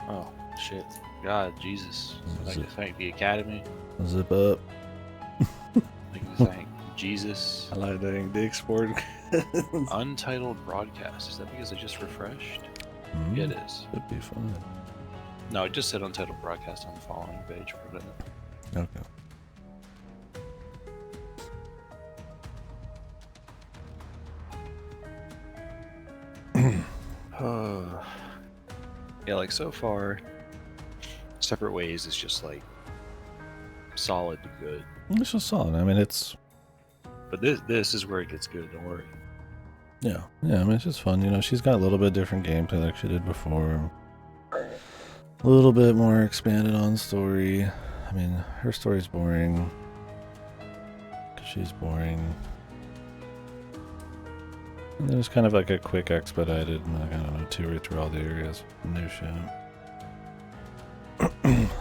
Oh, shit. God, Jesus. I'd like to thank the Academy. Zip up. I'd like to thank Jesus. I like that dick sport. Untitled broadcast. Is that because I just refreshed? Mm, Yeah, it is. Should be fun. No, it just said untitled broadcast on the following page for a minute. Okay. Yeah, like so far, Separate Ways is just like solid to good. It's just solid. I mean, it's But this is where it gets good. Don't worry. yeah. I mean, it's just fun. You know, she's got a little bit different gameplay like she did before. A little bit more expanded on story. I mean, her story's boring. 'Cause she's boring. And there's kind of like a quick expedited, like, I don't know, tour through all the areas. New shit.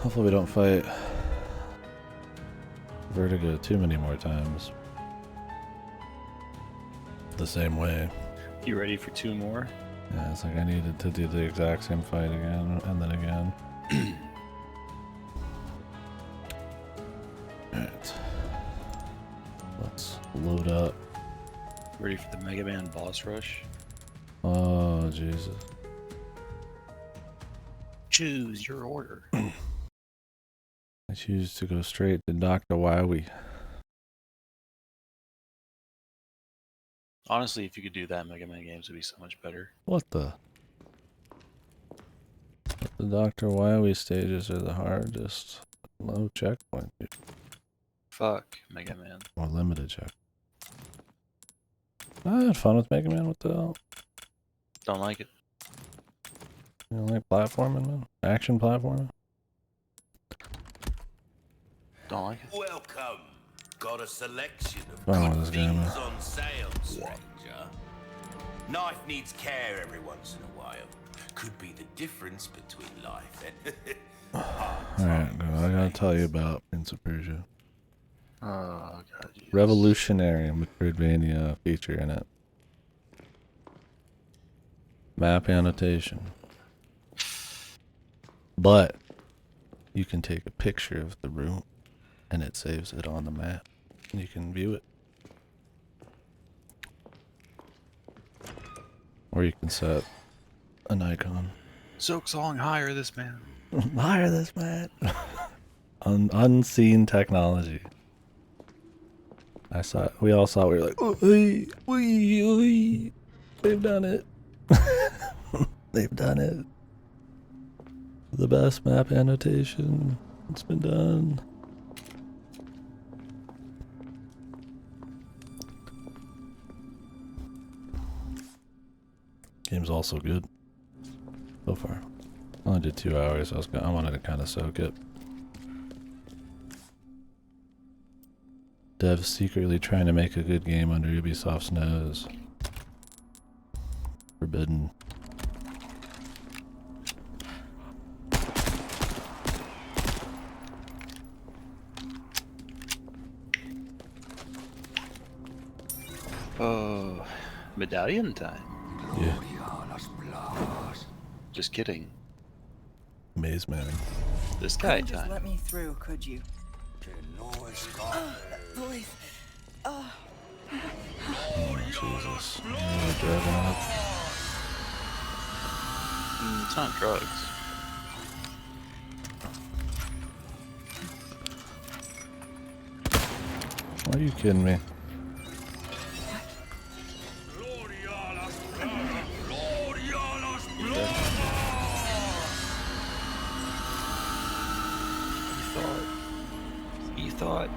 Hopefully we don't fight Vertigo too many more times. The same way. You ready for 2 more? Yeah, it's like I needed to do the exact same fight again, and then again. Alright. Let's load up. Ready for the Mega Man boss rush? Oh, Jesus. Choose your order. I choose to go straight to Dr. Wowie. Honestly, if you could do that, Mega Man games would be so much better. What the? The Dr. Wowie stages are the hardest. Low checkpoint. Fuck Mega Man. Or limited check. I had fun with Mega Man. What the hell? Don't like it. You don't like platforming, man? Action platforming? Don't like it. Welcome. Got a selection of Oh, good this guy, man. things on sale, stranger. Knife needs care every once in a while. Could be the difference between life and Alright, I gotta tell you about Prince of Persia. Oh, God. Yes. Revolutionary Metroidvania feature in it. Map annotation. But you can take a picture of the room and it saves it on the map. And you can view it. Or you can set an icon. Soak song, hire this man. Hire this man. Unseen technology. I saw it. We all saw it. We were like, oi. They've done it. They've done it. The best map annotation. It's been done. Game's also good. So far. I only did 2 hours. I wanted to kind of soak it. Devs secretly trying to make a good game under Ubisoft's nose. Forbidden. Oh, medallion time. Yeah. Just kidding. Maze Man. This guy Just time. let me through, could you? Please. Oh, Jesus. Really driving up. It's not drugs. Are you kidding me? He thought.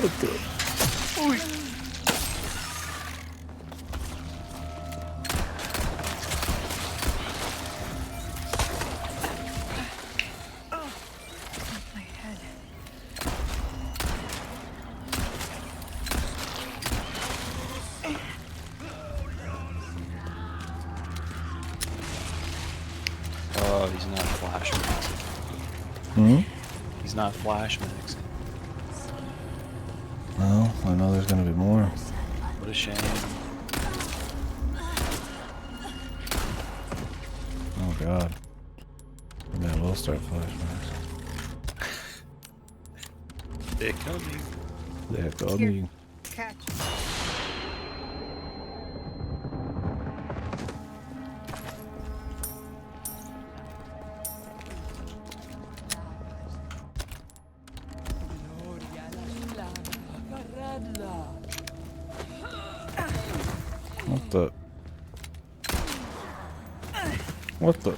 What the? My head. Oh, he's not flash mixing. Hmm? He's not flash mixing. Well, I know there's gonna be more. What a shame. Oh god. Maybe I will start flashbacks. They're coming. They're coming. Catch. What the? What the?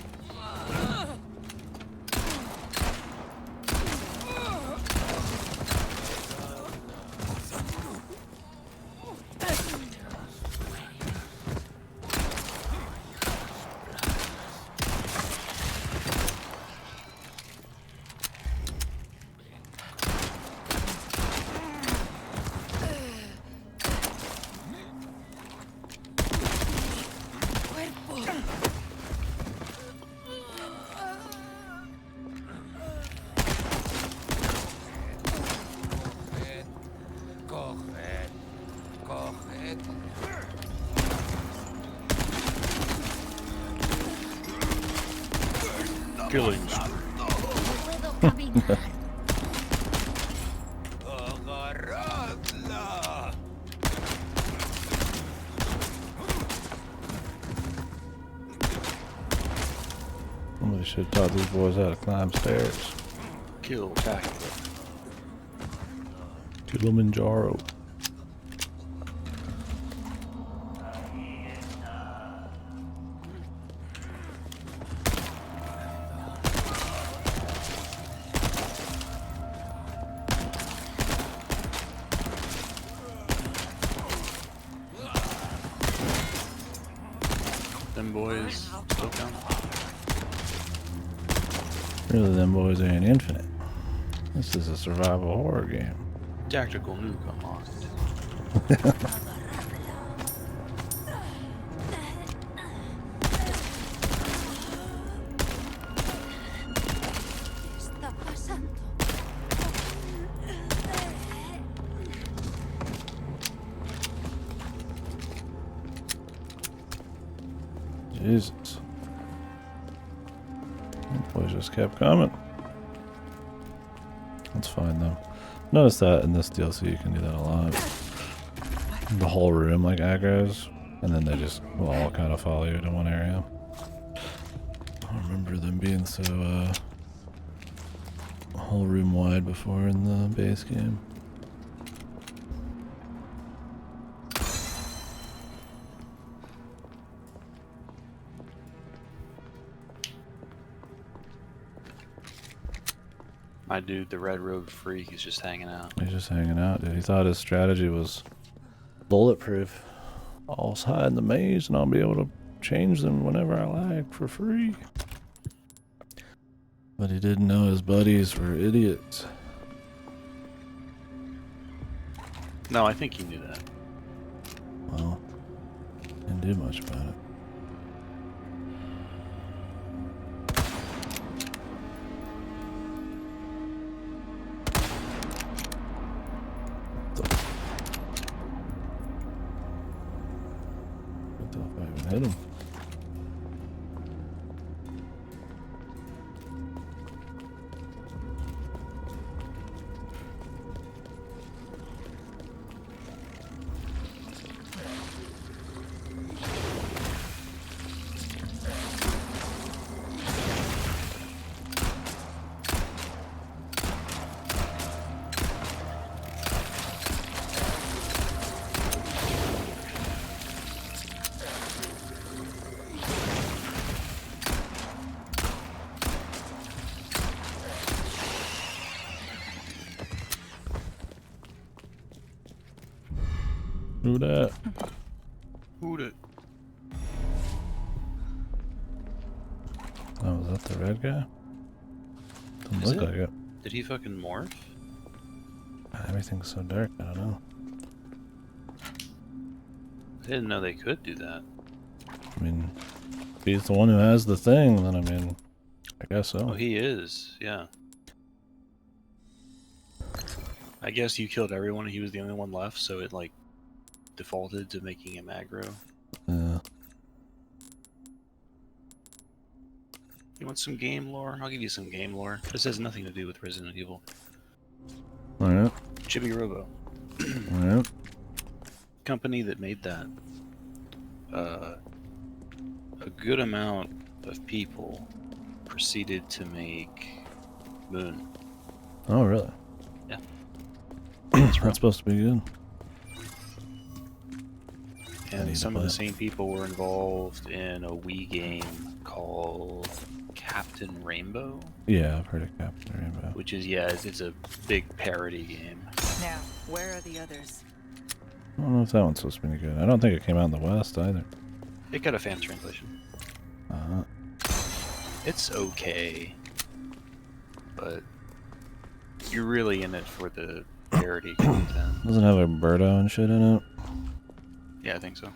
Killing spree. No puedo caminar. Agarradla. Somebody should have taught these boys how to climb stairs. Kill tactical. Kilimanjaro. Them boys still coming. Really, them boys ain't infinite. This is a survival horror game. Tactical nuke unlocked. ¿Qué está pasando? Jesus. Them boys just kept coming. That's fine though. Notice that in this DLC you can do that a lot. The whole room like aggros, and then they just will all kind of follow you to one area. I don't remember them being so whole room wide before in the base game. My dude, the red robe freak, is just hanging out. He's just hanging out, dude. He thought his strategy was bulletproof. I'll just hide in the maze and I'll be able to change them whenever I like for free. But he didn't know his buddies were idiots. No, I think he knew that. Well, didn't do much about it. What the fuck? I even hit him. Who that? Who'd it? Oh, was that the red guy? Doesn't Is look it? like it. Did he fucking morph? Everything's so dark, I don't know. I didn't know they could do that. I mean, if he's the one who has the thing, then I mean, I guess so. Oh, he is. Yeah. I guess you killed everyone and he was the only one left, so it like defaulted to making him aggro. Yeah. You want some game lore? I'll give you some game lore. This has nothing to do with Resident Evil. Alright. Chibi Robo. Alright. Company that made that. A good amount of people proceeded to make Moon. Oh, really? Yeah. That's supposed to be good. I need And to some of play the it. same people were involved in a Wii game called Captain Rainbow, Yeah, I've heard of Captain Rainbow. which is, yeah, it's a big parody game. Now, where are the others? I don't know if that one's supposed to be any good. I don't think it came out in the West either. It got a fan translation. It's okay, but you're really in it for the parody content. Doesn't have Alberto and shit in it. Yeah, I think so.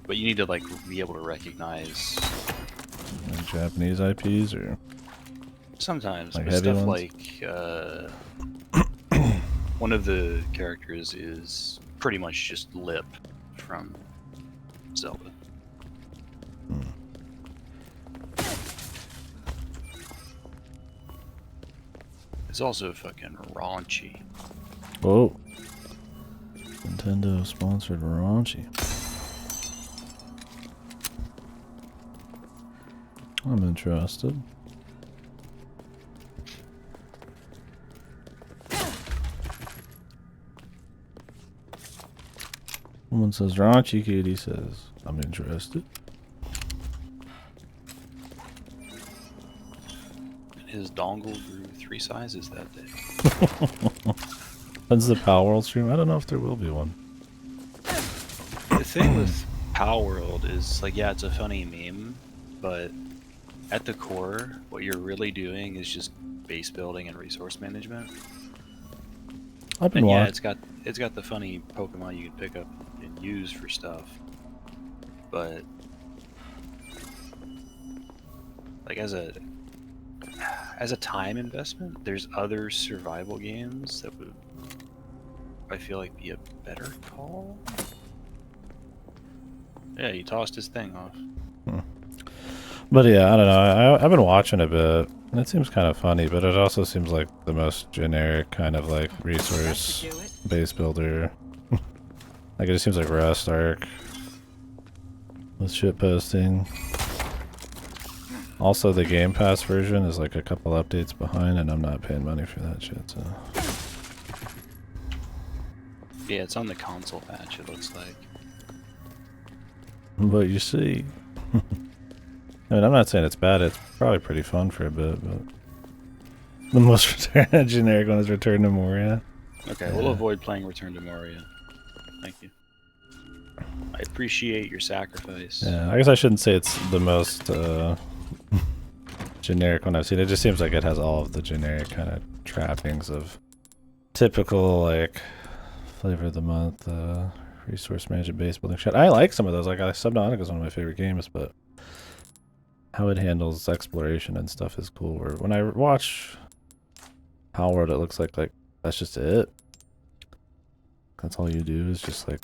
But you need to like be able to recognize Like Japanese IPs or sometimes Like but heavy stuff ones? like one of the characters is pretty much just Lip from Zelda. It's also fucking raunchy. whoa. Nintendo sponsored raunchy. I'm interested. Someone says raunchy, Katie says I'm interested. His dongle grew 3 sizes that day. When's the Power World stream? I don't know if there will be one. The thing with Power World is like, yeah, it's a funny meme, but at the core, what you're really doing is just base building and resource management. I've been And yeah, watching. it's got the funny Pokemon you can pick up and use for stuff, but like as a time investment, there's other survival games that would, I feel like, be a better call. Yeah, he tossed his thing off. But yeah, I don't know. I've been watching a bit. And it seems kind of funny, but it also seems like the most generic kind of like That resource should do it. base builder. Like it just seems like Rust Arc with shit posting. Also, the Game Pass version is like a couple updates behind, and I'm not paying money for that shit. So Yeah, it's on the console patch, it looks like. but you see, I mean, I'm not saying it's bad. It's probably pretty fun for a bit, but the most generic one is Return to Moria. Okay, we'll avoid playing Return to Moria. Thank you. I appreciate your sacrifice. Yeah, I guess I shouldn't say it's the most generic one I've seen. It just seems like it has all of the generic kind of trappings of typical like flavor of the month, resource management base building shit. I like some of those. Like Subnautica is one of my favorite games, but how it handles exploration and stuff is cool. Where when I watch Power World, it looks like that's just it. That's all you do is just like,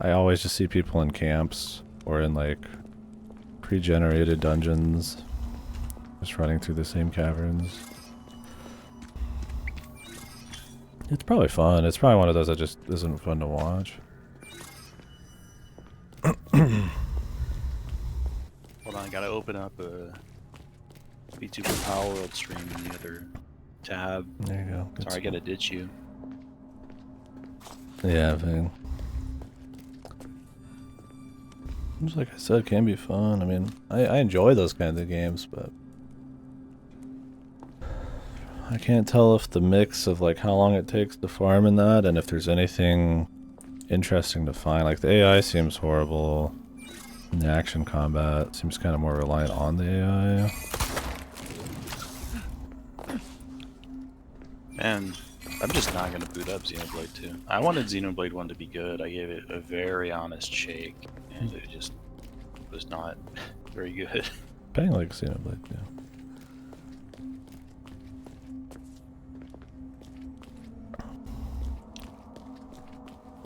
I always just see people in camps or in like pre-generated dungeons, just running through the same caverns. It's probably fun. It's probably one of those that just isn't fun to watch. Hold on, I gotta open up a VTuber Power World stream in the other tab. There you go. Sorry, I gotta ditch you. Yeah, man. Just like I said, can be fun. I mean, I enjoy those kinds of games, but I can't tell if the mix of like how long it takes to farm in that and if there's anything interesting to find. Like the AI seems horrible. And the action combat seems kind of more reliant on the AI. Man, I'm just not gonna boot up Xenoblade 2. I wanted Xenoblade 1 to be good. I gave it a very honest shake, and it just was not. very good. Bang like Xenoblade, yeah.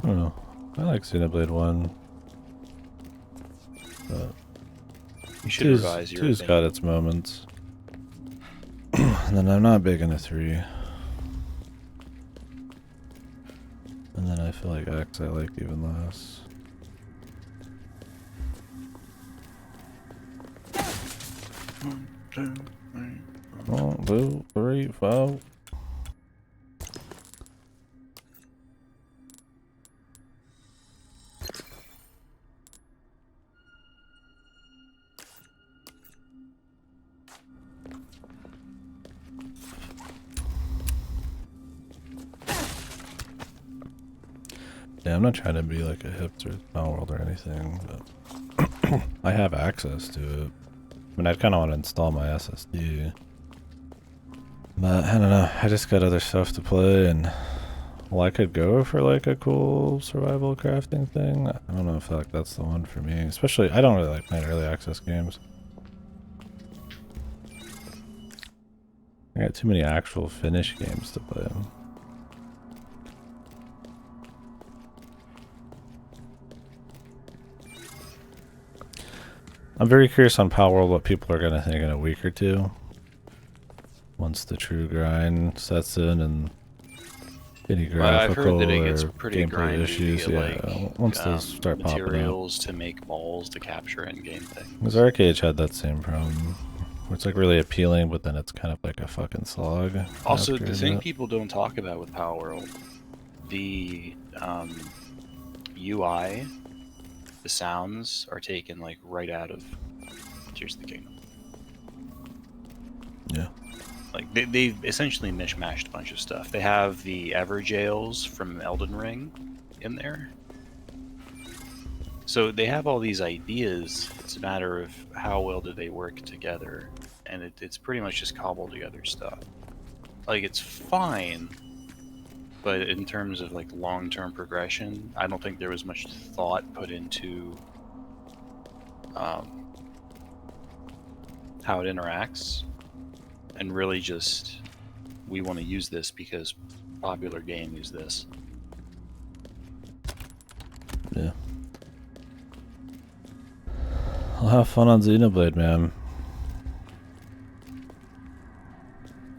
I don't know. I like Xenoblade 1. But You should revise your two's got opinion. its moments. And then I'm not big into 3. And then I feel like X I like even less. 1, 2, 3. 1, 2, 3, 4. Yeah, I'm not trying to be like a hipster Power World or anything, but I have access to it. I mean, I'd kind of want to install my SSD. But I don't know, I just got other stuff to play, and well, I could go for like a cool survival crafting thing. I don't know if like that's the one for me. Especially, I don't really like playing early access games. I got too many actual finished games to play. I'm very curious on Power World what people are gonna think in a week or two. Once the true grind sets in and any I've graphical heard that it gets or pretty gameplay grindy issues, to yeah. get, Once those start popping up. materials to make balls to capture in-game things. Because Arcade had that same problem. Where it's like really appealing, but then it's kind of like a fucking slog. Also, after the thing that. people don't talk about with Power World, the UI, the sounds are taken like right out of Tears of the Kingdom. Yeah. Like they've essentially mishmashed a bunch of stuff. They have the Everjails from Elden Ring in there. So they have all these ideas. It's a matter of how well do they work together, and it's pretty much just cobbled together stuff. Like it's fine, but in terms of like long-term progression, I don't think there was much thought put into how it interacts, and really just we want to use this because popular game use this. Yeah. I'll have fun on Xenoblade, man.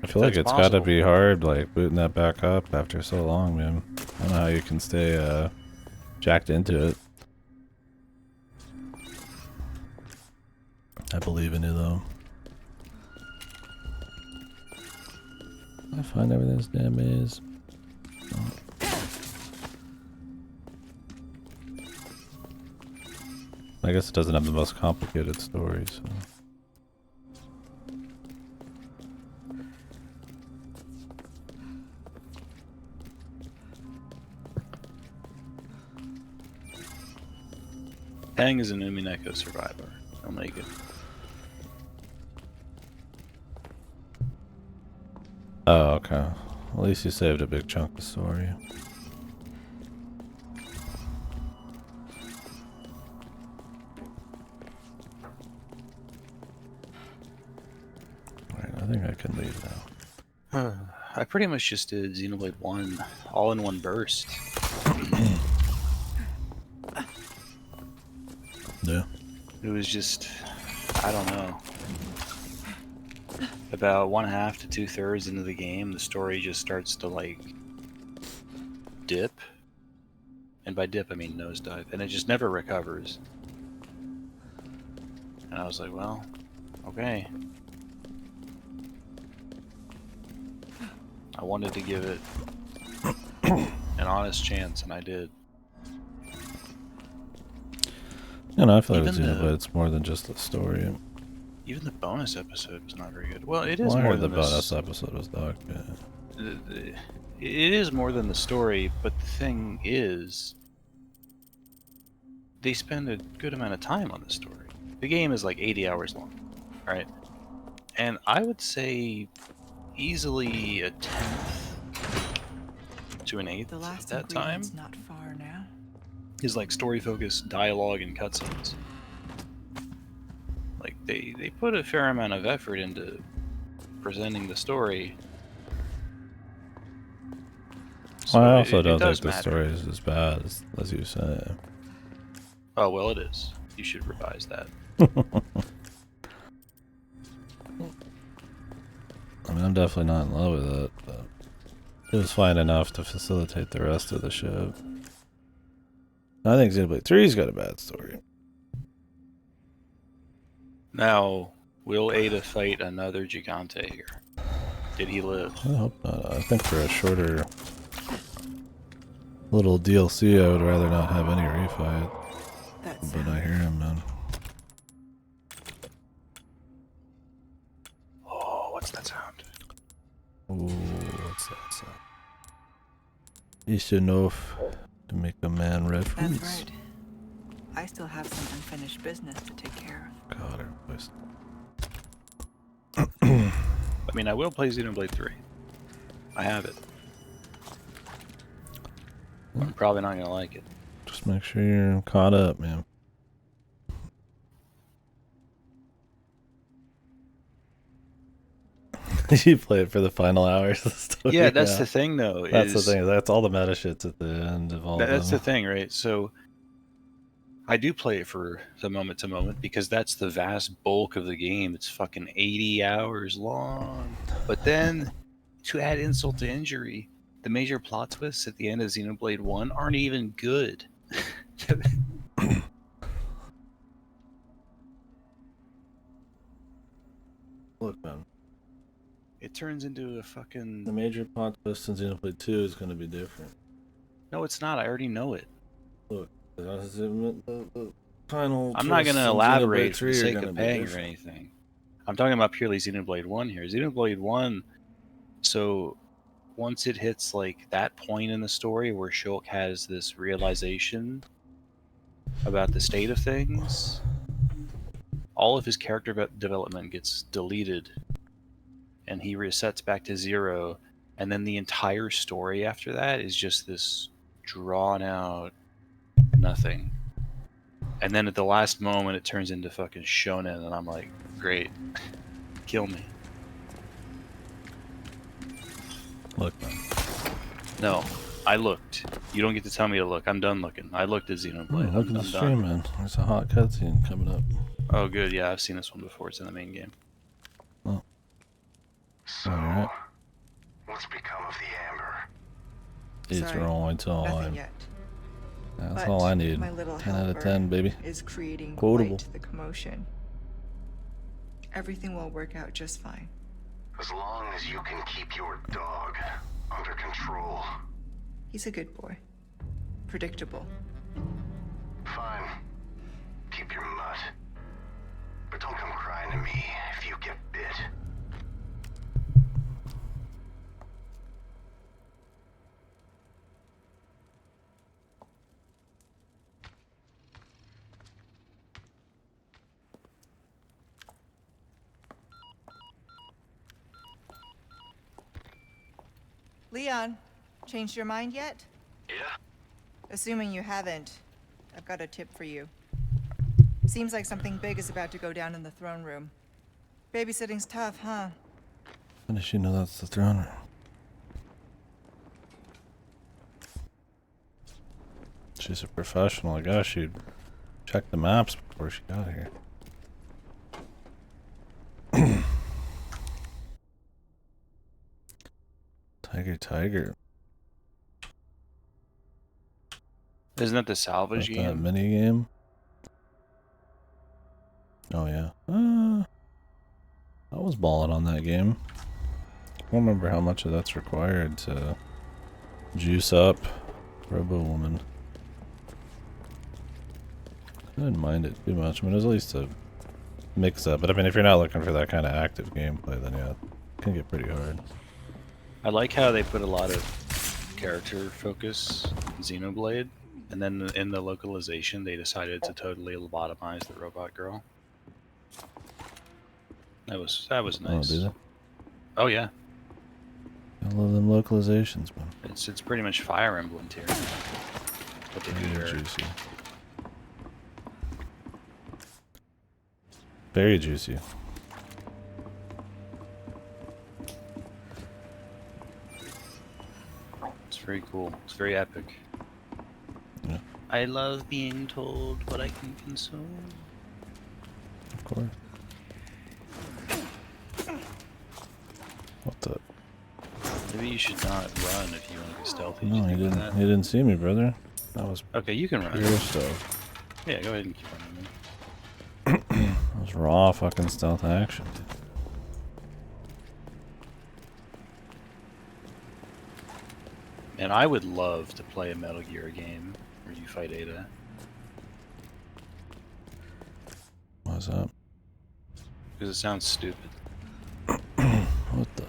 I feel like That's it's gotta possible. be hard, like, booting that back up after so long, man. I don't know how you can stay, jacked into it. I believe in you, though. I find everything's damn maze. Oh. I guess it doesn't have the most complicated story, so... Tang is an Umineko survivor. I'll make it. Oh, okay. At least you saved a big chunk of story. Alright, I think I can leave now. I pretty much just did Xenoblade 1 all in one burst. Yeah. It was just, I don't know. About 1/2 to 2/3 into the game, the story just starts to like dip. And by dip, I mean nosedive. And it just never recovers. And I was like, well, okay. I wanted to give it an honest chance, and I did. You know, I feel like Even Xenoblade, the- it's more than just the story. Even the bonus episode was not very good. Well, it is Well, I more heard the than bonus episode was dog. Yeah. It is more than the story, but the thing is, they spend a good amount of time on the story. The game is like 80 hours long, right? And I would say easily a 10th to an 8th The of last that time ingredient's not far now. is like story-focused dialogue and cutscenes. Like they put a fair amount of effort into presenting the story. So Well, I also it don't does think the matter. story is as bad as you say. Oh well, it is. You should revise that. I mean, I'm definitely not in love with it, but it was fine enough to facilitate the rest of the show. I think Xenoblade 3's got a bad story. Now, will Ada fight another Gigante here? Did he live? I hope not. I think for a shorter little DLC, I would rather not have any refight. That's But I hear him, man. Oh, what's that sound? Ooh, what's that sound? It's enough to make a man reference. That's right. I still have some unfinished business to take care of. God, her voice. I mean, I will play Xenoblade 3. I have it. I'm probably not gonna like it. Just make sure you're caught up, man. You play it for the final hours of the story. Yeah, that's the thing, though. That's the thing. That's all the meta shit's at the end of all That's the them. thing, right? So I do play it for the moment to moment because that's the vast bulk of the game. It's fucking 80 hours long. But then, to add insult to injury, the major plot twists at the end of Xenoblade 1 aren't even good. Look, man. It turns into a The fucking... major plot twist in Xenoblade 2 is going to be different. No, it's not. I already know it. Look, the final. I'm not going to twists in elaborate Xenoblade for the 3 are sake gonna of be paying or different. anything. I'm talking about purely Xenoblade 1 here. Xenoblade 1, so once it hits like that point in the story where Shulk has this realization about the state of things, all of his character development gets deleted and he resets back to 0, and then the entire story after that is just this drawn out nothing. And then at the last moment it turns into fucking shonen and I'm like, great, kill me. Look, man. No, I looked. You don't get to tell me to look. I'm done looking. I looked at Xenoblade. Look at the I'm stream, done. man. There's a hot cutscene coming up. Oh, good. Yeah, I've seen this one before. It's in the main game. Oh. So, Alright. what's become of the Amber? It's Sorry, rolling till Nothing I'm. yet. That's But all I need. My little 10 out of helper 10, baby. is creating Quotable. quite the commotion. Everything will work out just fine. As long as you can keep your dog under control. He's a good boy. Predictable. Fine. Keep your mutt. But don't come crying to me if you get bit. Leon, changed your mind yet? Yeah? Assuming you haven't, I've got a tip for you. Seems like something big is about to go down in the throne room. Babysitting's tough, huh? How does she know that's the throne room? She's a professional. I guess she'd check the maps before she got here. Tiger. Isn't that the salvage That game? mini game. Oh yeah. I was balling on that game. I don't remember how much of that's required to juice up Robo Woman. I didn't mind it too much. I mean, it was at least a mix up. But I mean, if you're not looking for that kind of active gameplay, then yeah, it can get pretty hard. I like how they put a lot of character focus in Xenoblade, and then in the localization they decided to totally lobotomize the robot girl. That was Oh, nice. do they? Oh yeah, I love them localizations, man. it's pretty much Fire Emblem tier. What they do Very there. juicy. Very juicy. It's very cool. It's very epic. Yeah. I love being told what I can consume. Of course. What the? Maybe you should not run if you want to be stealthy. No, Did he you do didn't. that? He didn't see me, brother. That was Okay, you can run. pure stealth. Yeah, go ahead and keep running. Then. That was raw fucking stealth action. And I would love to play a Metal Gear game where you fight Ada. What's up? Because it sounds stupid. What the?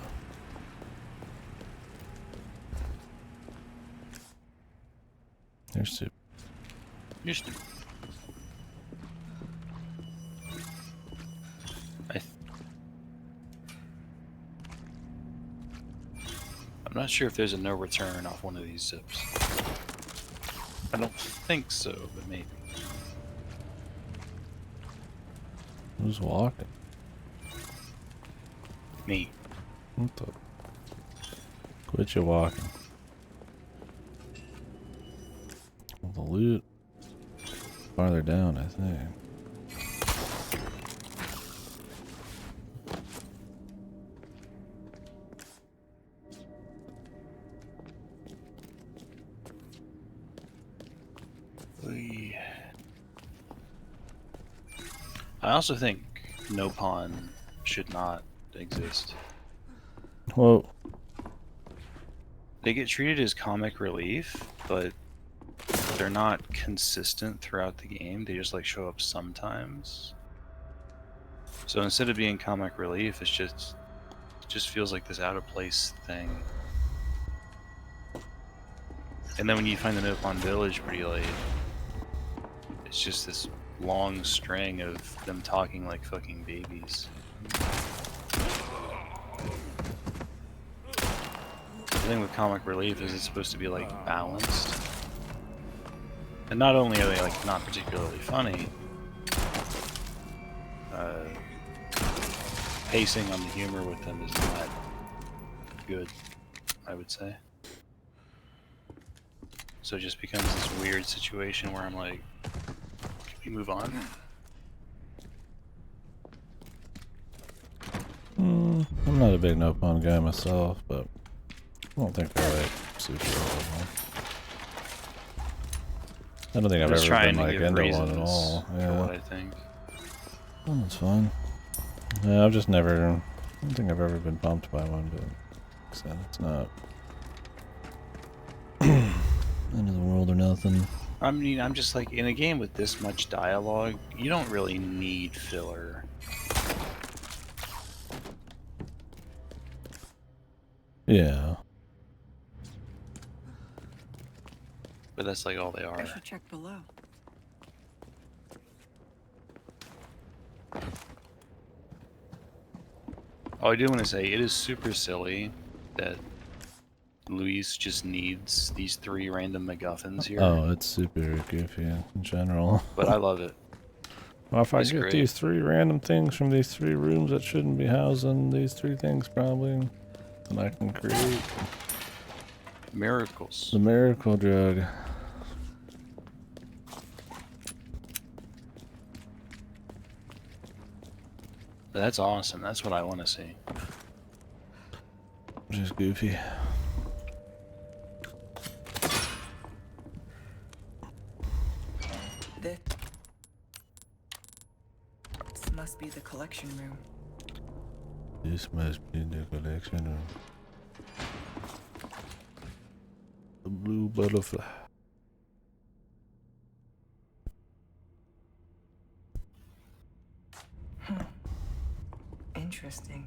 You're stupid. You're stupid. I'm not sure if there's a no return off one of these zips. I don't think so, but maybe. Who's walking? Me. What the? Quit your walking. Well, the loot farther down, I think. I also think no pawn should not exist. Whoa. They get treated as comic relief, but they're not consistent throughout the game. They just like show up sometimes. So instead of being comic relief, it just feels like this out of place thing. And then when you find the no pawn village pretty late, it's just this long string of them talking like fucking babies. The thing with comic relief is it's supposed to be like balanced. And not only are they like not particularly funny, pacing on the humor with them is not good, I would say. So it just becomes this weird situation where I'm like, can we move on? I'm not a big no pawn guy myself, but I don't think they're like super horrible. I don't think I've I'm just ever trying been to like give into one reasons at all. for Yeah, what I think. oh, that's fun. Yeah, I've just never. I don't think I've ever been pumped by one, but like I said, it's not end of the world or nothing. I mean, I'm just like, in a game with this much dialogue, you don't really need filler. Yeah. But that's like all they I are. should check below. Oh, I do want to say, it is super silly that Luis just needs these 3 random MacGuffins here. Oh, it's super goofy in general. But I love it. Well, if I It's get great. these 3 random things from these 3 rooms that shouldn't be housing these 3 things, probably, then I can create Miracles. the miracle drug. That's awesome. That's what I want to see. Just goofy. This must be the collection room. This must be the collection room. The blue butterfly. Interesting.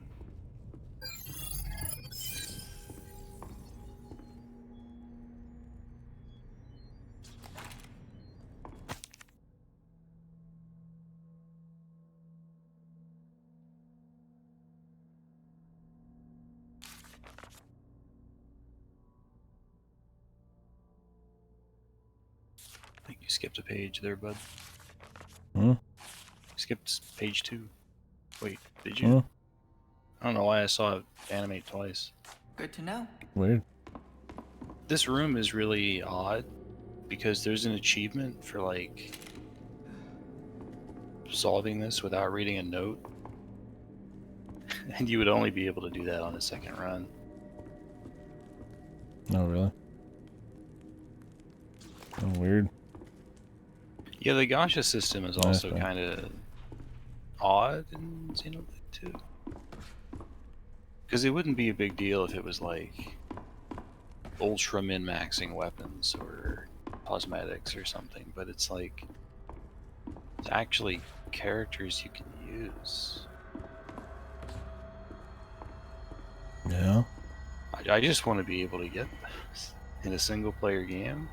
I think you skipped a page there, bud. Hmm? Skipped page 2. Wait, did you? Hmm? I don't know why I saw it animate twice. Good to know. Weird. This room is really odd because there's an achievement for like solving this without reading a note, and you would only be able to do that on a second run. Oh, really? Oh, weird. Yeah, the gacha system is Nice, also man. kind of odd in Xenoblade 2. Because it wouldn't be a big deal if it was like ultra min-maxing weapons or cosmetics or something, but it's like it's actually characters you can use. Yeah. I just want to be able to get this in a single player game.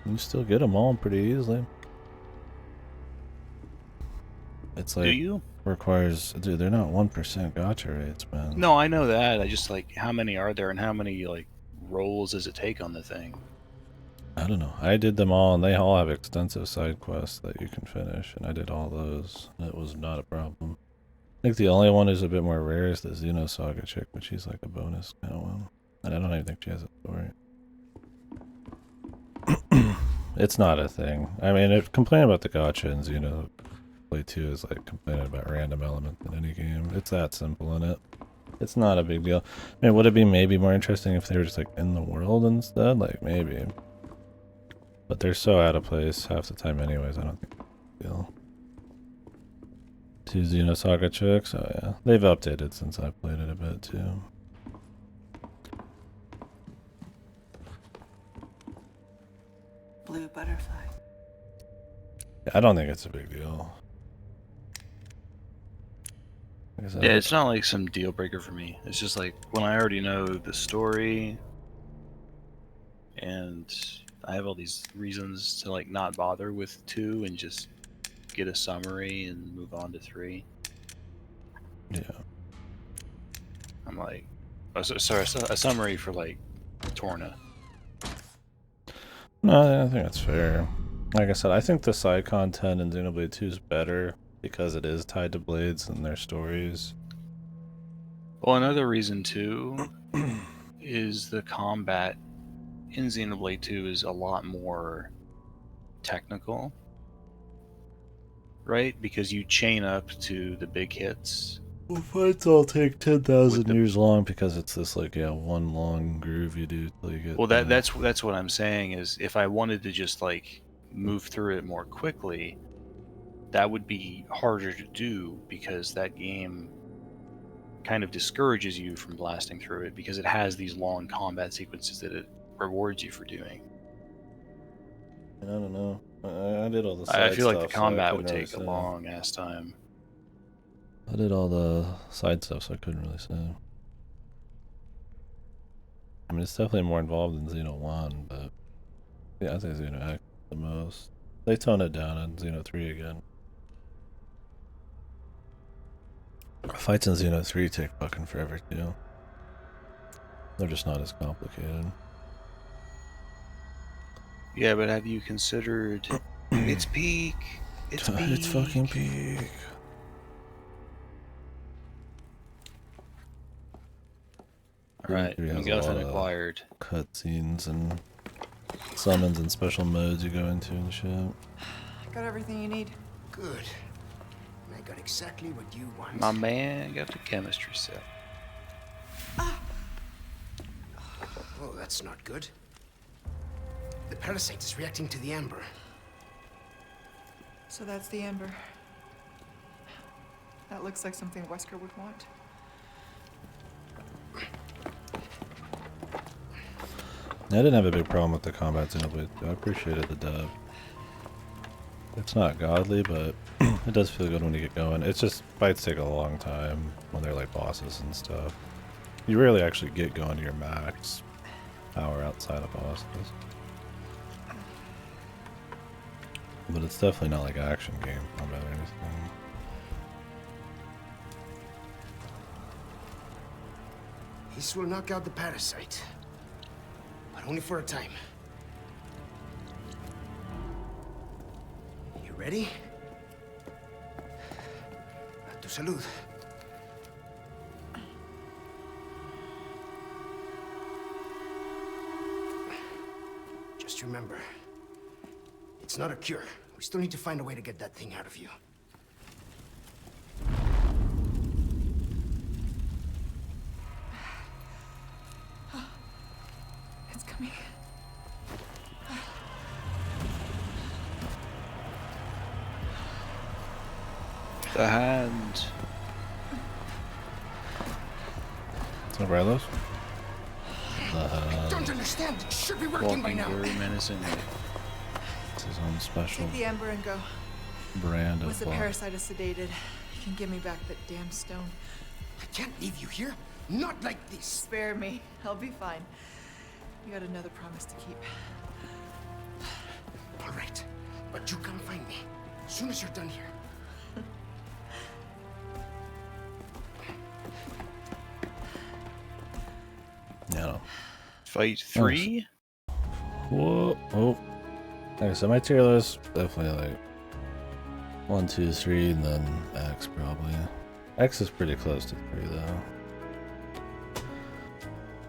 You still get them all pretty easily. It's Do like you? requires, dude. They're not 1% gacha rates, man. No, I know that. I just like how many are there and how many like rolls does it take on the thing? I don't know. I did them all, and they all have extensive side quests that you can finish, and I did all those. And it was not a problem. I think the only one is a bit more rare is the Xenosaga chick, but she's like a bonus kind of one. And I don't even think she has a story. It's not a thing. I mean, complaining about the gacha in Xenoblade 2 is like complaining about random elements in any game. It's that simple in it. It's not a big deal. I mean, would it be maybe more interesting if they were just like in the world instead? Like, maybe. But they're so out of place half the time anyways, I don't think it's a big deal. 2 Xenosaga chicks? Oh yeah. They've updated since I played it a bit too. Blue butterfly. I don't think it's a big deal. Like I said, Yeah, it's not like some deal breaker for me. It's just like when I already know the story and I have all these reasons to like not bother with 2 and just get a summary and move on to 3. yeah. I'm like, oh, sorry, a summary for like Torna. No, I think that's fair. Like I said, I think the side content in Xenoblade 2 is better because it is tied to Blades and their stories. Well, another reason too is the combat in Xenoblade 2 is a lot more technical, right? Because you chain up to the big hits. Well, fights all take 10,000 With the- years long because it's this like one long groove you do till you get. Well, that's what I'm saying is if I wanted to just like move through it more quickly, that would be harder to do because that game kind of discourages you from blasting through it because it has these long combat sequences that it rewards you for doing. I don't know. I did all the side I feel like the stuff, so I combat couldn't would really take a say. long ass time. I did all the side stuff, so I couldn't really say. I mean, it's definitely more involved in Xeno 1, but yeah, I think Xeno X the most. They tone it down in Xeno 3 again. Fights in Xeno 3 take fucking forever too. They're just not as complicated. Yeah, but have you considered its peak? It's peak. It's fucking peak. Alright, It has a MacGuffin lot of acquired. cutscenes and summons and special modes you go into and shit. Got everything you need. Good. I got exactly what you want. My man got the chemistry set. Oh, that's not good. The parasite is reacting to the amber. So that's the ember. That looks like something Wesker would want. I didn't have a big problem with the combat Xenoblade. I appreciated the dub. It's not godly, but it does feel good when you get going. It's just fights take a long time when they're like bosses and stuff. You rarely actually get going to your max power outside of bosses. But it's definitely not like action game combat or anything. This will knock out the parasite. But only for a time. You ready? Tu salud. Just remember, it's not a cure. We still need to find a way to get that thing out of you. It's coming. The hand. Is that Rylos? I don't understand. It should be working by Walking now. very menacingly. It's his own special Take the ember and go. brand Once of the block. parasite is sedated, you can give me back that damn stone. I can't leave you here. Not like this. Spare me. I'll be fine. You got another promise to keep. All right, but you come find me as soon as you're done here. Yeah. Fight 3? Whoa. Oh. Okay, so my tier list definitely like 1, 2, 3, and then X probably. X is pretty close to 3 though.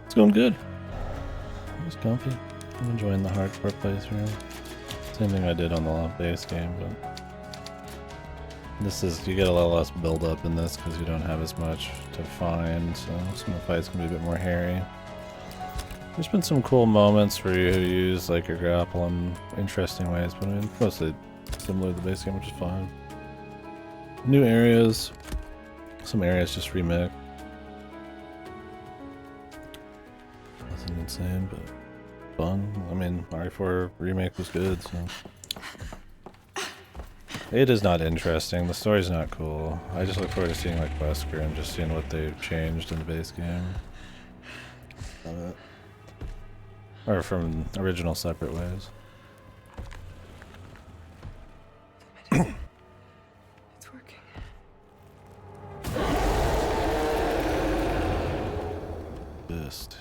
It's going good. It was comfy. I'm enjoying the hardcore playthrough. Same thing I did on the base game, but this is, you get a lot less build up in this because you don't have as much to find, so some of the fights can be a bit more hairy. There's been some cool moments where you use like your grapple in interesting ways, but I mean, mostly similar to the base game, which is fine. New areas, some areas just remake. Nothing insane, but fun. I mean, RE4 Remake was good, so. It is not interesting, the story's not cool. I just look forward to seeing like Wesker and just seeing what they've changed in the base game. Love it. Or from original separate ways. It's working. Fist.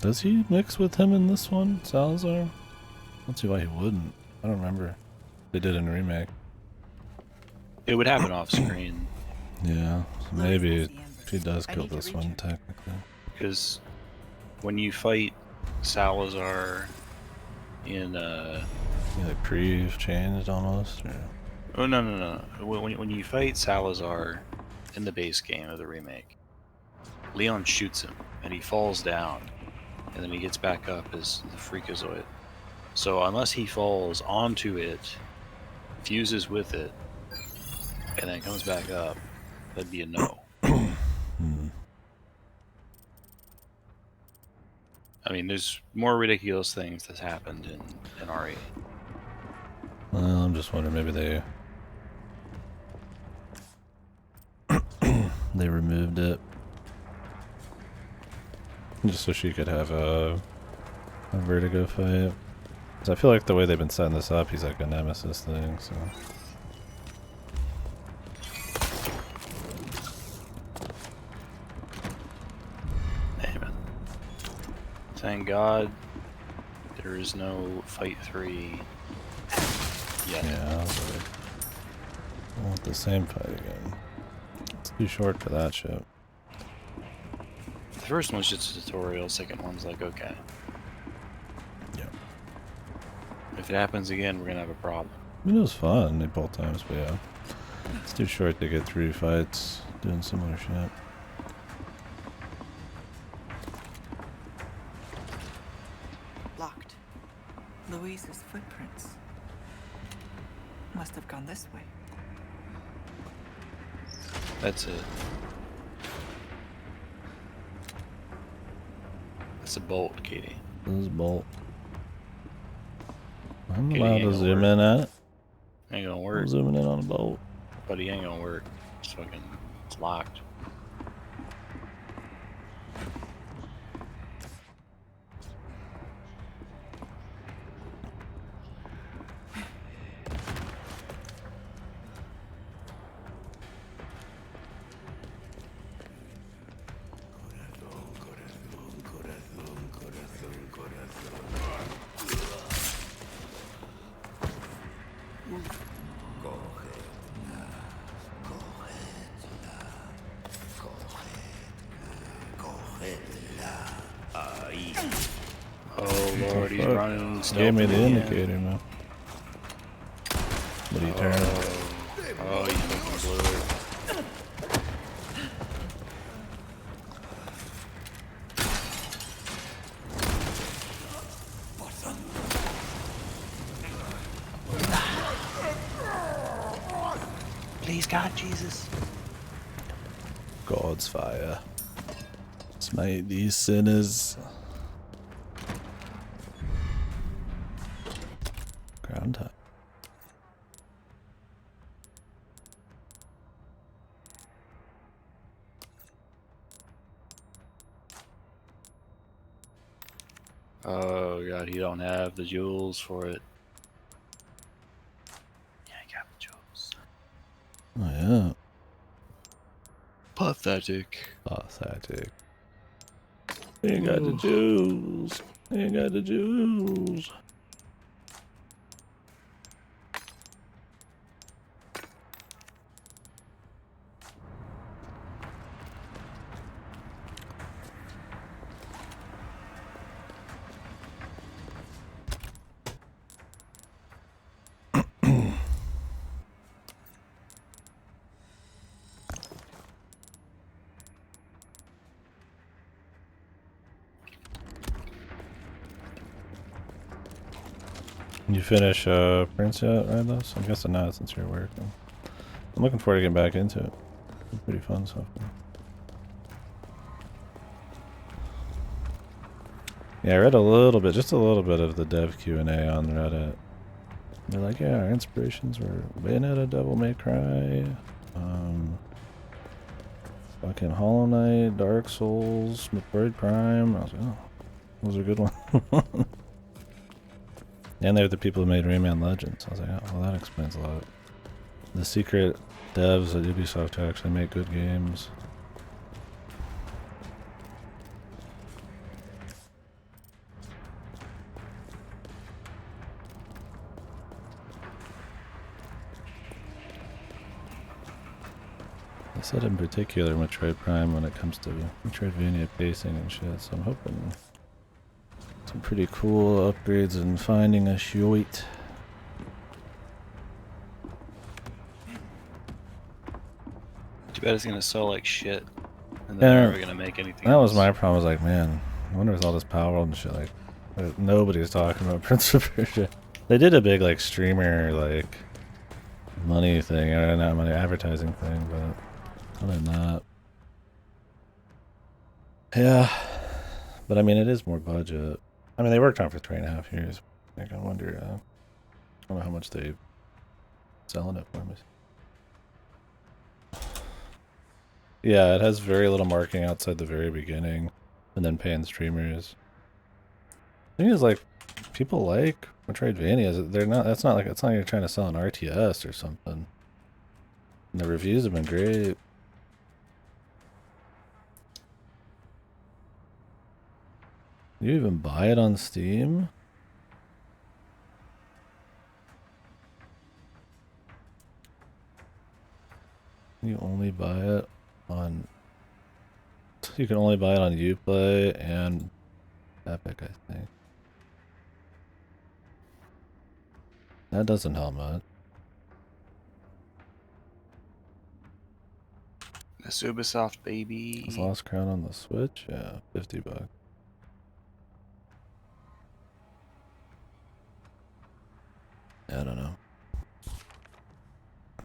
Does he mix with him in this one, Salazar? I don't see why he wouldn't. I don't remember. They did in a remake. It would happen off screen Yeah, so maybe he does kill need to this reach one her. technically. because when you fight Salazar in He like pre-changed almost. Or... oh no. When you fight Salazar in the base game of the remake, Leon shoots him and he falls down, and then he gets back up as the Freakazoid. So unless he falls onto it, fuses with it, and then comes back up, that'd be a no. I mean, there's more ridiculous things that's happened in RE. Well, I'm just wondering, maybe they removed it just so she could have a Vertigo fight. 'Cause I feel like the way they've been setting this up, he's like a nemesis thing. So Amen. Thank God there is no Fight 3 yet. yeah, I was like, I want the same fight again. It's too short for that shit. The first one's just a tutorial, second one's like, okay. Yeah. If it happens again, we're gonna have a problem. I mean, it was fun both times, but yeah, it's too short to get 3 fights doing similar shit. Locked. Louise's footprints. Must have gone this way. That's it. That's a bolt, Katie. This is Bolt. I'm Okay, allowed ain't to gonna zoom work. in at it. Ain't gonna I'm work. zooming in on a boat. Buddy, ain't gonna work. It's fucking, it's locked. Oh lord, he's Fuck. running. Gave me the stealthily in. indicator, man. But he turned. Oh, you fucking blew it. Please, God, Jesus. God's fire. Smite these sinners. Ground time. Oh god, he don't have the jewels for it. Yeah, I got the jewels. Oh yeah. Pathetic. Pathetic. He ain't got the jewels. He ain't got the jewels. You finish Prince yet, Redless? I'm guessing not since you're working. I'm looking forward to getting back into it. It's pretty fun so far. Yeah, I read a little bit, just a little bit of the dev Q&A on Reddit. They're like, yeah, our inspirations were Bayonetta, Devil May Cry, fucking Hollow Knight, Dark Souls, Metroid Prime. I was like, oh, those are good ones. And they're the people who made Rayman Legends. I was like, oh, well, that explains a lot. The secret devs at Ubisoft who actually make good games. I said in particular Metroid Prime when it comes to Metroidvania pacing and shit, so I'm hoping some pretty cool upgrades and finding a shite. Too bad it's gonna sell like shit. And they're never gonna make anything That else. was my problem. I was like, man, I wonder with all this power and shit, like, nobody's talking about Prince of Persia. They did a big, like, streamer, like, money thing, or not money, advertising thing, but other than that. Yeah. But I mean, it is more budget. I mean, they worked on it for 3.5 years. Like, I wonder, I don't know how much they selling it for me. Yeah, it has very little marketing outside the very beginning, and then paying streamers. The thing is, like, people like Metroidvanias. They're not. That's not like it's not like you're trying to sell an RTS or something. And the reviews have been great. You even buy it on Steam? You only buy it on. You can only buy it on Uplay and Epic, I think. That doesn't help much. That's Ubisoft, baby. Is Lost Crown on the Switch? Yeah, $50. I don't know.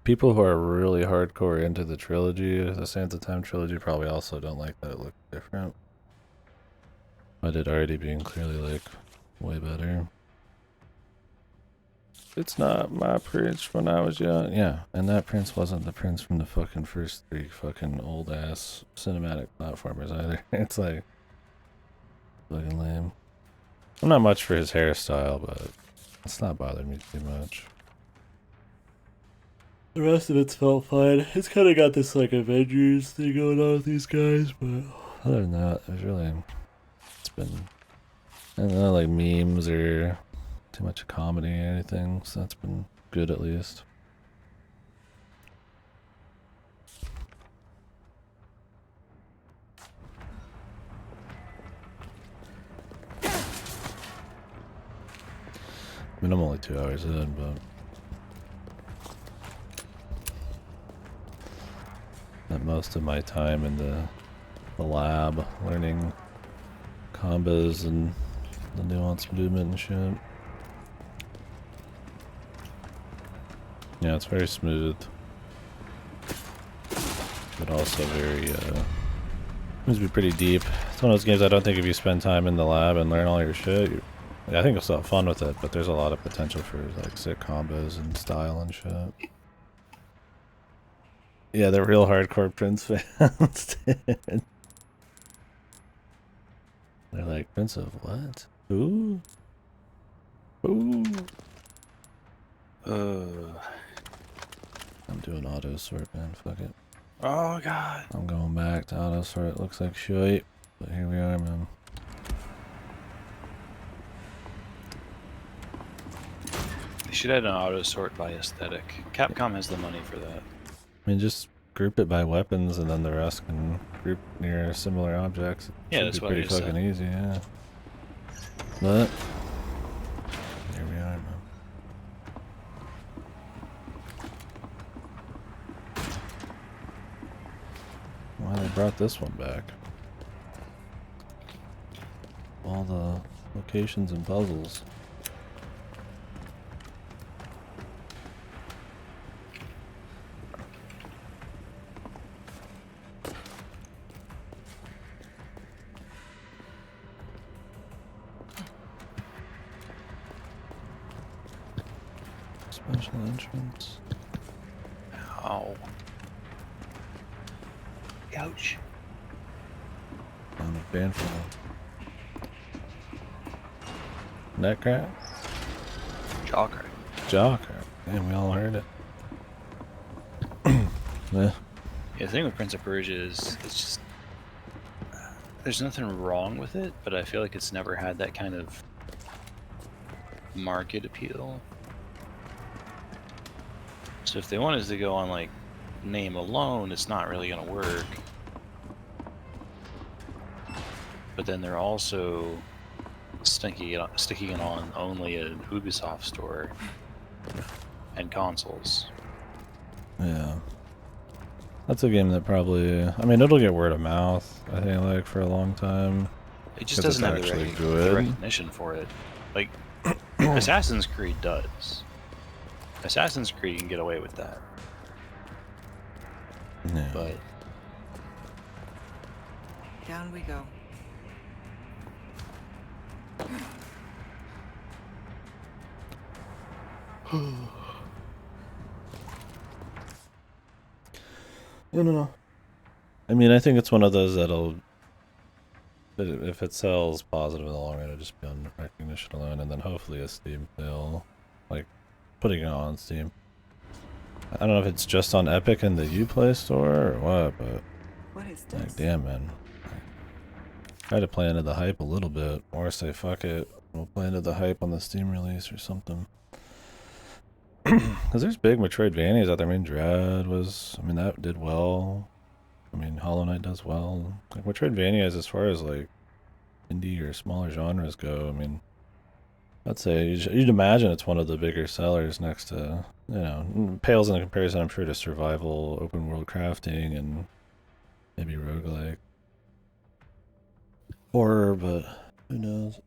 People who are really hardcore into the trilogy, the Sands of Time trilogy, probably also don't like that it looks different. But it already being clearly, like, way better. It's not my prince when I was young. Yeah, and that prince wasn't the prince from the fucking first 3 fucking old ass cinematic platformers either. It's like fucking lame. I'm not much for his hairstyle, but it's not bothering me too much. The rest of it's felt fine. It's kind of got this like Avengers thing going on with these guys, but other than that, it's been, I don't know, like memes or too much comedy or anything, so that's been good at least. I mean, I'm only 2 hours in, but spent most of my time in the lab learning combos and the nuanced movement and shit. Yeah, it's very smooth, but also very, seems to be pretty deep. It's one of those games I don't think if you spend time in the lab and learn all your shit, I think you'll still have fun with it, but there's a lot of potential for like sick combos and style and shit. Yeah, they're real hardcore Prince fans. They're like, Prince of what? Who? Who? I'm doing auto sort, man. Fuck it. Oh god. I'm going back to auto sort. It looks like shit, but here we are, man. They should add an auto sort by aesthetic. Capcom has the money for that. I mean, just group it by weapons, and then the rest can group near similar objects. Yeah, Should that's be what I pretty just fucking said. easy, yeah. But here we are, man. Why they brought this one back? All the locations and puzzles. Special entrance. Ow. Ouch. On a band for neck crack? Jaw crack. Jaw crack. Man, we all heard it. Yeah. Yeah, the thing with Prince of Persia is it's just there's nothing wrong with it, but I feel like it's never had that kind of market appeal. So if they wanted to go on like name alone, it's not really gonna work. But then they're also sticking it on only an Ubisoft store and consoles. Yeah. That's a game that probably, I mean, it'll get word of mouth, I think, like, for a long time. It just 'Cause it's doesn't have actually the good. recognition for it. Like, Assassin's Creed does. Assassin's Creed can get away with that. Yeah. But Down we go. I don't know. I mean, I think it's one of those that'll, if it sells positive in the long run, it'll just be on recognition alone, and then hopefully a Steam sale, like putting it on Steam. I don't know if it's just on Epic and the Uplay store or what, but What is this? like, damn, man. Try to play into the hype a little bit, or say fuck it, we'll play into the hype on the Steam release or something. Because there's big Metroidvanias out there. I mean, Dread was, I mean, that did well. I mean, Hollow Knight does well. Like, Metroidvanias, as far as like indie or smaller genres go, I mean, I'd say you'd imagine it's one of the bigger sellers next to, you know, pales in comparison, I'm sure, to survival, open world crafting, and maybe roguelike. Horror, but who knows?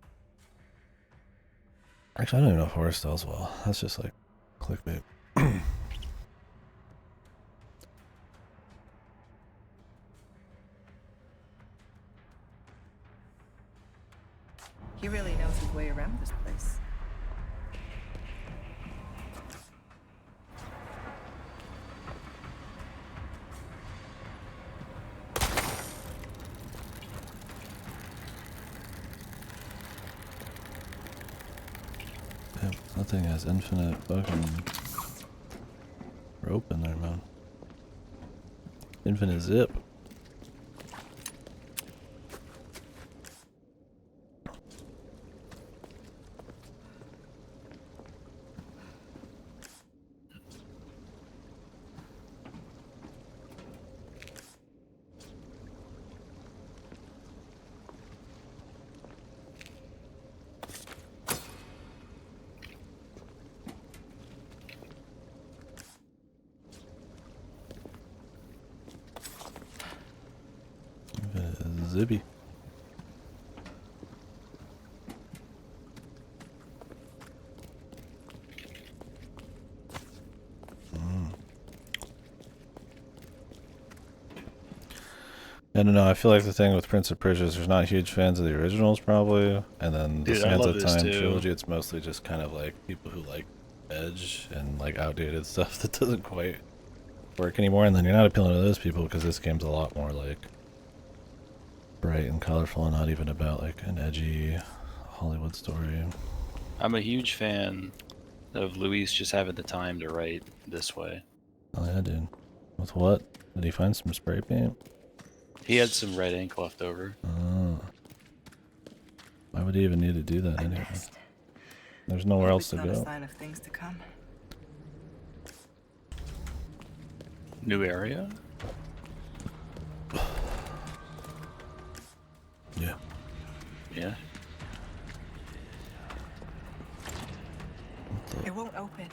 Actually, I don't even know if horror sells well. That's just like clickbait. He really knows his way around this place. That thing has infinite fucking rope in there, man. Infinite zip. Zippy. I don't know, I feel like the thing with Prince of Persia is there's not huge fans of the originals probably, and then the Dude, I Sands love of this Time too. trilogy, it's mostly just kind of like people who like edge and like outdated stuff that doesn't quite work anymore, and then you're not appealing to those people because this game's a lot more like bright and colorful and not even about like an edgy Hollywood story. I'm a huge fan of Luis just having the time to write this way. Oh yeah, dude. With what? Did he find some spray paint? He had some red ink left over. Oh. Why would he even need to do that anyway? Missed. There's nowhere Hope else it's to not a go. sign of things to come. New area? Yeah. Yeah. It won't open.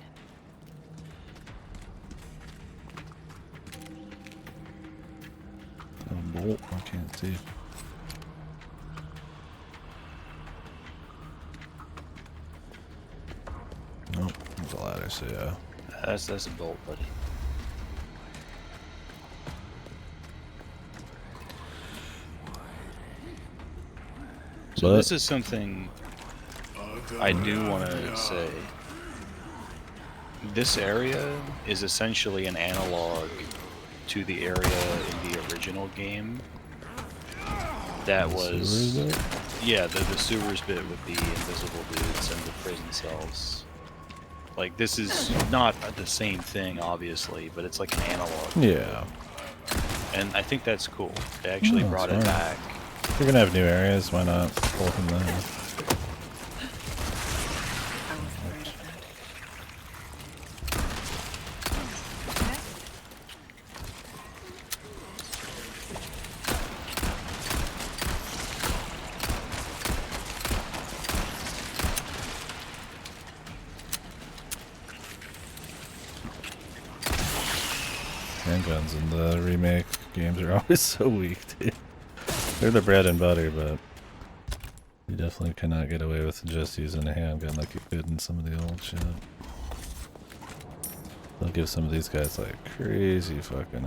A bolt? I can't see. Nope, there's a ladder, so yeah. That's a bolt, buddy. So But this is something I do want to say. This area is essentially an analog to the area in the original game. That was, sewers bit? yeah, the sewers bit with the invisible dudes and the prison cells. Like, this is not the same thing, obviously, but it's like an analog. Yeah. And I think that's cool. They actually Oh, brought it smart. back. If you're gonna have new areas, why not pull from there? I was afraid of that. Handguns in the remake games are always so weak, dude. They're the bread and butter, but you definitely cannot get away with just using a handgun like you could in some of the old shit. They'll give some of these guys like crazy fucking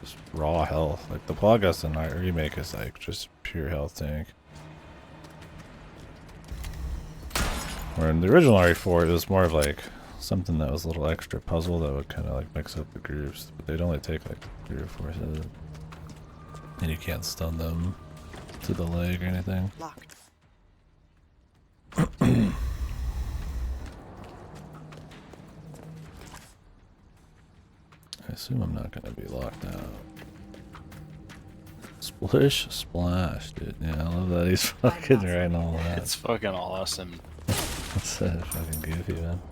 just raw health. Like the Plagas in my remake is like just pure health tank. Where in the original RE4 it was more of like something that was a little extra puzzle that would kind of like mix up the groups, but they'd only take like 3 or 4 hits. And you can't stun them to the leg or anything. Locked. I assume I'm not gonna be locked out. Splish splash, dude. Yeah, I love that he's fucking writing all that. It's fucking awesome. That's fucking goofy, man.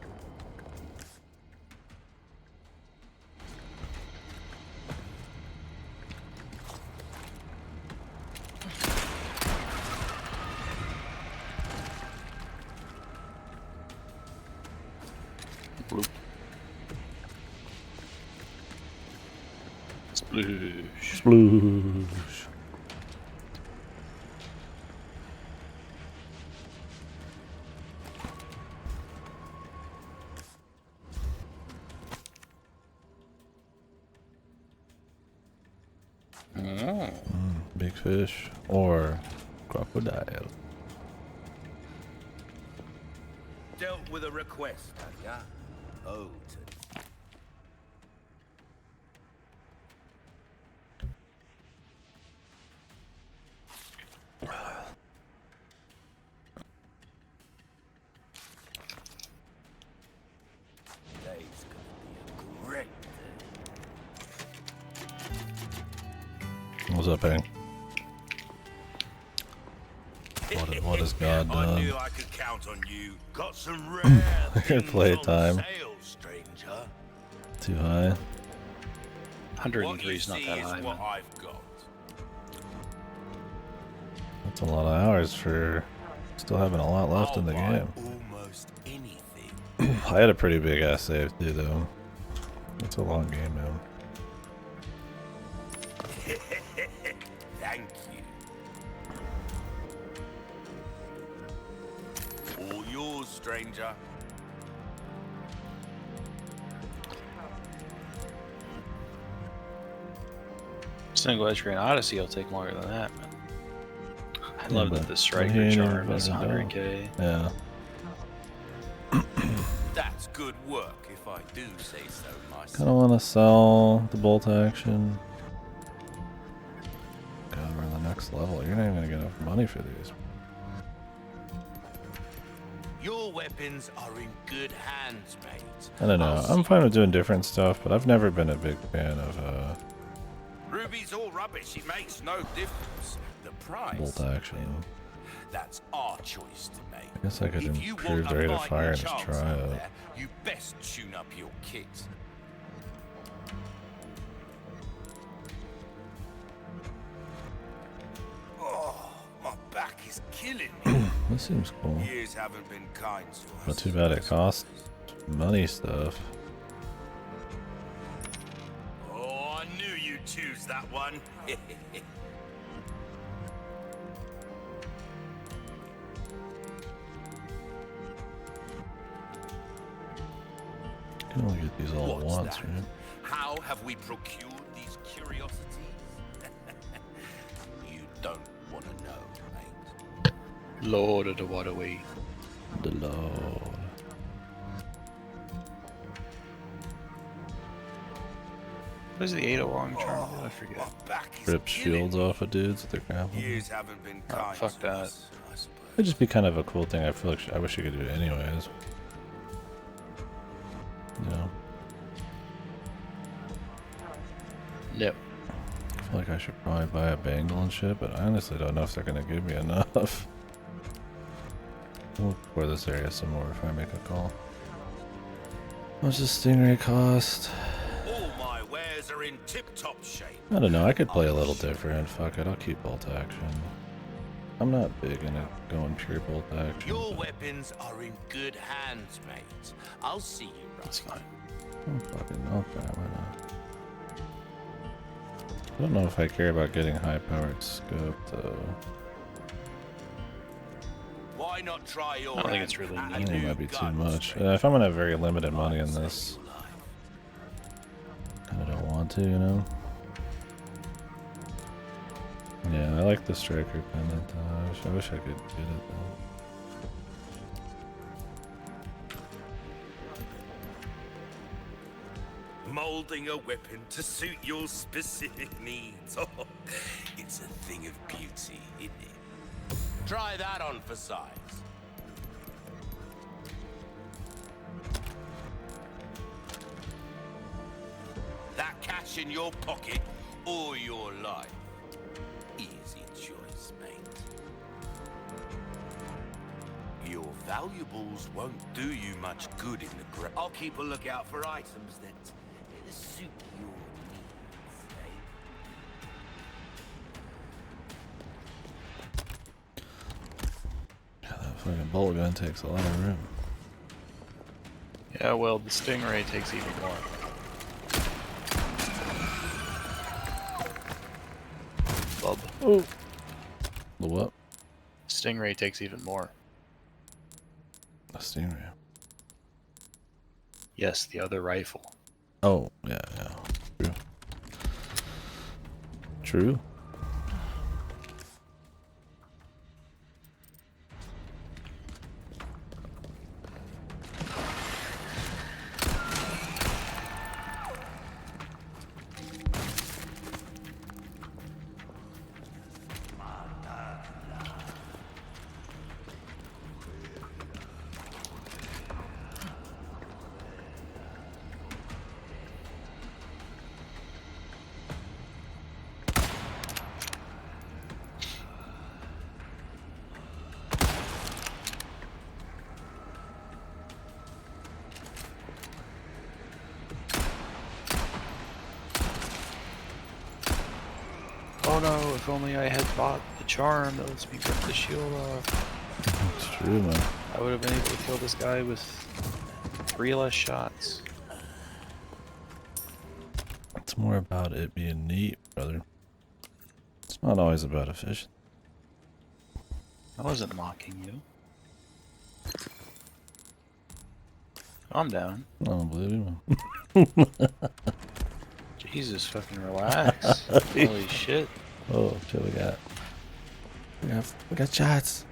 Bloop. Sploosh. Sploosh. Big fish or crocodile. Dealt with a request, have ya? Oh, What's up, Hank? What has God I done? knew I could count on you. Got some rare Your things playtime. on sale, stranger. Too high. 103 is not that high, what man. I've got. That's a lot of hours for still having a lot left in the I'll buy game. almost anything. I had a pretty big ass save too, though. It's a long game, man. Thank you. All yours, stranger. Single Edge Grand Odyssey will take longer than that, man. I Yeah, love but that the he striker ain't even charm is fucking done. 100k. Yeah. That's good work, if I do say so myself. Kinda wanna sell the bolt action. God, we're on the next level. You're not even gonna get enough money for these. Your weapons are in good hands, mate. I don't know. I'm fine with doing different stuff, but I've never been a big fan of Ruby's all rubbish. It makes no difference. The price. bolt action. That's our choice to make. I guess I could If you improve want the a rate of fighting fire and just chance try out it. there, you best tune up your kit. Oh, my back is killing me. This seems cool. Years haven't been kind to us. Not too bad it costs money stuff. Oh, I knew you'd choose that one. You can only get these all at What's once, that? right? How have we procured these curiosities? You don't want to know, mate. Lord of the Waterway. The Lord. What is the 801 charm? I forget. My back is Rip killing shields me. off of dudes with their grappling. Years haven't been Oh, kind fuck to that. us, I suppose. It'd just be kind of a cool thing. I feel like I wish you could do it anyways. You know, Yep. I feel like I should probably buy a bangle and shit, but I honestly don't know if they're gonna give me enough. We'll explore this area some more if I make a call. How much does Stingray cost? All my wares are in tip-top shape. I don't know. I could play a little different. Fuck it. I'll keep bolt action. I'm not big into going pure bolt action. Your but weapons are in good hands, mate. I'll see you That's right. I'm fine. fucking okay. Why not? I don't know if I care about getting high-powered scope though. Why not try your I don't think hand it's really at a I think it new might be too gun, much. stranger? If I'm gonna have very limited money in Might this, save your life. kind of don't want to, you know. Yeah, I like the striker pendant. I wish I could get it though. Molding a weapon to suit your specific needs. Oh, it's a thing of beauty, isn't it? Try that on for size. That cash in your pocket or your life. Easy choice, mate. Your valuables won't do you much good in the grave. I'll keep a lookout for items that suit your needs, Yeah, that fucking bolt gun takes a lot of room. Yeah, well, the Stingray takes even more. Bub. Oh, the what? Stingray takes even more. The Stingray. Yes, the other rifle. Oh, yeah, yeah. True. True. Oh no, if only I had bought the charm that lets me rip the shield off. It's true, man. I would have been able to kill this guy with 3 less shots. It's more about it being neat, brother. It's not always about efficiency. I wasn't mocking you. Calm down. I don't believe you, man. Jesus, fucking relax. Holy shit. Oh, shit, we got shots.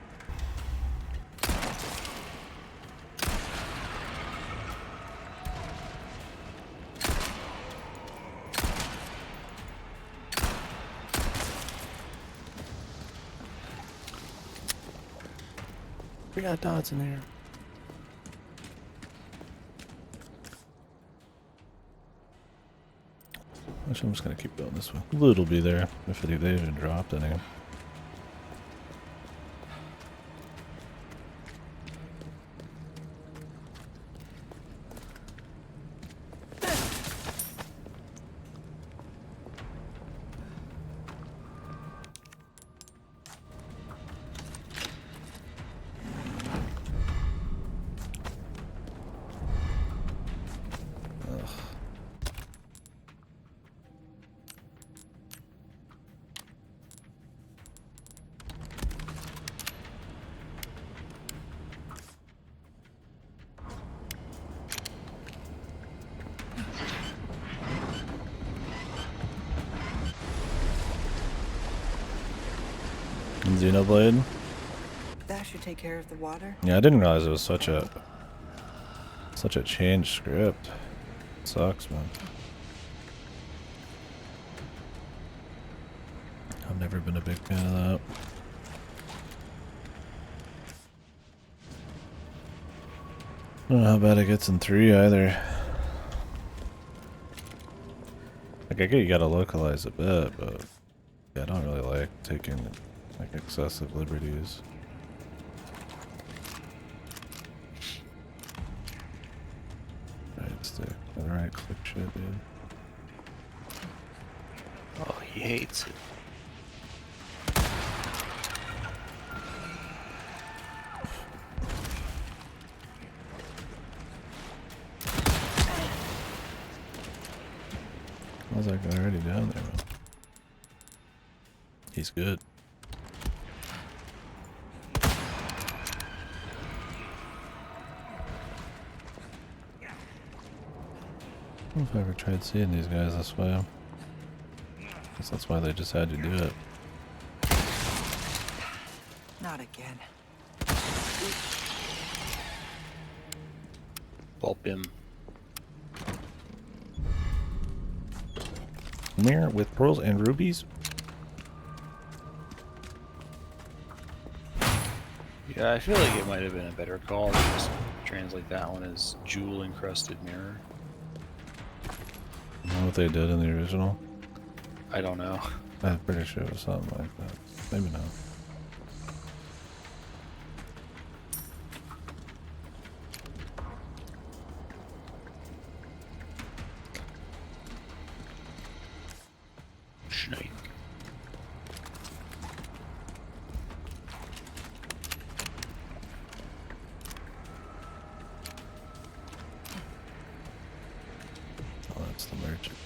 We got dots in here. Actually, I'm just gonna keep going this way. Loot will be there if they even dropped any. Xenoblade? That should take care of the water. Yeah, I didn't realize it was such a changed script. Sucks, man. I've never been a big fan of that. I don't know how bad it gets in 3 either. Like, I get you gotta localize a bit, but yeah, I don't really like taking like excessive liberties. Right stick, right click shit, dude. Oh, he hates it. I was like already down there, man. He's good. I don't know if I ever tried seeing these guys this way. Guess that's why they just had to do it. Not again. Pulp him. Mirror with pearls and rubies? Yeah, I feel like it might have been a better call to just translate that one as jewel-encrusted mirror. You know what they did in the original? I don't know. I'm pretty sure it was something like that. Maybe not. Snake. Oh, that's the merchant.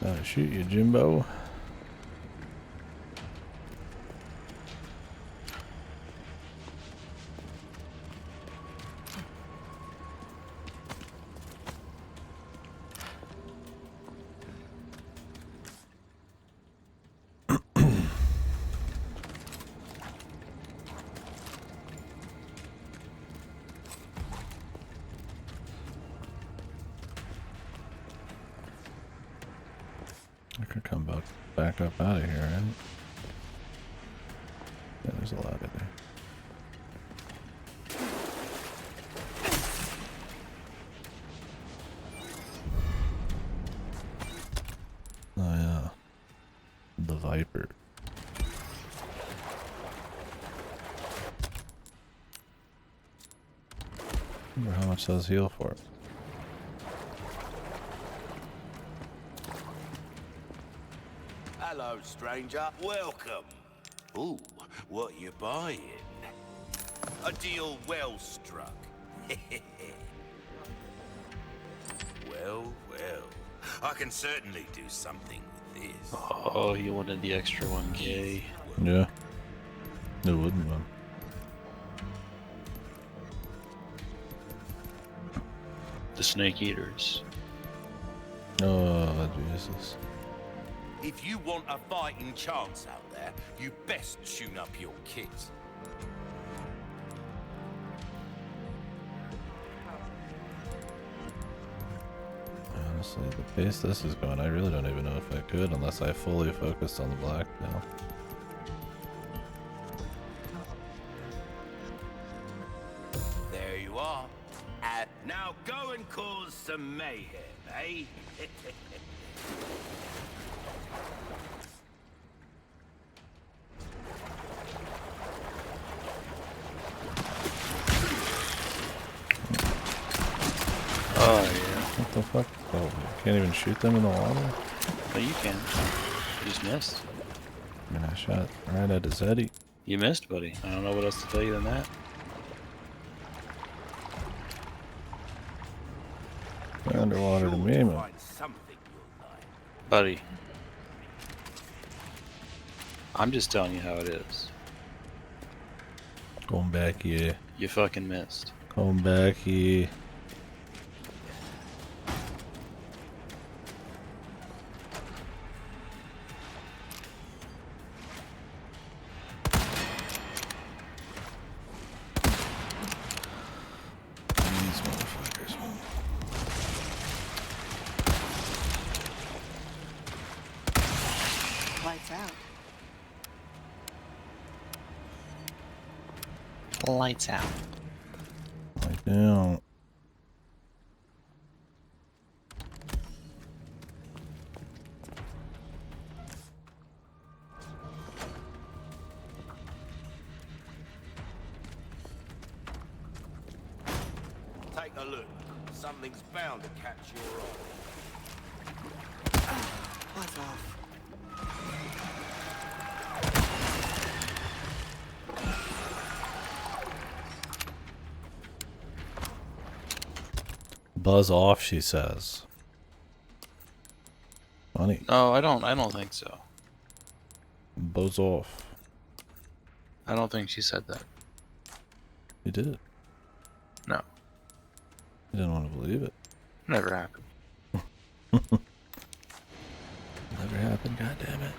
Gotta shoot you, Jimbo. I could come back up out of here, right? Yeah, there's a lot in there. Oh yeah. The Viper. I wonder how much those heal for. Hello, stranger. Welcome. Ooh, what you buying? A deal well struck. Well, well. I can certainly do something with this. Oh, you wanted the extra 1K. Yeah. It wouldn't, man. The snake eaters. Oh, Jesus. If you want a fighting chance out there, you best tune up your kit. Honestly, the pace this is going, I really don't even know if I could unless I fully focused on the black now. There you are. Now go and cause some mayhem, eh? Oh, yeah. What the fuck? Oh, you can't even shoot them in the water? Oh, you can. You just missed. I mean, I shot right at his head. You missed, buddy. I don't know what else to tell you than that. Underwater to me, man. Find something you'll like. Buddy. I'm just telling you how it is. Going back here. You fucking missed. Going back here. These motherfuckers, man. Lights out. Lights out. Like down. Take a look. Something's bound to catch your eye. Buzz off. Buzz off, she says. Funny. No, I don't think so. Buzz off. I don't think she said that. You did. No. You didn't want to believe it. Never happened. Never happened, goddammit.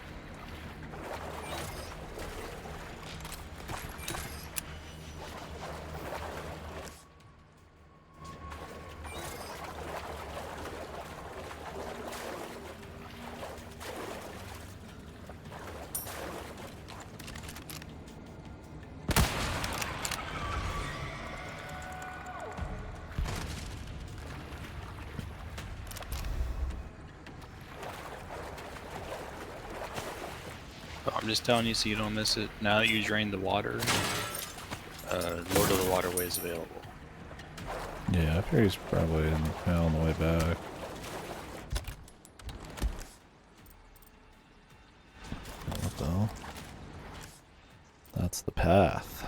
I'm just telling you so you don't miss it. Now that you drained the water, Lord of the Waterway is available. Yeah, I figure he's probably in hell on the way back. What the hell? That's the path.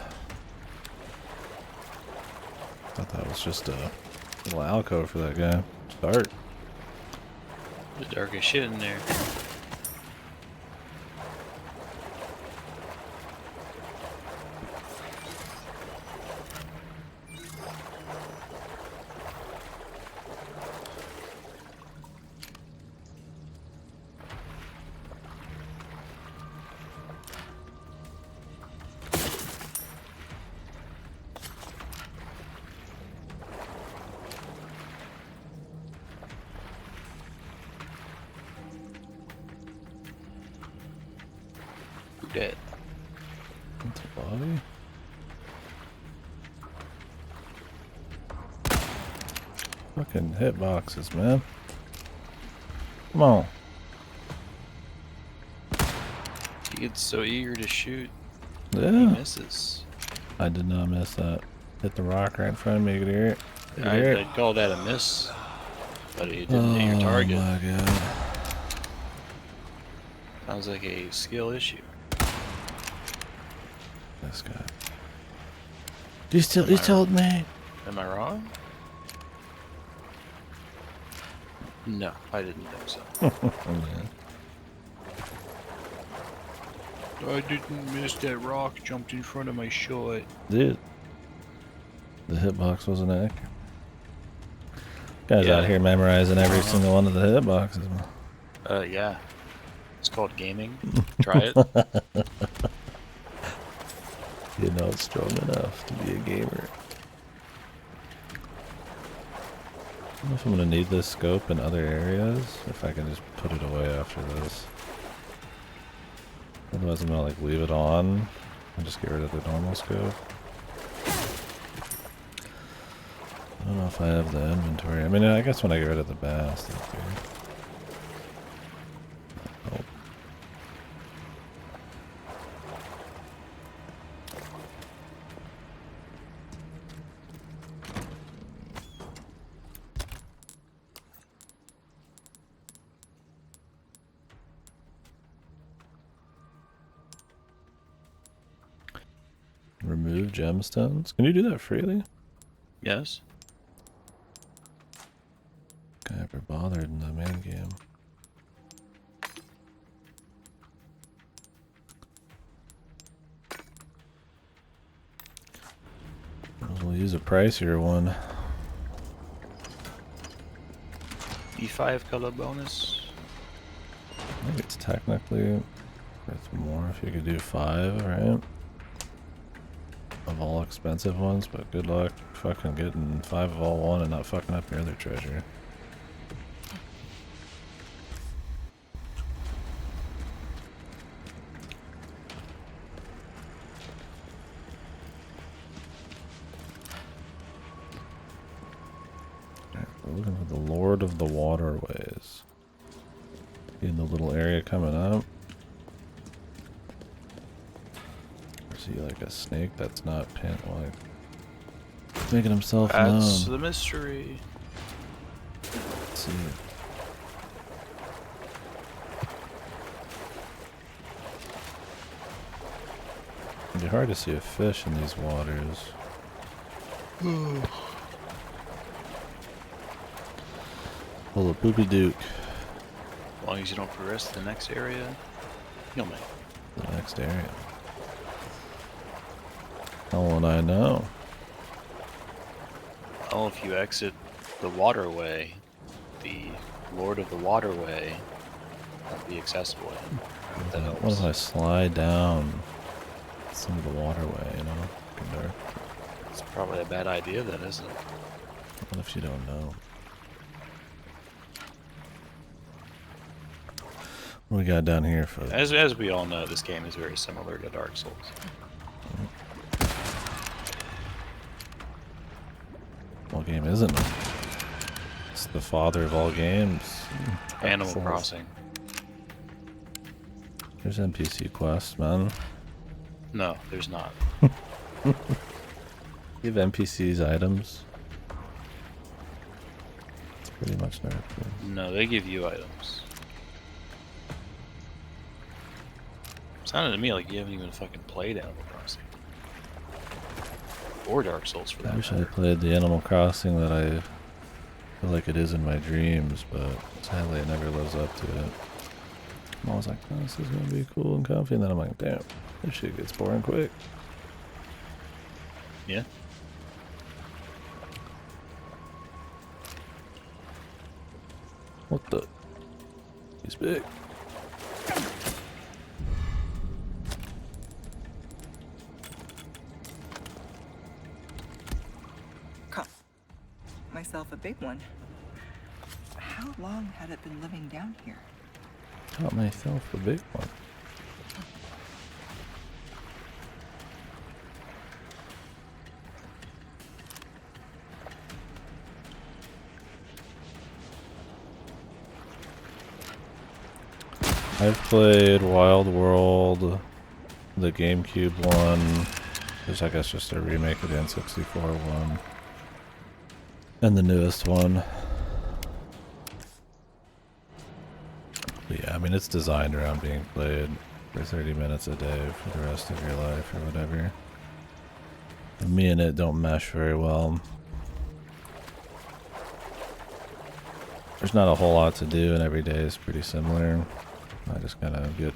Thought that was just a little alcove for that guy. Start. The darkest shit in there. Dead. That's a body. Fucking hitboxes, man. Come on. He gets so eager to shoot, he Yeah. misses. I did not miss that. Hit the rock right in front of me. You could hear it. You could hear it. I'd call that a miss, but he didn't hit your target. Oh my god. I Sounds like a skill issue. This guy. You told me. Am I wrong? No, I didn't think so. Oh, man. I didn't miss that rock jumped in front of my shot. Dude. The hitbox wasn't accurate. Guys Yeah. out here memorizing every single one of the hitboxes. Yeah. It's called gaming. Try it. You're not strong enough to be a gamer. I don't know if I'm gonna need this scope in other areas, if I can just put it away after this. Otherwise I'm gonna like leave it on and just get rid of the normal scope. I don't know if I have the inventory. I mean, I guess when I get rid of the bass, that'd be... Oh. Remove gemstones? Can you do that freely? Yes. I ever bothered in the main game. We'll use a pricier one. E5 color bonus. I think it's technically worth more if you could do 5, right? Of all expensive ones, but good luck fucking getting 5 of all one and not fucking up your other treasure. We're looking for the Lord of the Waterways. In the little area coming up. Is he like a snake that's not pinned, like making himself That's known? the mystery. Let's see. It'd be hard to see a fish in these waters. Full of poopy duke. As long as you don't progress to the next area, you'll make it. The next area. How will I know? Well, if you exit the waterway, the Lord of the Waterway won't be accessible. If that What helps. if I slide down some of the waterway, you know? Fucking dark. It's probably a bad idea then, isn't it? What if you don't know? What we got down here for As we all know, this game is very similar to Dark Souls. what game isn't it? It's the father of all games. Animal Souls. Crossing. There's NPC quests, man. No, there's not. Give NPCs items. It's pretty much nerfed. No, they give you items. Sounded to me like you haven't even fucking played Animal Crossing. Or Dark Souls for that I wish I matter. had played the Animal Crossing that I feel like it is in my dreams, but sadly it never lives up to it. I'm always like, oh, this is gonna be cool and comfy, and then I'm like, damn, this shit gets boring quick. Yeah. What the? He's big. Caught myself a big one. How long had it been living down here? Caught myself a big one. I've played Wild World, the GameCube one, which I guess just a remake of the N64 one, and the newest one. But yeah, I mean, it's designed around being played for 30 minutes a day for the rest of your life or whatever. And me and it don't mesh very well. There's not a whole lot to do, and every day is pretty similar. I just kind of get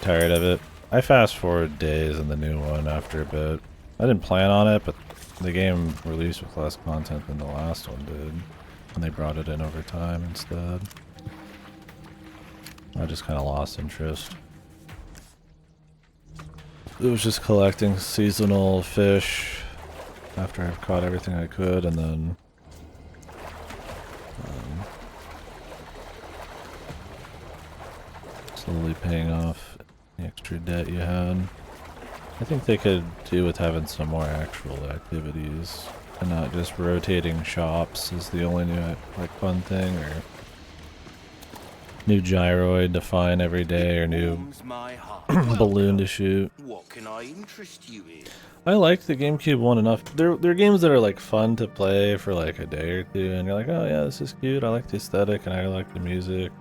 tired of it. I fast forward days in the new one after a bit. I didn't plan on it, but the game released with less content than the last one did. And they brought it in over time instead. I just kind of lost interest. It was just collecting seasonal fish after I've caught everything I could, and then slowly paying off the extra debt you had. I think they could do with having some more actual activities and not just rotating shops is the only new like fun thing, or new gyroid to find every day, or new Warms my heart. balloon to shoot. What can I interest you in? I like the GameCube one enough. There are games that are like fun to play for like a day or two, and you're like, oh yeah, this is cute. I like the aesthetic and I like the music.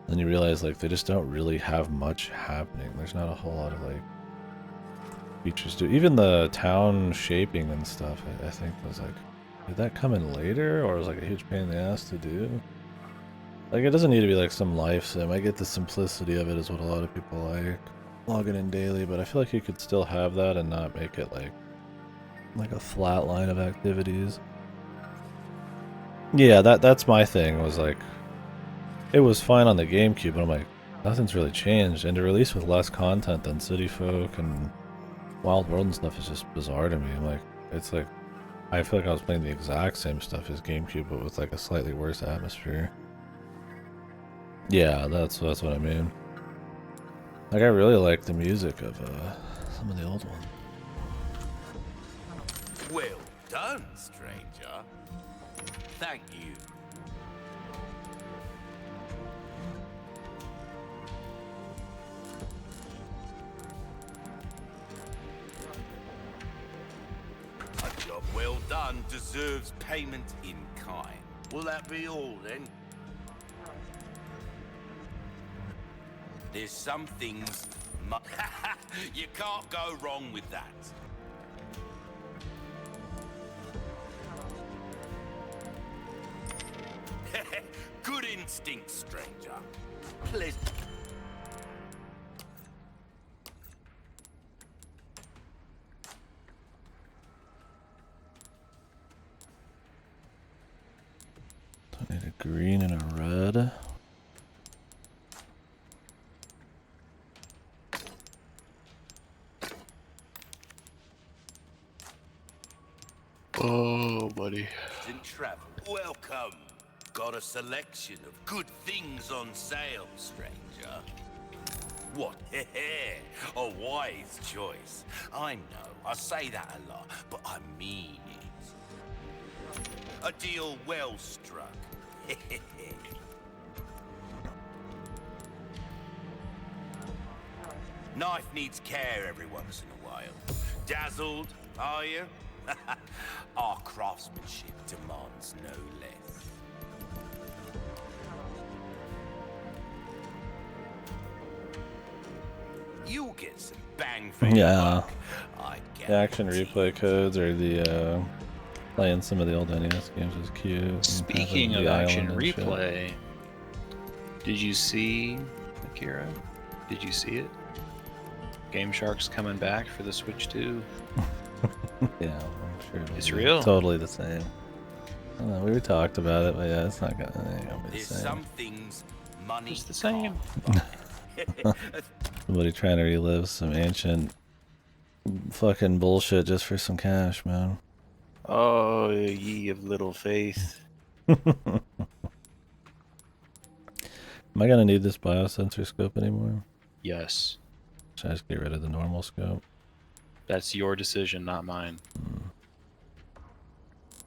Then you realize like they just don't really have much happening. There's not a whole lot of like features to even the town shaping and stuff. I think was like, did that come in later, or was like a huge pain in the ass to do? Like, it doesn't need to be like some life sim. I get the simplicity of it is what a lot of people like. Logging in daily, but I feel like you could still have that and not make it like a flat line of activities. Yeah, that's my thing, was like, it was fine on the GameCube, but I'm like, nothing's really changed. And to release with less content than City Folk and Wild World and stuff is just bizarre to me. I'm like, it's like, I feel like I was playing the exact same stuff as GameCube, but with like a slightly worse atmosphere. Yeah, that's what I mean. Like, I really like the music of some of the old ones. Well done, stranger. Thank you. A job well done deserves payment in kind. Will that be all then? There's some things you can't go wrong with that. Good instinct, stranger. Pleasant. I need a green and a red. Oh, buddy. And travel. Welcome. Got a selection of good things on sale, stranger. What? A wise choice. I know, I say that a lot, but I mean it. A deal well struck. Knife needs care every once in a while. Dazzled, are you? Our craftsmanship demands no less. You'll get some bang for your Yeah. buck, I The action guarantee. replay codes, or the playing some of the old NES games was cute. and Speaking having of the action island and shit. replay, did you see Akira? Did you see it? Game Shark's coming back for the Switch 2. Yeah, I'm sure it'll It's be real. totally the same. I don't know, we talked about it, but yeah, it's not gonna, it ain't gonna be the There's same. some things money It's the same. can't buy. Somebody trying to relive some ancient fucking bullshit just for some cash, man. Oh, ye of little faith. Am I gonna need this biosensor scope anymore? Yes. Should I just get rid of the normal scope? That's your decision, not mine.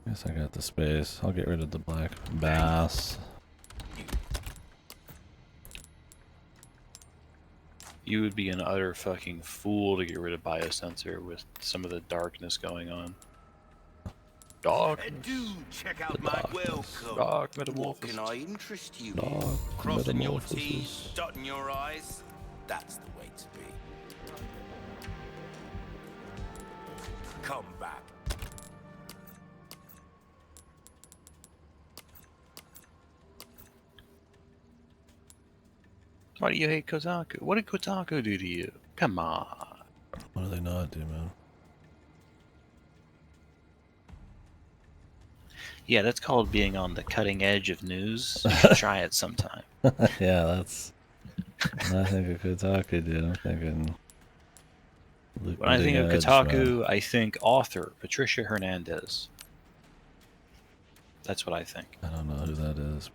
Guess I got the space. I'll get rid of the black bass. You would be an utter fucking fool to get rid of biosensor with some of the darkness going on. Darkness. Do check out The my darkness. welcome. Dark What metamorphosis. can I interest you Dark in? Crossing your metamorphosis. T's, dotting your I's. That's the way to be. Come back. Why do you hate Kotaku? What did Kotaku do to you? Come on. What do they not do, man? Yeah, that's called being on the cutting edge of news. You should try it sometime. Yeah, that's. When I think of Kotaku, dude, I'm thinking. When I think of Edge, Kotaku, man. I think author Patricia Hernandez. That's what I think. I don't know who that is.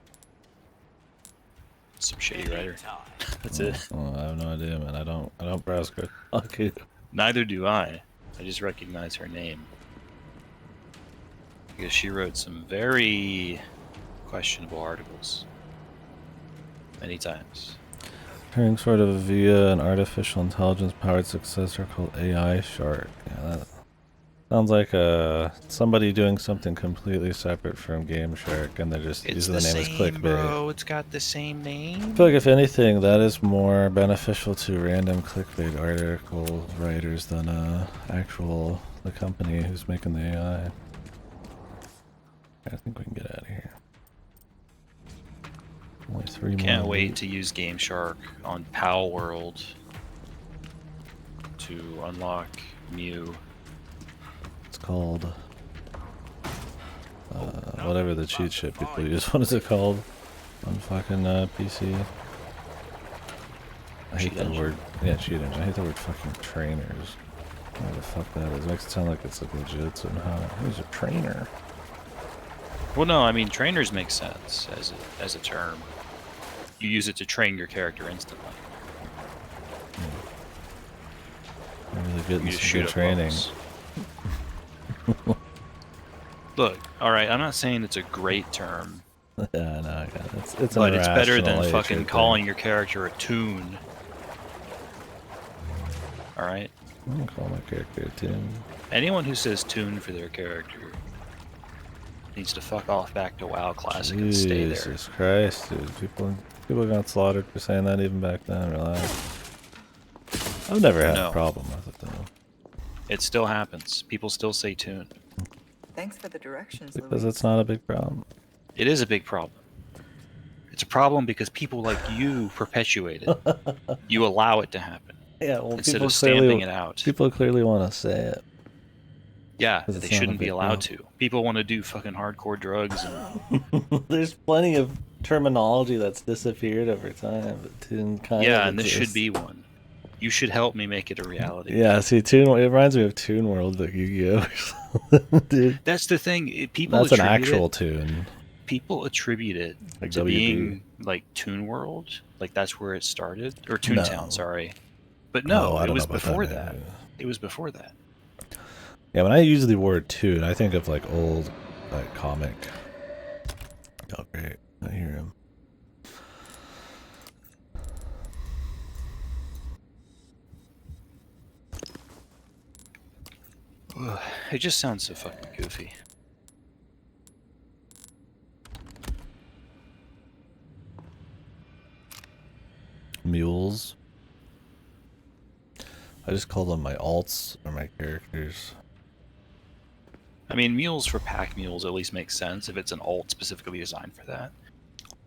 Some shitty writer. Anytime. That's it. Oh, I have no idea, man. I don't browse Kotaku. Neither do I. I just recognize her name. Because she wrote some very questionable articles. Many times. Appearing sort of via an artificial intelligence powered successor called AI Shark. Yeah, that sounds like somebody doing something completely separate from Game Shark, and they're just It's using the the name as same, clickbait. bro. It's got the same name. I feel like if anything, that is more beneficial to random clickbait article writers than the company who's making the AI. I think we can get out of here. Only 3 more. Can't wait to use Game Shark on Pal World to unlock Mew. It's called whatever the cheat shit people use. What is it called on fucking PC? I hate Cheat that engine? word. Yeah, cheat engine. I hate the word fucking trainers. What the fuck that is? It makes it sound like it's like legit somehow. Who's a trainer? Well, no, I mean trainers make sense as a term. You use it to train your character instantly. I'm really getting You just some shoot good up training. levels. Look, all right, I'm not saying it's a great term, Yeah, no, I got it. It's an but it's better irrational than age fucking right calling your character a toon. All right. there. I'm gonna call my character a tune. Anyone who says toon for their character needs to fuck off back to WoW Classic and stay there. Jesus Christ, dude. People got slaughtered for saying that even back then. Relax. I've never had No. a problem with it though. It still happens. People still say toon. Thanks for the directions, Because Louise. it's not a big problem. It is a big problem. It's a problem because people like you perpetuate it. You allow it to happen Yeah, well, instead of stamping it out. People clearly want to say it. Yeah, 'Cause they it's not a shouldn't be big allowed deal. to. People want to do fucking hardcore drugs and There's plenty of terminology that's disappeared over time, but Toon kind yeah, of and this should exists. be one. You should help me make it a reality. Yeah, see, Toon. It reminds me of Toon World, like Yu-Gi-Oh or something, dude. That's the thing. People That's an attribute actual it, Toon. people attribute it Like to WB. being like Toon World, like that's where it started, or Toontown. No. Sorry, but Oh, no, I it don't was know about before that. that. It was before that. Yeah, when I use the word Toon, I think of like old, like comic. Oh, great! I hear him. It just sounds so fucking goofy. Mules. I just call them my alts or my characters. I mean, mules for pack mules at least makes sense if it's an alt specifically designed for that.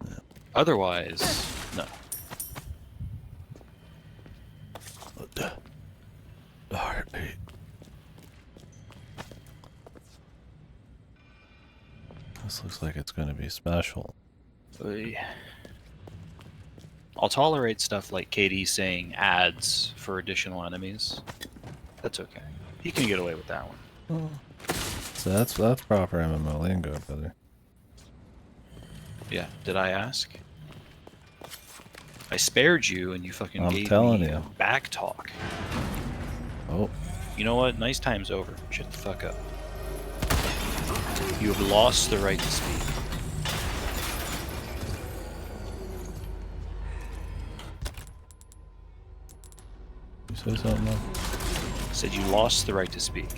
Yeah. Otherwise, no. The heartbeat. This looks like it's going to be special. I'll tolerate stuff like KD saying ads for additional enemies. That's okay. He can get away with that one. So that's proper MMO lingo, brother. Yeah, did I ask? I spared you and you fucking I'm gave telling me you. back talk. Oh, You know what? Nice time's over. Shut the fuck up. You have lost the right to speak. you say something? Man? Said you lost the right to speak.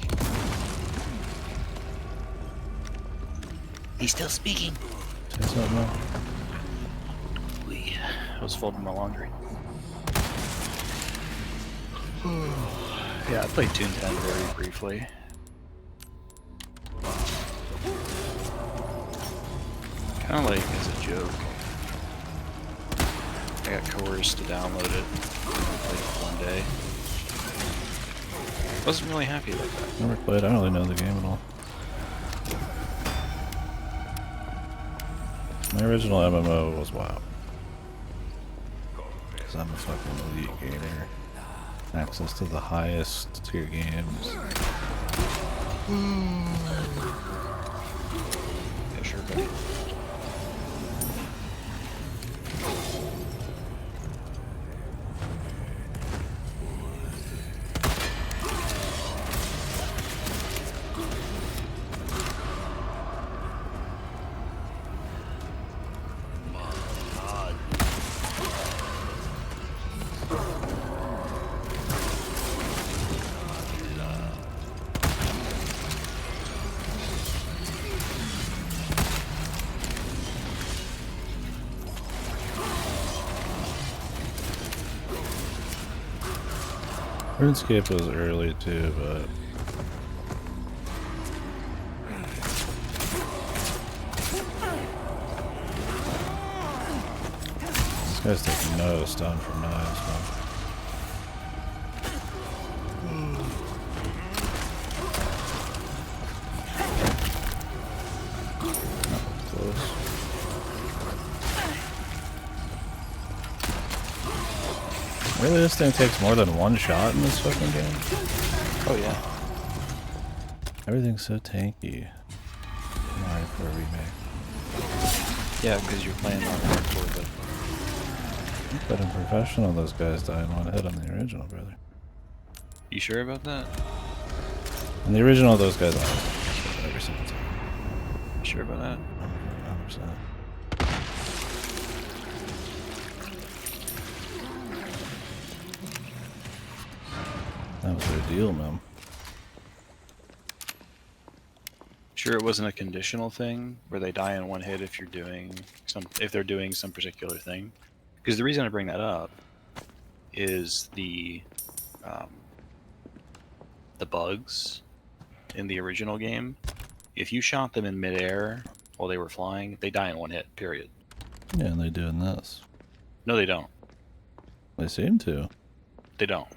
He's still speaking. Say something else. I was folding my laundry. Yeah, I played Toon 10 very briefly. Kind of like as a joke. I got coerced to download it. I played it one day. Wasn't really happy about that. Never played. I don't really know the game at all. My original MMO was WoW. Because I'm a fucking elite gamer. Access to the highest tier games. Yeah, sure, buddy. RuneScape was early too, but this guy's taking no stun for knives, man. Close. Really, this thing takes more than one shot in this fucking game? Oh yeah. Everything's so tanky. RE4 Remake. Yeah, because you're playing on hardcore, But in professional, those guys die in one hit on the original, brother. You sure about that? In the original, those guys die every single time. Sure about that? 100%. That was their deal, man. Sure, it wasn't a conditional thing where they die in one hit if you're doing if they're doing some particular thing. Because the reason I bring that up is the bugs in the original game. If you shot them in midair while they were flying, they die in one hit. Period. Yeah, and they do in this. No, they don't. They seem to. They don't.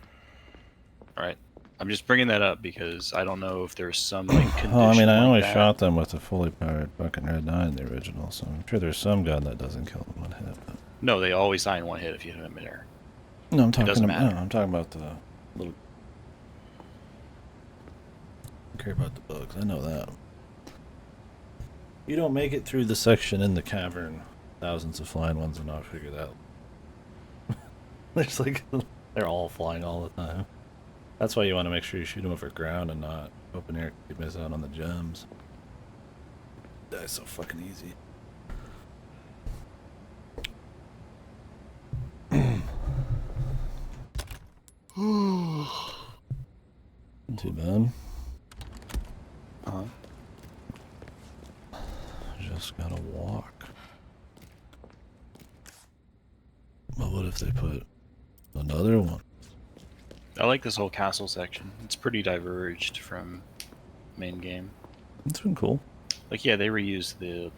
All right. I'm just bringing that up because I don't know if there's some like condition. Oh, I mean, I like only that. shot them with a fully powered fucking Red 9 in the original, so I'm sure there's some gun that doesn't kill them in one hit. But... No, they always die in one hit if you hit them in midair. No, I'm talking doesn't about. matter. No, I'm talking about the little. I care about the bugs. I know that. You don't make it through the section in the cavern, thousands of flying ones, and not figure that. There's like they're all flying all the time. That's why you want to make sure you shoot them over ground and not open air. You miss out on the gems. Die so fucking easy. Too bad. Uh-huh. Just gotta walk. But what if they put another one? I like this whole castle section. It's pretty diverged from main game. It's been cool. Like, yeah, they reused the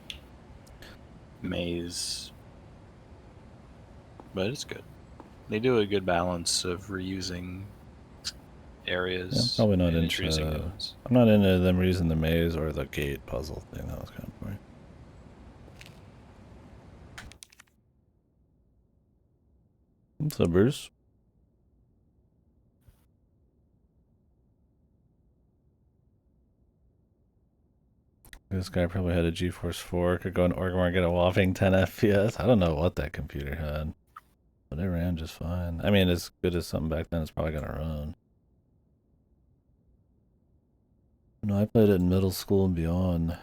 maze, but it's good. They do a good balance of reusing areas. Yeah, I'm probably not and into. introducing new ones. I'm not into them reusing the maze or the gate puzzle thing. That was kind of boring. What's up, Bruce? This guy probably had a GeForce 4, could go in Oregon and get a whopping 10 FPS. I don't know what that computer had, but it ran just fine. I mean, as good as something back then, it's probably gonna run. No, I played it in middle school and beyond.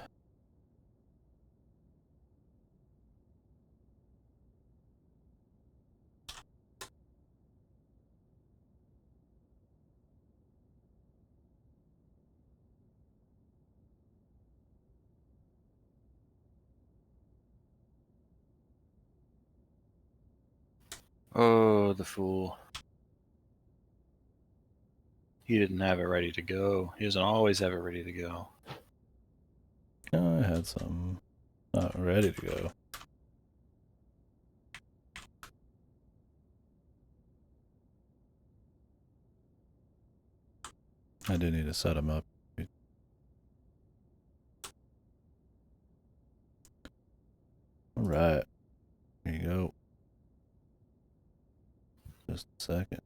Oh, the fool. He didn't have it ready to go. He doesn't always have it ready to go. Oh, I had some not ready to go. I do need to set them up. All right. Here you go. Just a second.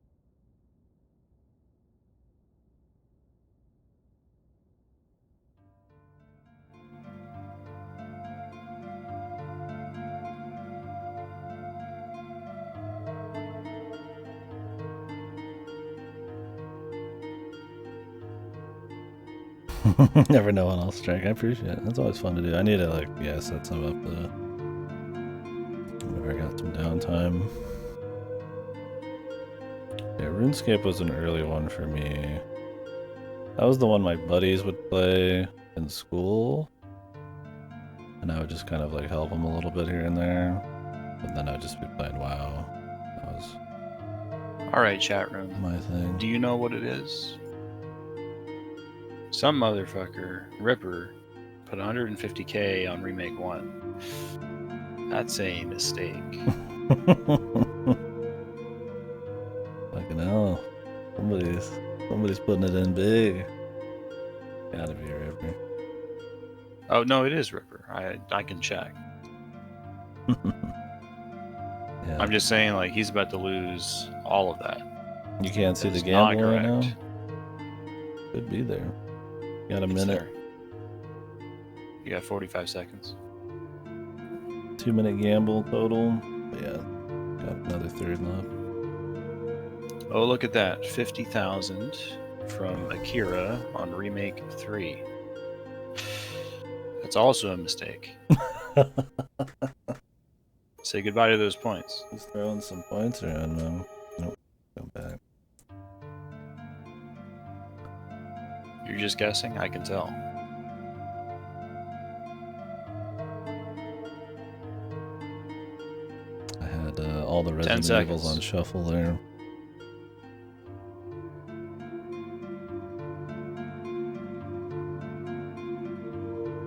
Never know when I'll strike. I appreciate it. That's always fun to do. I need to like, yeah, set some up whenever I got some downtime. Yeah, RuneScape was an early one for me. That was the one my buddies would play in school. And I would just kind of like help them a little bit here and there. But then I'd just be playing WoW. That was Alright, chat room. my thing. Do you know what it is? Some motherfucker, Ripper, put 150k on Remake 1. That's a mistake. Fucking hell. Somebody's putting it in big. Gotta be Ripper. Oh, no, it is Ripper. I can check. Yeah. I'm just saying, like, he's about to lose all of that. You can't see That the is not gamble right now? correct. Could be there. Got a It's minute. there. You got 45 seconds. 2-minute gamble total. But yeah, got another third left. Oh, look at that. 50,000 from Akira on Remake 3. That's also a mistake. Say goodbye to those points. Just throwing some points around, man. Nope. Go back. You're just guessing? I can tell. I had all the Resident Evils seconds. on shuffle there.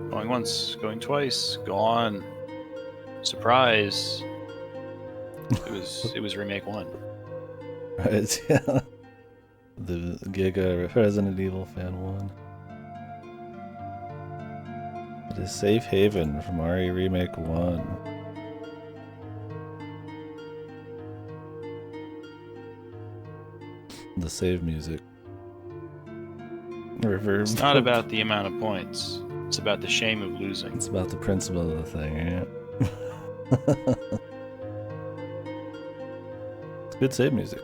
Going once, going twice, go on. Surprise. It was Remake 1. Right, yeah. The Giga Resident Evil fan one. It is Safe Haven from RE Remake 1. The save music. Reverb. It's not about the amount of points. It's about the shame of losing. It's about the principle of the thing, right? It's good save music.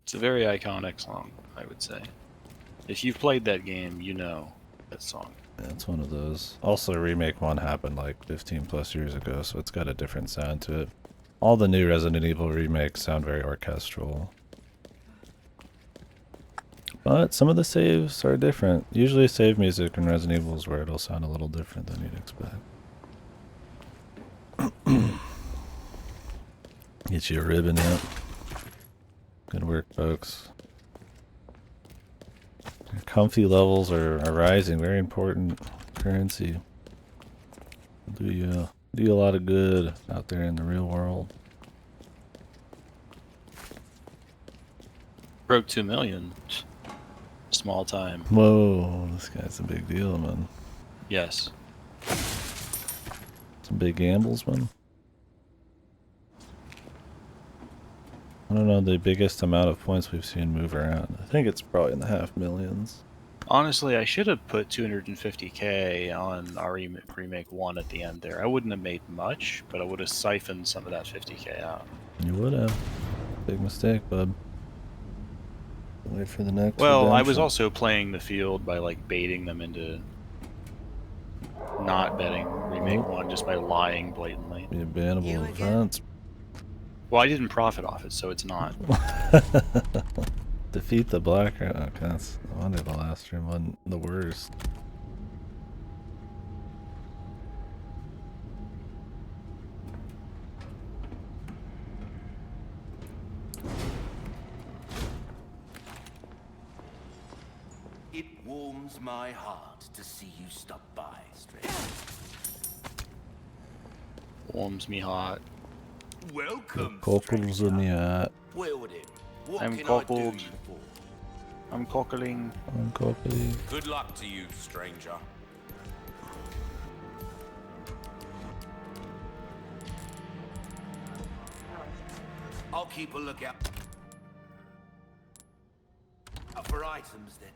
It's a very iconic song, I would say. If you've played that game, you know that song. Yeah, it's one of those. Also, Remake 1 happened like 15 plus years ago, so it's got a different sound to it. All the new Resident Evil remakes sound very orchestral. But some of the saves are different. Usually save music in Resident Evil is where it'll sound a little different than you'd expect. Get you a ribbon yet. Good work, folks. Your comfy levels are rising. Very important currency. Do you a lot of good out there in the real world. Broke 2 million. Small time. Whoa, this guy's a big deal, man. Yes. Some big gambles, man. I don't know the biggest amount of points we've seen move around. I think it's probably in the half millions. Honestly, I should have put 250k on Remake 1 at the end there. I wouldn't have made much, but I would have siphoned some of that 50k out. You would have. Big mistake, bud. Wait for the next Well, I was redemption. also playing the field by like baiting them into not betting Remake 1 just by lying blatantly. Be a bannable offense. Well, I didn't profit off it, so it's not. Defeat the black. Okay, that's no wonder the last stream wasn't the worst. warms my heart to see you stop by, stranger. Warms me hot. Welcome, Cockles in the stranger. hat. Well then, what I'm can I do cockled. you for? I'm cockling. I'm cockly. Good luck to you, stranger. I'll keep a lookout for items that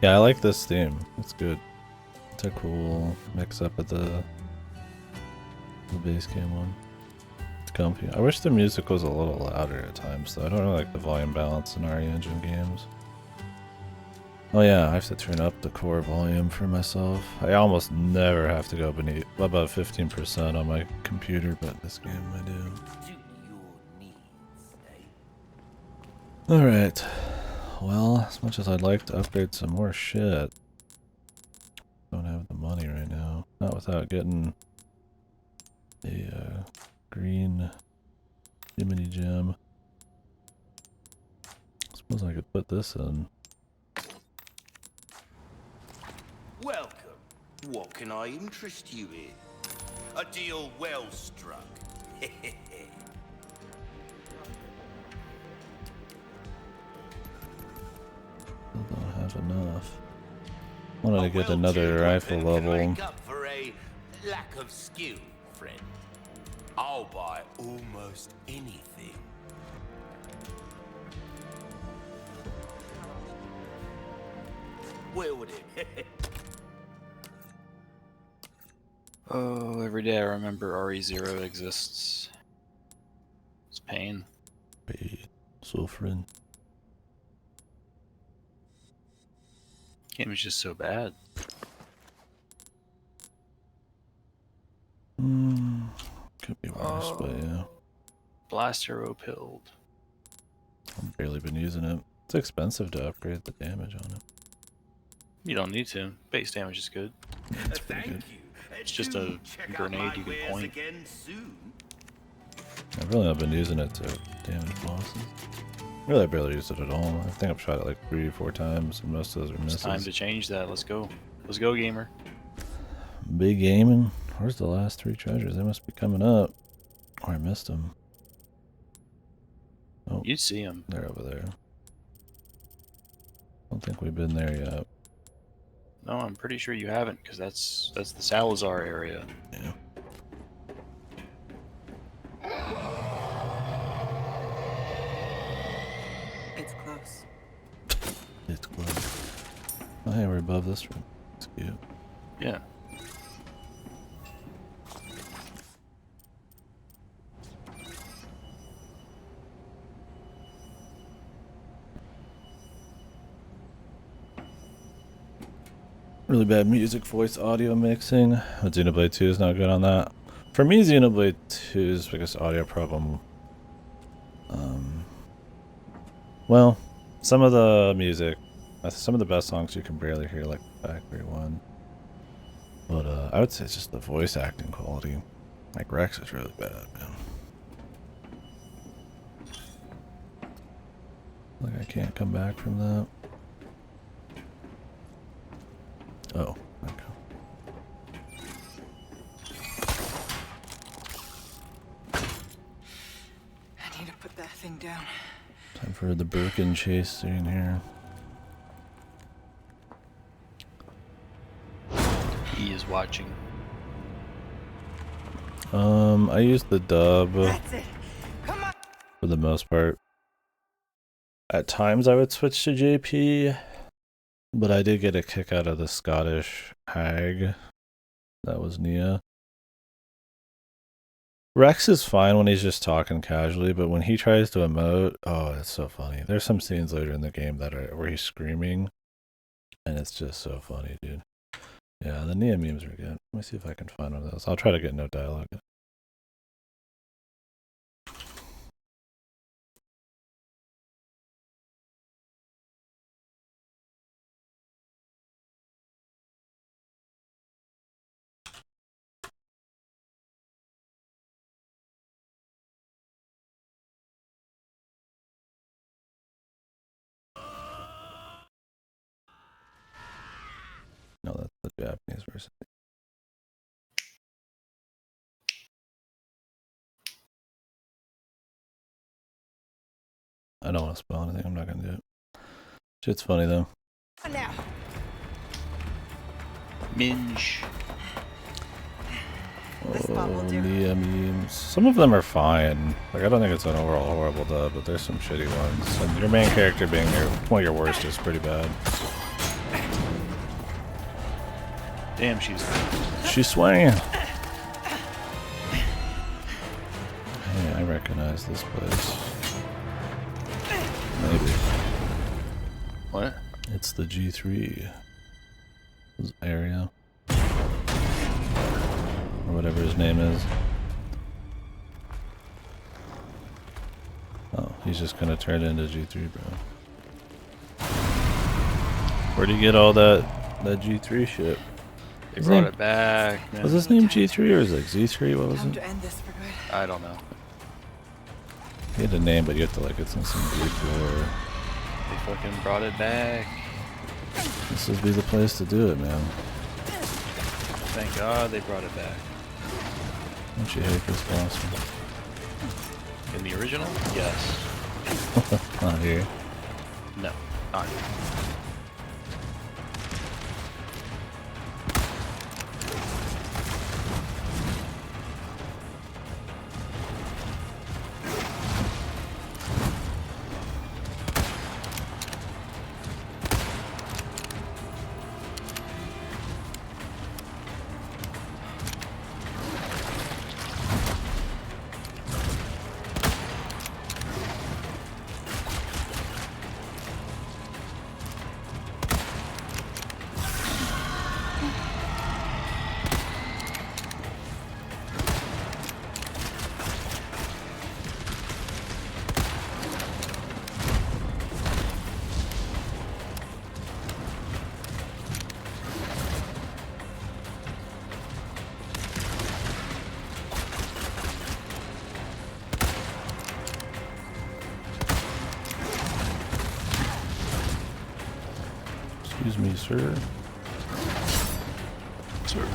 Yeah, I like this theme. It's good. It's a cool mix up of the base game one. It's comfy. I wish the music was a little louder at times, though. I don't really like the volume balance in RE Engine games. Oh yeah, I have to turn up the core volume for myself. I almost never have to go beneath about 15% on my computer, but this game I do. suit your needs, eh? Alright. Well, as much as I'd like to upgrade some more shit, don't have the money right now. Not without getting a green Jiminy gem. Suppose I could put this in. Welcome. What can I interest you in? A deal well struck. Still don't have enough. Wanted to A get another well-tuned rifle weapon can level. make up for a lack of skill, friend. I'll buy almost anything. Well then. Oh, every day I remember RE0 exists. It's pain. Wait, suffering. Game is just so bad. Could be worse, but yeah. Blast hero pilled. I've barely been using it. It's expensive to upgrade the damage on it. You don't need to. Base damage is good. It's pretty good. It's just Do a check out grenade my you can wares point. again soon. I've really not been using it to damage bosses. Really, I barely used it at all. I think I've tried it like 3 or 4 times, and most of those are It's misses. time to change that. Let's go. Let's go, gamer. Big gaming. Where's the last 3 treasures? They must be coming up. Or I missed them. Oh, You'd see him. they're over there. Don't think we've been there yet. No, I'm pretty sure you haven't, because that's the Salazar area. Yeah. It's close. It's close. Oh, hey, we're above this room. It's cute. Yeah. Really bad music, voice, audio mixing. But Xenoblade 2 is not good on that. For me, Xenoblade 2's biggest audio problem. Well, some of the music, some of the best songs you can barely hear, like Factory 1. But I would say it's just the voice acting quality. Like Rex is really bad, man. Like I can't come back from that. Oh, okay. I need to put that thing down. Time for the Birkin chase scene here. He is watching. I used the dub That's it. Come on. for the most part. At times I would switch to JP, but I did get a kick out of the Scottish hag. That was Nia. Rex is fine when he's just talking casually, but when he tries to emote, oh, it's so funny. There's some scenes later in the game that are where he's screaming, and it's just so funny, dude. Yeah, the Nia memes are good. Let me see if I can find one of those. I'll try to get no dialogue. Japanese version. I don't want to spell anything. I'm not gonna do it. Shit's funny though. Now. Minge. This spot will do. Nia memes. Some of them are fine. Like, I don't think it's an overall horrible dub, but there's some shitty ones. And your main character being one of your worst is pretty bad. Damn, she's swinging. Hey, I recognize this place. Maybe. What? It's the G3 area. Or whatever his name is. Oh, he's just gonna turn into G3, bro. Where'd he get all that G3 shit? They brought it back, man. Was his name G3 or is it Z3? What was Time it? to end this for good. I don't know. He had a name, but you have to like it's in some Greek lore. They fucking brought it back. This would be the place to do it, man. Thank God they brought it back. Don't you hate this blossom? In the original? Yes. Not here. No. Not. Excuse me, sir. Sir.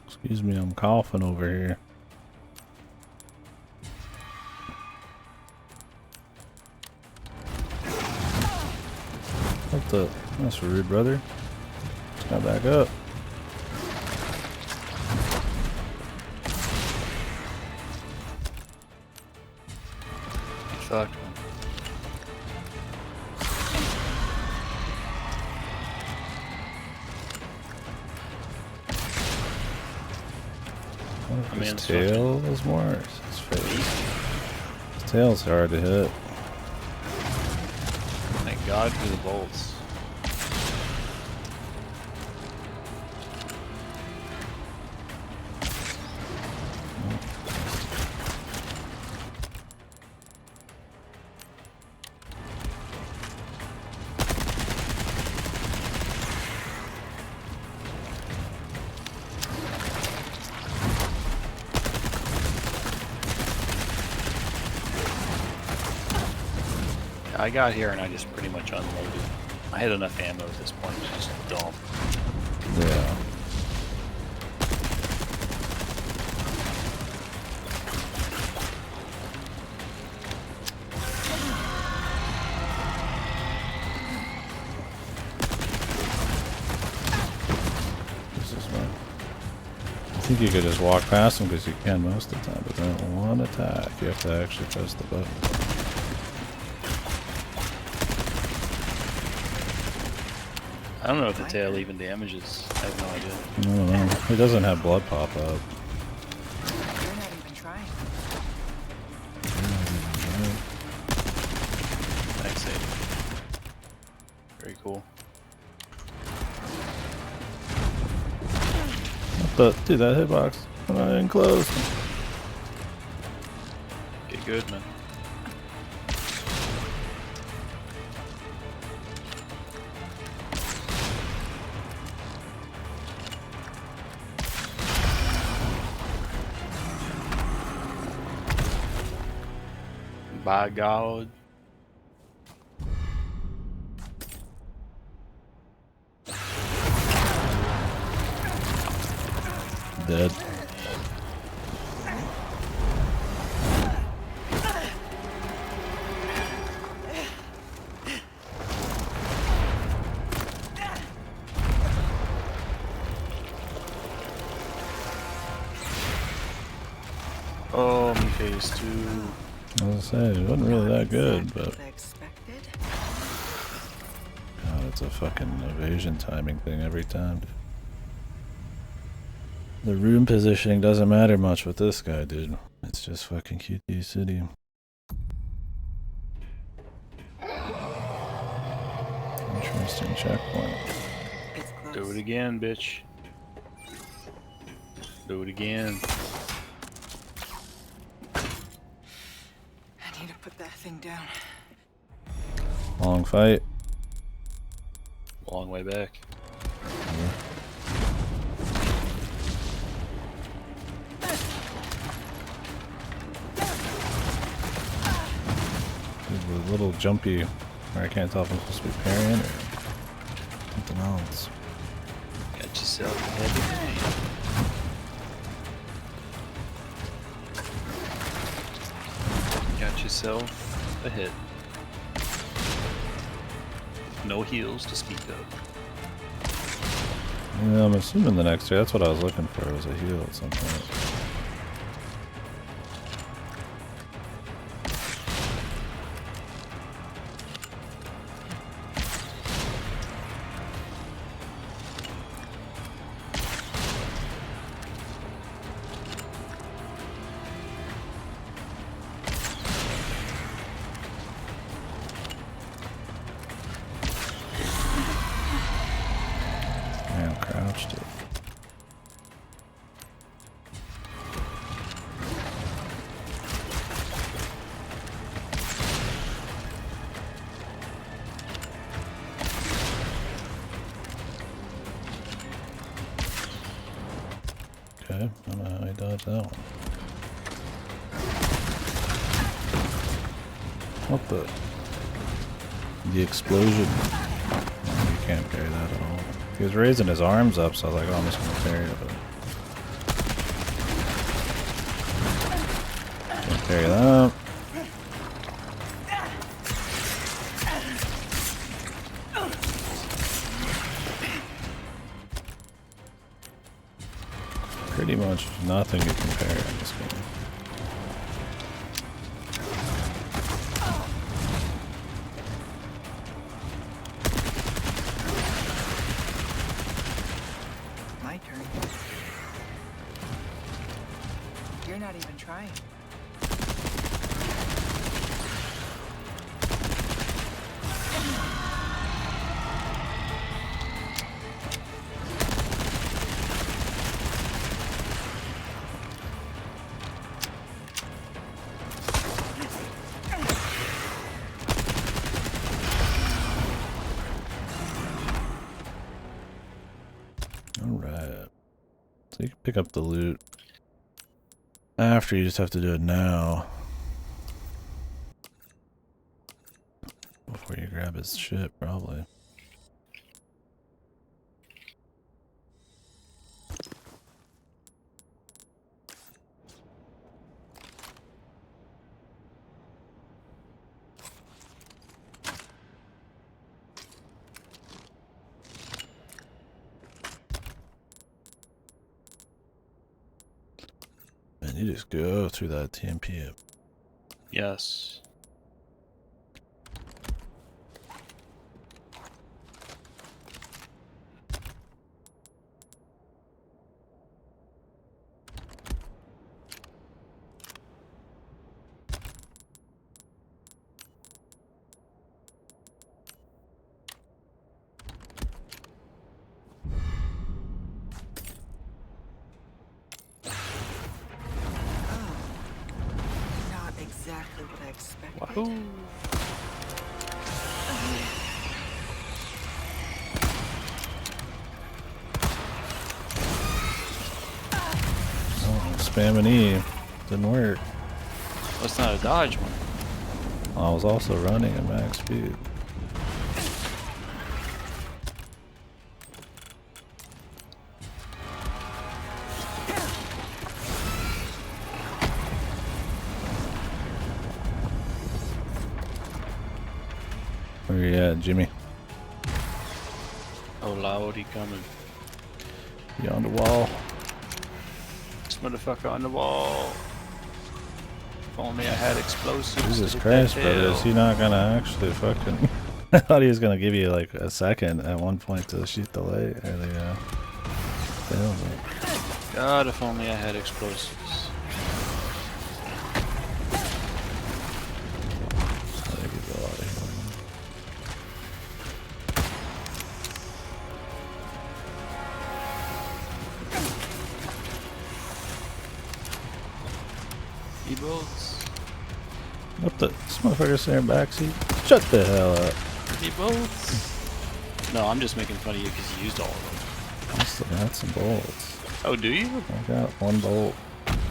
Excuse me, I'm coughing over here. What the? That's rude, brother. Got back up. Fuck. What if his man's tail is more? Or his face? His tail's hard to hit. Thank God for the bolts. I got here and I just pretty much unloaded. I had enough ammo at this point, it's just dumb. Yeah. This is one. I think you could just walk past them because you can most of the time, but then one attack, you have to actually press the button. I don't know if the tail even damages. I have no idea. I don't know. He doesn't have blood pop up. You're not even trying. Thanks, Abe. Very cool. What the? Dude, that hitbox. I'm not even close. Get good, man. By God. Dead. Oh, me phase 2. I was gonna say, it wasn't really that good, but What I expected. God, it's a fucking evasion timing thing every time, dude. The room positioning doesn't matter much with this guy, dude. It's just fucking QT City. Interesting checkpoint. It's close. Do it again, bitch. Do it again. I need to put that thing down. Long fight. Long way back. Dude, a little jumpy, where I can't tell if I'm supposed to be parrying or something else. Got yourself a heavy game. Got yourself a hit. No heals to speak of. Yeah, I'm assuming the next year, that's what I was looking for, was a heal at some point. Man, crouched it. Okay, I don't know how I dodged that one. What the explosion? You can't parry that at all. He was raising his arms up, so I was like, oh, I'm just gonna parry it, but can't parry that. Pretty much nothing you can parry in this game. My turn. You're not even trying. Alright. So you can pick up the loot after, you just have to do it now. Before you grab his shit, probably. Man, you just go through that TMP. Yes. Not exactly what I expected. Wahoo! Oh, spamming E. Didn't work. Well, it's not a dodge one. I was also running at max speed. Where you at, Jimmy? Oh, Lordy coming. You on the wall? This motherfucker on the wall. If only I had explosives. Jesus to hit Christ, that brother, tail. is he not gonna actually fucking... I thought he was gonna give you like a second at one point to shoot the light or the tail, but... God, if only I had explosives. I think he's a lot of healing. E-bolts. What the? This motherfucker's sitting backseat? Shut the hell up. E-bolts. No, I'm just making fun of you because you used all of them. I still got some bolts. Oh, do you? I got one bolt.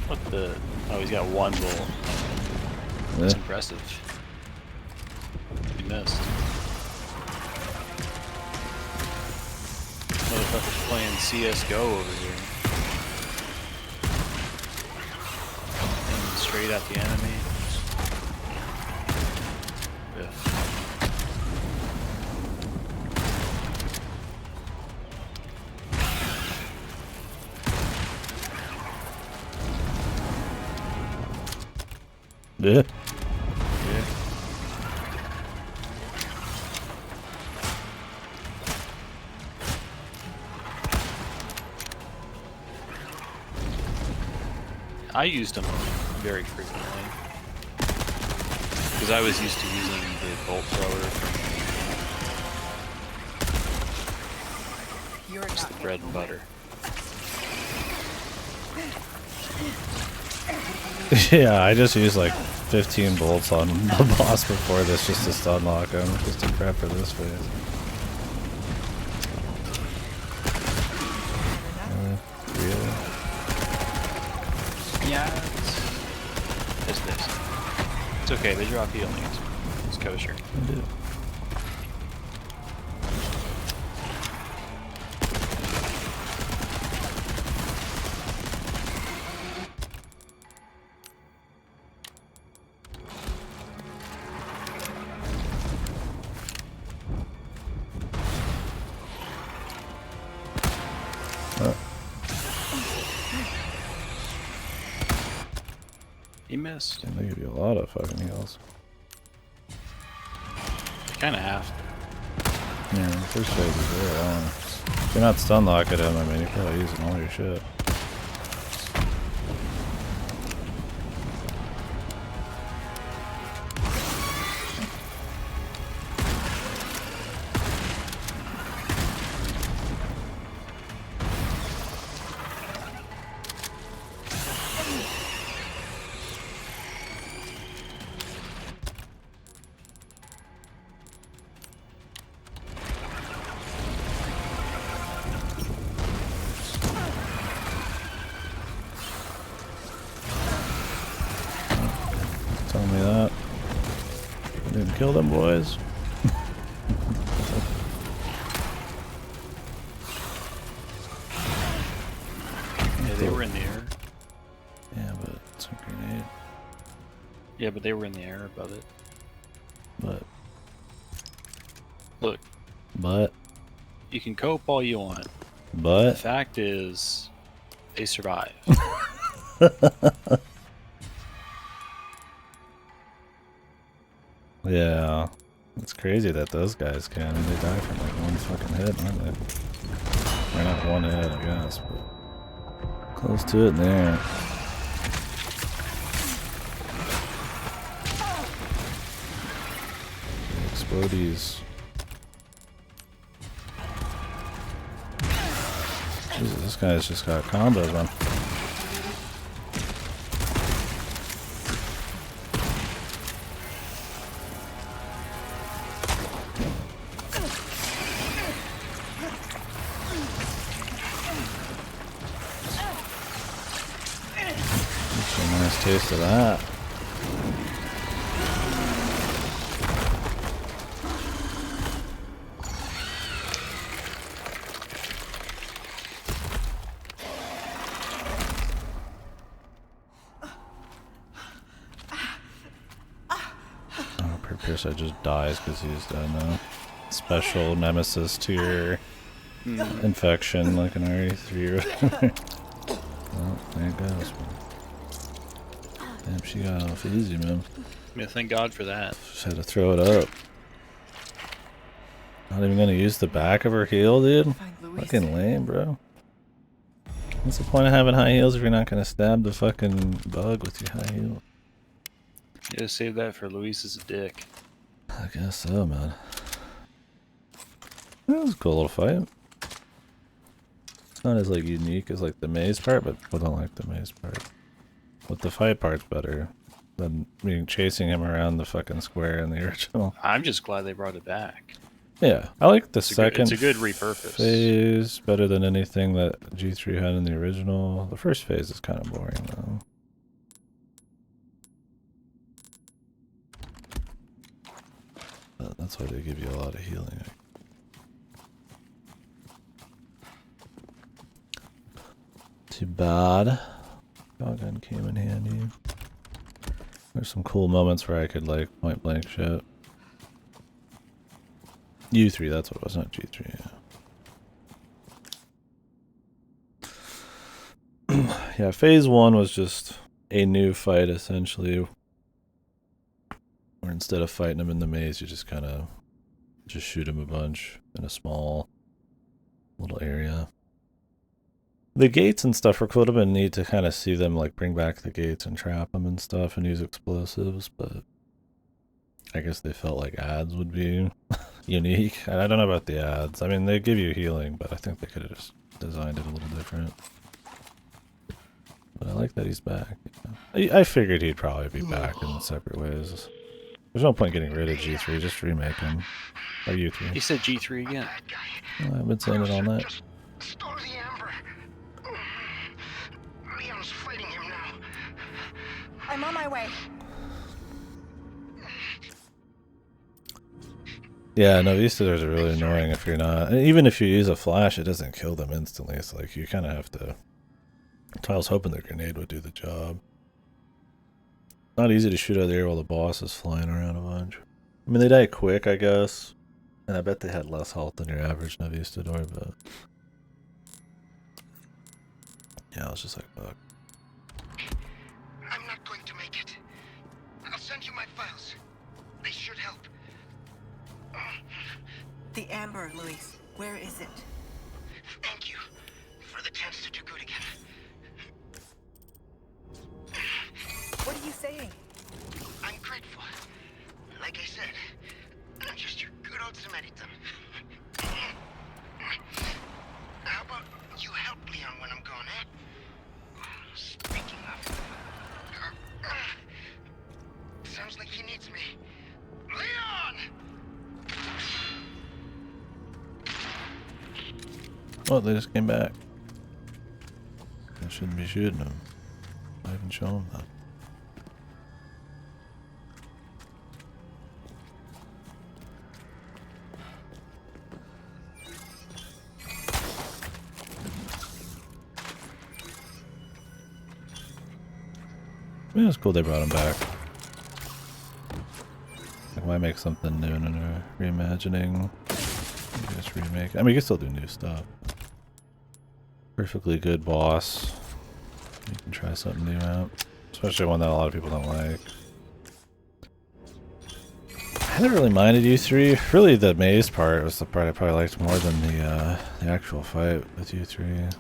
What the? Oh, he's got one bolt. That's Yeah. impressive. You missed. Motherfucker's playing CSGO over here. Aiming straight at the enemy. Biff. Yeah. Yeah. I used them very frequently because I was used to using the bolt thrower from You're just not the bread and butter. Yeah, I just used like 15 bolts on the boss before this just to stun lock him, just to prep for this phase. Really? Yeah, it's this. It's okay. They drop healing. It's kosher. I do. He missed. They give you a lot of fucking heals. Kind of have to. Yeah, the first phase is very long. If you're not stun locking him, I mean, you're probably using all your shit. Tell me that. Didn't kill them boys. Yeah, they were in the air. Yeah, but it's a grenade. Yeah, but they were in the air above it. But Look, you can cope all you want. The but fact is, they survive. yeah, it's crazy that those guys can. They die from like one fucking hit, aren't they? Or not one hit, I guess, but close to it there. Explodies. Jesus, this guy's just got combos on. That's a nice taste of that. Parasite just dies because he's done special nemesis to your infection, like an RE3 or whatever. Well, there it goes. Damn, she got off easy, man. Yeah, thank God for that. Just had to throw it up. Not even gonna use the back of her heel, dude? Fucking lame, bro. What's the point of having high heels if you're not gonna stab the fucking bug with your high heel? You gotta save that for Luis's dick. I guess so, man. That was a cool little fight. It's not as like unique as like the maze part, but people don't like the maze part. But the fight part's better than being chasing him around the fucking square in the original. I'm just glad they brought it back. Yeah, I like the second it's a good repurpose. phase better than anything that G3 had in the original. The first phase is kind of boring though. But that's why they give you a lot of healing. Too bad. Shotgun came in handy. There's some cool moments where I could like point blank shit. U3, that's what it was, not G3, yeah. Yeah, phase 1 was just a new fight, essentially. Where instead of fighting him in the maze, you just kind of just shoot him a bunch in a small little area. The gates and stuff were cool. It would have been neat to kind of see them like bring back the gates and trap them and stuff and use explosives, but I guess they felt like ads would be unique. And I don't know about the ads. I mean, they give you healing, but I think they could have just designed it a little different. But I like that he's back. Yeah. I figured he'd probably be back in separate ways. There's no point getting rid of G3, just remake him. Or U3. He said G3 again. Well, I've been saying it all night. Stole the amber. Leon's fighting him now. I'm on my way. Yeah, no, these scissors are really annoying if you're not. Even if you use a flash, it doesn't kill them instantly. It's like you kind of have to. So I was hoping the grenade would do the job. Not easy to shoot out of the air while the boss is flying around a bunch. I mean, they die quick, I guess. And I bet they had less health than your average Navistador, but. Yeah, I was just like, fuck. I'm not going to make it. I'll send you my files. They should help. The amber, Luis. Where is it? Thank you for the chance to do good again. What are you saying? I'm grateful. Like I said, I'm just your good old Samaritan. How about you help Leon when I'm gone, eh? Speaking of... sounds like he needs me. Leon! Oh, they just came back. I shouldn't be shooting them. I haven't shown them that. Yeah, it's cool they brought him back. Like, why make something new in a reimagining? You just remake. I mean, you can still do new stuff. Perfectly good boss. You can try something new out. Especially one that a lot of people don't like. I haven't really minded U3. Really, the maze part was the part I probably liked more than the actual fight with U3.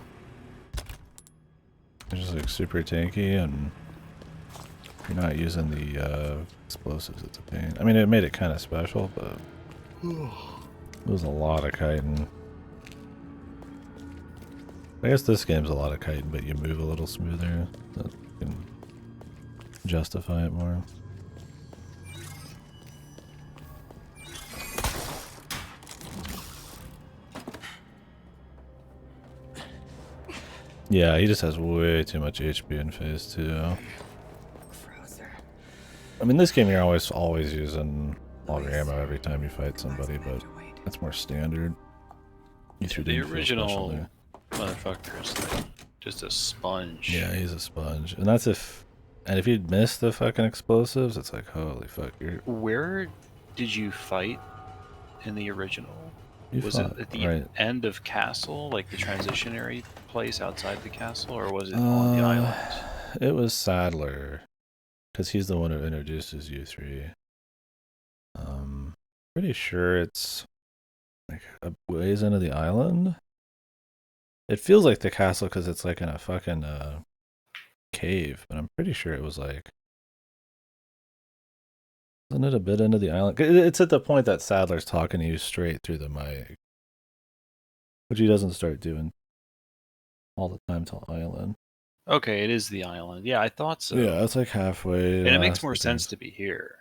It's just like super tanky, and if you're not using the explosives, it's a pain. I mean, it made it kind of special, but it was a lot of kiting. I guess this game's a lot of kiting, but you move a little smoother. So you can justify it more. Yeah, he just has way too much HP in phase 2. I mean, this game you're always using all your ammo every time you fight somebody, but that's more standard. The original motherfucker is like just a sponge. Yeah, he's a sponge, and if you'd missed the fucking explosives, it's like holy fuck. Where did you fight in the original? You Was fought, it at the right? end of castle, like the transitionary place outside the castle, or was it on the island? It was Sadler, because he's the one who introduces you three. Pretty sure it's like a ways into the island. It feels like the castle because it's like in a fucking cave, but I'm pretty sure it was like, isn't it a bit into the island? It's at the point that Sadler's talking to you straight through the mic, which he doesn't start doing all the time till island. Okay, it is the island. Yeah, I thought so. Yeah, it's like halfway. And it makes more sense to be here.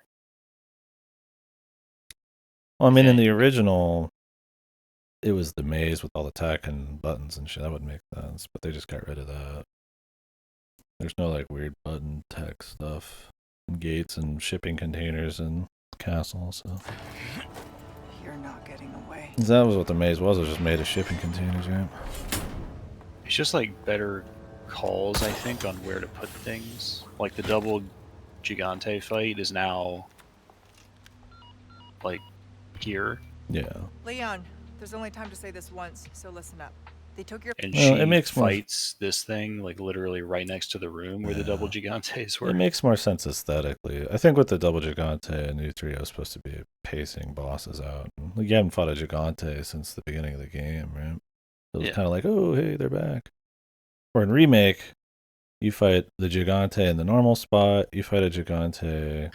Well, I mean, in the think. original, it was the maze with all the tech and buttons and shit. That would make sense, but they just got rid of that. There's no like weird button tech stuff, and gates and shipping containers and castles. So You're not getting away. that was what the maze was. It was just made of shipping containers, right? It's just like better calls, I think, on where to put things. Like the double Gigante fight is now like here, Yeah. Leon, there's only time to say this once, so listen up. They took your. and Well, she it makes more- fights this thing like literally right next to the room where the double Gigantes were. It makes more sense aesthetically. I think with the double Gigante and U3, it was supposed to be pacing bosses out. Like, you haven't fought a Gigante since the beginning of the game, right? So it was Yeah. kind of like, oh, hey, they're back. Or in Remake, you fight the Gigante in the normal spot. You fight a Gigante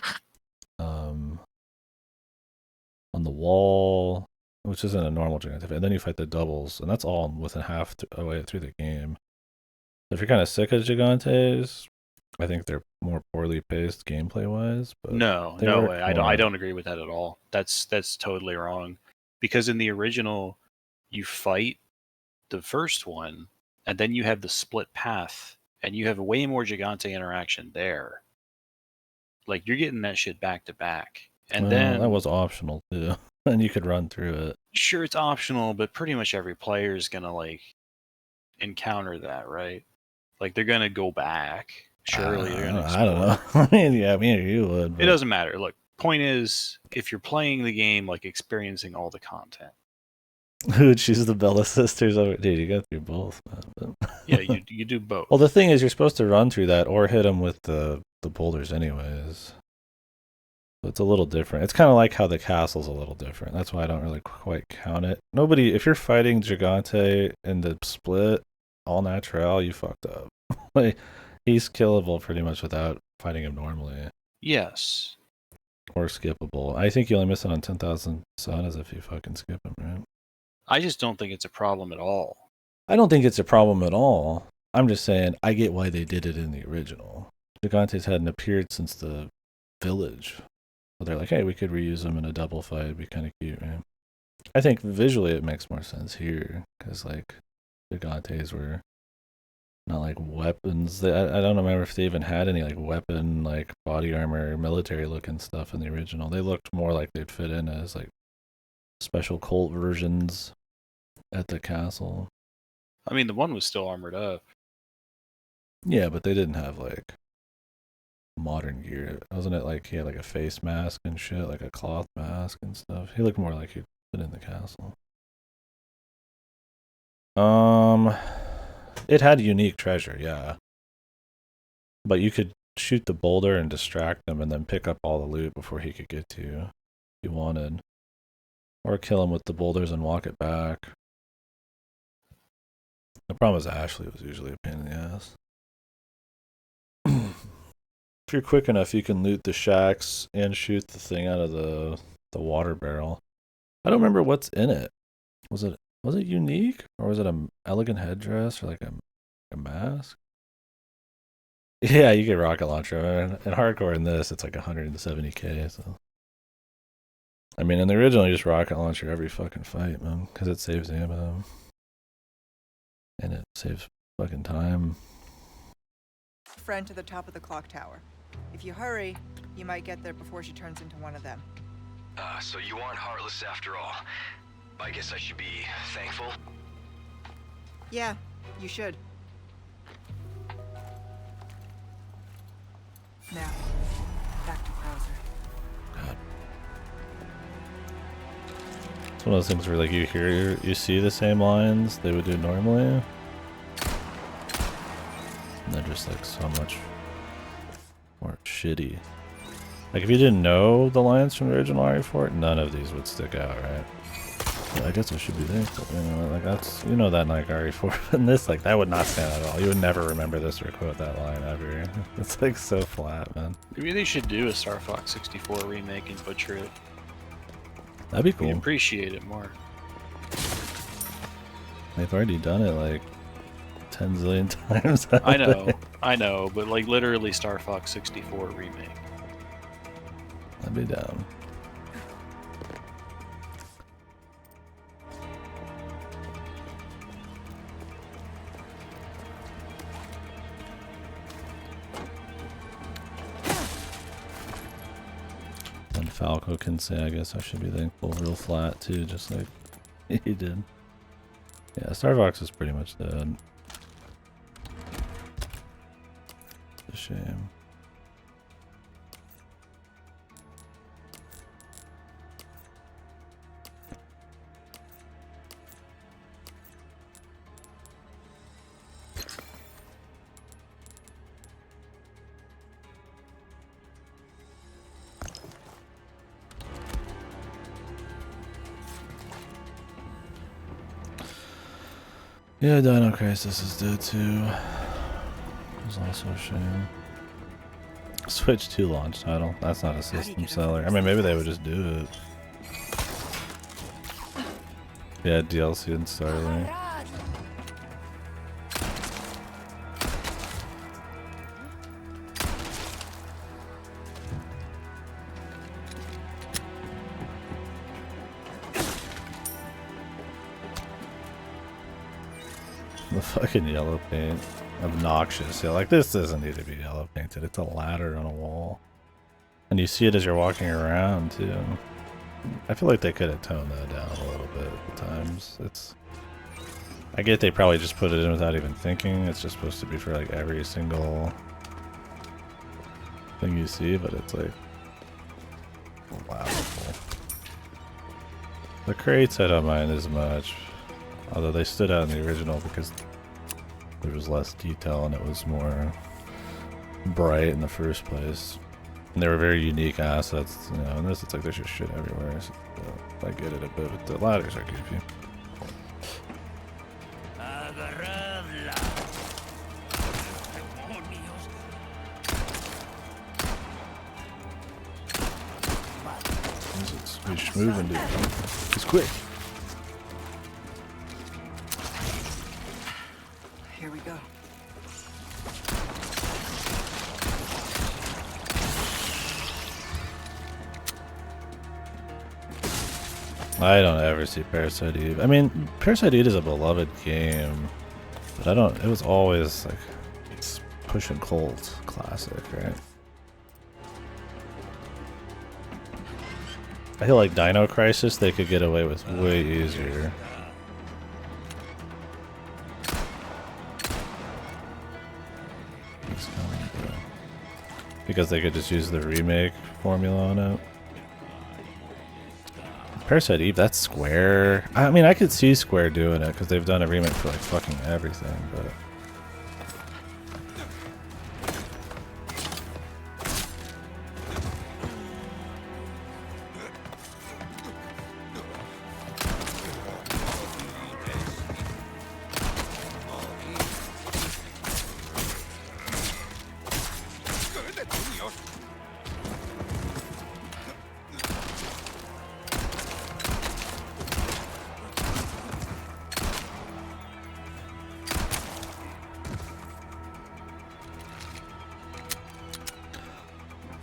on the wall, which isn't a normal Gigante. And then you fight the doubles, and that's all within half away through the game. If you're kind of sick of Gigantes, I think they're more poorly paced gameplay wise. But No they work way. I more. don't agree with that at all. That's totally wrong. Because in the original, you fight the first one, and then you have the split path, and you have way more Gigante interaction there. Like you're getting that shit back to back. And Well, then that was optional too, and you could run through it. sure it's optional, but pretty much every player is gonna like encounter that, right? Like they're gonna go back. Surely they're gonna I don't explore. know. I mean, yeah, me or you would. But It doesn't matter. Look, point is, if you're playing the game, like experiencing all the content. who would choose the Bella sisters over? Dude, you got through both. Man. But Yeah, you do both. well, the thing is, you're supposed to run through that or hit them with the boulders, anyways. So it's a little different. It's kind of like how the castle's a little different. That's why I don't really quite count it. Nobody, if you're fighting Gigante in the split, all natural, you fucked up. Like, he's killable pretty much without fighting him normally. Yes. Or skippable. I think you only miss it on 10,000 Sonas if you fucking skip him, right? I just don't think it's a problem at all. I don't think it's a problem at all. I'm just saying I get why they did it in the original. Gigantes hadn't appeared since the village. So they're like, hey, we could reuse them in a double fight. It'd be kind of cute, right? I think visually it makes more sense here. Because, like, Gigantes were not like weapons. I don't remember if they even had any like weapon, like body armor, military looking stuff in the original. They looked more like they'd fit in as like special cult versions at the castle. I mean, the one was still armored up. Yeah, but they didn't have like modern gear. Wasn't it like he had like a face mask and shit, like a cloth mask and stuff? He looked more like he'd fit in the castle. It had unique treasure, yeah. But you could shoot the boulder and distract him and then pick up all the loot before he could get to you if you wanted. Or kill him with the boulders and walk it back. The problem is Ashley was usually a pain in the ass. If you're quick enough, you can loot the shacks and shoot the thing out of the water barrel. I don't remember what's in it. Was it unique, or was it an elegant headdress, or like a mask? Yeah, you get rocket launcher. And hardcore in this, it's like 170k. So, I mean, in the original, you just rocket launcher every fucking fight, man, because it saves ammo and it saves fucking time. Friend to the top of the clock tower. If you hurry, you might get there before she turns into one of them. So you aren't heartless after all. I guess I should be thankful. Yeah, you should. Now, back to Krauser. God. one of those things where like you see the same lines they would do normally, and they're just like so much more shitty. Like if you didn't know the lines from the original RE4, none of these would stick out, right? Yeah, I guess I should be thankful. You know, like that's that like RE4 and this like that would not stand out at all. You would never remember this or quote that line ever. It's like so flat, man. Maybe they should do a Star Fox 64 remake and butcher it. That'd be We'd cool. appreciate it more. They've already done it like 10 zillion times. I know, but like literally Star Fox 64 remake. I'd be down. And Falco can say, I guess I should be thankful real flat too, just like he did. Yeah, Star Fox is pretty much dead. It's a shame. Yeah, Dino Crisis is dead too. It was also a shame. Switch 2 launch title. That's not a system seller. I mean, maybe they would just do it. Yeah, DLC and Starlink. The fucking yellow paint. Obnoxious. Yeah, like this doesn't need to be yellow painted. It's a ladder on a wall. And you see it as you're walking around too. I feel like they could have toned that down a little bit at times. I get they probably just put it in without even thinking. It's just supposed to be for like every single thing you see, but it's like laughable. The crates I don't mind as much. Although they stood out in the original because there was less detail and it was more bright in the first place. And they were very unique assets, you know, and this it's like there's just shit everywhere. So, I get it a bit, but the ladders are goofy. He's moving, dude. He's quick. Here we go. I don't ever see Parasite Eve. I mean, Parasite Eve is a beloved game, but it was always like, it's push and cult classic, right? I feel like Dino Crisis they could get away with way easier. Because they could just use the remake formula on it. Parasite Eve, that's Square. I mean, I could see Square doing it because they've done a remake for like fucking everything, but...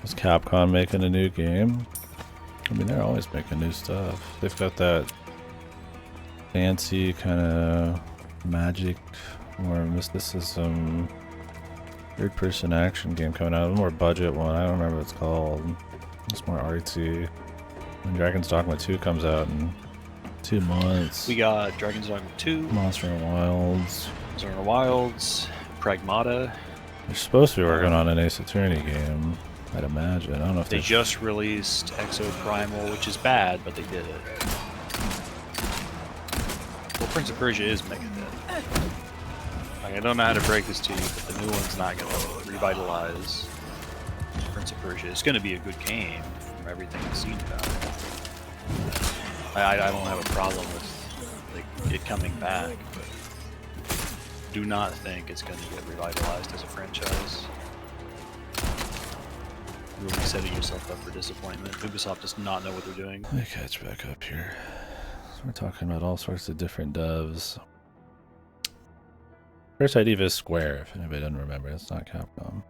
Is Capcom making a new game? I mean, they're always making new stuff. They've got that fancy kind of magic or mysticism third-person action game coming out. A more budget one. I don't remember what it's called. It's more artsy. And Dragon's Dogma 2 comes out in 2 months. We got Dragon's Dogma 2, Monster and Wilds. Monster and Wilds, Pragmata. They're supposed to be working on an Ace Attorney game, I'd imagine. I don't know if They just released Exo Primal, which is bad, but they did it. Well, Prince of Persia is mega dead. Like, I don't know how to break this to you, but the new one's not going to revitalize Prince of Persia. It's going to be a good game from everything I've seen about it. I don't have a problem with like, it coming back, but do not think it's going to get revitalized as a franchise. You're really setting yourself up for disappointment. Ubisoft does not know what they're doing. Let me catch back up here. We're talking about all sorts of different devs. Parasite Eve is Square, if anybody doesn't remember. It's not Capcom.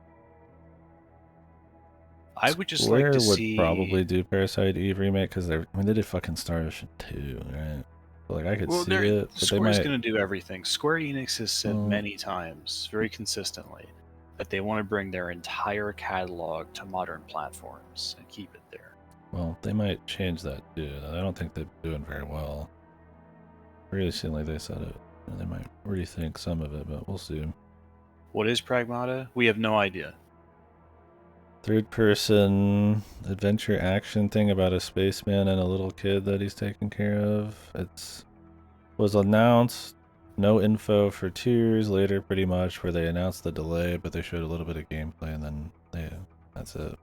I would just Square like to would see... probably do Parasite Eve remake because they did fucking Star Ocean 2, right? So, like I could see it, but Square's they might. going to do everything. Square Enix has said many times, very consistently, that they want to bring their entire catalog to modern platforms and keep it there. Well, they might change that too. I don't think they're doing very well. Recently, they said it. They might rethink some of it, but we'll see. What is Pragmata? We have no idea. Third-person adventure action thing about a spaceman and a little kid that he's taking care of. It was announced. No info for 2 years later, pretty much, where they announced the delay, but they showed a little bit of gameplay, and then that's it.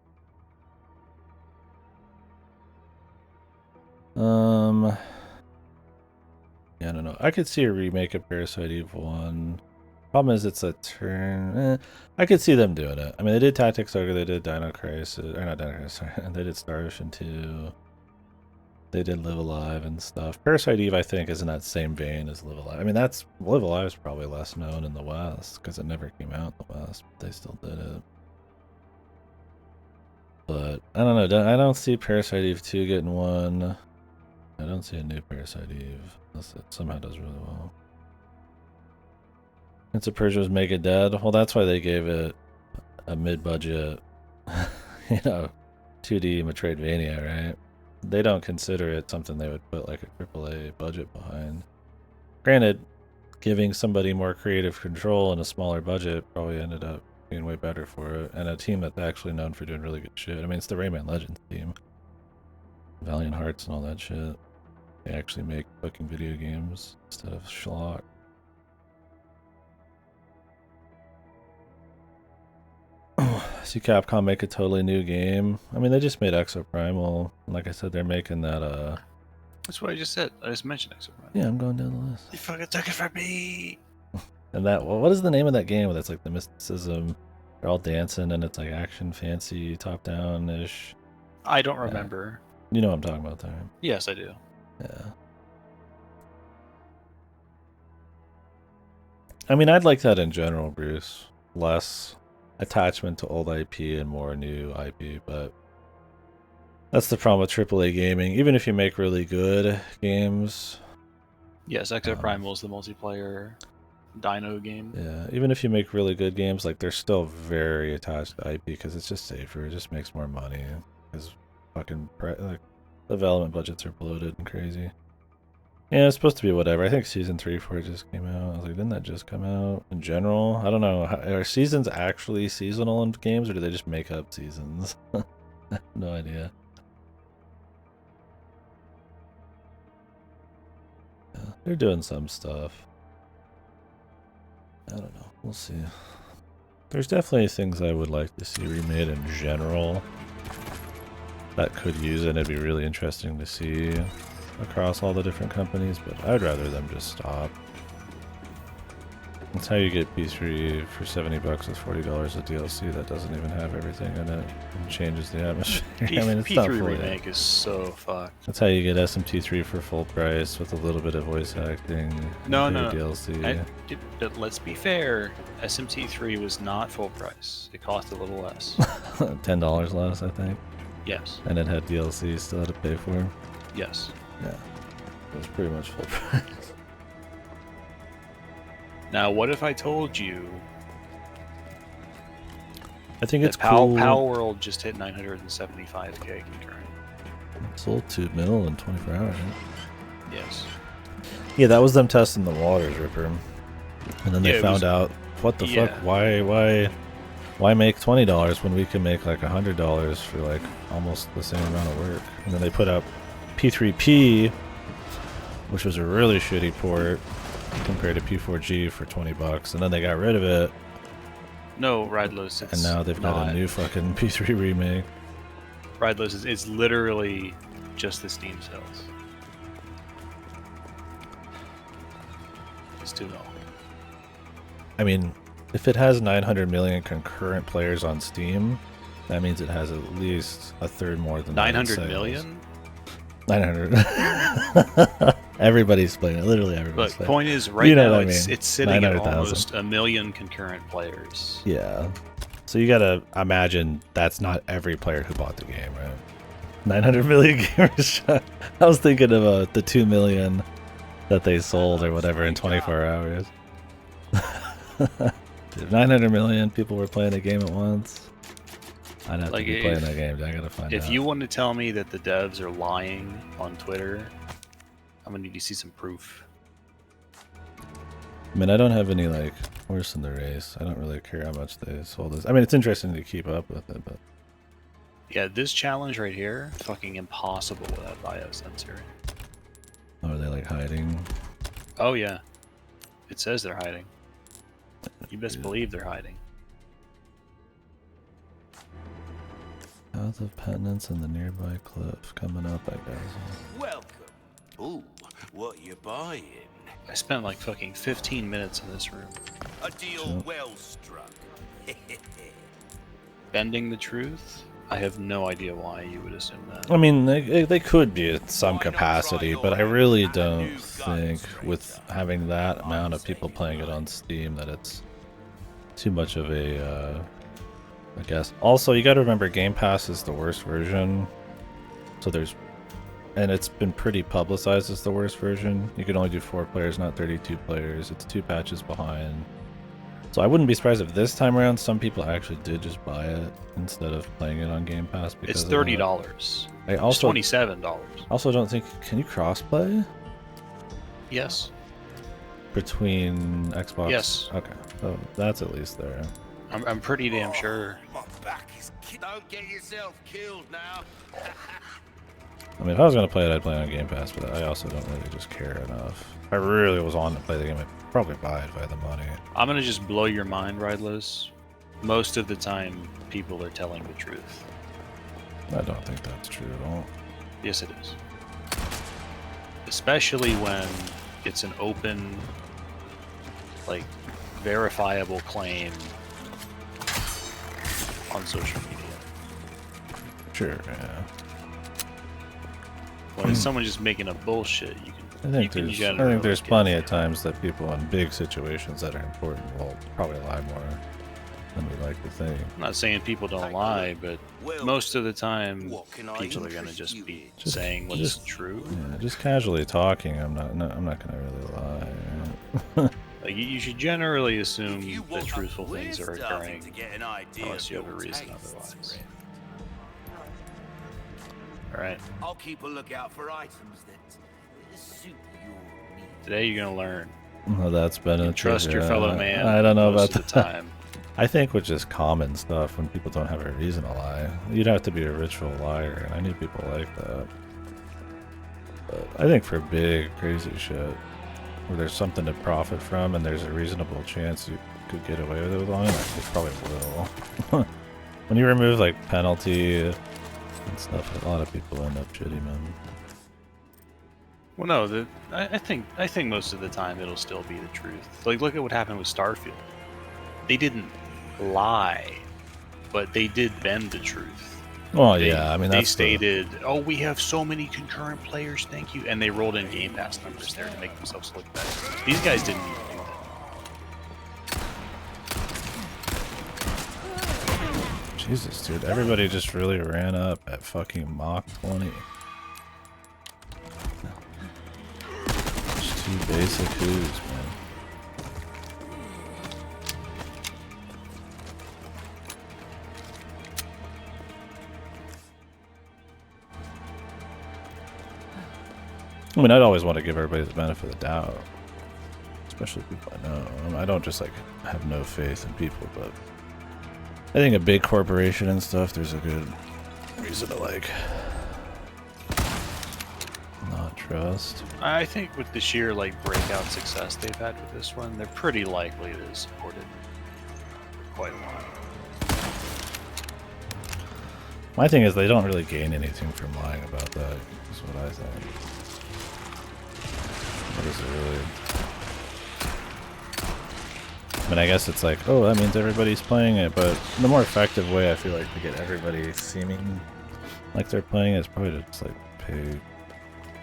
Yeah, I don't know. I could see a remake of Parasite Eve 1. Problem is, it's a turn. I could see them doing it. I mean, they did Tactics Ogre, they did Dino Crisis, or not Dino Crisis, sorry. They did Star Ocean 2. They did Live Alive and stuff. Parasite Eve, I think, is in that same vein as Live Alive. I mean, Live Alive is probably less known in the West because it never came out in the West, but they still did it. But I don't know. I don't see Parasite Eve 2 getting one. I don't see a new Parasite Eve unless it somehow does really well. Prince of Persia was mega dead. Well, that's why they gave it a mid-budget, 2D Metroidvania, right? They don't consider it something they would put like a AAA budget behind. Granted, giving somebody more creative control and a smaller budget probably ended up being way better for it, and a team that's actually known for doing really good shit. I mean, it's the Rayman Legends team. Valiant Hearts and all that shit. They actually make fucking video games instead of schlock. See Capcom make a totally new game. I mean, they just made Exoprimal. Like I said, they're making that, That's what I just said. I just mentioned Exoprimal. Yeah, I'm going down the list. You fucking took it from me! And that, well, what is the name of that game where that's like the mysticism? They're all dancing and it's like action, fancy, top-down-ish. I don't remember. You know what I'm talking about there. Yes, I do. Yeah. I mean, I'd like that in general, Bruce. Less attachment to old IP and more new IP, but that's the problem with AAA gaming. Even if you make really good games. Yes, Exoprimal is the multiplayer Dino game. Yeah, even if you make really good games, like they're still very attached to IP because it's just safer. It just makes more money. Because fucking development budgets are bloated and crazy. Yeah, it's supposed to be whatever. I think Season 3, 4 just came out. I was like, didn't that just come out in general? I don't know. Are seasons actually seasonal in games, or do they just make up seasons? I have no idea. Yeah, they're doing some stuff. I don't know. We'll see. There's definitely things I would like to see remade in general that could use it. It'd be really interesting to see across all the different companies, but I'd rather them just stop. That's how you get P3 for $70 with $40 of DLC that doesn't even have everything in it and changes the atmosphere. I mean, it's P3 not fully Remake is so fucked. That's how you get SMT3 for full price with a little bit of voice acting. No, and no, DLC. But let's be fair. SMT3 was not full price. It cost a little less. $10 less, I think. Yes. And it had DLC still had to pay for. Yes. Yeah. It was pretty much full price. Now, what if I told you I think that it's cool. Power World just hit 975k concurrent? Sold 2 mil in 24 hours, right? Yes. Yeah, that was them testing the waters, Ripper. And then they found out, what the fuck? Why make $20 when we can make like $100 for like almost the same amount of work? And then they put out P3P, which was a really shitty port compared to P4G for $20, and then they got rid of it, No, Rideless. It's and now they've got a not. new fucking P3 remake. Rideless is it's literally just the Steam sales. It's 2 mil. I mean, if it has 900 million concurrent players on Steam, that means it has at least a third more than 900 sales. million? 900. Everybody's playing it. Literally everybody's But playing point is, right You know now what I mean. it's sitting at 900,000. almost 1 million concurrent players. it. Yeah. So you gotta imagine that's not every player who bought the game, right? 900 million gamers. I was thinking of the 2 million that they sold or whatever in 24 hours. If 900 million people were playing the game at once, I'd have Like, to be playing that game. I gotta find out. If you want to tell me that the devs are lying on Twitter, I'm gonna need to see some proof. I mean, I don't have any like horse in the race. I don't really care how much they sold this. I mean, it's interesting to keep up with it, but Yeah, this challenge right here, fucking impossible without biosensor. are they like hiding? Oh yeah, it says they're hiding. You best Yeah. believe they're hiding. Path of Penance and the nearby cliff coming up, I guess. Welcome. Ooh, what you buying? I spent like fucking 15 minutes in this room. A deal well struck. Bending the truth? I have no idea why you would assume that. I mean, they could be at some capacity, but I really don't think with having that amount of people playing it on Steam that it's too much of a, I guess. Also, you gotta remember Game Pass is the worst version. So there's, and it's been pretty publicized as the worst version. You can only do 4 players, not 32 players. It's 2 patches behind. So I wouldn't be surprised if this time around some people actually did just buy it instead of playing it on Game Pass. Because It's $30. I It's also $27. also don't think, can you crossplay Yes. between Xbox? Yes. Okay, so that's at least there. I'm pretty damn sure. My back is Don't get yourself killed now. I mean, if I was gonna play it, I'd play it on Game Pass, but I also don't really just care enough. If I really was on to play the game, I'd probably buy it if I had the money. I'm gonna just blow your mind, Rideless. Most of the time, people are telling the truth. I don't think that's true at all. Yes, it is. Especially when it's an open, like, verifiable claim on social media. Sure, yeah. When it's someone just making up bullshit, you I think can there's generally there's get plenty it. of times that people in big situations that are important will probably lie more than we like to think. I'm not saying people don't lie, but Well, most of the time, what can I people are gonna interest just you be in? saying what's just- true. Yeah, just casually talking, I'm not gonna really lie. Like, you should generally assume If you that want truthful we're things are starting occurring to get an idea unless of you have a your reason tastes, otherwise. friend. Alright, I'll keep a lookout for items that suit your needs. today you're gonna learn. Well, that's been a Trust your trick, fellow yeah. man. I don't know most about of that. the time. I think with just common stuff, when people don't have a reason to lie, you'd have to be a ritual liar, and I knew people like that. But I think for big, crazy shit, where there's something to profit from, and there's a reasonable chance you could get away with it lying, I think probably will. When you remove like penalty and stuff, a lot of people end up shitty, man. Well, no, I think most of the time it'll still be the truth. Like, look at what happened with Starfield. They didn't lie, but they did bend the truth. Well, They- yeah, I mean they that's stated, "Oh, we have so many concurrent players, thank you," and they rolled in Game Pass numbers there to make themselves look better. These guys didn't even do that. Jesus, dude, everybody just really ran up at fucking Mach 20. Just 2 basic who's, man. I mean, I'd always want to give everybody the benefit of the doubt. Especially people I know. I don't just, like, have no faith in people, but I think a big corporation and stuff, there's a good reason to, like, not trust. trust. I think with the sheer like breakout success they've had with this one, they're pretty likely to support it for quite a while. My thing is they don't really gain anything from lying about that, is what I think. What is it really? I mean, I guess it's like, oh, that means everybody's playing it, but the more effective way I feel like to get everybody seeming like they're playing it is probably to just like pay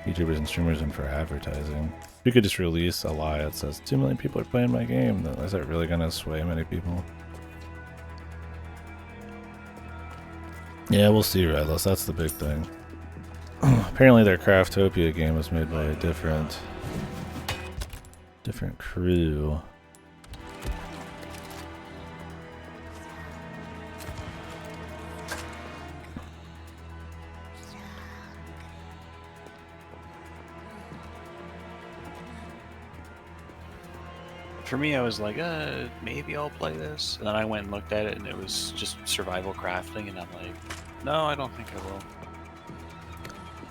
YouTubers and streamers in for advertising. If you could just release a lie that says 2 million people are playing my game, then is that really gonna sway many people? Yeah, we'll see, Redless. That's the big thing. Apparently their Craftopia game was made by a different crew. For me, I was like, maybe I'll play this. And then I went and looked at it, and it was just survival crafting, and I'm like, no, I don't think I will.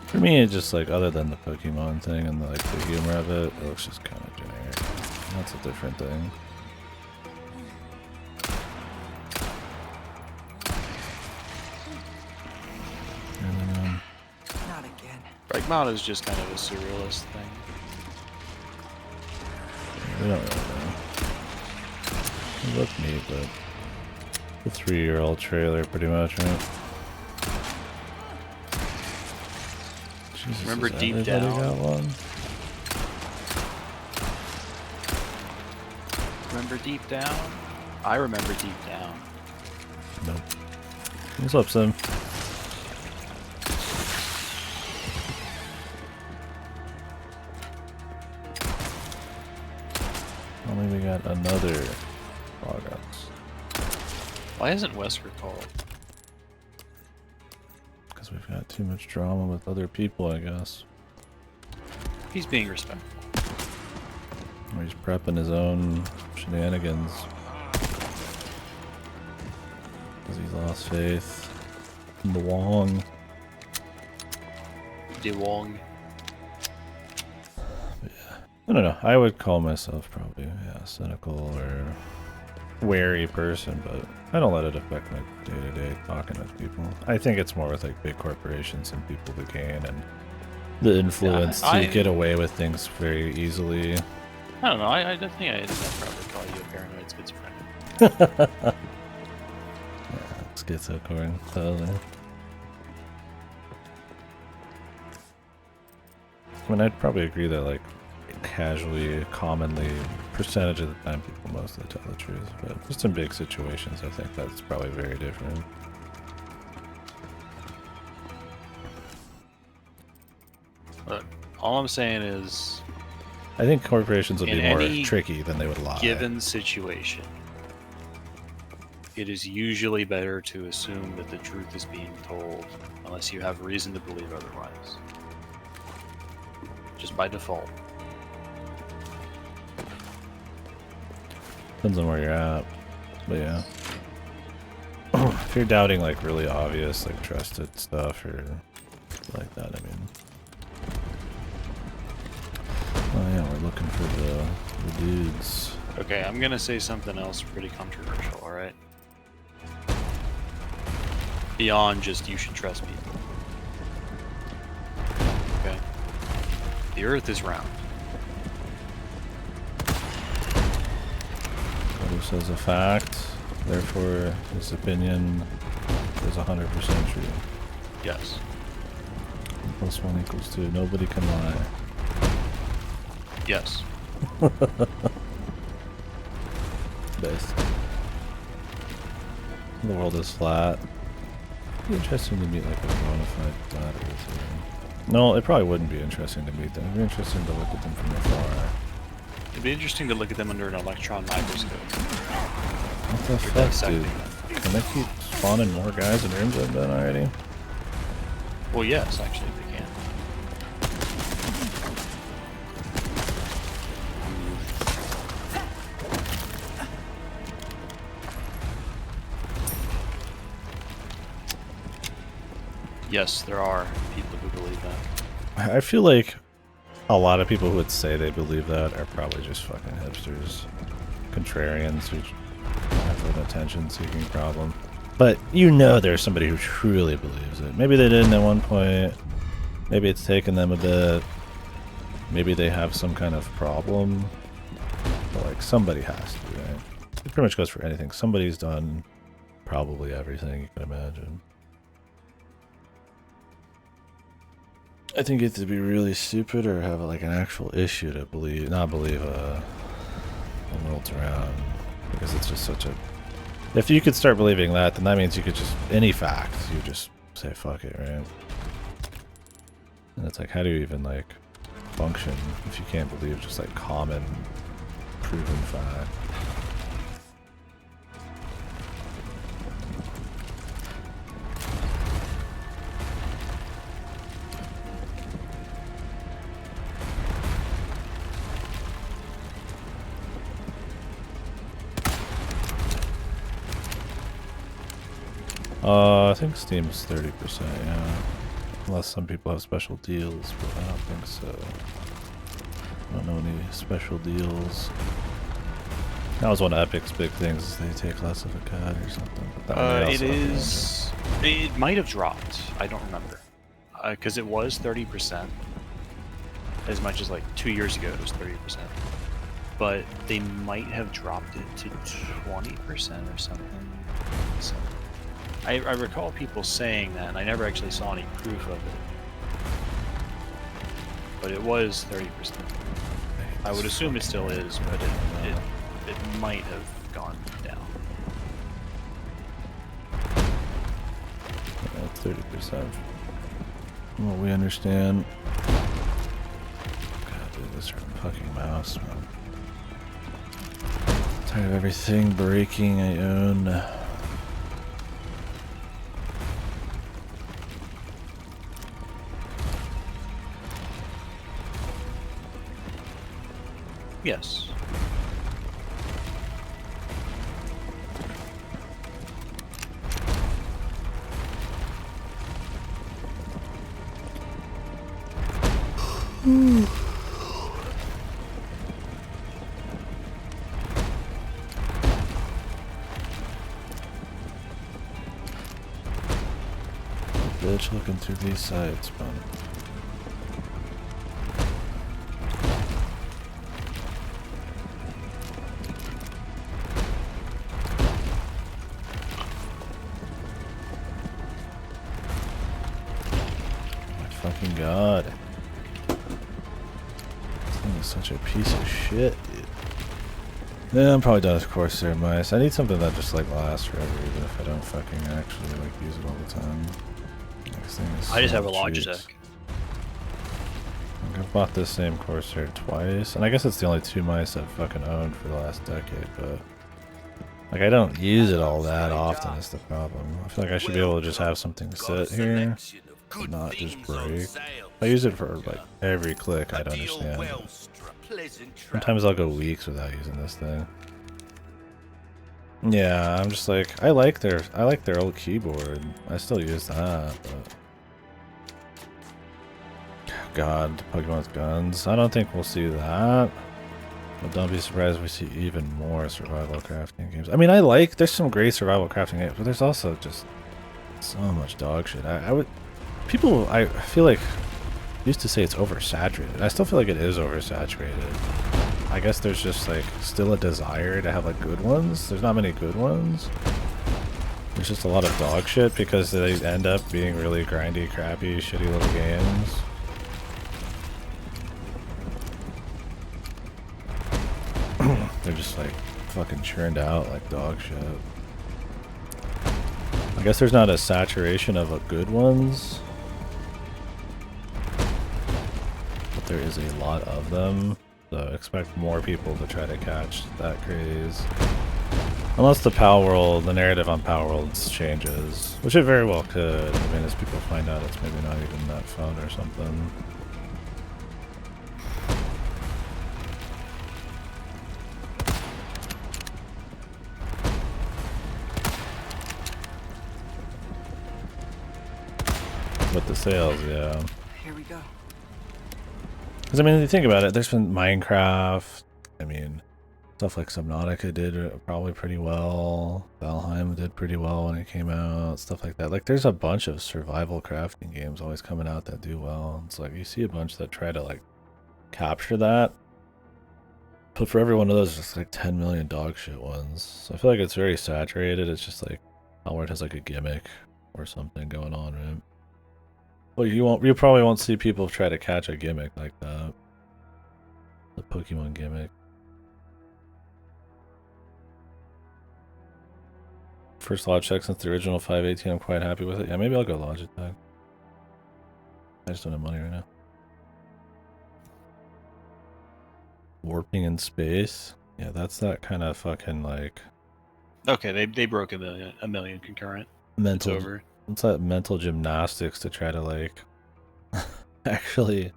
For me, it's just like, other than the Pokemon thing and like the humor of it, it looks just kind of generic. That's a different thing. Not again. Pragmata is just kind of a surrealist thing. We don't really know. It looked neat, but the 3-year-old trailer, pretty much, right? Jesus, Remember has Deep everybody Down? got one? Remember Deep Down? I remember Deep Down. Nope. What's up, Sim? Only we got another logouts. Why isn't Wesker called? Because we've got too much drama with other people, I guess. He's being respectful. Or he's prepping his own shenanigans. Because he's lost faith in the Wong. De Wong. I don't know. I would call myself probably, yeah, cynical or wary person, but I don't let it affect my day-to-day talking with people. I think it's more with like big corporations and people who gain and the influence to get away with things very easily. I don't know. I think I'd probably call you a paranoid schizophrenic. Yeah, schizocorn, totally. I mean, I'd probably agree that like casually, commonly, percentage of the time people mostly tell the truth, but just in big situations I think that's probably very different. Look, all I'm saying is, I think corporations would in be more any tricky than they would lie. given situation, it is usually better to assume that the truth is being told unless you have reason to believe otherwise. Just by default. Depends on where you're at, but yeah. If you're doubting like really obvious, like trusted stuff or like that, I mean. Oh yeah, we're looking for the dudes. Okay, I'm gonna say something else pretty controversial, alright? Beyond just you should trust people. Okay? The Earth is round. Who says a fact, therefore his opinion is 100% true. Yes. 1 + 1 = 2. Nobody can lie. Yes. Best. The world is flat. It'd be interesting to meet like a bona fide flat earther. No, it probably wouldn't be interesting to meet them. It'd be interesting to look at them from afar. It'd be interesting to look at them under an electron microscope. What the fuck, dude? Can they keep spawning more guys in rooms I've been already? Well, yes, actually, they can. Yes, there are people who believe that. I feel like a lot of people who would say they believe that are probably just fucking hipsters, contrarians who have an attention-seeking problem. But you know there's somebody who truly believes it. Maybe they didn't at one point. Maybe it's taken them a bit. Maybe they have some kind of problem. But like somebody has to, right? It pretty much goes for anything. Somebody's done probably everything you can imagine. I think you have to be really stupid or have like an actual issue to believe, not believe the world's around, because it's just such a. If you could start believing that, then that means you could just any fact you just say fuck it, right? And it's like, how do you even like function if you can't believe just like common proven fact? I think Steam's 30%, yeah. Unless some people have special deals, but I don't think so. I don't know any special deals. That was one of Epic's big things, is they take less of a cut or something. But that It is... It might have dropped. I don't remember. Because it was 30%. As much as like 2 years ago it was 30%. But they might have dropped it to 20% or something. So, I recall people saying that, and I never actually saw any proof of it. But it was 30%. I would assume it still is, but it might have gone down. Yeah, 30%. What we understand. God, dude, this fucking mouse, man. Tired of everything breaking I own. Yes. Bitch looking through these sites, man. Fucking god. This thing is such a piece of shit, dude. Yeah, I'm probably done with Corsair Mice. I need something that just like lasts forever, even if I don't fucking actually like use it all the time. This thing is I just so have a cheap. Logitech. I've bought this same Corsair twice, and I guess it's the only two mice I've fucking owned for the last decade, but like I don't use it all that often is the problem. I feel like I should be able to just have something sit here and not just break. If I use it for like every click, I'd understand. Sometimes I'll go weeks without using this thing. Yeah, I'm just like I like their old keyboard. I still use that, but God, Pokemon with guns. I don't think we'll see that. But don't be surprised if we see even more survival crafting games. I mean, there's some great survival crafting games, but there's also just so much dog shit. I feel like used to say it's oversaturated. I still feel like it is oversaturated. I guess there's just like still a desire to have like good ones. There's not many good ones. There's just a lot of dog shit because they end up being really grindy, crappy, shitty little games. They're just like fucking churned out like dog shit. I guess there's not a saturation of good ones, but there is a lot of them, so expect more people to try to catch that craze. Unless the narrative on Power Worlds changes, which it very well could. I mean, as people find out it's maybe not even that fun or something. With the sales, yeah. Here we go. Because I mean, you think about it, there's been Minecraft. I mean, stuff like Subnautica did probably pretty well. Valheim did pretty well when it came out. Stuff like that. Like, there's a bunch of survival crafting games always coming out that do well. It's like you see a bunch that try to like capture that. But for every one of those, there's like 10 million dog shit ones. So I feel like it's very saturated. It's just like Palworld has like a gimmick or something going on, right? Well, you probably won't see people try to catch a gimmick like that. The Pokemon gimmick. First Logitech since the original 518. I'm quite happy with it. Yeah, maybe I'll go Logitech. I just don't have money right now. Warping in space. Yeah, that's that kind of fucking like. Okay, they broke a million concurrent. Mental. It's over. It's that mental gymnastics to try to like actually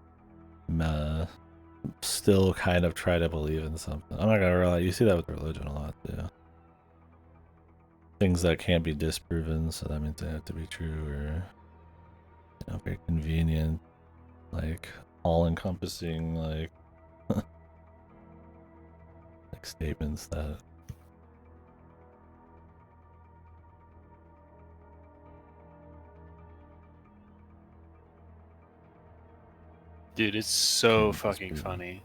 still kind of try to believe in something. I'm not gonna lie, you see that with religion a lot too. Things that can't be disproven, so that means they have to be true, or you know, very convenient, like all-encompassing, like like statements that. Dude, it's so fucking funny.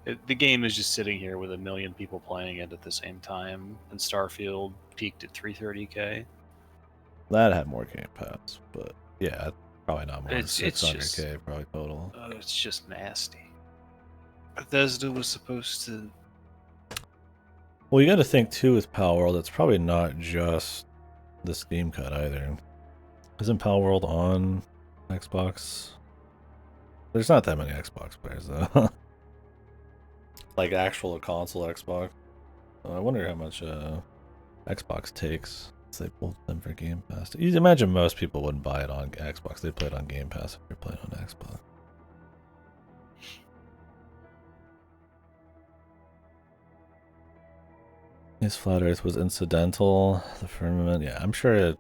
The game is just sitting here with 1 million people playing it at the same time, and Starfield peaked at 330k. That had more Game Pass, but yeah, probably not more than It's 600k just- probably total. It's just nasty. Bethesda was supposed to. Well, you got to think too with Palworld, it's probably not just the Steam cut either. Isn't Palworld on Xbox? There's not that many Xbox players though. Like actual console Xbox. I wonder how much Xbox takes. So they pulled them for Game Pass. You imagine most people wouldn't buy it on Xbox. They'd play it on Game Pass if you're playing on Xbox. His Flat Earth was incidental. The firmament, yeah, I'm sure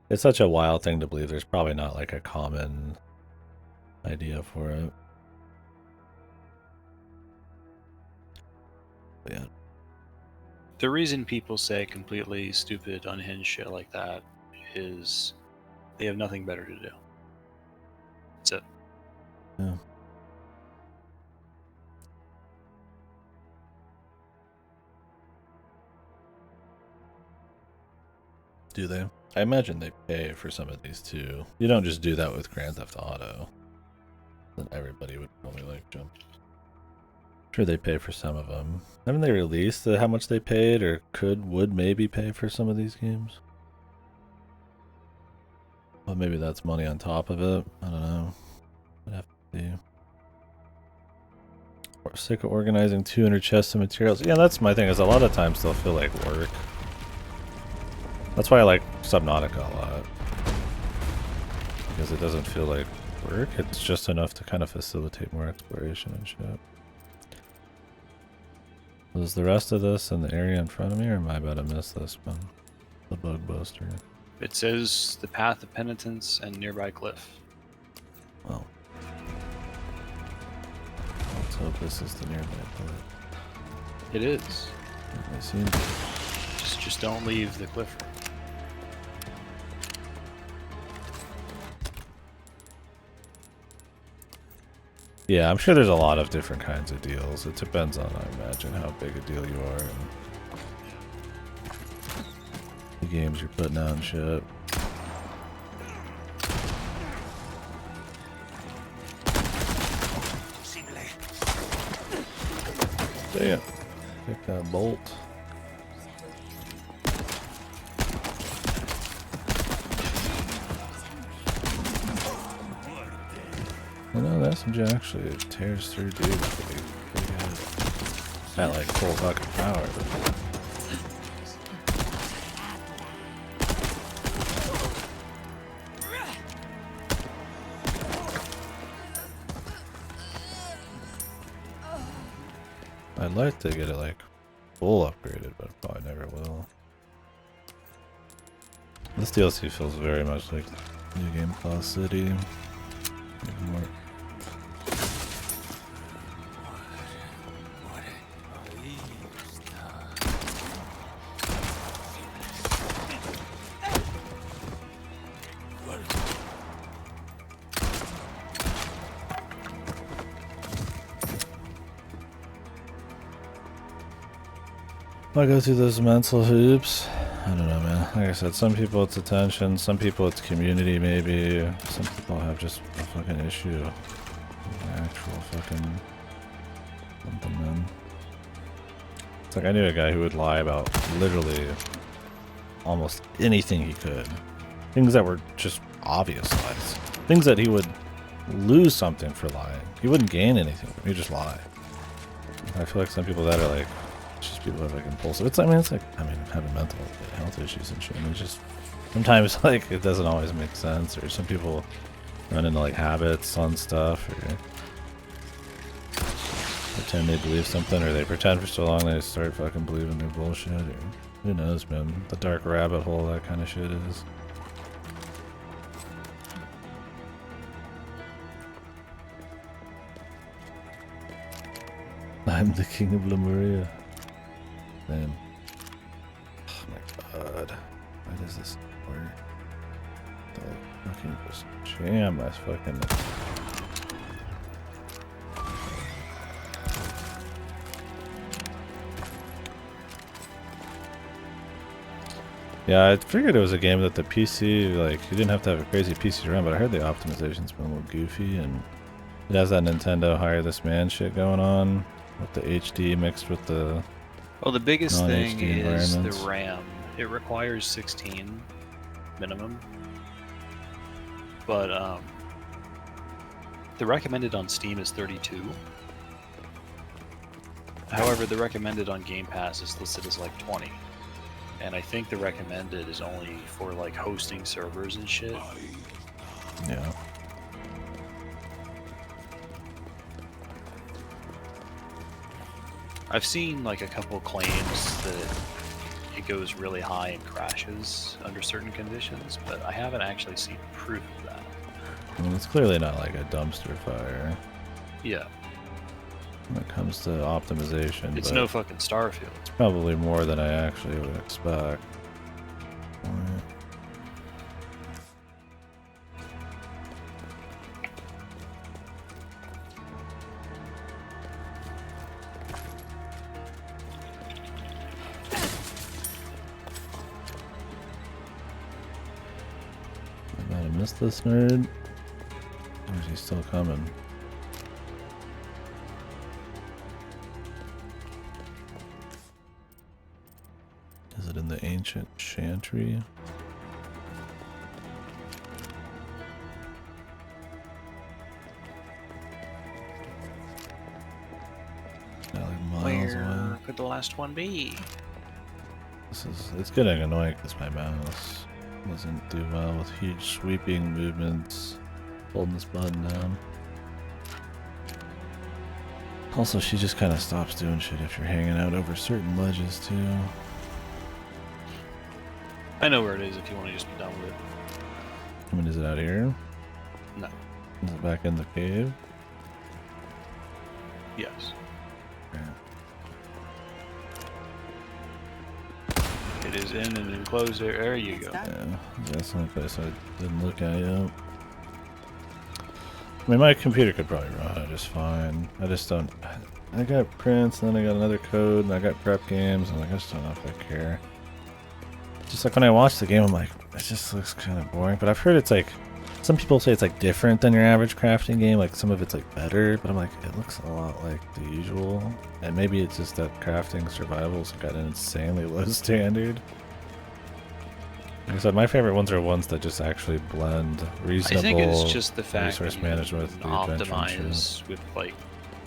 it's such a wild thing to believe. There's probably not like a common idea for it. But yeah. The reason people say completely stupid, unhinged shit like that is they have nothing better to do. That's it. Yeah. Do they? I imagine they pay for some of these too. You don't just do that with Grand Theft Auto. Then everybody would probably like jump. Sure, they pay for some of them. Haven't they released how much they paid, or would maybe pay for some of these games? Well, maybe that's money on top of it. I don't know. I'd have to see. We're sick of organizing 200 chests of materials. Yeah, that's my thing. Is a lot of times they'll feel like work. That's why I like Subnautica a lot. Because it doesn't feel like work. It's just enough to kind of facilitate more exploration and shit. Was the rest of this in the area in front of me, or am I about to miss this one? The bug buster. It says the path of penitence and nearby cliff. Well. Let's hope this is the nearby cliff. It is. I see. Just don't leave the cliff. Yeah, I'm sure there's a lot of different kinds of deals. It depends on, I imagine, how big a deal you are and the games you're putting out and shit. Damn. Pick that bolt. You know, that SMG actually tears through dudes pretty good. Not like full fucking power, but... I'd like to get it like full upgraded, but I probably never will. This DLC feels very much like New Game Plus City. More. I go through those mental hoops. I don't know, man. Like I said, some people it's attention, some people it's community, maybe. Some people have just a fucking issue. An actual fucking something, man. It's like I knew a guy who would lie about literally almost anything he could. Things that were just obvious lies. Things that he would lose something for lying. He wouldn't gain anything. He'd just lie. I feel like some people that are like, it's just people that are like impulsive. It's having mental health issues and shit. And it's just sometimes like it doesn't always make sense. Or some people run into like habits on stuff, or pretend they believe something, or they pretend for so long they start fucking believing their bullshit. Or who knows, man? The dark rabbit hole that kind of shit is. I'm the king of Lemuria. Damn. Oh my god. Why does this work? The fucking just jam my fucking. Yeah, I figured it was a game that the PC, like, you didn't have to have a crazy PC to run, but I heard the optimization's been a little goofy, and it has that Nintendo hire this man shit going on. With the HD mixed with the Well, the biggest thing non-HD is the environments. RAM. It requires 16 minimum, but the recommended on Steam is 32. However, the recommended on Game Pass is listed as like 20, and I think the recommended is only for like hosting servers and shit. Yeah. I've seen like a couple claims that it goes really high and crashes under certain conditions, but I haven't actually seen proof of that. I mean, it's clearly not like a dumpster fire Yeah, when it comes to optimization. it's but no fucking Starfield. it's probably more than I actually would expect. Alright. I might have missed this nerd. Or is he still coming? Is it in the ancient chantry? Yeah, like miles away. Where could the last one be? It's getting annoying because my mouse doesn't do well with huge sweeping movements. Holding this button down. Also, she just kind of stops doing shit if you're hanging out over certain ledges too. I know where it is if you want to just be done with it. I mean, is it out here? No. Is it back in the cave? Yes. Yeah. It is in an enclosed area. There you go. Yeah, that's the only place I didn't look at yet. I mean, my computer could probably run it just fine. I just don't. I got prints, and then I got another code, and I got prep games, and like, I just don't know if I care. Just like when I watch the game, I'm like, it just looks kind of boring. But I've heard it's like, some people say it's like different than your average crafting game. Like some of it's like better, but I'm like, it looks a lot like the usual. And maybe it's just that crafting survival's got an insanely low standard. Like I said, my favorite ones are ones that just actually blend reasonable I think it's just the fact resource that you management with can the adventure and shit. optimize with like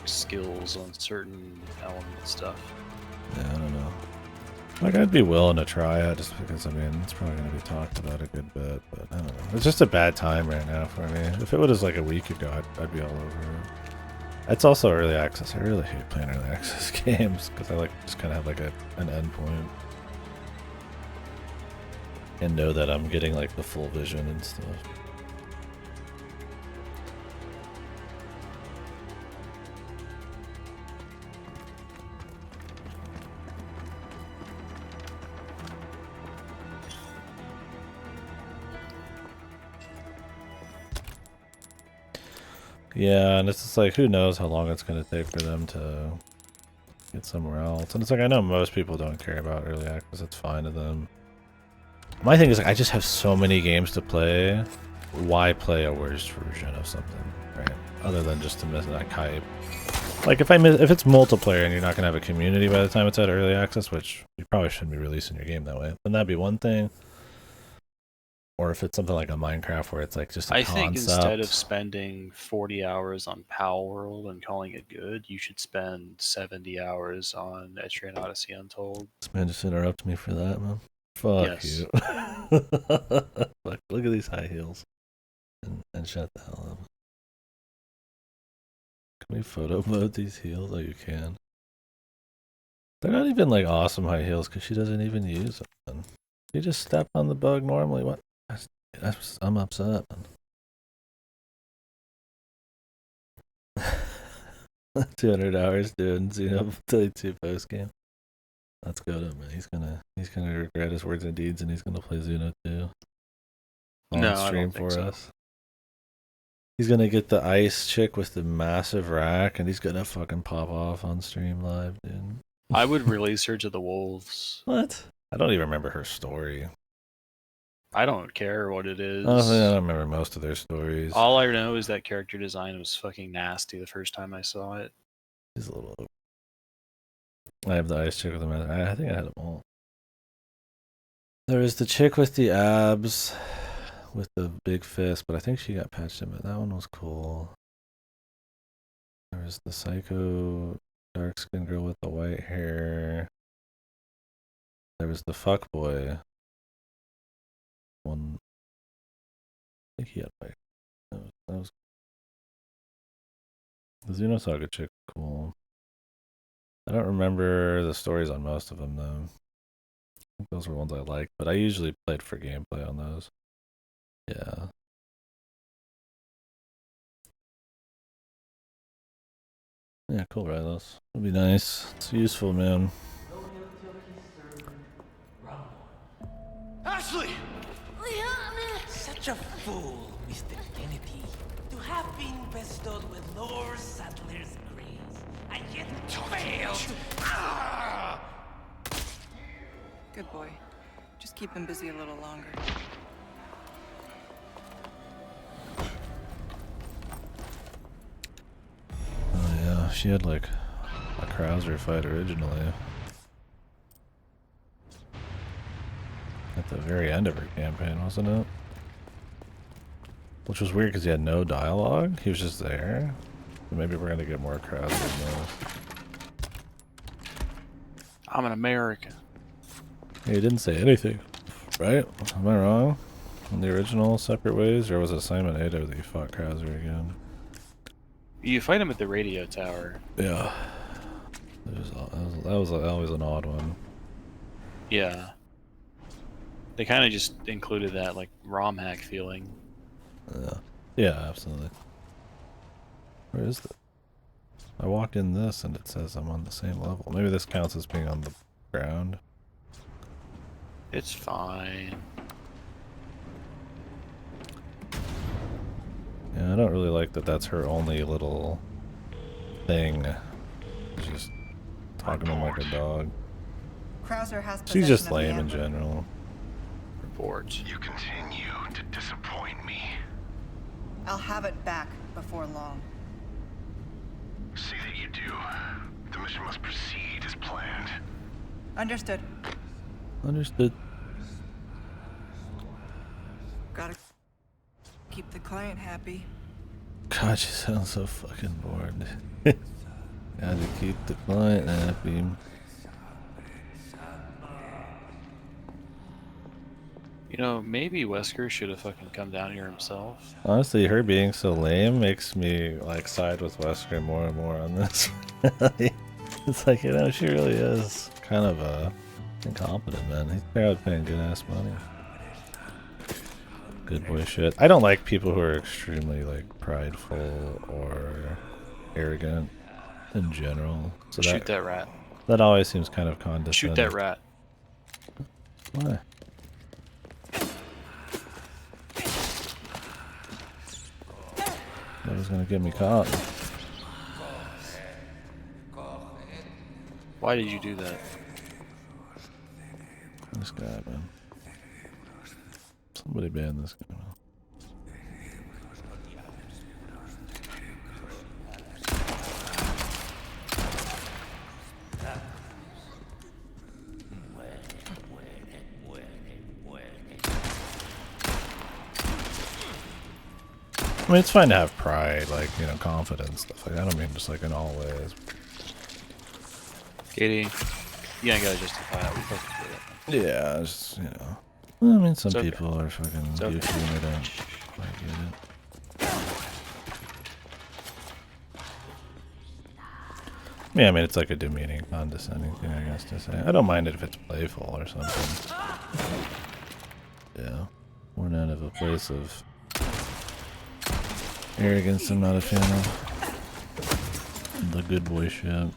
skills on certain element stuff. Yeah, I don't know. Like, I'd be willing to try it just because, I mean, it's probably going to be talked about a good bit, but I don't know. It's just a bad time right now for me. If it was like a week ago, I'd be all over it. It's also early access. I really hate playing early access games because I like just kind of have like an endpoint. And know that I'm getting like the full vision and stuff. Yeah, and it's just like, who knows how long it's going to take for them to get somewhere else. And it's like, I know most people don't care about early access. It's fine to them. My thing is, like, I just have so many games to play. Why play a worse version of something, right? Other than just to miss that hype. Like, if it's multiplayer and you're not gonna have a community by the time it's at early access, which you probably shouldn't be releasing your game that way, then that'd be one thing. Or if it's something like a Minecraft where it's like just a I concept. think instead of spending 40 hours on Pal World and calling it good, you should spend 70 hours on Etrian Odyssey Untold. This man just interrupted me for that, man. Fuck Yes. you. Look at these high heels. And shut the hell up. Can we photo mode these heels? Oh, you can. They're not even like awesome high heels because she doesn't even use them. You just step on the bug normally. What? I'm upset. 200 hours doing Xenoblade 2 post game. Let's go to him, man. He's gonna regret his words and deeds, and he's gonna play Xeno 2 on No, I stream don't think for so. us. He's gonna get the ice chick with the massive rack, and he's gonna fucking pop off on stream live, dude. I would release her to the wolves. What? I don't even remember her story. I don't care what it is. Honestly, I don't remember most of their stories. All I know is that character design was fucking nasty the first time I saw it. He's a little. I have the ice chick with the massive. I think I had them all. There was the chick with the abs, with the big fist, but I think she got patched in. But that one was cool. There was the psycho dark skinned girl with the white hair. There was the fuckboy one. I think he had white. That was the Xenosaga chick. Cool. I don't remember the stories on most of them though. I think those were ones I liked, but I usually played for gameplay on those. Yeah. Yeah, cool, Rylos. It'll be nice. It's useful, man. Ashley! Such a fool, Mr. Kennedy, to have been bestowed with Lord Saddler's grace, and yet failed to... Good boy. Just keep him busy a little longer. Oh yeah, she had like a Krauser fight originally. At the very end of her campaign, wasn't it? Which was weird because he had no dialogue. He was just there. So maybe we're gonna get more Krauser than this. I'm an American. He didn't say anything, right? Am I wrong? In the original Separate Ways, or was it Simon Ado that you fought Krauser again? You fight him at the radio tower. Yeah. That was always an odd one. Yeah. They kind of just included that like ROM hack feeling. Yeah, absolutely. Where is it? I walked in this and it says I'm on the same level. Maybe this counts as being on the ground. It's fine. Yeah, I don't really like that that's her only little thing. She's just talking to him like a dog. Krauser has She's possession just of the lame in Amber. general. Report. You continue to disappoint me. I'll have it back before long. See that you do. The mission must proceed as planned. Understood. Understood. Gotta keep the client happy. God, she sounds so fucking bored. Gotta keep the client happy. You know, maybe Wesker should have fucking come down here himself. Honestly, her being so lame makes me like side with Wesker more and more on this. It's like, you know, she really is kind of incompetent, man. He's probably paying good ass money. Good boy shit. I don't like people who are extremely like prideful or arrogant in general. So Shoot that rat. that always seems kind of condescending. Shoot that rat. Why? That was gonna get me caught. Why did you do that? This guy, man. Somebody ban this guy, man. I mean, it's fine to have pride, like, you know, confidence, stuff like that. I don't mean just like in all ways. Katie, you ain't gotta justify it. We fucking did it. Yeah, it's just, you know. I mean, some It's okay. people are fucking It's okay. goofy and they don't quite get it. Yeah, I mean, it's like a demeaning, condescending thing, I guess, to say. I don't mind it if it's playful or something. Yeah. Born out of a place of arrogance I'm not a fan of. The good boy shit.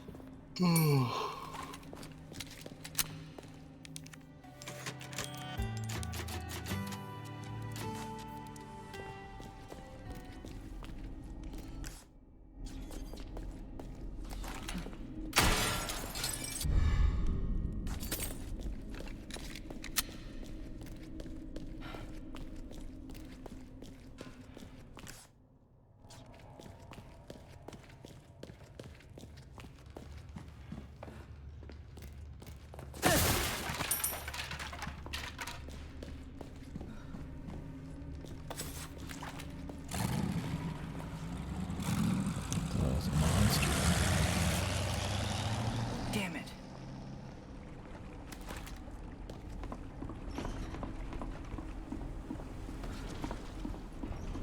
Damn it.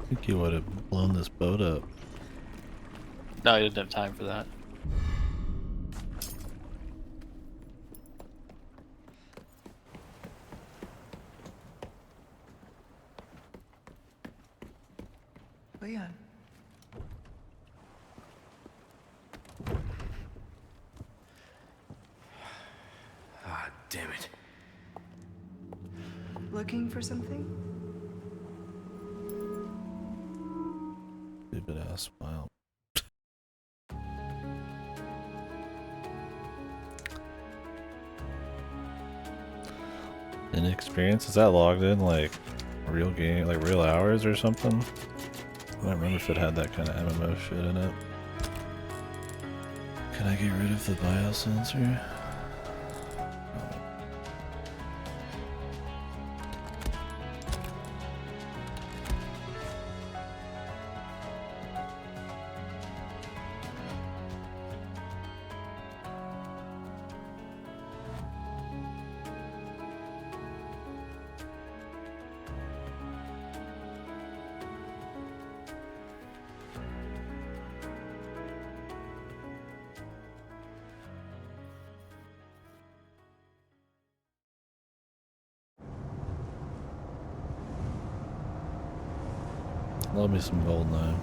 I think you would have blown this boat up. No, I didn't have time for that. Leon. Ah, damn it. Looking for something? Stupid ass smile. Inexperience? Is that logged in like real game, like real hours or something? I don't remember if it had that kind of MMO shit in it. Can I get rid of the biosensor? Love me some Goldeneye.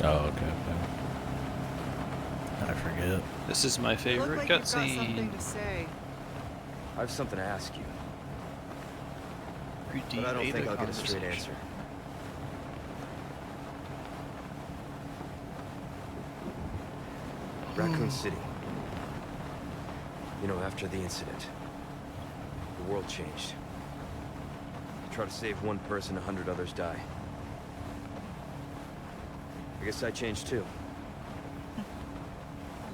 Oh, okay. I forget. This is my Look favorite like you've got something cutscene. to say. I have something to ask you, Pretty but I don't beta think I'll get a straight conversation. answer. Raccoon City. You know, after the incident, the world changed. Try to save one person, 100 others die. I guess I changed too.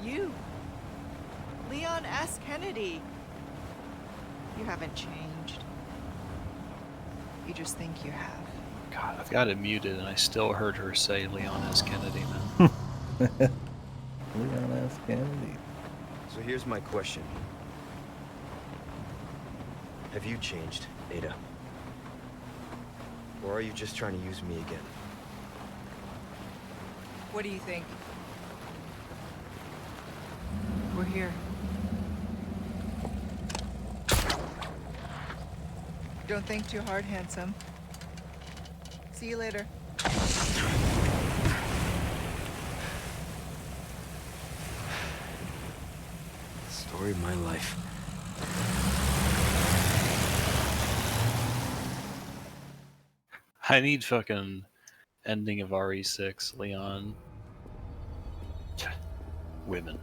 You. Leon S. Kennedy. You haven't changed. You just think you have. God, I've got it muted and I still heard her say Leon S. Kennedy, man. Leon S. Kennedy. So here's my question. Have you changed, Ada? Or are you just trying to use me again? What do you think? We're here. Don't think too hard, handsome. See you later. Story of my life. I need fucking ending of RE6, Leon. Women.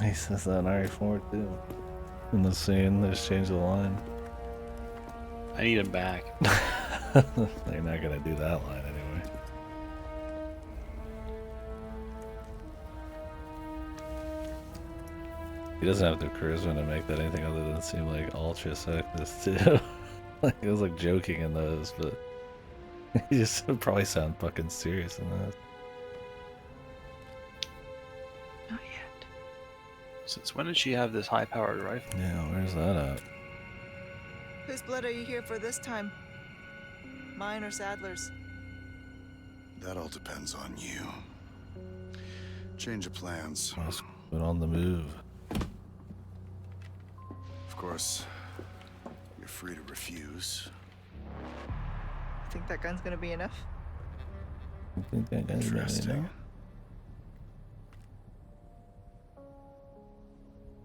He says that in RE4 too. In the scene, they just changed the line. I need him back. They're not gonna do that line anyway. He doesn't have the charisma to make that anything other than seem like ultra sexist too. Like it was like joking in those, but he just would probably sound fucking serious in that. Not yet. Since when did she have this high-powered rifle? Yeah, where's that at? Whose blood are you here for this time? Mine or Sadler's? That all depends on you. Change of plans. Must put on the move. Of course, you're free to refuse. Think that gun's gonna be enough? I think that guy's ready Interesting. now.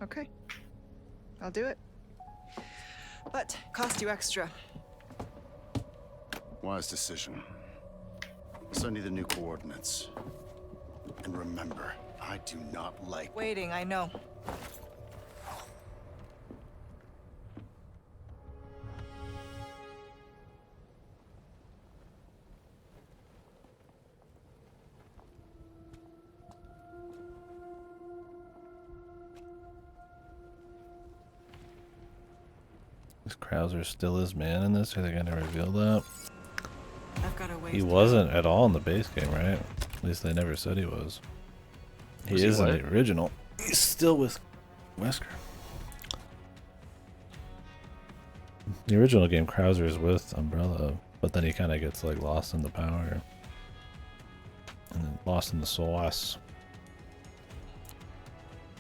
Okay. I'll do it. But cost you extra. Wise decision. Send you the new coordinates. And remember, I do not like... Waiting, I know. Is Krauser still his man in this? Are they gonna reveal that? I've got a ways He to wasn't at all in the base game, right? At least they never said he was. He Was he is in what? the original. He's still with Wesker. The original game, Krauser is with Umbrella, but then he kind of gets like lost in the power. And then lost in the sauce.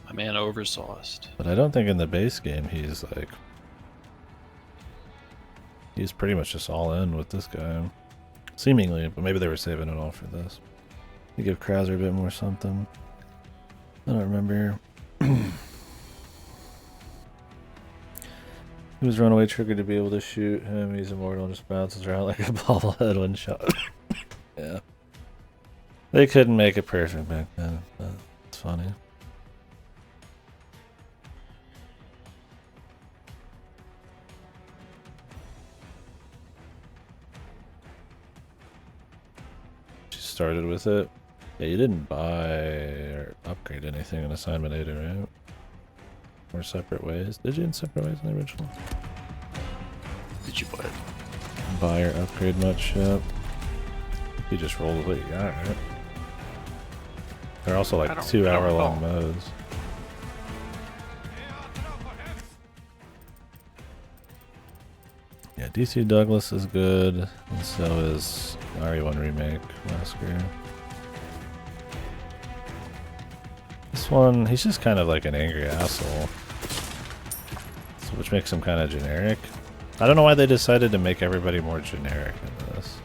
My man oversauced. But I don't think in the base game he's like... He's pretty much just all in with this guy. Seemingly, but maybe they were saving it all for this. To give Krauser a bit more something. I don't remember. He was runaway trigger to be able to shoot him. He's immortal and just bounces around like a bobblehead one shot. Yeah. They couldn't make it perfect back then. But it's funny. She started with it. Yeah, you didn't buy or upgrade anything in Assignment 8, right? Or Separate Ways. Did you in Separate Ways in the original? Did you what? Buy or upgrade much? Yep. You just roll with what you got, right? They're also I like don't 2-hour-long recall. modes. Yeah, DC Douglas is good, and so is RE1 Remake last year. This one, he's just kind of like an angry asshole, so which makes him kind of generic. I don't know why they decided to make everybody more generic in this.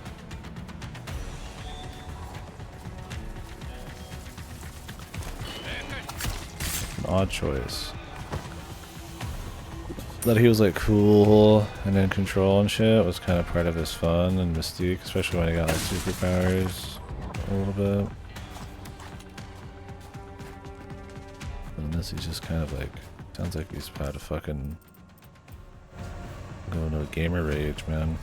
An odd choice. That he was like cool and in control and shit was kind of part of his fun and mystique, especially when he got like superpowers a little bit. And this, he's just kind of like, sounds like he's about to fucking go into a gamer rage, man.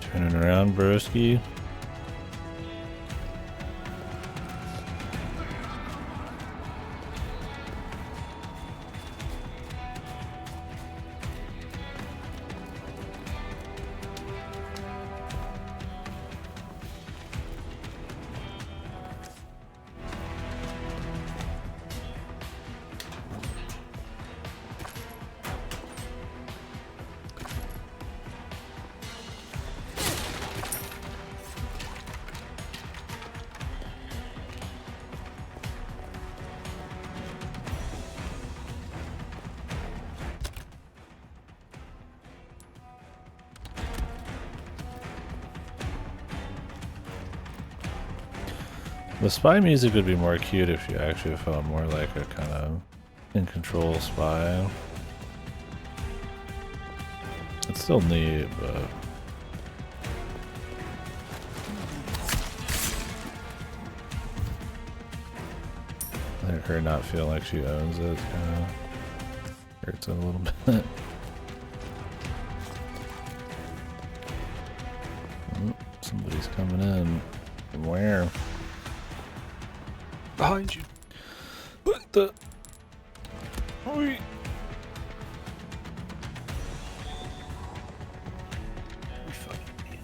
Turning around, broski. The spy music would be more cute if you actually felt more like a kind of in control spy. It's still neat, but I think her not feeling like she owns it kind of hurts it a little bit. Oh, somebody's coming in. From where? Behind you. What the? Oi. You fucking idiot.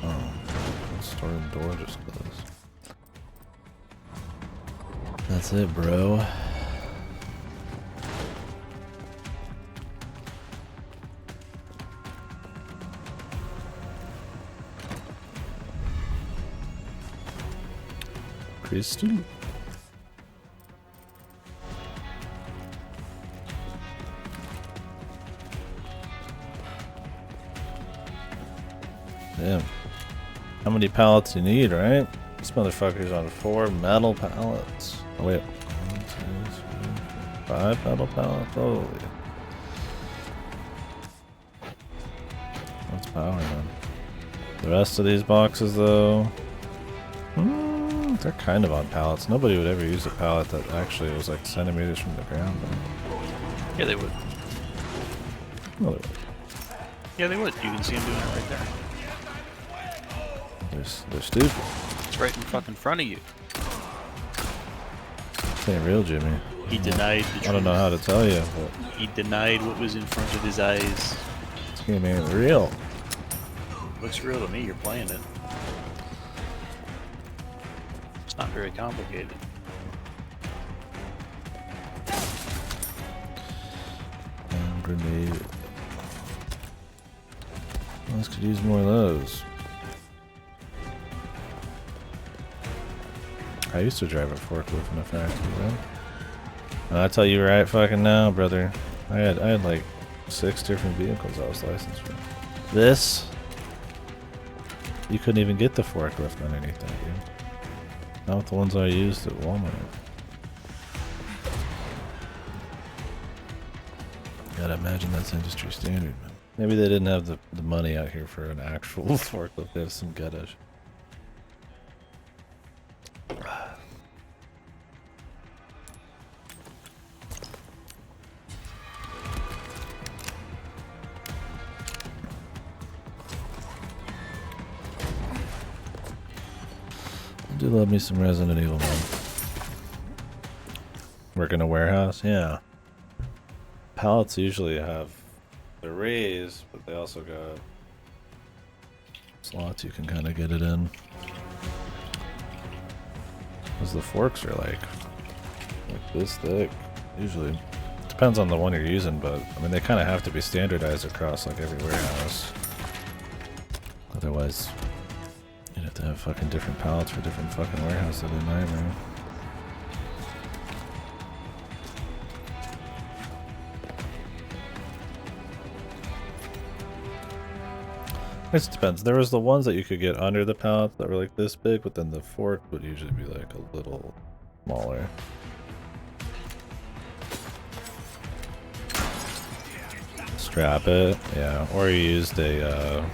Oh, the store door just closed. That's it, bro. Crystal. Damn. How many pallets you need, right? This motherfucker's on 4 metal pallets. Oh wait. 1, 2, 3, 4, 5 metal pallets? Holy. That's power, man. The rest of these boxes, though. They're kind of on pallets. Nobody would ever use a pallet that actually was like centimeters from the ground. Though. Yeah, they would. No, they would. Yeah, they would. You can see them doing it right there. They're stupid. It's right in fucking front of you. This ain't real, Jimmy. He denied the truth. I don't know how to tell you, but He denied what was in front of his eyes. this game ain't real. Looks real to me. You're playing it. It's not very complicated. And grenade. Let's could use more of those. I used to drive a forklift in a factory, right? I tell you right fucking now, brother. I had like 6 different vehicles I was licensed for. This, you couldn't even get the forklift underneath that, dude. Not with the ones I used at Walmart. Gotta imagine that's industry standard, man. Maybe they didn't have the money out here for an actual forklift. They have some ghetto. I do love me some Resident Evil, man. Work in a warehouse? Yeah. Pallets usually have the raised, but they also got slots you can kind of get it in. Because the forks are like this thick, usually. Depends on the one you're using, but I mean they kind of have to be standardized across like every warehouse. Otherwise, you'd have to have fucking different pallets for different fucking warehouses. That'd be a nightmare. It just depends. There was the ones that you could get under the pallet that were like this big, but then the fork would usually be like a little smaller. Strap it, yeah. Or you used a,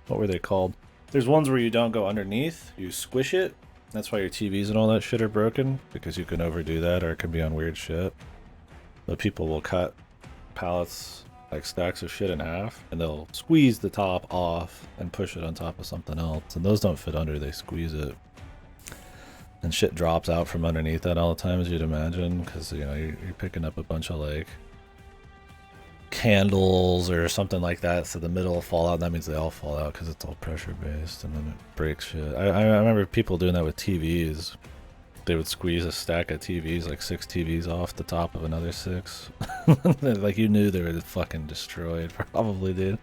what were they called? There's ones where you don't go underneath, you squish it. That's why your TVs and all that shit are broken, because you can overdo that or it can be on weird shit. But people will cut pallets, like stacks of shit in half, and they'll squeeze the top off and push it on top of something else. And those don't fit under, they squeeze it. And shit drops out from underneath that all the time, as you'd imagine, because, you know, you're picking up a bunch of, like, candles or something like that, so the middle will fall out, and that means they all fall out because it's all pressure based, and then it breaks shit. I remember people doing that with TVs. They would squeeze a stack of TVs, like 6 TVs off the top of another 6. Like you knew they were fucking destroyed, probably, dude.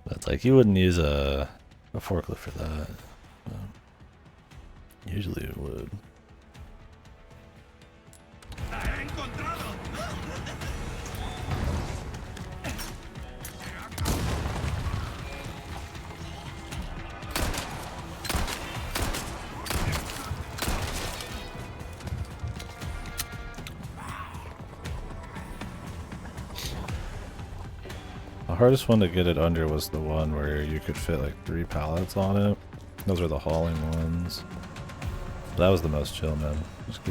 But like you wouldn't use a forklift for that. Usually it would. hardest one to get it under was the one where you could fit like 3 pallets on it. Those are the hauling ones. That was the most chill, man. Just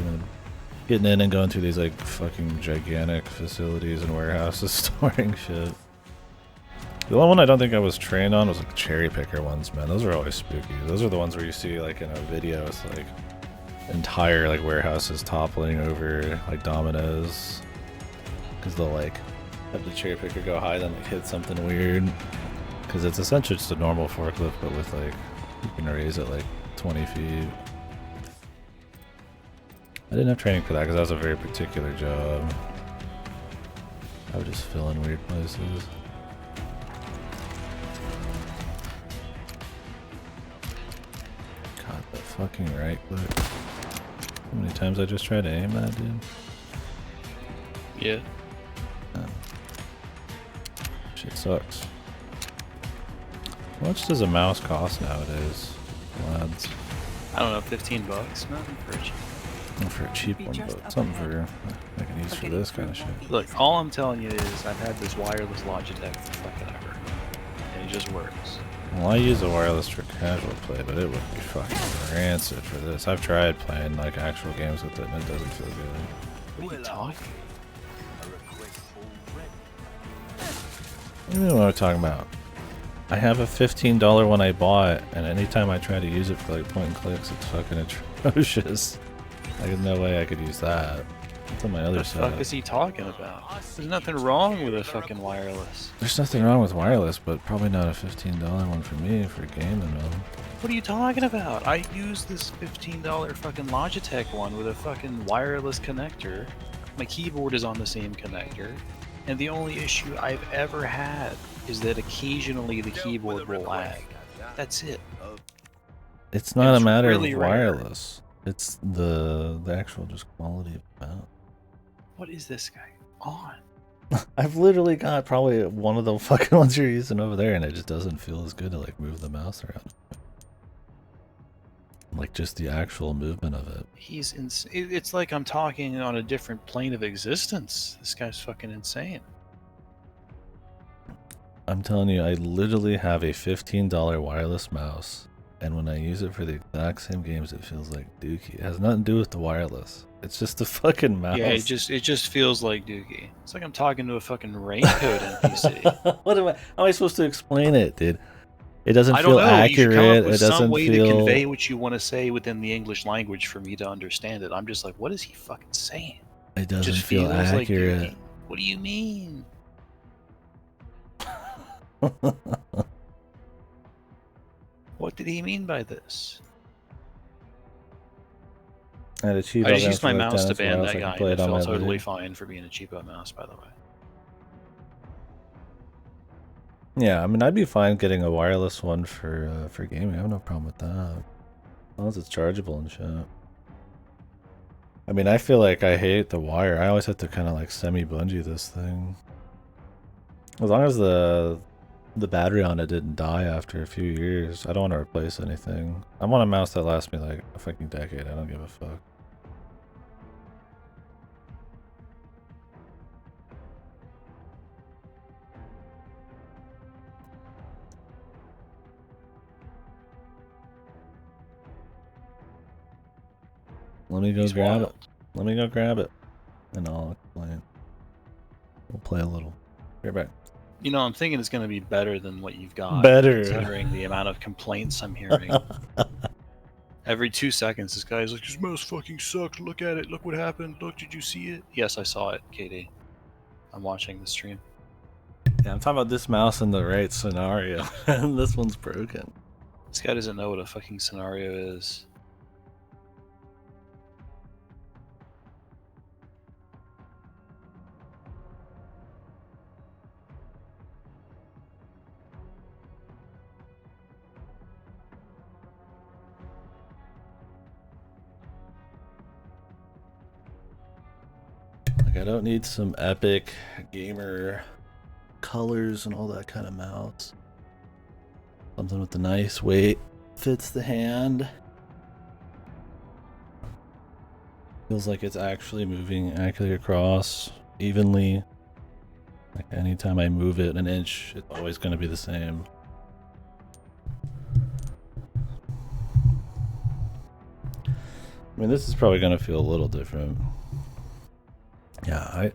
getting in and going through these like fucking gigantic facilities and warehouses storing shit. The only one I don't think I was trained on was like cherry picker ones, man. Those are always spooky. Those are the ones where you see like in a video, it's like entire like warehouses toppling over like dominoes. Because they'll like have the cherry picker go high, then like hit something weird. Because it's essentially just a normal forklift, but with like, you can raise it like 20 feet. I didn't have training for that because that was a very particular job. I would just fill in weird places. God, that fucking right click. How many times I just tried to aim that, dude? Yeah. Shit sucks. How much does a mouse cost nowadays, lads? I don't know, $15, nothing for a cheap. Not for a cheap one, but something for I can use for this kind of shit. Look, all I'm telling you is I've had this wireless Logitech for fucking ever, and it just works. Well, I use a wireless for casual play, but it would be fucking rancid for this. I've tried playing like actual games with it, and it doesn't feel good. What are you talking? What do you know what I'm talking about? I have a $15 one I bought, and anytime I try to use it for like point and clicks, it's fucking atrocious. Like, there's no way I could use that. It's on my other side. What the fuck is he talking about? There's nothing wrong with a fucking wireless. There's nothing wrong with wireless, but probably not a $15 one for me for gaming, man. What are you talking about? I use this $15 fucking Logitech one with a fucking wireless connector. My keyboard is on the same connector. And the only issue I've ever had is that occasionally the keyboard will lag. That's it. It's not a matter really of wireless. It's the actual just quality of the mouse. What is this guy on? I've literally got probably one of the fucking ones you're using over there, and it just doesn't feel as good to like move the mouse around. Like just the actual movement of it. He's it's like I'm talking on a different plane of existence. This guy's fucking insane. I'm telling you, I literally have a $15 wireless mouse, and when I use it for the exact same games, it feels like dookie. It has nothing to do with the wireless. It's just the fucking mouse. Yeah, it just feels like dookie. It's like I'm talking to a fucking raincoat NPC. What am I? How am I supposed to explain it, dude? It doesn't I don't feel know. accurate. You should come up with it doesn't some way feel. to convey what you want to say within the English language for me to understand it. I'm just like, what is he fucking saying? It doesn't just feel feels like accurate. dookie. What do you mean? What did he mean by this? I had a cheap. I just used my mouse to ban that guy, and it felt totally fine for being a cheapo mouse, by the way. Yeah, I mean, I'd be fine getting a wireless one for gaming. I have no problem with that, as long as it's chargeable and shit. I mean, I feel like I hate the wire. I always have to kind of like semi-bungee this thing. As long as the battery on it didn't die after a few years, I don't want to replace anything. I want a mouse that lasts me like a fucking decade. I don't give a fuck. Let me go grab it. Let me go grab it, and I'll explain. We'll play a little. Be right back. You know, I'm thinking it's going to be better than what you've got. Better. Considering the amount of complaints I'm hearing. Every 2 seconds, this guy's like, this mouse fucking sucks. Look at it. Look what happened. Look, did you see it? Yes, I saw it, KD. I'm watching the stream. Yeah, I'm talking about this mouse in the right scenario, and this one's broken. This guy doesn't know what a fucking scenario is. Like, I don't need some epic gamer colors and all that kind of mouse. Something with a nice weight, fits the hand. Feels like it's actually moving accurately across evenly. Like anytime I move it an inch, it's always going to be the same. I mean, this is probably going to feel a little different. Yeah,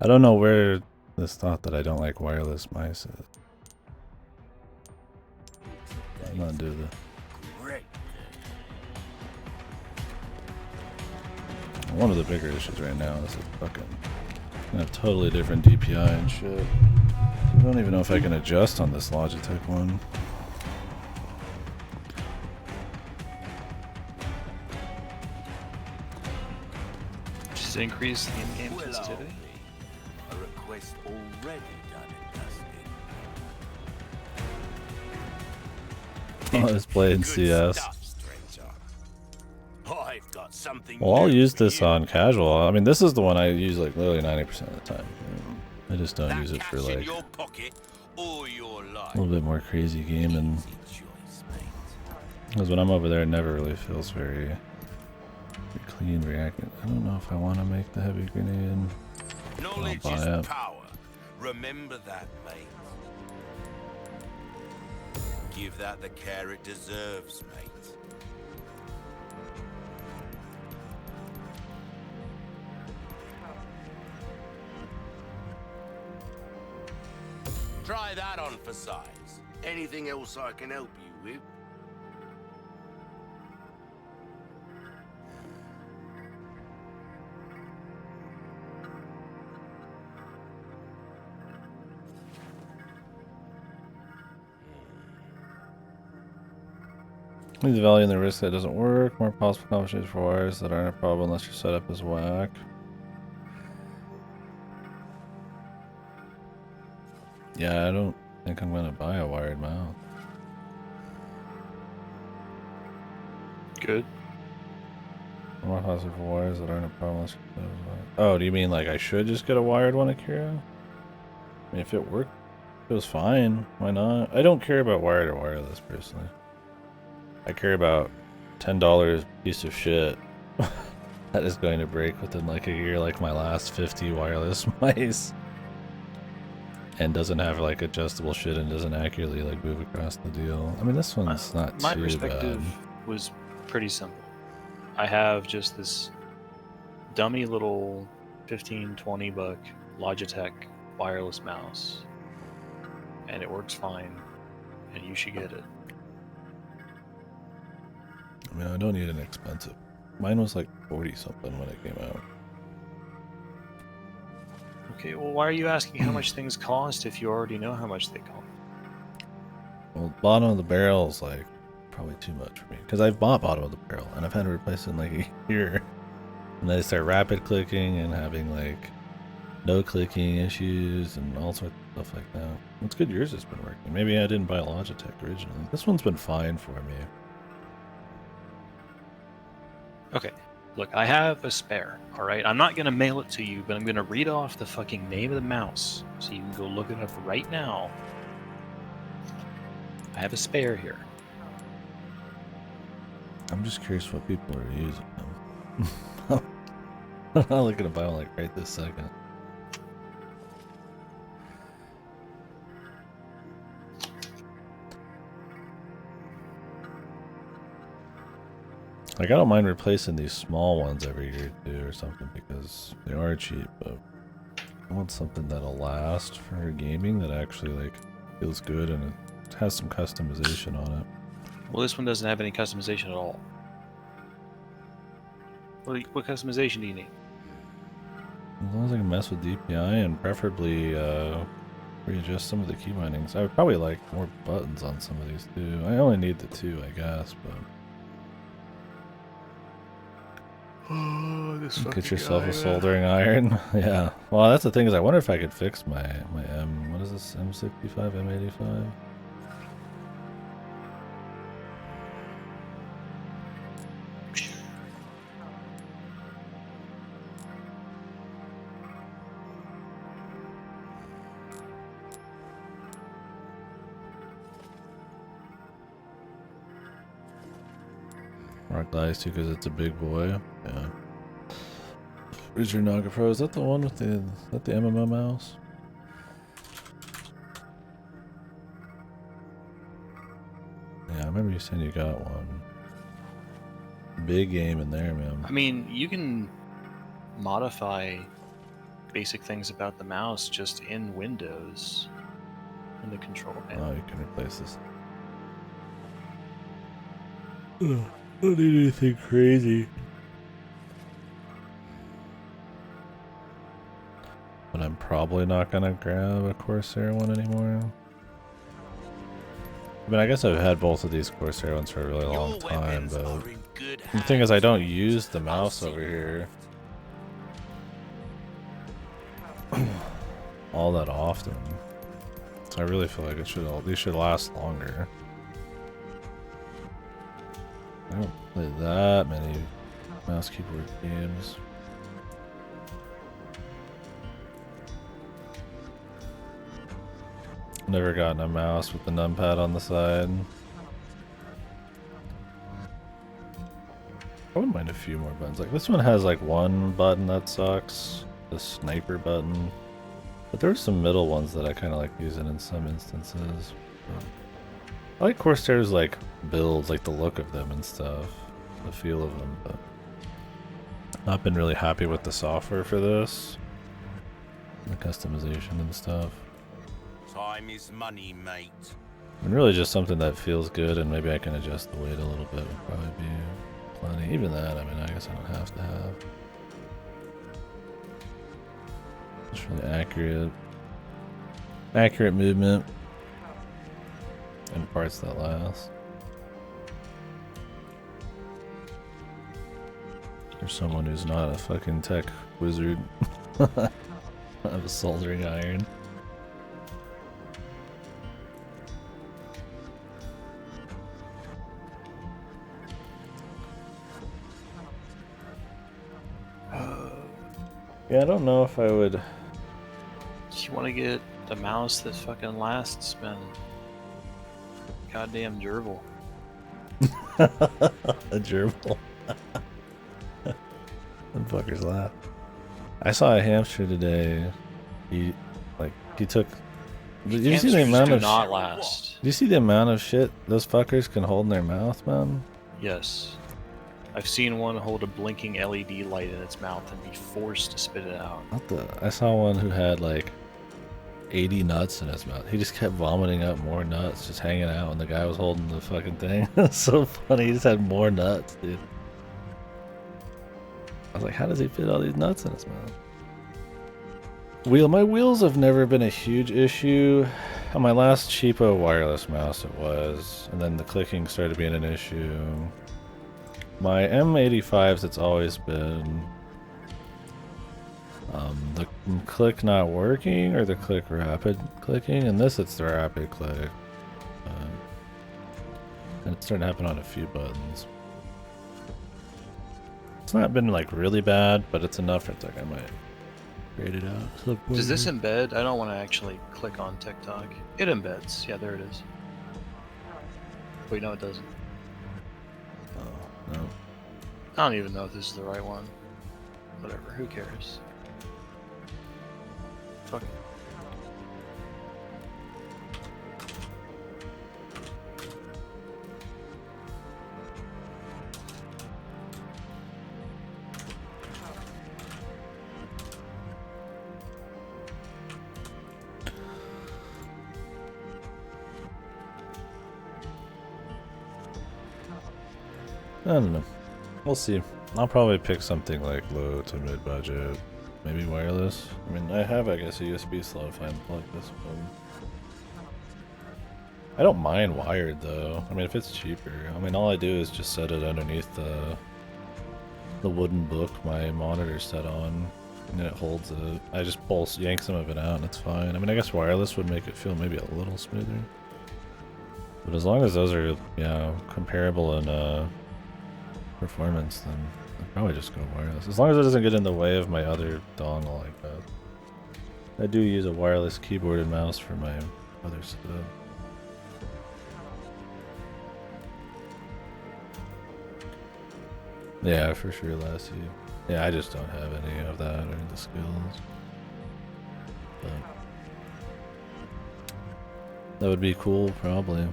I don't know where this thought that I don't like wireless mice is. I'm gonna do the. One of the bigger issues right now is it's fucking a totally different DPI and shit. I don't even know if I can adjust on this Logitech one. Just increase the in-game sensitivity. A request already done and dusted. Oh, let's play in Good CS. stuff, stranger. I've got something Well, I'll new use for this you. on casual. I mean, this is the one I use like literally 90% of the time. I just don't use it for Cash in like your pocket or your life. a little bit more crazy gaming. Easy choice, mate. Because when I'm over there, it never really feels very clean reacting. I don't know if I want to make the heavy grenade. Knowledge buy is it. power. Remember that, mate. Give that the care it deserves, mate. Try that on for size. Anything else I can help you with? Leave the value in the risk that doesn't work. More possible combinations for wires that aren't a problem unless your setup is whack. Yeah, I don't think I'm gonna buy a wired mount. Good. More possible for wires that aren't a problem unless your setup is whack. Oh, do you mean like I should just get a wired one, Akira? I mean, if it worked, it was fine. Why not? I don't care about wired or wireless personally. I care about $10 piece of shit that is going to break within like a year, like my last 50 wireless mice, and doesn't have like adjustable shit and doesn't accurately like move across the deal. I mean, this one's not My too perspective bad. was pretty simple. I have just this dummy little 15-20 buck Logitech wireless mouse, and it works fine, and you should get it. I mean, I don't need an expensive. Mine was like 40 something when it came out. Okay, well, why are you asking how much things cost if you already know how much they cost? Well, bottom of the barrel is like probably too much for me because I've bought bottom of the barrel and I've had to replace it in like a year. And then I start rapid clicking and having like no clicking issues and all sorts of stuff like that. It's good yours has been working. Maybe I didn't buy a Logitech originally. This one's been fine for me. Okay, look, I have a spare, alright? I'm not going to mail it to you, but I'm going to read off the fucking name of the mouse so you can go look it up right now. I have a spare here. I'm just curious what people are using them. I'm not looking to buy one like right this second. Like, I don't mind replacing these small ones every year too or something because they are cheap, but I want something that'll last for gaming that actually like feels good and it has some customization on it. Well, this one doesn't have any customization at all. What customization do you need? As long as I can mess with DPI and preferably readjust some of the key bindings. I would probably like more buttons on some of these too. I only need the 2, I guess, but get yourself a soldering iron. Yeah. Well, that's the thing is I wonder if I could fix my M. What is this? M65, M85? Rock Dice too because it's a big boy. Yeah. Where's your Naga Pro? Is that the one with the MMO mouse? remember you saying you got one. Big game in there, man. I mean, you can modify basic things about the mouse just in Windows in the control panel. Oh, you can replace this. Don't need anything crazy. But I'm probably not gonna grab a Corsair one anymore. I mean, I guess I've had both of these Corsair ones for a really long time, but the thing is I don't use the mouse over here all that often. So I really feel like these should last longer. I don't play that many mouse keyboard games. Never gotten a mouse with the numpad on the side. I wouldn't mind a few more buttons. Like this one has like one button that sucks, the sniper button. But there's some middle ones that I kind of like using in some instances. I like Corsair's like builds, like the look of them and stuff, the feel of them, but not been really happy with the software for this, the customization and stuff. Time is money, mate. And really just something that feels good, and maybe I can adjust the weight a little bit would probably be plenty. Even that, I mean, I guess I don't have to have. It's really accurate movement, and parts that last. For someone who's not a fucking tech wizard, I have a soldering iron. Yeah, I don't know if I would. If you want to get a mouse that fucking lasts, man, goddamn gerbil. A gerbil. Them fuckers laugh. I saw a hamster today. He took. Did you see the amount of? Not last. Did you see the amount of shit those fuckers can hold in their mouth, man? Yes. I've seen one hold a blinking LED light in its mouth and be forced to spit it out. What the? I saw one who had like 80 nuts in his mouth. He just kept vomiting up more nuts, just hanging out, and the guy was holding the fucking thing. It's so funny. He just had more nuts, dude. I was like, how does he fit all these nuts in his mouth? My wheels have never been a huge issue. On my last cheapo wireless mouse it was, and then the clicking started being an issue. My M85s, it's always been the click not working or the click rapid clicking, and this it's the rapid click. And it's starting to happen on a few buttons. It's not been like really bad, but it's enough. It's like I might grade it out. Does this embed? I don't want to actually click on TikTok. It embeds. Yeah, there it is. Wait, no, it doesn't. Oh, no. I don't even know if this is the right one. Whatever, who cares? Fuck it. I don't know. We'll see. I'll probably pick something like low to mid budget. Maybe wireless. I mean, I have, I guess, a USB slot if I unplug this one. I don't mind wired though. I mean, if it's cheaper. I mean, all I do is just set it underneath the wooden book my monitor's set on, and it holds it. I just yank some of it out and it's fine. I mean, I guess wireless would make it feel maybe a little smoother. But as long as those are, comparable in performance, then I'd probably just go wireless. As long as it doesn't get in the way of my other dongle like that. I do use a wireless keyboard and mouse for my other setup. Yeah, for sure, Lassie. Yeah, I just don't have any of that or the skills. But that would be cool, probably.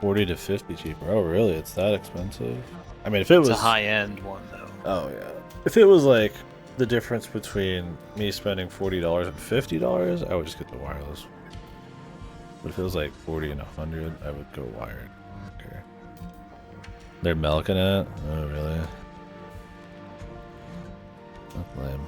40 to 50 cheaper. Oh, really? It's that expensive? I mean, if it was a high-end one though. Oh yeah. If it was like the difference between me spending $40 and $50, I would just get the wireless. But if it was like 40 and 100, I would go wired. Okay. They're milking it? Oh really? That's lame.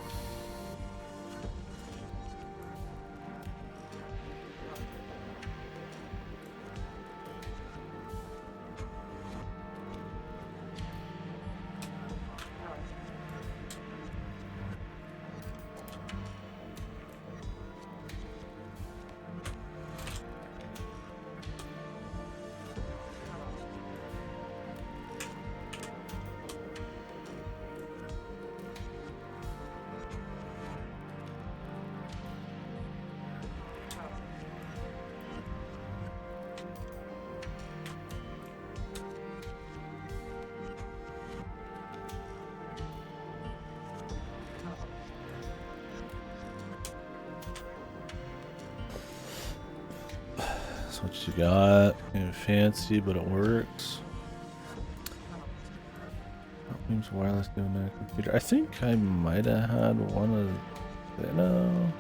That's what you got. Ain't fancy, but it works. Seems wireless doing that computer. I think I might have had one of, no,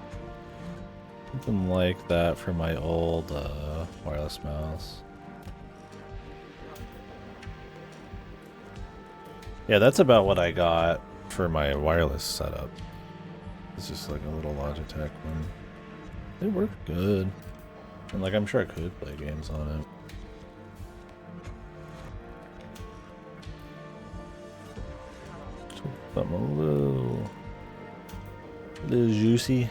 something like that for my old wireless mouse. Yeah, that's about what I got for my wireless setup. It's just like a little Logitech one. They work good. And like I'm sure I could play games on it. Something a little juicy.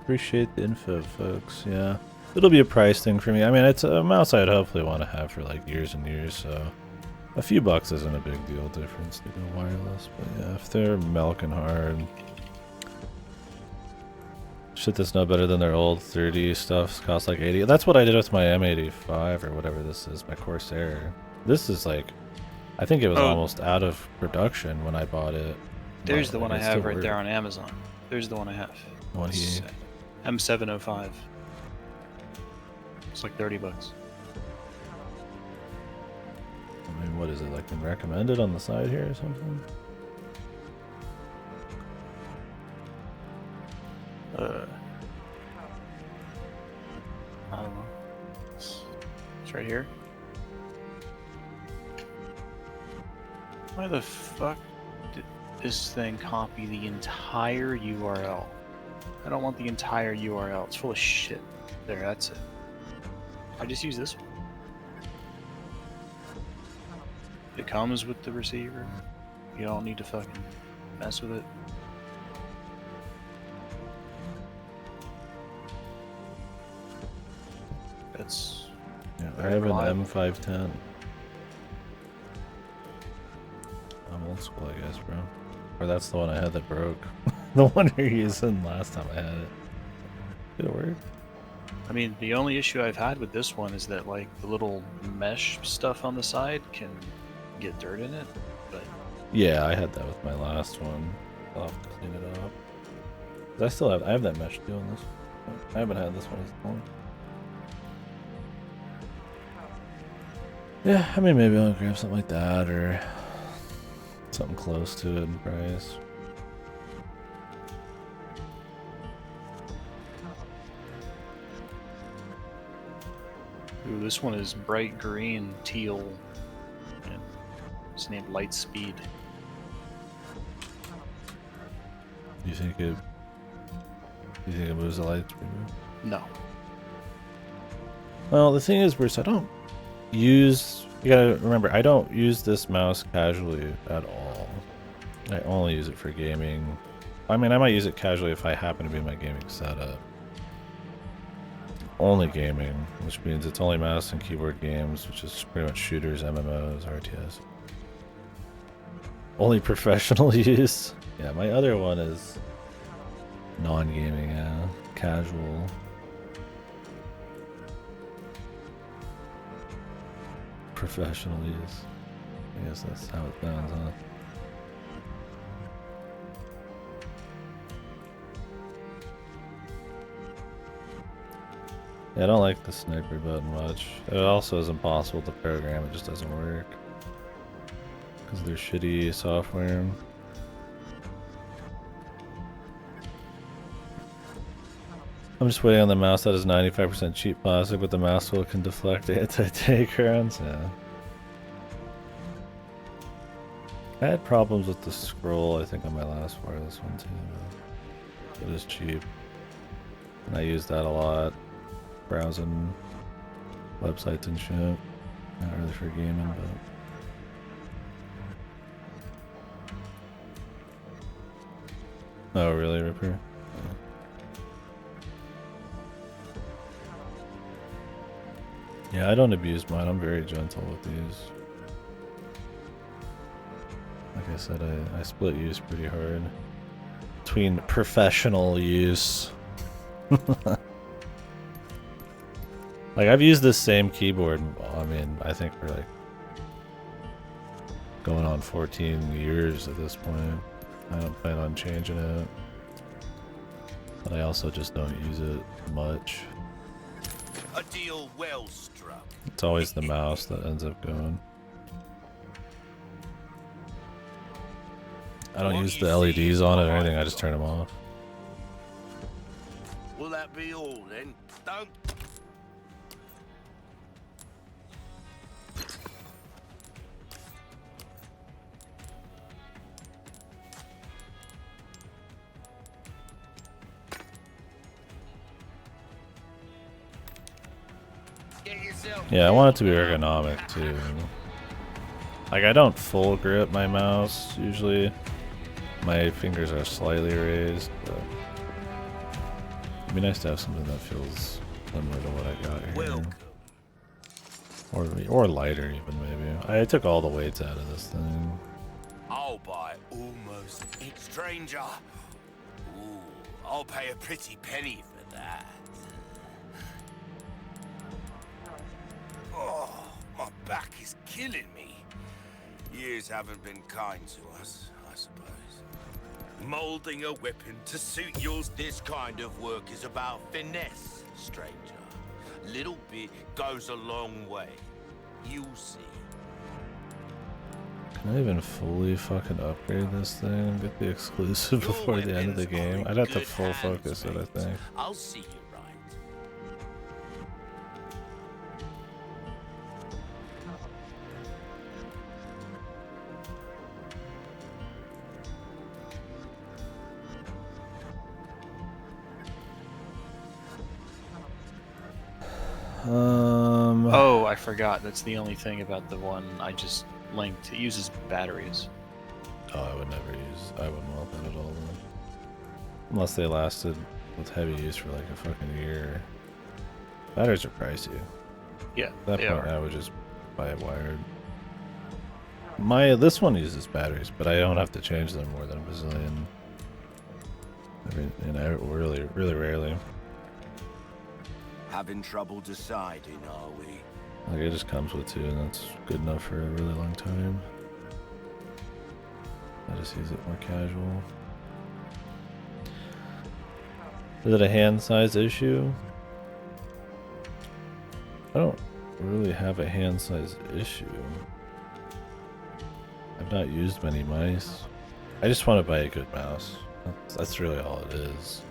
Appreciate the info, folks. Yeah, it'll be a price thing for me. I mean, it's a mouse I'd hopefully want to have for like years and years, so a few bucks isn't a big deal difference to go wireless. But yeah, if they're milking hard, shit that's no better than their old 30 stuff costs like 80. That's what I did with my M85 or whatever this is, my Corsair. This is like, I think it was almost out of production when I bought it. There's the one I have right there on Amazon. There's the one I have. What he? M705. It's like 30 bucks. I mean, what is it, like been recommended on the side here or something? I don't know. It's right here. Why the fuck did this thing copy the entire URL? I don't want the entire URL. It's full of shit. There, that's it. I just use this one. It comes with the receiver. You don't need to fucking mess with it. That's... Yeah, I have an M510. I'm old school, I guess, bro. Or that's the one I had that broke. The one you're using last time I had it. Did it work? I mean, the only issue I've had with this one is that, like, the little mesh stuff on the side can get dirt in it, but... Yeah, I had that with my last one. I'll have to clean it up. I have that mesh deal in this one. I haven't had this one as long. Yeah, I mean, maybe I'll grab something like that, or something close to it in price. Ooh, this one is bright green, teal, and it's named Lightspeed. Do you think it moves the lights? No. Well, the thing is, Bruce, I don't use... You gotta remember, I don't use this mouse casually at all. I only use it for gaming. I mean, I might use it casually if I happen to be in my gaming setup. Only gaming, which means it's only mouse and keyboard games, which is pretty much shooters, MMOs, RTS. Only professional use. Yeah, my other one is non-gaming, yeah, casual. Professional use. I guess that's how it sounds, huh? Yeah, I don't like the sniper button much. It also is impossible to program, it just doesn't work. Because they're shitty software. I'm just waiting on the mouse that is 95% cheap plastic, but the mouse wheel can deflect anti-tank rounds. Yeah. I had problems with the scroll, I think, on my last wireless one too. But it is cheap. And I use that a lot. Browsing websites and shit. Not really for gaming, but... Oh, really, Ripper? Yeah, I don't abuse mine. I'm very gentle with these. Like I said, I split use pretty hard. Between professional use. Like, I've used this same keyboard, I mean, I think for like going on 14 years at this point. I don't plan on changing it. But I also just don't use it much. A deal well struck. It's always the mouse that ends up going. I don't use the LEDs on it or anything, I just turn them off. Will that be all then? Don't. Yeah, I want it to be ergonomic too. Like, I don't full grip my mouse usually. My fingers are slightly raised, but it'd be nice to have something that feels similar to what I got here. Or lighter even, maybe. I took all the weights out of this thing. I'll buy almost each stranger. Ooh, I'll pay a pretty penny for that. Oh, my back is killing me. Years haven't been kind to us, I suppose. Molding a weapon to suit yours. This kind of work is about finesse, stranger. Little bit goes a long way. You'll see. Can I even fully fucking upgrade this thing and get the exclusive before the end of the game? I'd have to full focus it, I think. I'll see you right. Oh, I forgot. That's the only thing about the one I just linked. It uses batteries. Oh, I wouldn't want that at all then. Unless they lasted with heavy use for like a fucking year. Batteries are pricey. Yeah, At that they point, are. I would just buy it wired. This one uses batteries, but I don't have to change them more than a bazillion. Really, really rarely. Having trouble deciding, are we? Like, it just comes with two, and that's good enough for a really long time. I just use it more casual. Is it a hand size issue? I don't really have a hand size issue. I've not used many mice. I just want to buy a good mouse. That's really all it is.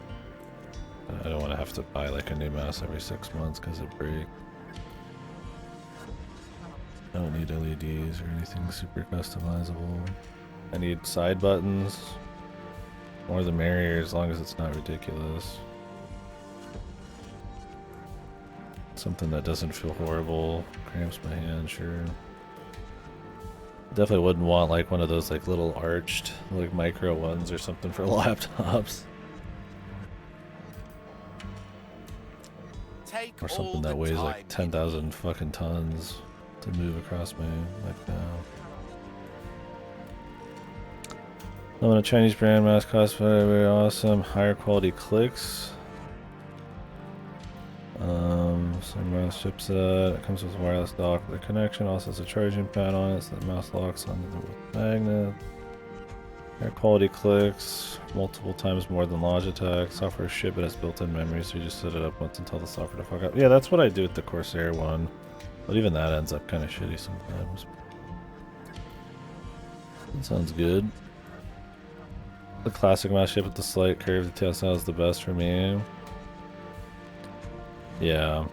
I don't want to have to buy like a new mouse every 6 months because it breaks. I don't need LEDs or anything super customizable. I need side buttons. More the merrier, as long as it's not ridiculous. Something that doesn't feel horrible, cramps my hand, sure. Definitely wouldn't want like one of those like little arched, like micro ones or something for laptops. Or something that weighs like 10,000 fucking tons to move across my neck now. I'm on a Chinese brand mask cost very, very awesome. Higher quality clicks. Some mouse chipset. It comes with a wireless dock with a connection. Also has a charging pad on it, so the mouse locks on with magnet. Higher quality clicks. Multiple times more than Logitech. Software ship, but has built-in memory, so you just set it up once and tell the software to fuck up. Yeah, that's what I do with the Corsair one. But even that ends up kind of shitty sometimes. That sounds good. The classic mouse shape with the slight curve detail style is the best for me. Yeah.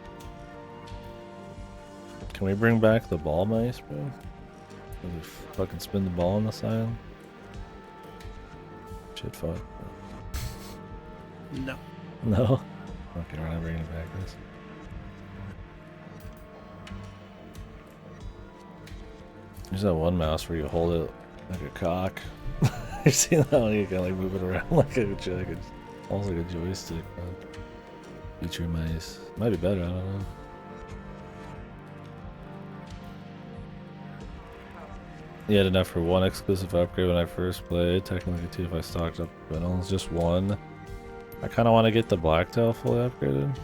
Can we bring back the ball mice, bro? Can we fucking spin the ball on the side? Shit, fuck. No. No? Okay, we're not bringing it back this. There's that one mouse where you hold it like a cock. You seen that one? You can like move it around like almost like a joystick. Man. Feature mice. Might be better, I don't know. You had enough for one exclusive upgrade when I first played. Technically two if I stocked up, but it's just one. I kind of want to get the blacktail fully upgraded.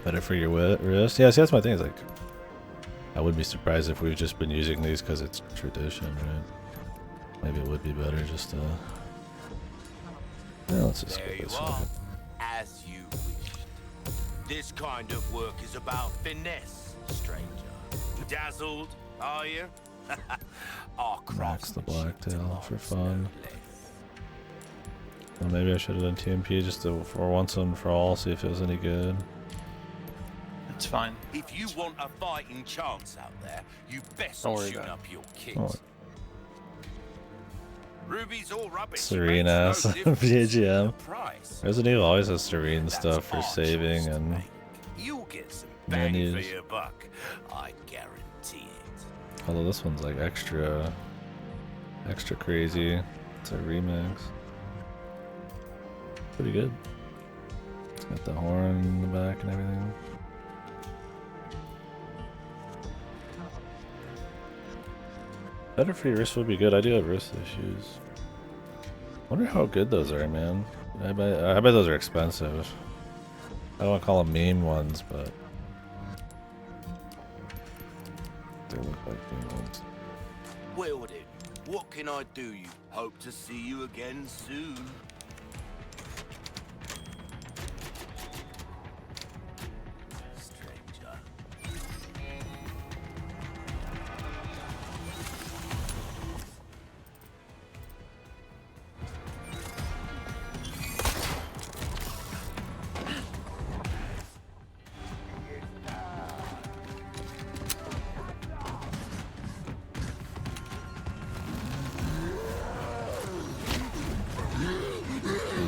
Better for your wrist. Yeah, see, that's my thing. Is like, I wouldn't be surprised if we've just been using these because it's tradition, right? Maybe it would be better just to. Yeah, let's just There go this you way. are, as you wished. This kind of work is about finesse, stranger. Dazzled, are you? Our Max the craftsmanship blacktail for demands fun. no less. Well, maybe I should have done TMP just to, for once and for all, see if it was any good. It's fine. If you want a fighting chance out there, you best Don't worry tune about up your kit. Oh. Ruby's all rubbish. Serene Makes ass no difference in BGM. the price. Resident Evil always has serene That's stuff for our saving choice to and make. You'll get some bang menus. for your buck. I guarantee it. Although this one's like extra crazy. It's a remix. Pretty good. It's got the horn in the back and everything. Better for your wrist would be good. I do have wrist issues. Wonder how good those are, man. I bet those are expensive. I don't want to call them meme ones, but they look like meme ones. Well then, what can I do you? Hope to see you again soon. Stranger.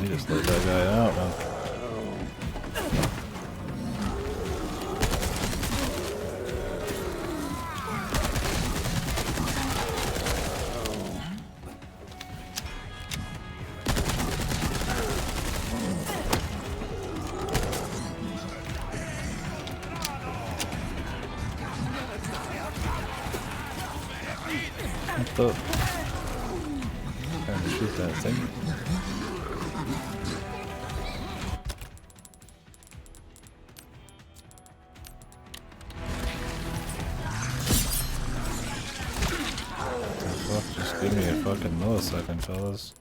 You just let that guy out, man. What the? Trying to shoot that thing. Fuck, just give me a fucking millisecond, fellas.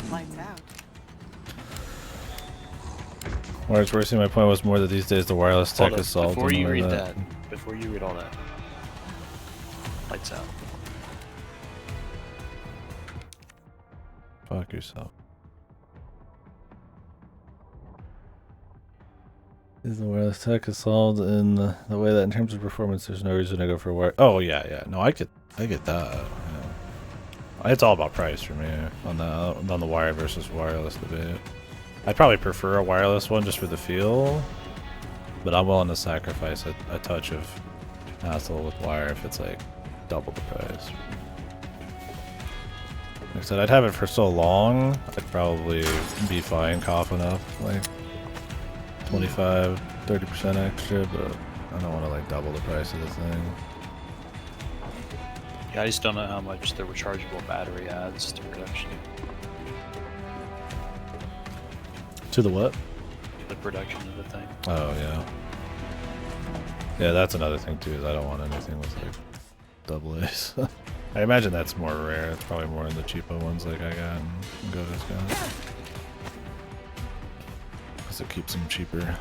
Lights out. Whereas my point was more that these days the wireless tech Hold is up, solved before in you the way read that. before you read all that, lights out. Fuck yourself. Is the wireless tech is solved in the way that in terms of performance there's no reason to go for wire. Oh yeah. No, I get that. Yeah. It's all about price for me on the wire versus wireless debate. I'd probably prefer a wireless one just for the feel, but I'm willing to sacrifice a touch of hassle with wire if it's like double the price. Like I said, I'd have it for so long, I'd probably be fine coughing up like 25, 30% extra, but I don't want to like double the price of the thing. Yeah, I just don't know how much the rechargeable battery adds to production. To the what? The production of the thing. Oh yeah. Yeah, that's another thing too, is I don't want anything with like double A's. I imagine that's more rare. It's probably more in the cheapo ones like I got and Godo's got. Because it keeps them cheaper.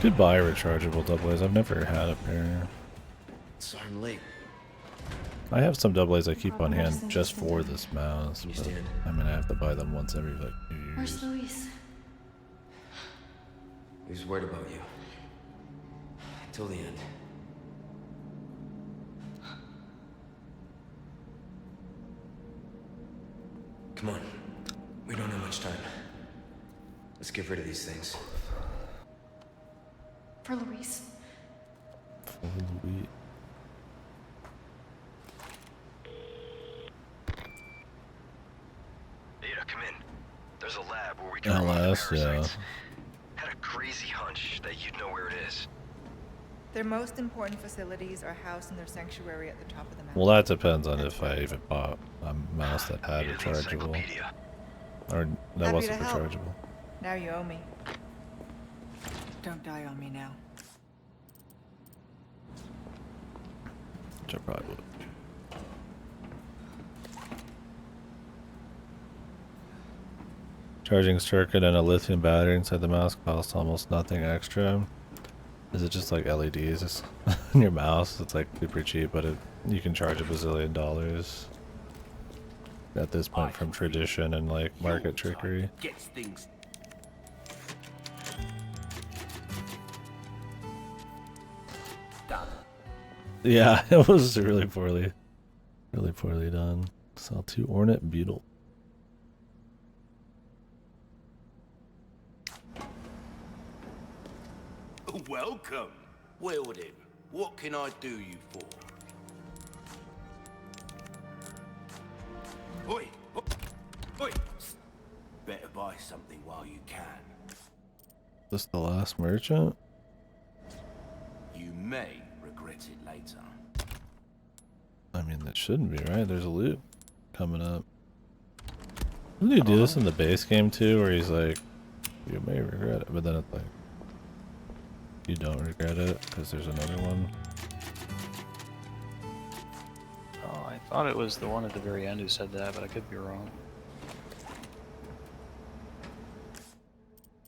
Could buy rechargeable double A's. I've never had a pair. Sorry I'm late. I have some double A's I keep on hand just for this mouse. Can you But, stand? I mean, I have to buy them once every like 2 years. Where's Luis? He was worried about you. Till the end. Come on. We don't have much time. Let's get rid of these things. For Luis. Holy. Ada, come in. There's a lab where we can LS, yeah. Had a crazy hunch that you'd know where it is. Their most important facilities are housed in their sanctuary at the top of the mountain. Well, that depends on if I even bought a mouse that had Ada the rechargeable. encyclopedia. Or that Happy wasn't to help. rechargeable. Now you owe me. Don't die on me now. Which I probably would. Charging circuit and a lithium battery inside the mouse costs almost nothing extra. Is it just like LEDs in your mouse? It's like super cheap, but you can charge $1 bazillion at this point from tradition and like market trickery. Gets things. Done. Yeah, it was really poorly done. Saw 2 ornate beetle. Welcome. Well then, what can I do you for? Oi! Oi! Better buy something while you can. This the last merchant? You may regret it later. I mean, that shouldn't be, right? There's a loot coming up. Didn't you do this in the base game too, where he's like, you may regret it, but then it's like, you don't regret it, because there's another one. Oh, I thought it was the one at the very end who said that, but I could be wrong.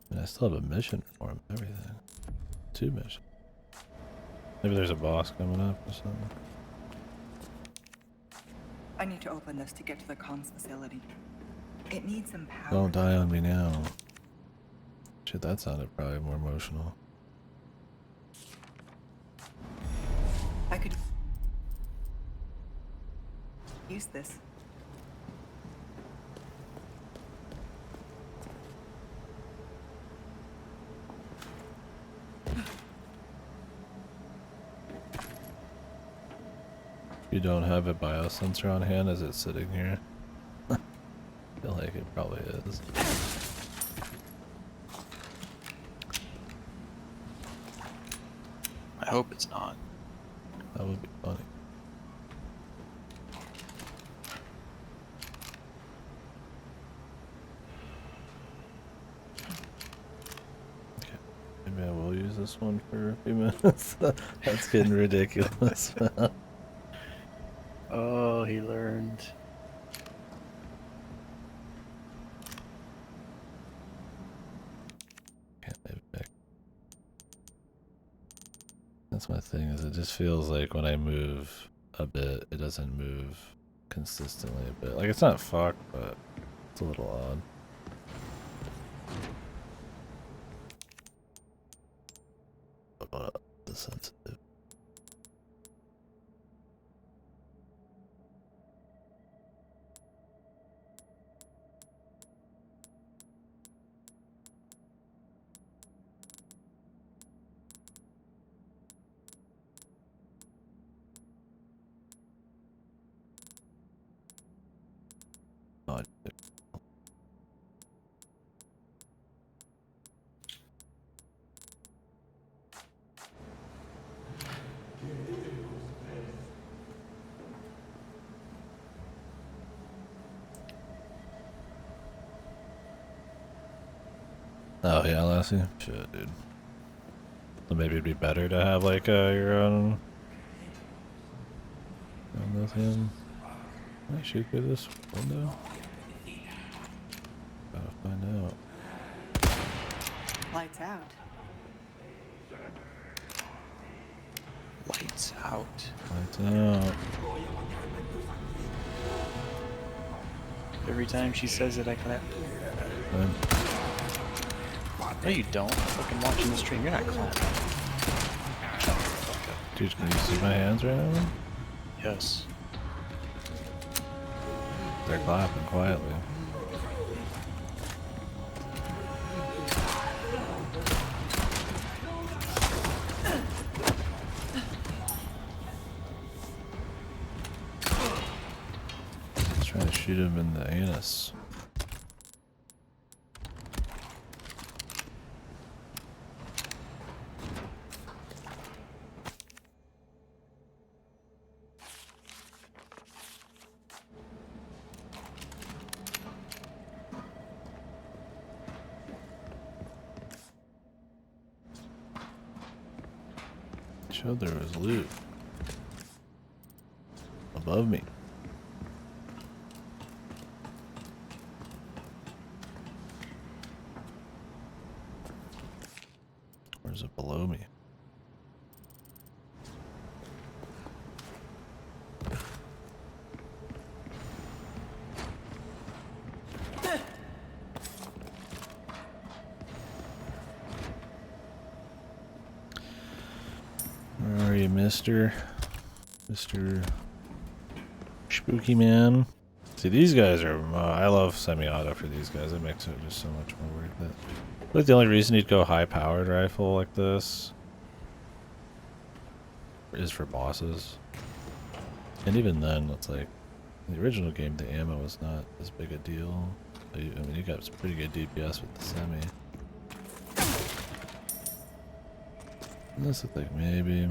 And I still have a mission for him, everything. 2 missions. Maybe there's a boss coming up or something. I need to open this to get to the comms facility. It needs some power. Don't die on me now. Shit, that sounded probably more emotional. I could use this. You don't have a biosensor on hand? Is it sitting here? I feel like it probably is. I hope it's not. That would be funny. this one for a few minutes. That's getting ridiculous. Oh, he learned. Can't move back. That's my thing, is it just feels like when I move a bit, it doesn't move consistently a bit. Like, it's not fucked, but it's a little odd. The sensitive. Oh, oh yeah, Lassie? Shit, dude. So maybe it'd be better to have like your own lithium. Can I shoot through this window? Gotta find out. Lights out. Lights out. Lights out. Every time she says it, I clap. No, you don't. I'm fucking watching the stream. You're not clapping. Dude, can you see my hands right now? Yes. They're clapping quietly. Just trying to shoot him in the anus. Showed there was loot above me. Or is it below me? Where are you, Mr. Spooky Man? See, these guys are, I love semi-auto for these guys. It makes it just so much more worth it. Like, the only reason you'd go high-powered rifle like this is for bosses. And even then, it's like, in the original game, the ammo was not as big a deal. I mean, you got some pretty good DPS with the semi. This looks like maybe.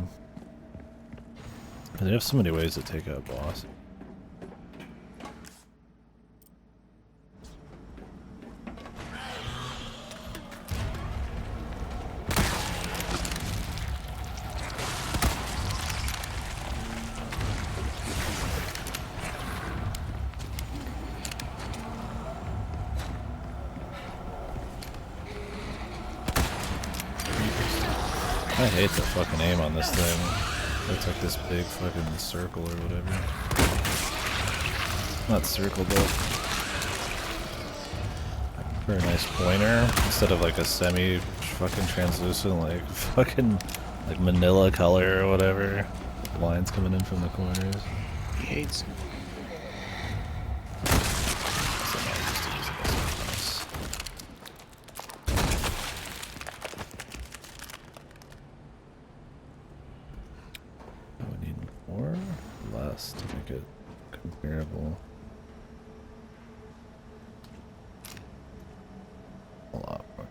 And they have so many ways to take out a boss. I hate the fucking aim on this thing. It's like this big fucking circle or whatever. Not circle, but for a nice pointer instead of like a semi fucking translucent like fucking like manila color or whatever. Lines coming in from the corners. He hates me. To make it comparable. A lot more.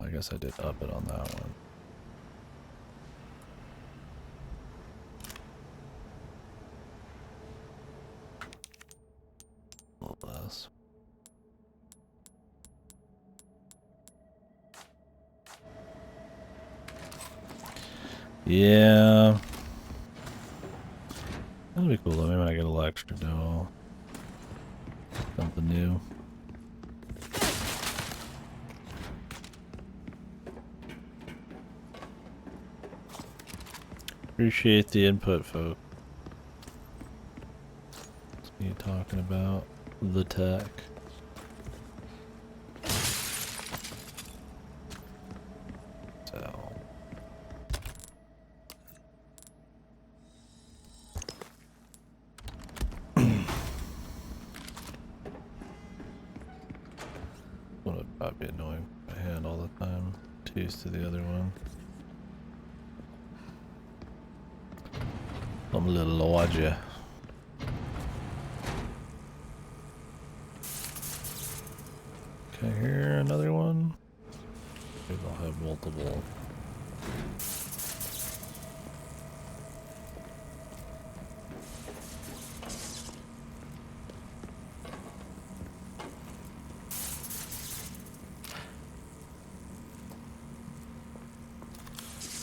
I guess I did up it on that one. A little less. Yeah. That'll be cool though. Maybe when I get a little extra dough. Something new. Appreciate the input, folks. What's me talking about the tech? So. Would probably be annoying by hand all the time. Too used to the other one. I'm a little larger. Okay, here another one. Maybe I'll have multiple.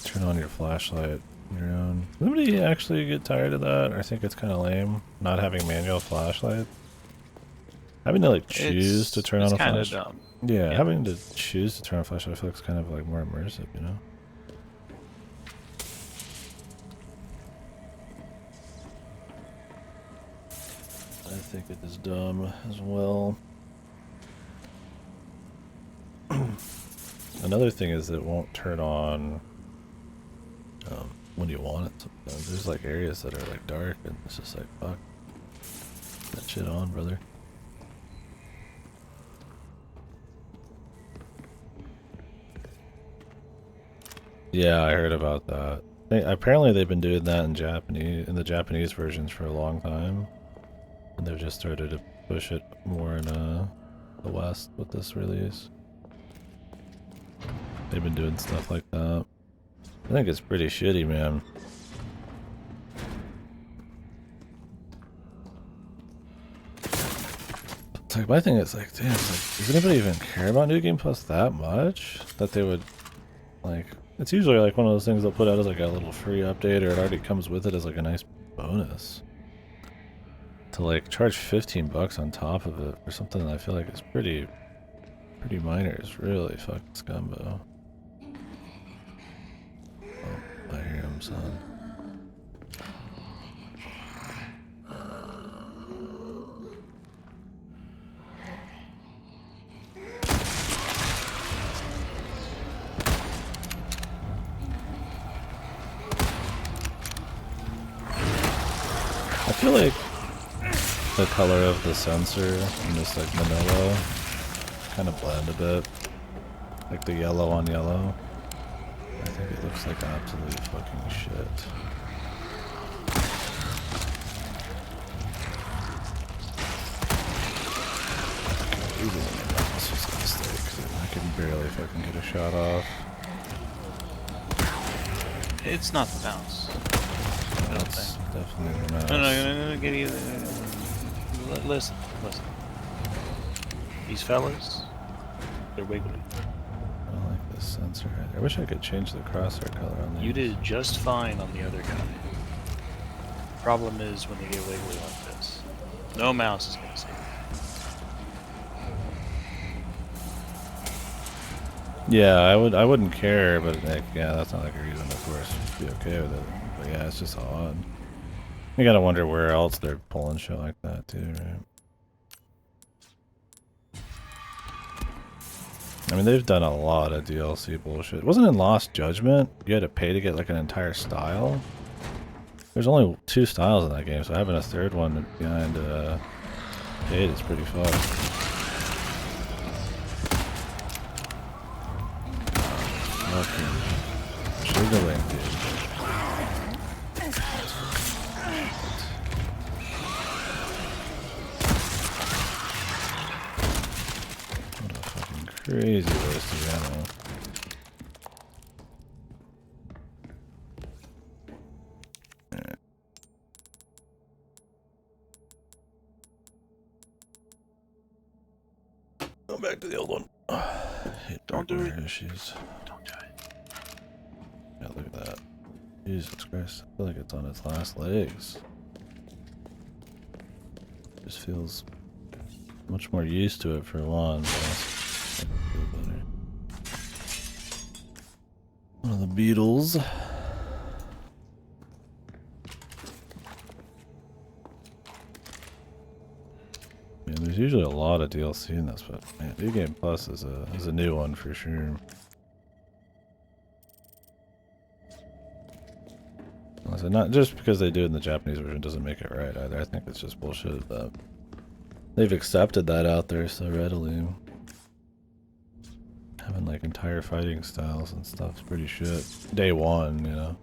Turn on your flashlight. Your own. Nobody actually get tired of that? I think it's kind of lame not having manual flashlight. Having to like choose to turn on a flashlight. Dumb. Yeah, having to choose to turn on a flashlight, I feel like it's kind of like more immersive, you know? I think it is dumb as well. Another thing is it won't turn on when you want it sometimes. There's like areas that are like dark and it's just like, fuck. That shit on, brother. Yeah, I heard about that. Apparently they've been doing that in the Japanese versions for a long time. And they've just started to push it more in the West with this release. They've been doing stuff like that. I think it's pretty shitty, man. It's like, my thing is like, damn, it's like, does anybody even care about New Game Plus that much? That they would, like, it's usually like one of those things they'll put out as like a little free update, or it already comes with it as like a nice bonus. To like charge 15 bucks on top of it for something that I feel like is pretty minor is really fucking scumbo. Oh, I hear him, son. I feel like the color of the sensor and this like manila kind of blend a bit. Like the yellow on yellow. I think it looks like absolute fucking shit. Okay, even when my mouse is gonna stay, because I can barely fucking get a shot off. It's not the mouse. That's definitely the mouse. No, get you. Listen. These fellas, they're wiggly. I don't like this sensor either. I wish I could change the crosshair color on these. You did just fine on the other guy. Problem is when they get wiggly like this. No mouse is gonna save you. Yeah, I wouldn't care, but like, yeah, that's not like a reason, of course, to be okay with it. But yeah, it's just odd. You gotta wonder where else they're pulling shit like that too, right? I mean, they've done a lot of DLC bullshit. Wasn't in Lost Judgment? You had to pay to get like an entire style? There's only 2 styles in that game, so having a third one behind paid is pretty fucked. Fucking Sugarling, dude. What a fucking crazy waste of ammo. Going back to the old one. Hate Don't do hardware it. issues. Don't do it. Yeah, look at that. Jesus Christ. I feel like it's on its last legs. Just feels much more used to it for one. But I feel better. One of the Beatles. Yeah, there's usually a lot of DLC in this, but man, New Game Plus is a new one for sure. Also, not just because they do it in the Japanese version doesn't make it right either. I think it's just bullshit that they've accepted that out there so readily. Having like entire fighting styles and stuff's pretty shit. Day one, you know.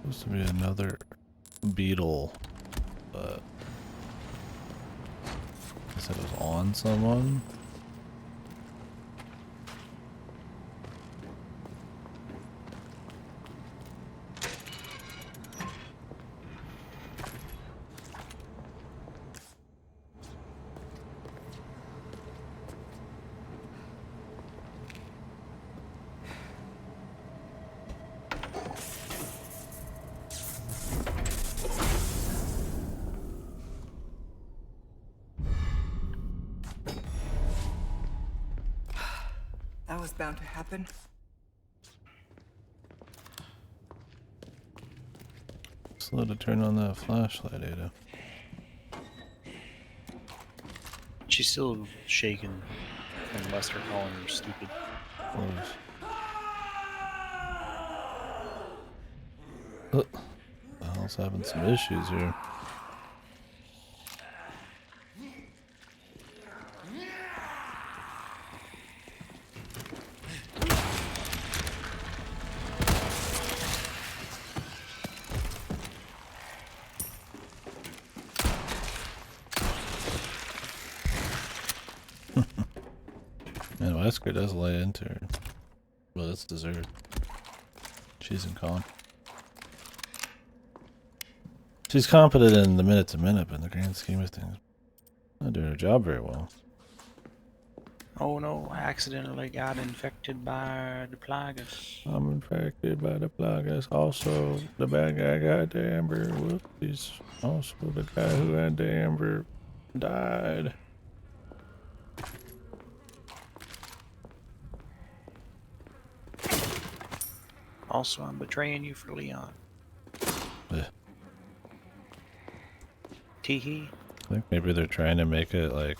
Supposed to be another beetle, but I said it was on someone. That was bound to happen. Slow to turn on that flashlight, Ada. She's still shaking from Lester calling her stupid. The hell's having some issues here. Man, Wesker does lay into her. Well, it's deserved. She's in con. She's competent in the minute to minute, but in the grand scheme of things, not doing her job very well. Oh no, I accidentally got infected by the plagas. I'm infected by the plagas. Also, the bad guy got the amber. Whoopsies. Also, the guy who had the amber died. Also, I'm betraying you for Leon. Yeah. Teehee. I think maybe they're trying to make it like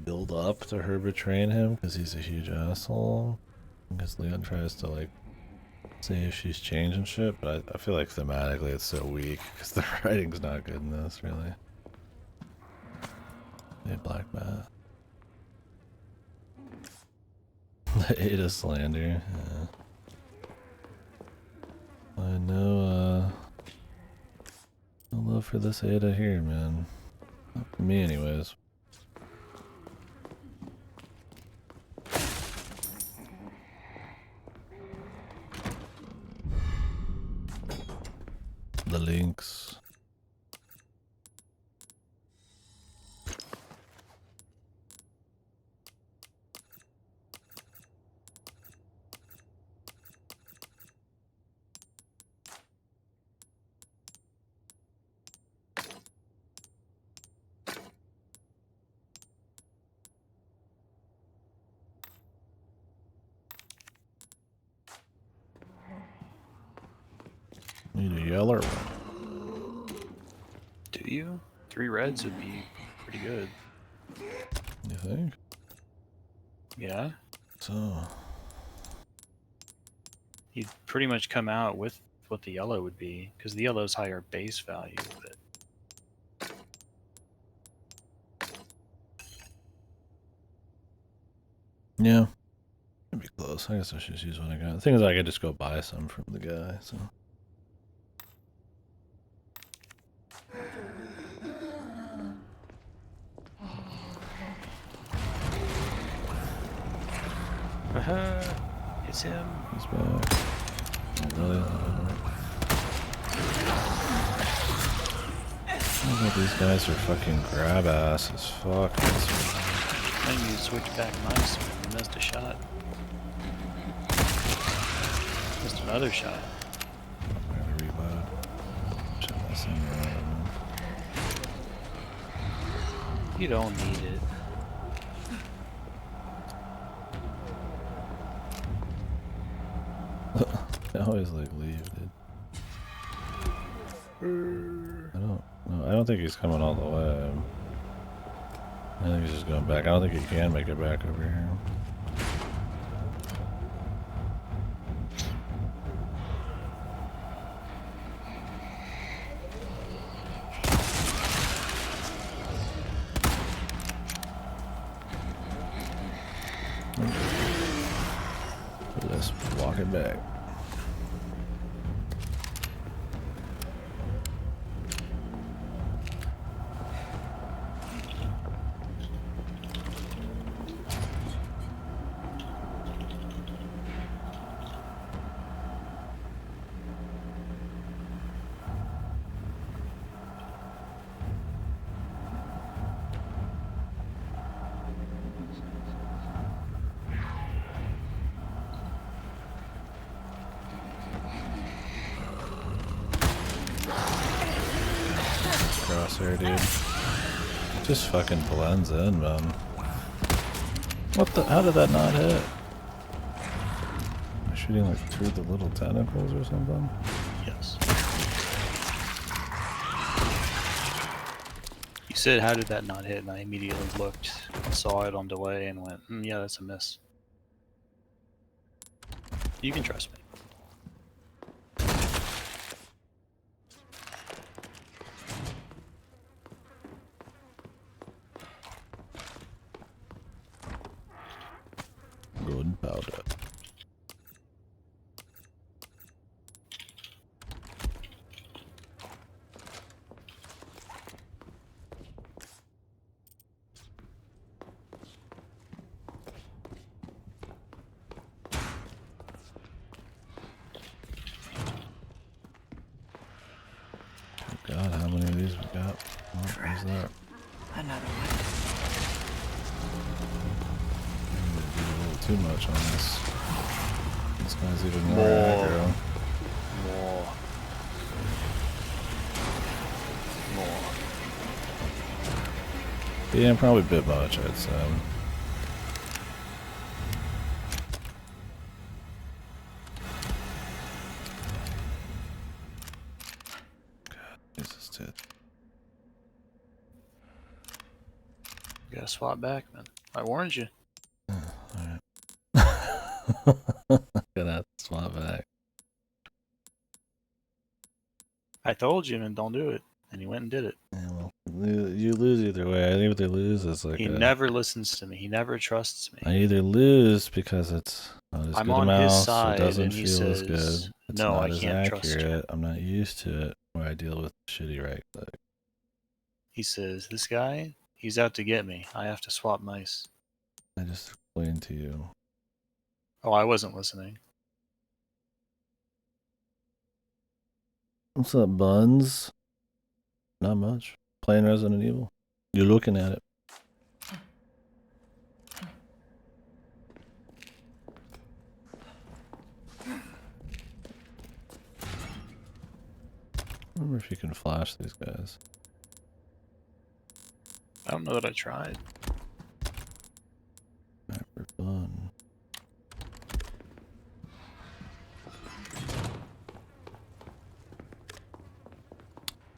build up to her betraying him because he's a huge asshole. Because Leon tries to like see if she's changing shit, but I feel like thematically it's so weak because the writing's not good in this really. Hey, Black Bat. The Ada slander. Yeah. I know. No love for this Ada here, man. Not for me, anyways. The links. Need a yeller one. 3 reds would be pretty good. You think? Yeah. So. You'd pretty much come out with what the yellow would be, because the yellow's higher base value, but Yeah. It'd be close. I guess I should just use what I got. The thing is, I could just go buy some from the guy, so. it's him. He's back. Oh, really? These guys are fucking grab ass as fuck. Then you switch back nice, man. You missed a shot. Missed another shot. I'm gonna reload. Shut my thing around. You don't need it. I always like leave, dude. I don't think he's coming all the way. I think he's just going back. I don't think he can make it back over here. Let's walk it back. Crosshair, dude. Just fucking blends in, man. What the? How did that not hit? Am I shooting like through the little tentacles or something? Yes. You said, how did that not hit? And I immediately looked, saw it on delay, and went, yeah, that's a miss. You can trust me. Gunpowder. God, how many of these we got? What is that? Another one. Maybe a little too much on this. This guy's even more aggro. More. Yeah, probably a bit much, I'd say. God, Jesus, dude. You gotta swap back, man. I warned you. Alright. Gonna have to swap back. I told you, man, don't do it. And you went and did it. Yeah, well, you lose either way. I think what they lose is like He never listens to me. He never trusts me. I either lose because it's not as I'm good a on his mouse, side, it doesn't and he feel as says, good, it's "No, not I as can't trust you." accurate, I'm not used to it, or I deal with shitty right click. He says, this guy, he's out to get me. I have to swap mice. I just explained to you. Oh, I wasn't listening. What's up, Buns? Not much. Playing Resident Evil. You're looking at it. I wonder if you can flash these guys. I don't know that I tried. Alright, for fun.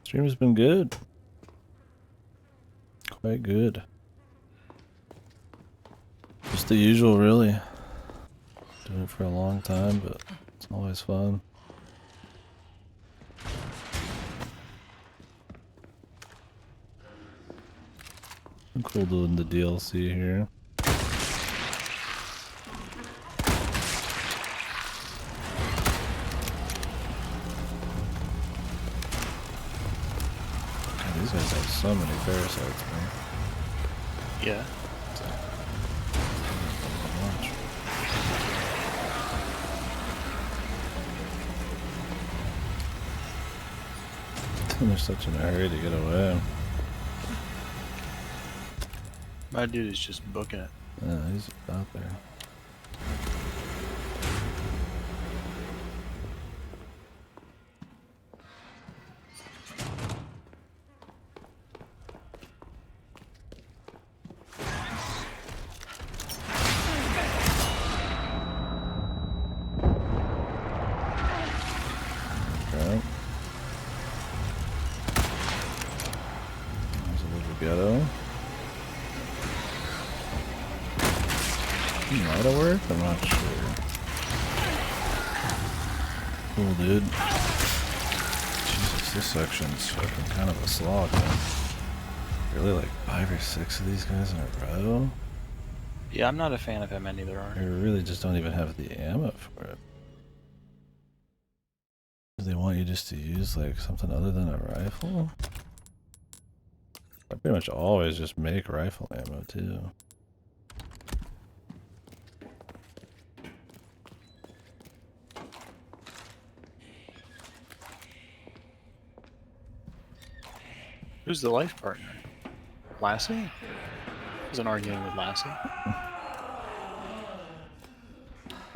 Stream has been good. quite good. Just the usual, really. Doing it for a long time, but it's always fun. Cool doing the DLC here. God, these guys have so many parasites, man. Yeah. They're such in a hurry to get away. My dude is just booking it. Yeah, he's out there. Okay. There's a little ghetto. Might have worked? I'm not sure. Cool, dude. Jesus, this section's fucking kind of a slog, man. Really, like 5 or 6 of these guys in a row? Yeah, I'm not a fan of how many there are. I really just don't even have the ammo for it. Do they want you just to use like something other than a rifle? I pretty much always just make rifle ammo too. Who's the life partner? Lassie? Isn't arguing with Lassie.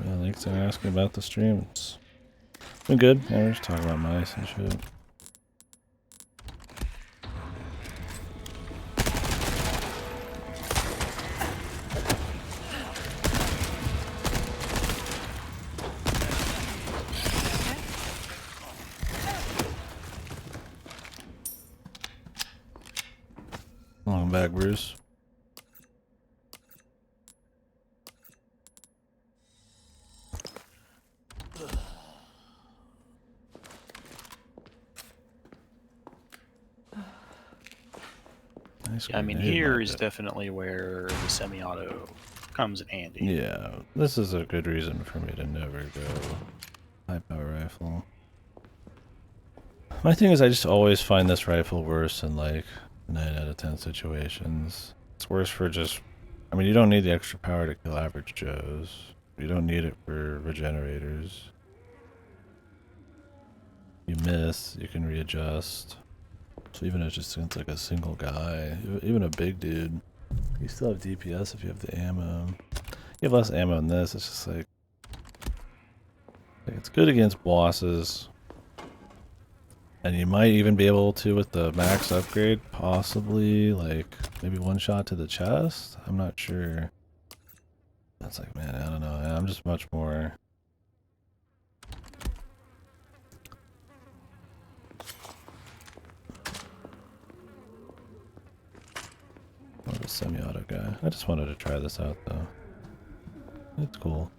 Yeah, thanks for asking about the streams. Been good. Yeah, we're just talking about mice and shit. Welcome back, Bruce. Nice. Yeah, I mean, grenade here is market. definitely where the semi-auto comes in handy. Yeah, this is a good reason for me to never go high power rifle. My thing is I just always find this rifle worse in like 9 out of 10 situations. It's worse for just, I mean, you don't need the extra power to kill average Joes. You don't need it for regenerators. You miss, you can readjust. So even if it's just against like a single guy, even a big dude, you still have DPS if you have the ammo. You have less ammo in this, it's just like it's good against bosses. And you might even be able to with the max upgrade, possibly like maybe one shot to the chest. I'm not sure. That's like, man, I don't know. I'm just much more. More of a semi-auto guy. I just wanted to try this out though. It's cool.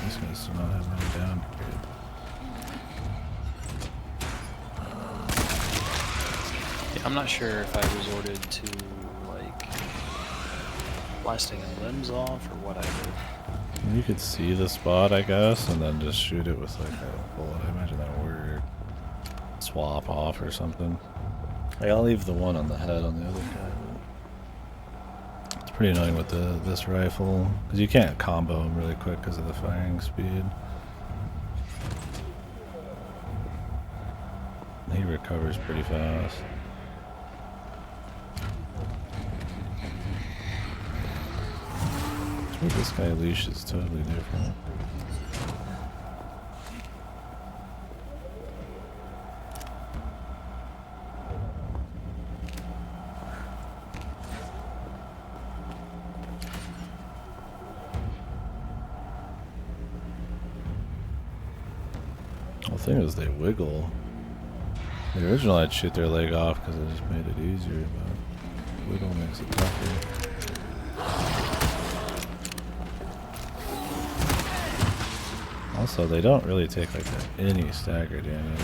These guys do not have any down period. Yeah, I'm not sure if I resorted to, like, blasting limbs off or what I did. You could see the spot, I guess, and then just shoot it with like a bullet. I imagine that would work. Swap off or something. Like, I'll leave the one on the head on the other guy. But it's pretty annoying with this rifle because you can't combo them really quick because of the firing speed. He recovers pretty fast. This guy leash is totally different. The thing is, they wiggle. The original, I'd shoot their leg off because it just made it easier, but wiggle makes it tougher. Also, they don't really take like any stagger damage.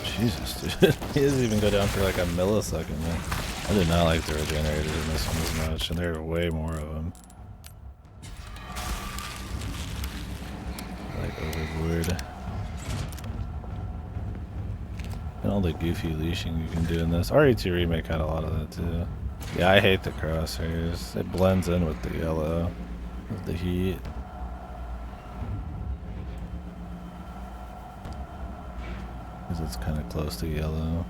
Jesus, dude. He doesn't even go down for like a millisecond, man. I did not like the regenerators in this one as much, and there are way more of them. Like overboard. And all the goofy leashing you can do in this. RE4 Remake had a lot of that too. Yeah, I hate the crosshairs. It blends in with the yellow of the heat. Because it's kind of close to yellow.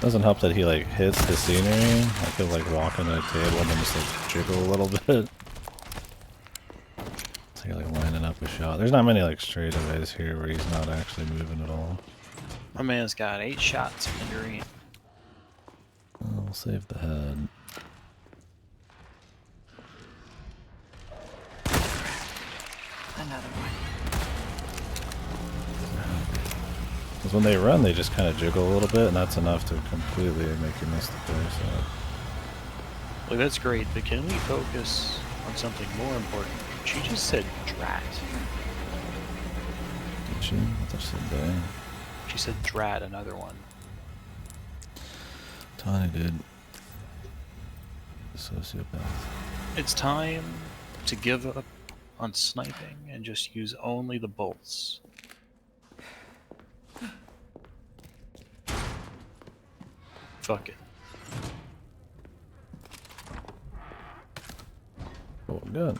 Doesn't help that he like hits the scenery. I could like walk on a table and then just like jiggle a little bit. It's like lining up a shot. There's not many like straightaways here where he's not actually moving at all. My man's got 8 shots in the green. We'll save the head. Another one. Because when they run, they just kind of jiggle a little bit, and that's enough to completely make you miss the place. Look, that's great, but can we focus on something more important? She just said drat. Did she? I thought she said dang. She said drat, another one. Tawny did. Sociopath. It's time to give up on sniping and just use only the bolts. Fuck it. Oh, good.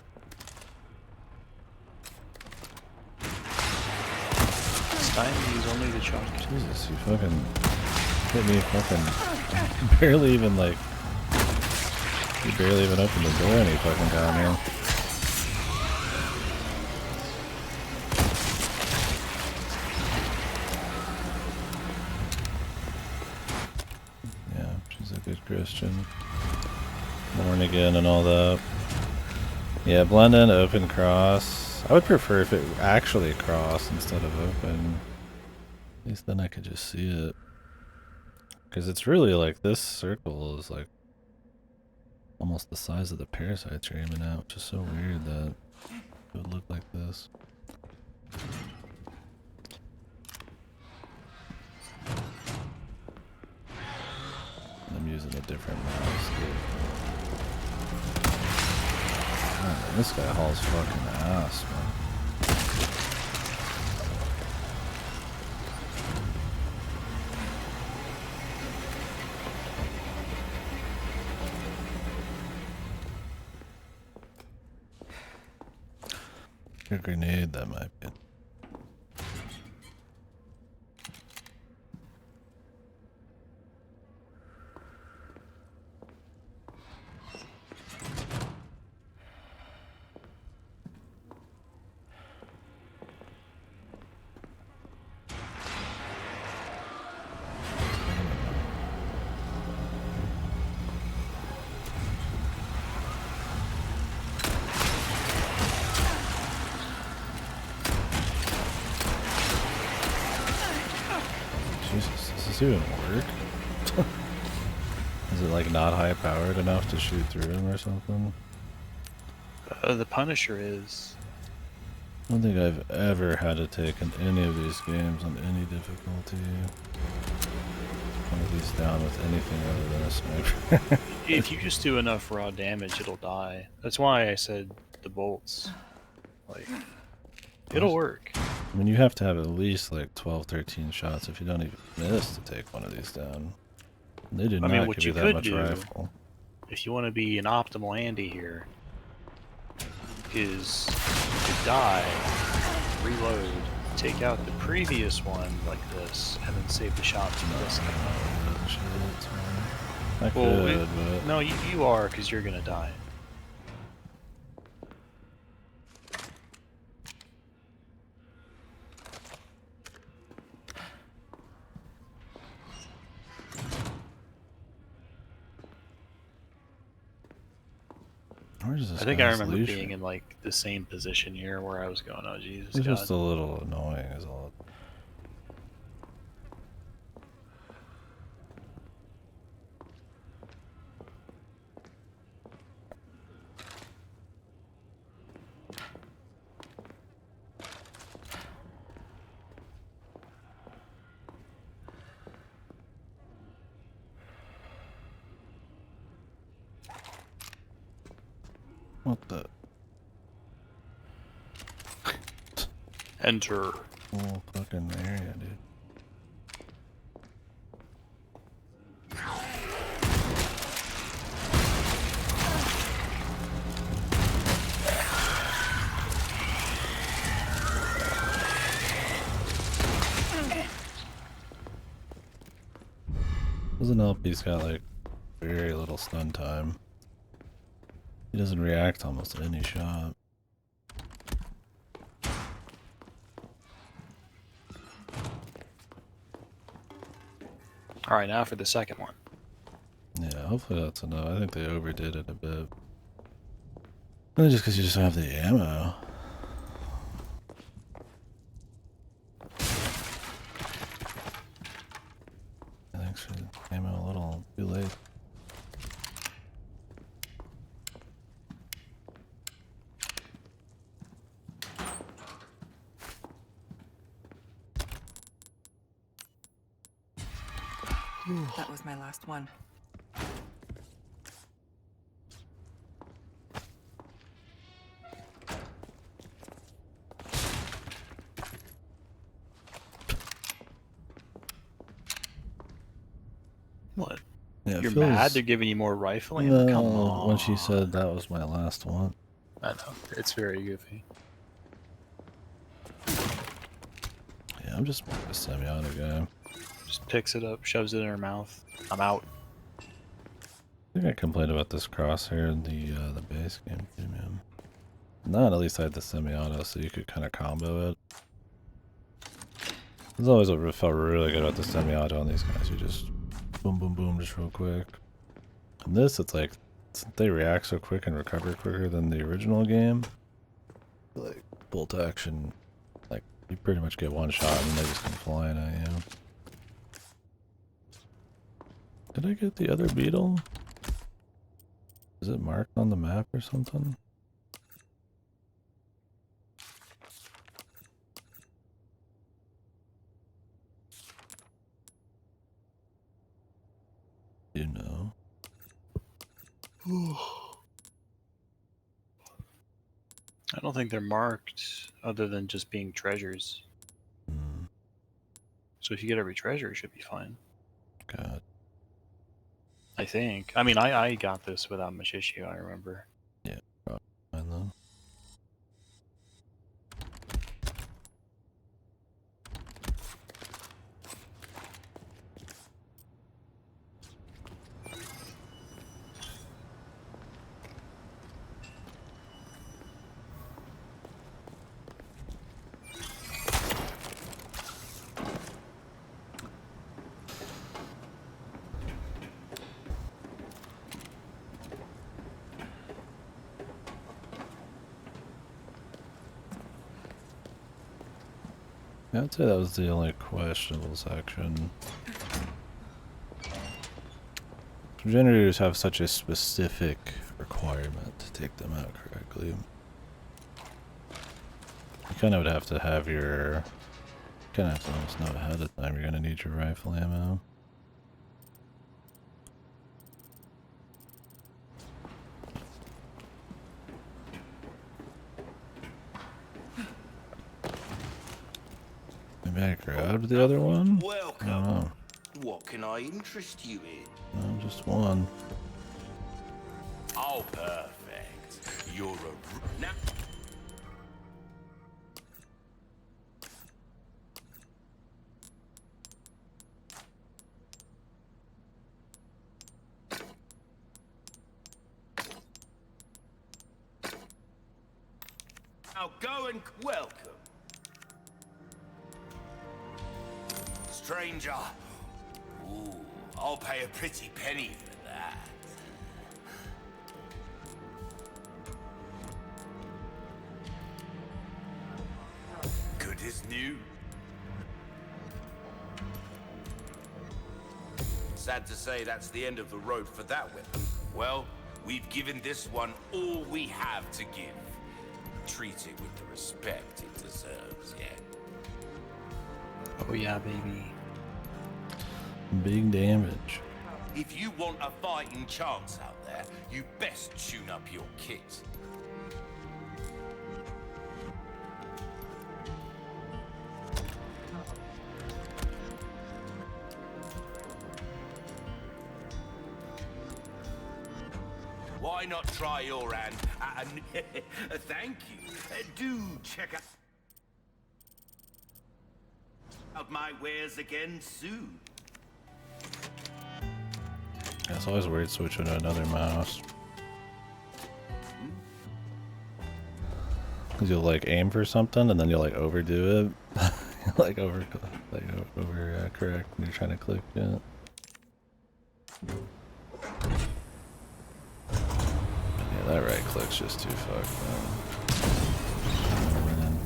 It's time to use only the chunk. Jesus, you fucking hit me fucking barely even like. You barely even opened the door and he fucking got me. Yeah, she's a good Christian. Born again and all that. Yeah, blend in, open, cross. I would prefer if it actually crossed instead of open. At least then I could just see it. Because it's really like this circle is like almost the size of the parasites you're aiming at, which is so weird that it would look like this. I'm using a different mouse, dude. Oh, this guy hauls fucking ass, man. A grenade, that might be. Jesus, does this even work? Is it like not high powered enough to shoot through him or something? The Punisher is. I don't think I've ever had to take in any of these games on any difficulty. One of these down with anything other than a sniper. If you just do enough raw damage, it'll die. That's why I said the bolts. Like, it'll work. I mean, you have to have at least like 12, 13 shots if you don't even miss to take one of these down. They do not What give you you that could much do, rifle. if you want to be an optimal Andy here, is to die, reload, take out the previous one like this, and then save the shot to this guy. I could, but... No, you are, because you're gonna die. Where's this I think I guy's remember leash? being in like the same position here where I was going, oh Jesus It's God. just a little annoying is all. What the? Enter. Whole fucking area, dude. Doesn't help he's got like very little stun time. He doesn't react almost to any shot. Alright, now for the second one. Yeah, hopefully that's enough. I think they overdid it a bit. Only just because you just don't have the ammo. Thanks for the ammo a little too late. That was my last one. What? Yeah, You're feels... mad they're giving you more rifling? No, Come on. when she said that was my last one. I know. It's very goofy. Yeah, I'm just a semi-auto guy. Just picks it up, shoves it in her mouth. I'm out. I think I complained about this crosshair in the base game too, man. Not at least I had the semi-auto, so you could kind of combo it. There's always felt really good about the semi-auto on these guys. You just boom, boom, boom, just real quick. And this, it's like they react so quick and recover quicker than the original game. Like bolt action, like you pretty much get one shot and they just come flying at you. Did I get the other beetle? Is it marked on the map or something? You know. I don't think they're marked other than just being treasures. Hmm. So if you get every treasure, it should be fine. God. I think. I mean, I got this without much issue, I remember. Yeah, probably fine though. Yeah, I'd say that was the only questionable section. Generators have such a specific requirement to take them out correctly. You kind of would have to have your... kind of have to almost know ahead of time you're going to need your rifle ammo. Maybe I grabbed the other one? I don't know. What can I interest you in? No, just one. Oh, perfect. You're a... Now... Now go and welcome. Stranger. Ooh, I'll pay a pretty penny for that. Good as new. Sad to say that's the end of the road for that weapon. Well, we've given this one all we have to give. Treat it with the respect it deserves, yeah. Oh yeah, baby. Big damage. If you want a fighting chance out there, you best tune up your kit. Why not try your hand at a... Thank you. Do check out my wares again soon. Yeah, it's always weird switching to another mouse. Cause you'll like aim for something and then you'll like overdo it. like over correct when you're trying to click it. Yeah, that right click's just too fucked, man.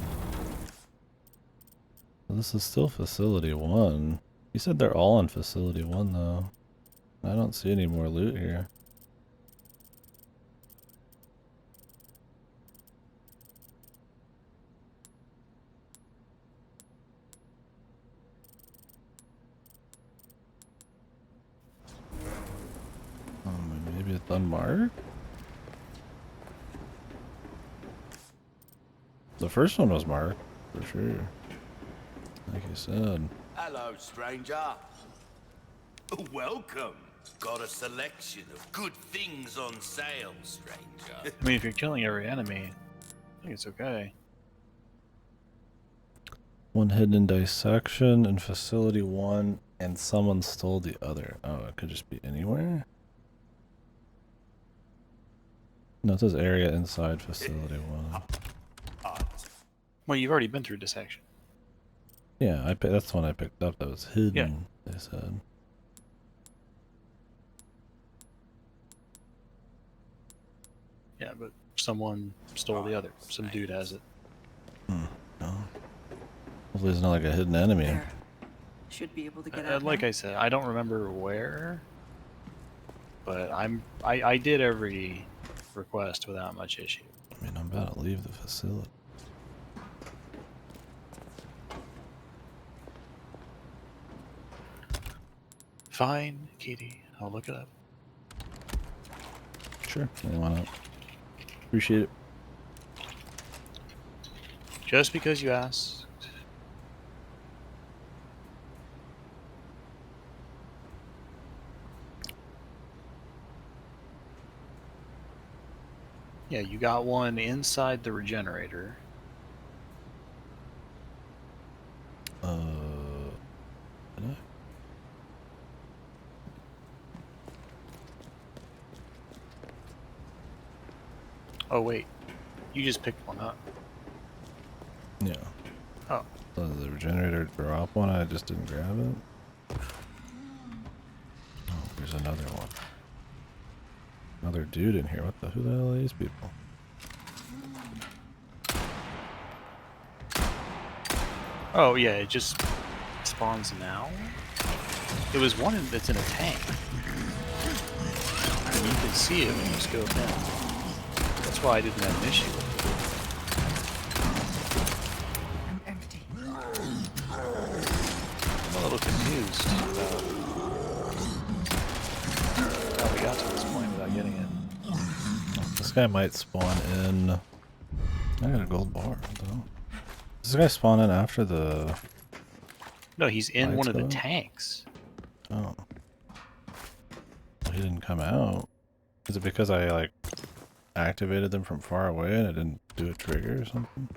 So this is still Facility 1. You said they're all in Facility 1 though. I don't see any more loot here. Maybe it's unmarked? The first one was marked, for sure. Like you said. Hello, stranger. Welcome. Got a selection of good things on sale, stranger. I mean, if you're killing every enemy, I think it's okay. One hidden in dissection in Facility 1, and someone stole the other. Oh, it could just be anywhere? No, it says area inside Facility 1. Well, you've already been through dissection. Yeah, that's the one I picked up that was hidden, Yeah. they said. Yeah, but someone stole the other. Some dude has it. No. Hopefully it's not like a hidden enemy. There. Should be able to get out Like now. I said, I don't remember where, but I did every request without much issue. I mean, I'm about to leave the facility. Fine, Katie. I'll look it up. Sure. Why not? Appreciate it. Just because you asked. Yeah, you got one inside the regenerator. Did I? Oh wait, you just picked one up. Yeah. Oh. So the regenerator drop one, I just didn't grab it. Oh, there's another one. Another dude in here. Who the hell are these people? Oh yeah, it just spawns now. It was one that's in a tank. And you can see it when you scope in. That's why I didn't have an issue with it. I'm empty. I'm a little confused about how we got to this point without getting it. This guy might spawn in. I got a gold bar though. Does this guy spawn in after the... No, he's in lights one of the go? tanks. Oh. He didn't come out. Is it because I like activated them from far away and it didn't do a trigger or something?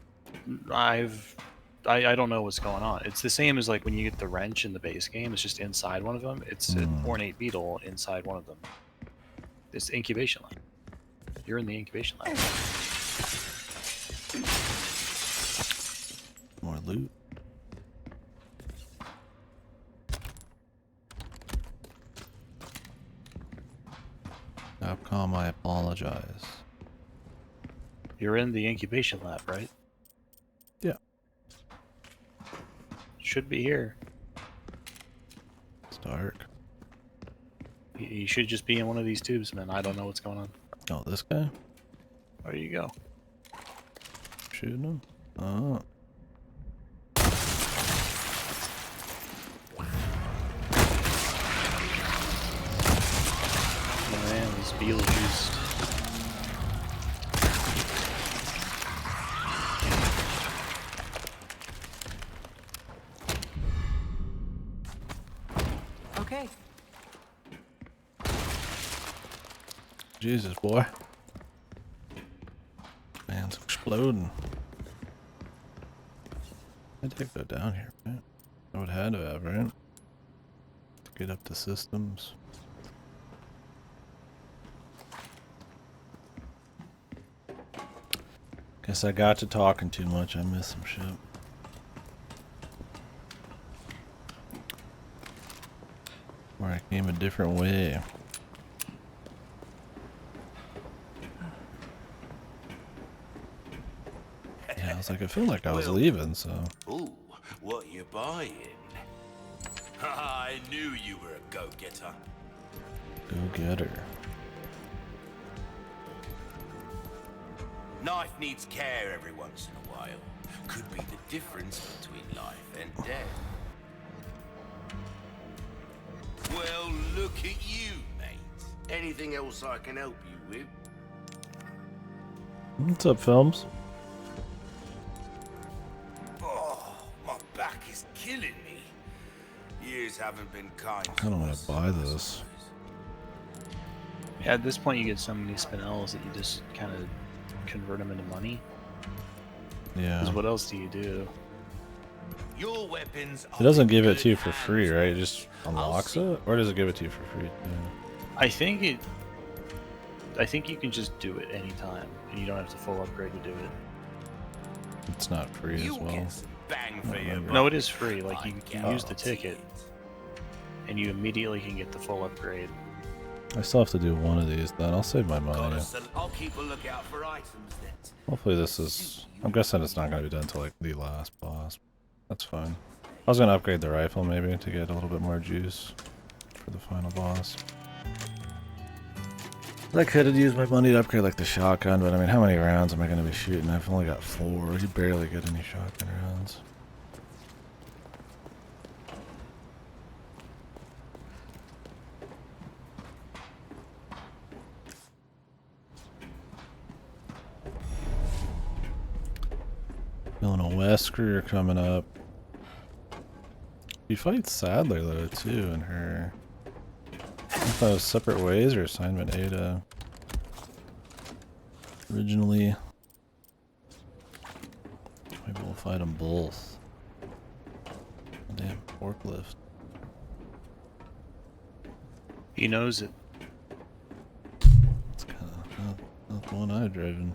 I don't know what's going on. It's the same as like when you get the wrench in the base game. It's just inside one of them. It's an ornate beetle inside one of them. It's the incubation lab. You're in the incubation lab. More loot. Capcom, I apologize. You're in the incubation lab, right? Yeah. Should be here. It's dark. You should just be in one of these tubes, man. I don't know what's going on. Oh, this guy? There you go. Shooting him? Oh. Oh man, these Beetlejuiced. Okay. Jesus, boy. Man's exploding. I did go down here, right? I would have to have, right? To get up to systems. Guess I got to talking too much. I missed some shit. Where I came a different way. Yeah, I was like, I feel like I was leaving, so. Ooh, what you buying? I knew you were a go-getter. Go get her. Knife needs care every once in a while. Could be the difference between life and death. Well, look at you, mate. Anything else I can help you with? What's up, Films? Oh, my back is killing me. Years haven't been kind. I don't want to buy this. Yeah, at this point you get so many spinels that you just kind of convert them into money. Yeah. Because what else do you do? Your weapons It doesn't give it to you for free, right? It just unlocks it? Or does it give it to you for free? Yeah. I think you can just do it anytime, and you don't have to full upgrade to do it. It's not free as well. Bang for your No, it is free. Like you use the ticket, and you immediately can get the full upgrade. I still have to do one of these then. I'll save my money. I'll keep a lookout for items then. Hopefully this is... I'm guessing it's not going to be done until like the last boss. That's fine. I was going to upgrade the rifle maybe to get a little bit more juice for the final boss. I could have used my money to upgrade like the shotgun, but I mean, how many rounds am I going to be shooting? I've only got 4. You barely get any shotgun rounds. Feeling a Wesker coming up. She fights Sadler though too in her... I thought it was Separate Ways or Assignment Ada. Originally. Maybe we'll fight them both. Damn, forklift. He knows it. It's kind of not the one I've driven.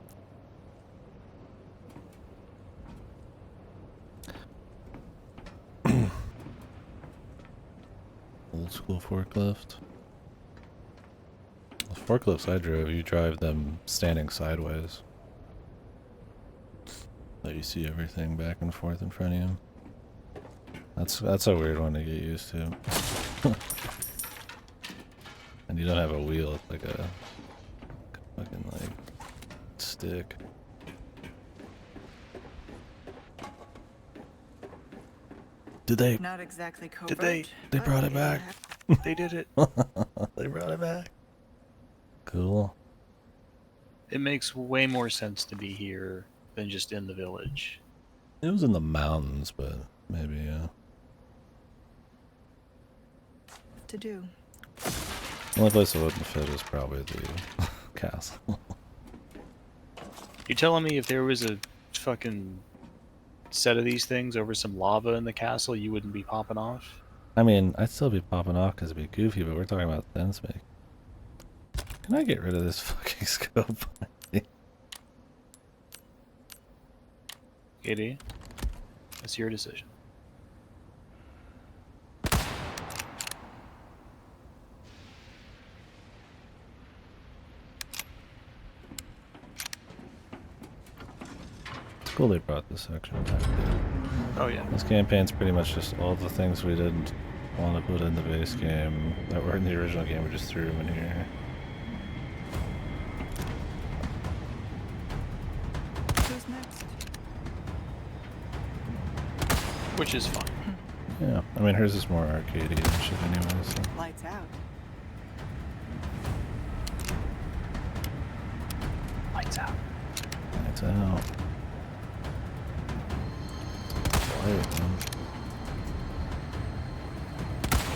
Old school forklift. The forklifts I drove, you drive them standing sideways. So you see everything back and forth in front of you. That's a weird one to get used to. And you don't have a wheel, it's like a fucking like stick. Did they? Not exactly covert. Did They brought it back. They did it. They brought it back. Cool. It makes way more sense to be here than just in the village. It was in the mountains, but maybe, yeah. To do. The only place that wouldn't fit is probably the castle. You telling me if there was a fucking set of these things over some lava in the castle, you wouldn't be popping off? I mean, I'd still be popping off because it'd be goofy, but we're talking about sense make. Can I get rid of this fucking scope? KD, that's your decision. It's cool they brought this section back. Oh yeah. This campaign's pretty much just all the things we didn't want to put in the base game that were in the original game. We just threw them in here. Who's next? Which is fine. Yeah, I mean hers is more arcadey and shit anyway, so. Lights out. Lights out. Lights out. Light, man.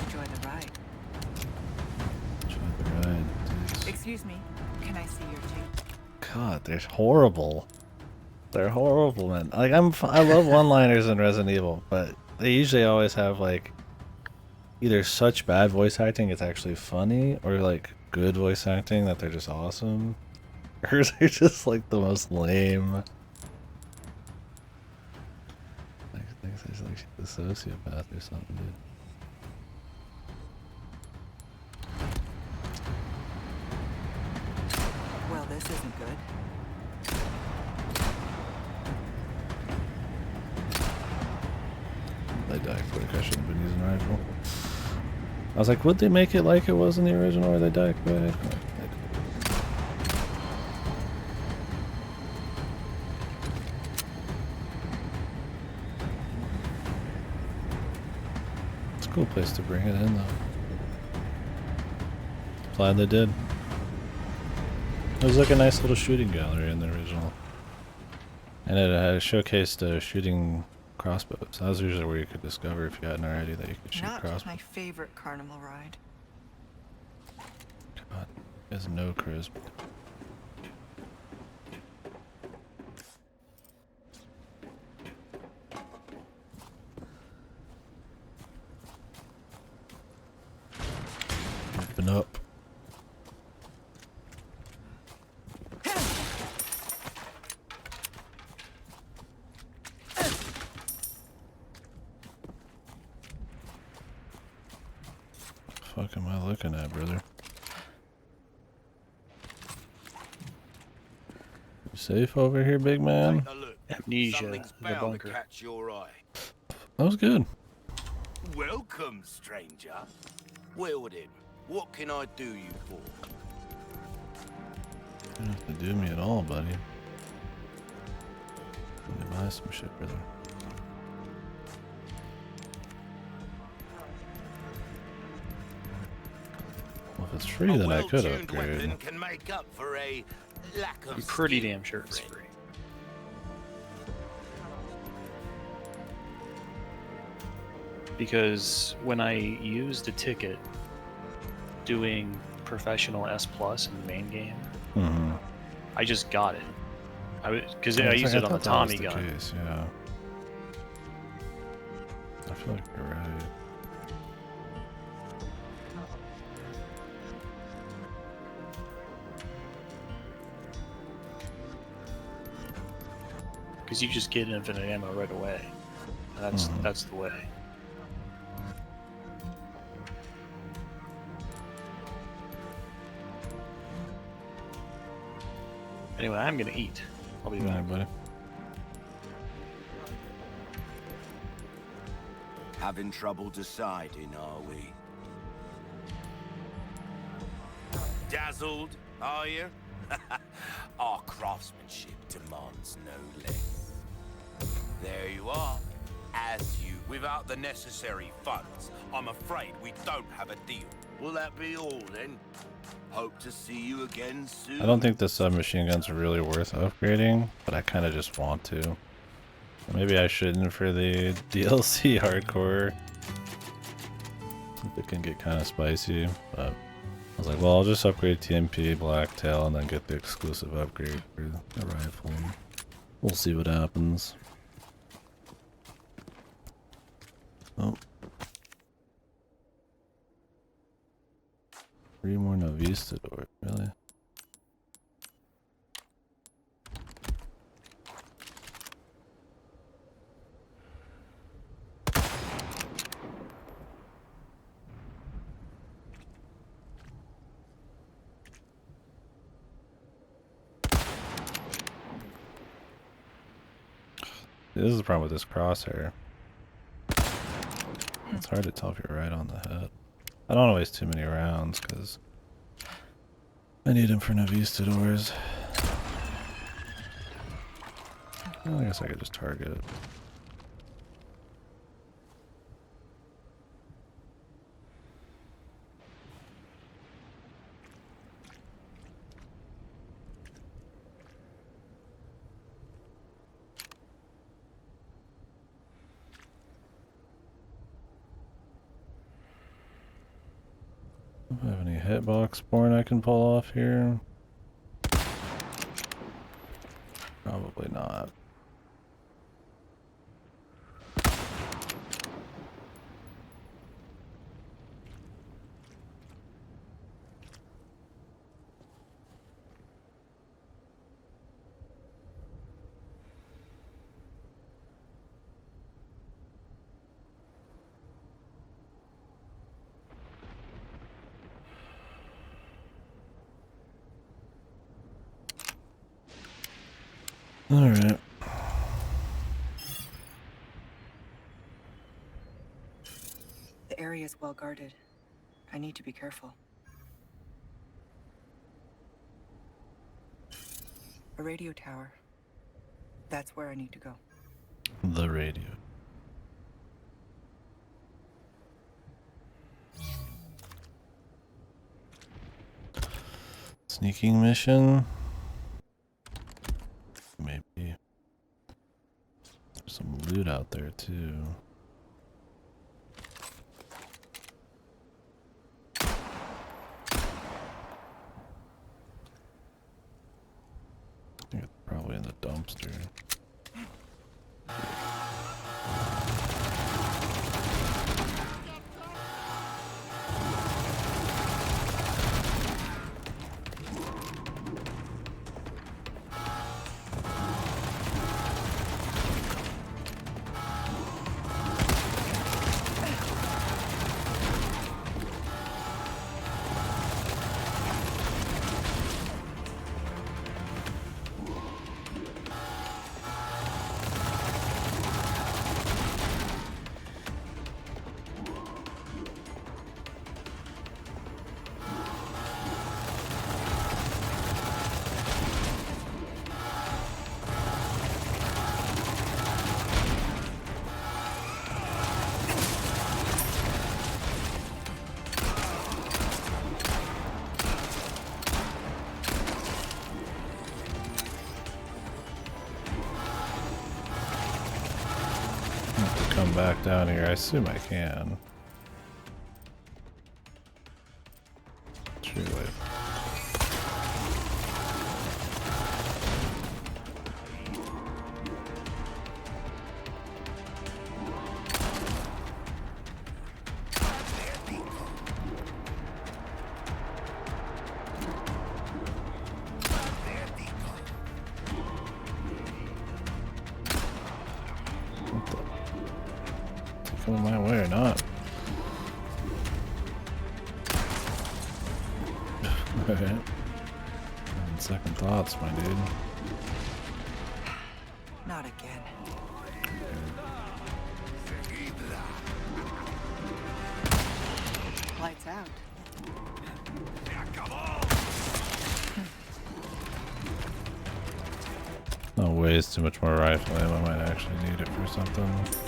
Enjoy the ride. Enjoy the ride. Jeez. Excuse me. Can I see your tape? God, they're horrible. They're horrible, man. Like I love one-liners in Resident Evil, but they usually always have like either such bad voice acting it's actually funny, or like good voice acting that they're just awesome. Hers are just like the most lame. Like thinks like she's a sociopath or something, dude. Well, this isn't good. They died quick. I shouldn't have been using rifle. I was like, would they make it like it was in the original, or they die quick? It's a cool place to bring it in, though. Glad they did. It was like a nice little shooting gallery in the original. And it showcased shooting crossbows. That was usually where you could discover, if you hadn't already, that you could shoot Not crossbows. my favorite carnival ride. God, he has no charisma. Open up. What the fuck am I looking at, brother? You safe over here, big man? Take a look. Amnesia, Something's the bound bunker. to catch your eye. That was good. Welcome, stranger. Well then, what can I do you for? You don't have to do me at all, buddy. Let me buy some shit, brother. Well, if it's free, then I could well-tuned upgrade. weapon can make up for a lack of I'm pretty skill, damn sure it's friend. free. Because when I used a ticket doing professional S plus in the main game, I just got it. Because I used it on the Tommy gun. Case, yeah. I feel like you're right. Because you just get infinite ammo right away. That's the way. Anyway, I'm gonna eat. I'll be back. Alright, buddy. Having trouble deciding, are we? Dazzled, are you? Our craftsmanship demands no less. There you are. As you, without the necessary funds, I'm afraid we don't have a deal. Will that be all then? Hope to see you again soon. I don't think the submachine guns are really worth upgrading, but I kind of just want to. Maybe I shouldn't for the DLC hardcore. It can get kind of spicy, but I was like, well, I'll just upgrade TMP, Blacktail, and then get the exclusive upgrade for the rifle. We'll see what happens. Oh. 3 more Novista doors, really? This is the problem with this crosshair. It's hard to tell if you're right on the head. I don't want to waste too many rounds because I need him for Novista doors. Well, I guess I could just target it. Do I have any hitbox spawn I can pull off here? Probably not. All right. The area is well guarded. I need to be careful. A radio tower. That's where I need to go. The radio. Sneaking mission. Maybe. There's some loot out there too. I think it's probably in the dumpster. Come back down here. I assume I can. Truly. Coming my way or not? Alright. Having second thoughts, my dude. Not again. Lights out. No waste too much more rifle ammo. I might actually need it for something.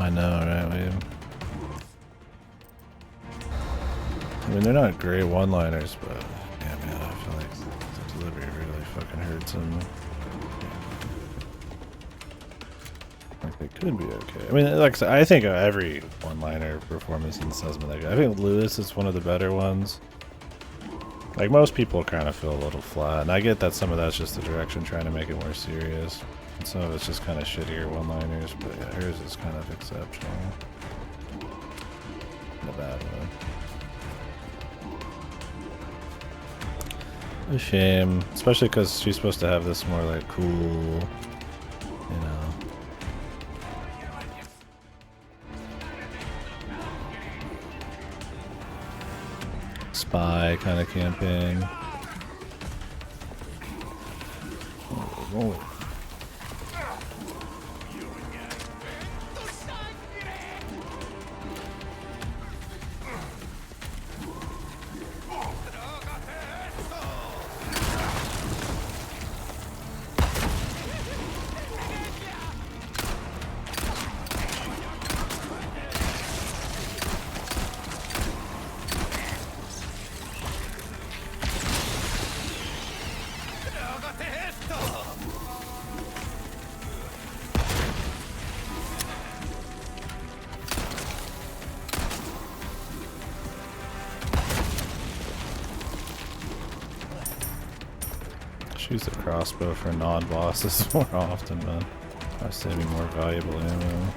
I know, right? I mean, they're not great one-liners, but yeah, man, I feel like the delivery really fucking hurts them. Like they could be okay. I mean, like I said, I think every one-liner performance in this has been that good. I think Lewis is one of the better ones. Like most people kind of feel a little flat, and I get that some of that's just the direction trying to make it more serious. And some of it's just kind of shittier one-liners, but yeah, hers is kind of exceptional. In a bad way. A shame, especially because she's supposed to have this more like cool, you know. Spy kind of campaign. Oh. Use the crossbow for non-bosses more often, man. By saving more valuable ammo.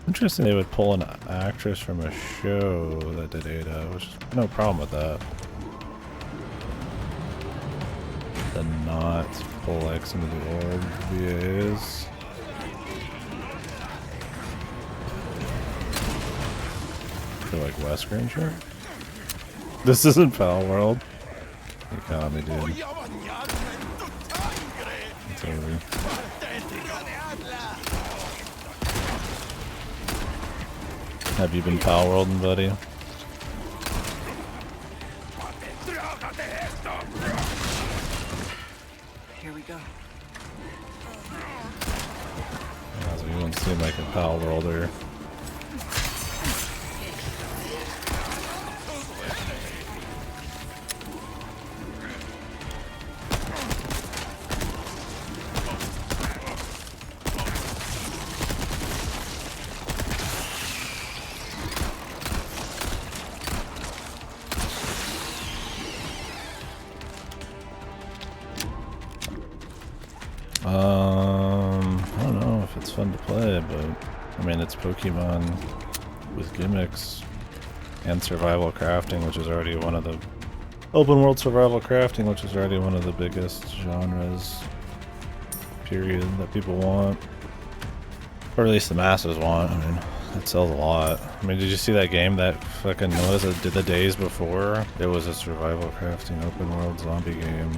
Interesting they would pull an actress from a show that did Ada, which is no problem with that. And not pull like some of the old VAs. For like Wesker, sure. This isn't Pal World. You caught me, dude. It's over. Have you been Pal Worlding, buddy? Here we go. Yeah, so you don't seem like a Pal Worlder. I don't know if it's fun to play, but I mean it's Pokemon with gimmicks and survival crafting, which is already one of the open world survival crafting, which is already one of the biggest genres, period, that people want, or at least the masses want. I mean, it sells a lot. I mean, did you see that game that fucking did the days before? It was a survival crafting open world zombie game.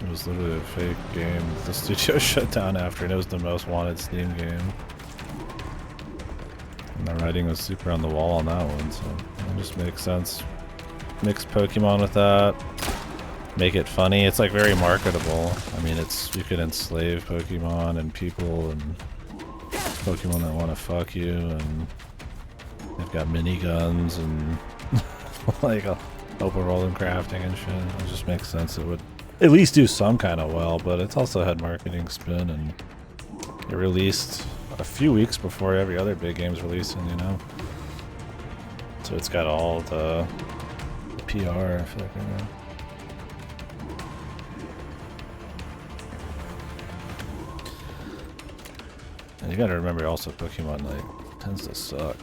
It was literally a fake game that the studio shut down after, and it was the most wanted Steam game. And the writing was super on the wall on that one, so it just makes sense. Mix Pokemon with that, make it funny. It's like very marketable. I mean, you could enslave Pokemon and people and Pokemon that want to fuck you, and they've got miniguns and like open world and crafting and shit. It just makes sense. It would at least do some kind of well, but it's also had marketing spin, and it released a few weeks before every other big game's releasing, you know? So it's got all the PR, I feel like, right now. And you gotta remember also Pokemon, like, tends to suck.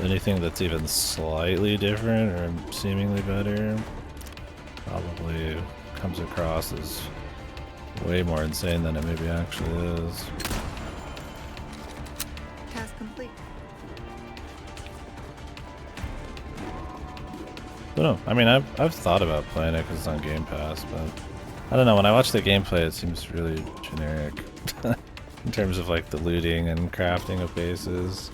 Anything that's even slightly different or seemingly better probably comes across as way more insane than it maybe actually is. Task complete. But no, I mean, I've thought about playing it because it's on Game Pass, but I don't know. When I watch the gameplay, it seems really generic in terms of like the looting and crafting of bases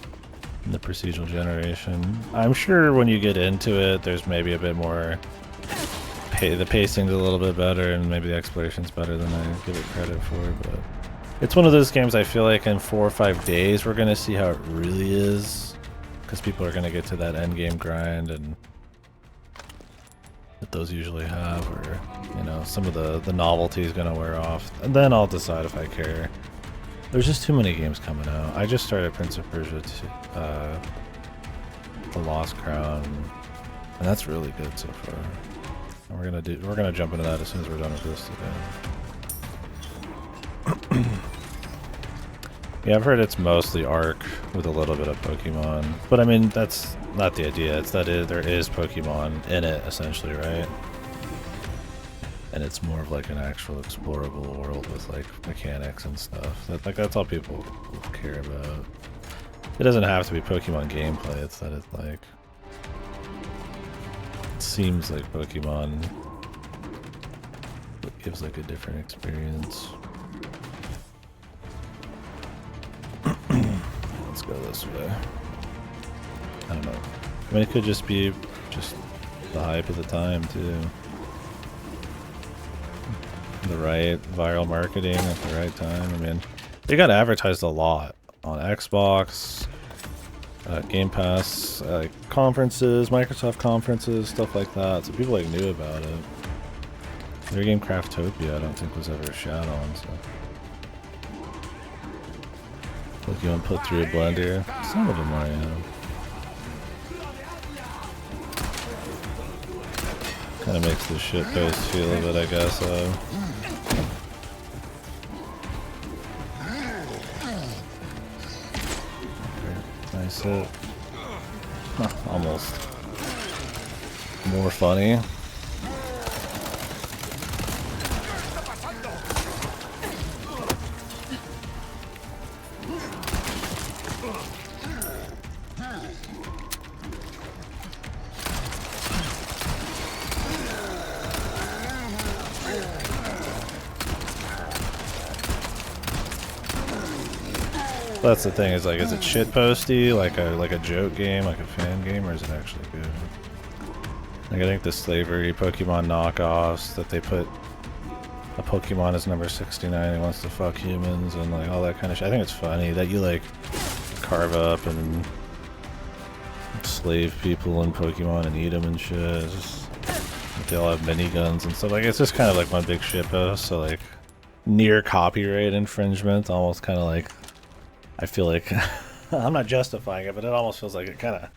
and the procedural generation. I'm sure when you get into it, there's maybe a bit more. The pacing's a little bit better, and maybe the exploration's better than I give it credit for. But it's one of those games I feel like in 4 or 5 days we're gonna see how it really is, because people are gonna get to that end game grind and that those usually have, or you know, some of the novelty is gonna wear off, and then I'll decide if I care. There's just too many games coming out. I just started Prince of Persia, The Lost Crown, and that's really good so far. And we're gonna jump into that as soon as we're done with this today. Yeah, I've heard it's mostly Ark with a little bit of Pokemon, but I mean that's not the idea. It's that there is Pokemon in it essentially, right? And it's more of like an actual explorable world with like mechanics and stuff. That's all people care about. It doesn't have to be Pokemon gameplay. It's that it's like it seems like Pokemon, but gives like a different experience. Let's go this way. I don't know. I mean, it could just be just the hype of the time too. The right viral marketing at the right time. I mean, they got advertised a lot on Xbox, Game Pass, conferences, Microsoft conferences, stuff like that. So people like knew about it. Their game Craftopia, I don't think was ever a shout on. So, look, you want to put through a blender? Some of them are, yeah. Kind of makes the shitpost feel a bit, I guess. Nice hit. Huh, almost. More funny. That's the thing, is like, is it shitposty, like a joke game, like a fan game, or is it actually good? Like, I think the slavery Pokemon knockoffs that they put a Pokemon as number 69 who wants to fuck humans and like all that kind of shit. I think it's funny that you like carve up and slave people in Pokemon and eat them and shit. It's just, like, they all have miniguns and stuff. Like, it's just kind of like one big shitpost. So like near copyright infringement, almost kind of like. I feel like I'm not justifying it, but it almost feels like it kind of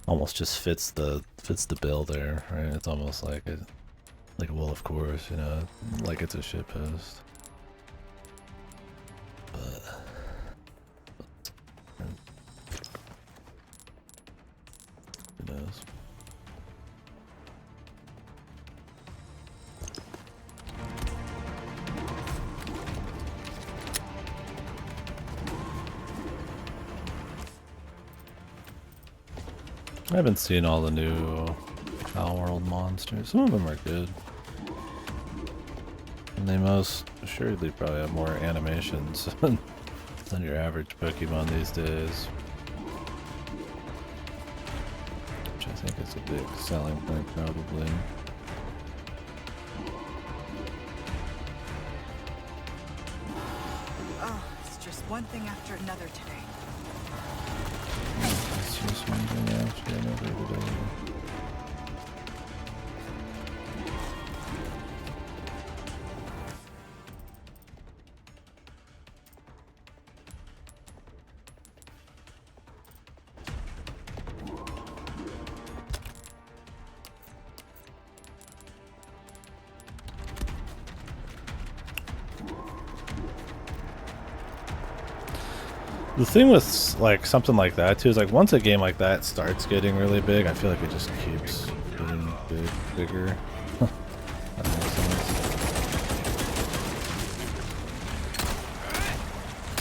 almost just fits the bill there, right? It's almost like well, of course, you know, like it's a shitpost. But who knows? I haven't seen all the new Foul World monsters. Some of them are good. And they most assuredly probably have more animations than your average Pokemon these days. Which I think is a big selling point, probably. Oh, it's just one thing after another today. It's just one thing after another today. The thing with like something like that too is like once a game like that starts getting really big, I feel like it just keeps getting bigger. That makes sense.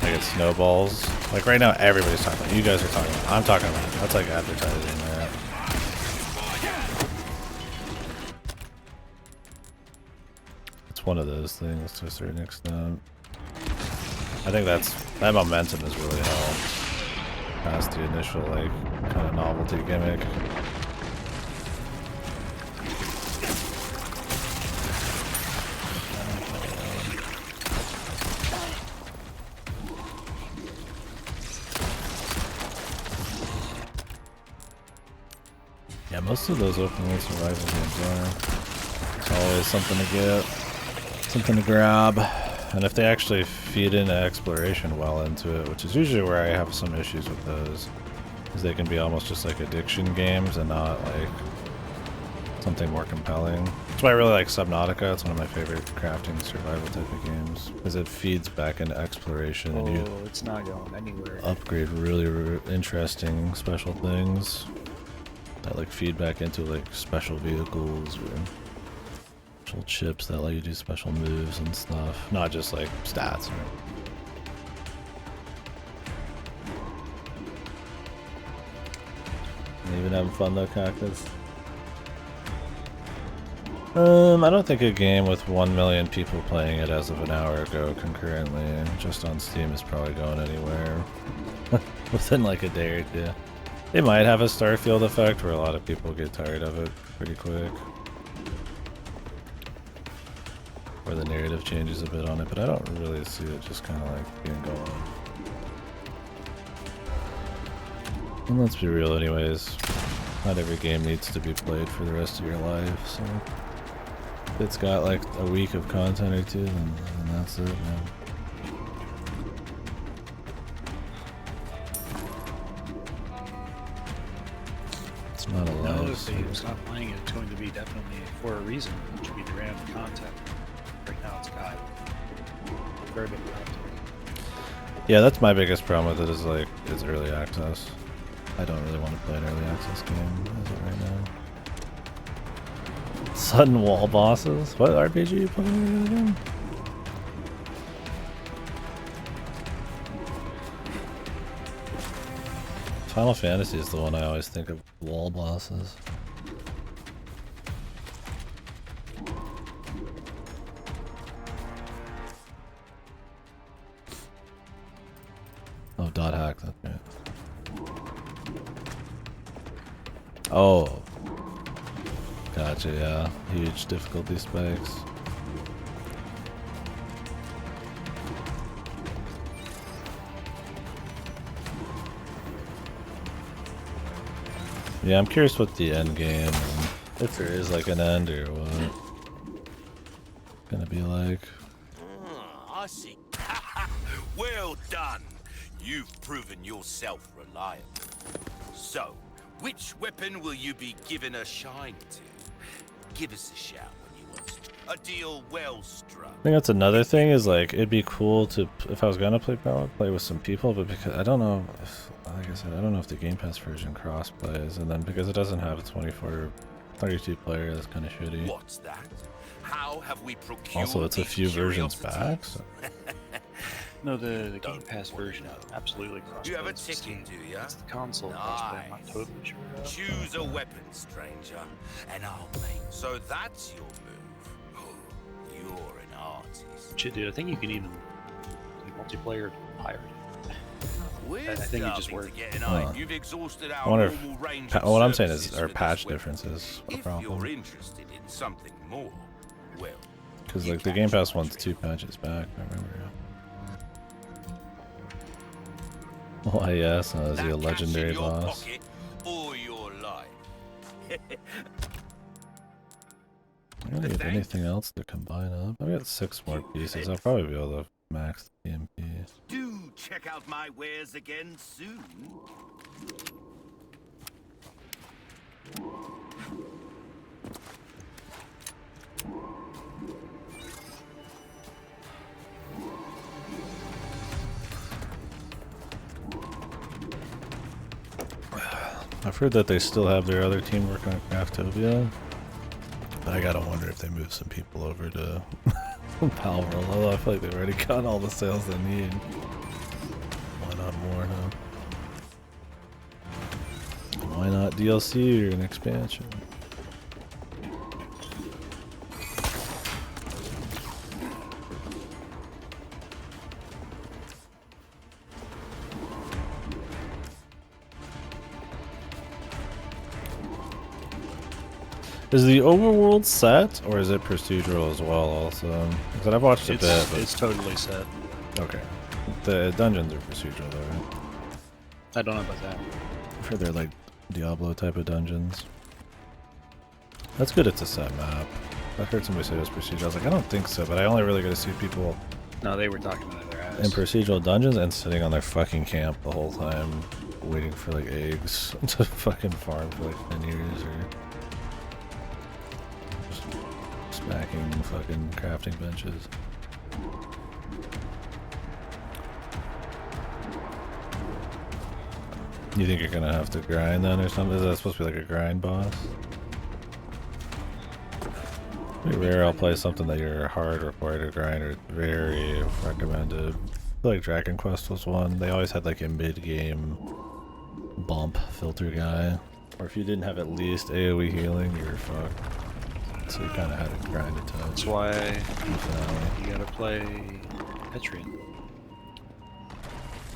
Like it snowballs. Like right now, everybody's talking about it. You guys are talking about it. I'm talking about it. That's like advertising, right? one of those things to a certain extent. I think that momentum has really helped past the initial like kind of novelty gimmick. Yeah, most of those open world survival games are. It's always something to get, something to grab. And if they actually feed in exploration well into it, which is usually where I have some issues with those, is they can be almost just like addiction games and not like something more compelling. That's why I really like Subnautica. It's one of my favorite crafting survival type of games, because it feeds back into exploration and you it's not going anywhere. upgrade really interesting special things that like feed back into like special vehicles or special chips that let you do special moves and stuff, not just like stats. Even having fun though, Cactus. I don't think a game with 1 million people playing it as of an hour ago concurrently, just on Steam, is probably going anywhere within like a day or two. It might have a Starfield effect where a lot of people get tired of it pretty quick, where the narrative changes a bit on it, but I don't really see it just kind of like being going. And let's be real anyways, not every game needs to be played for the rest of your life, so if it's got like a week of content or two, then that's it, man. It's not a No, life. if you stop playing it, it's going to be definitely for a reason. It should be the random content. Right now it's got very big content. Yeah, that's my biggest problem with it, is like, it's early access. I don't really want to play an early access game as of right now. Sudden wall bosses? What RPG are you playing again? Final Fantasy is the one I always think of wall bosses. Oh, dot hack, that's right. Oh. Gotcha, yeah. Huge difficulty spikes. Yeah, I'm curious what the end game, and if there is like an end or what it's gonna be like. I see. Well done. You've proven yourself reliable. So, which weapon will you be given a shine to? Give us a shout when you want to. A deal well struck. I think that's another thing, is like, it'd be cool to, if I was gonna play Power, play with some people, but because I don't know if, like I said, I don't know if the Game Pass version cross plays, and then because it doesn't have a 32 player, that's kind of shitty. What's that? How have we procured Also, it's a these few versions curiosities? back, so. No, the Game Pass version absolutely cross. You have a ticket, do ya? It's the console crossplay, I'm not Nice. totally sure. Choose a weapon, stranger, and I'll make. So that's your move. Oh, you're an artist. Shit, dude, I think you can even do multiplayer pirate. We're I think it just starting to worked. get an eye. You've exhausted our I wonder if, normal range what of I'm saying is, services are for patch this weapon. differences a If problem? you're interested in something more, well, Because you like the catch Game Pass my one's drift. 2 patches back, I remember. Why yes, is he That a cash legendary in your boss? pocket or your life. I don't have anything else to combine up. I've got 6 more pieces. I'll probably be able to max the EMP. Do check out my wares again soon. I've heard that they still have their other team working on Craftopia, but I gotta wonder if they move some people over to Palworld, although I feel like they've already got all the sales they need. Why not more, huh? Why not DLC or an expansion? Is the overworld set, or is it procedural as well also? Because I've watched a bit, but... It's totally set. Okay. The dungeons are procedural though, right? I don't know about that. I've heard they're like Diablo type of dungeons. That's good it's a set map. I've heard somebody say it was procedural. I was like, I don't think so, but I only really get to see people No, they were talking about their ass. in procedural dungeons and sitting on their fucking camp the whole time, waiting for like eggs to fucking farm for like 10 years or just smacking fucking crafting benches. You think you're gonna have to grind then or something? Is that supposed to be like a grind boss? Pretty rare I'll play something that you're hard required to grind, or very recommended. I feel like Dragon Quest was one. They always had like a mid-game bump filter guy. Or if you didn't have at least AoE healing, you were fucked. So you kinda had to grind a ton. That's why you gotta play Petrian.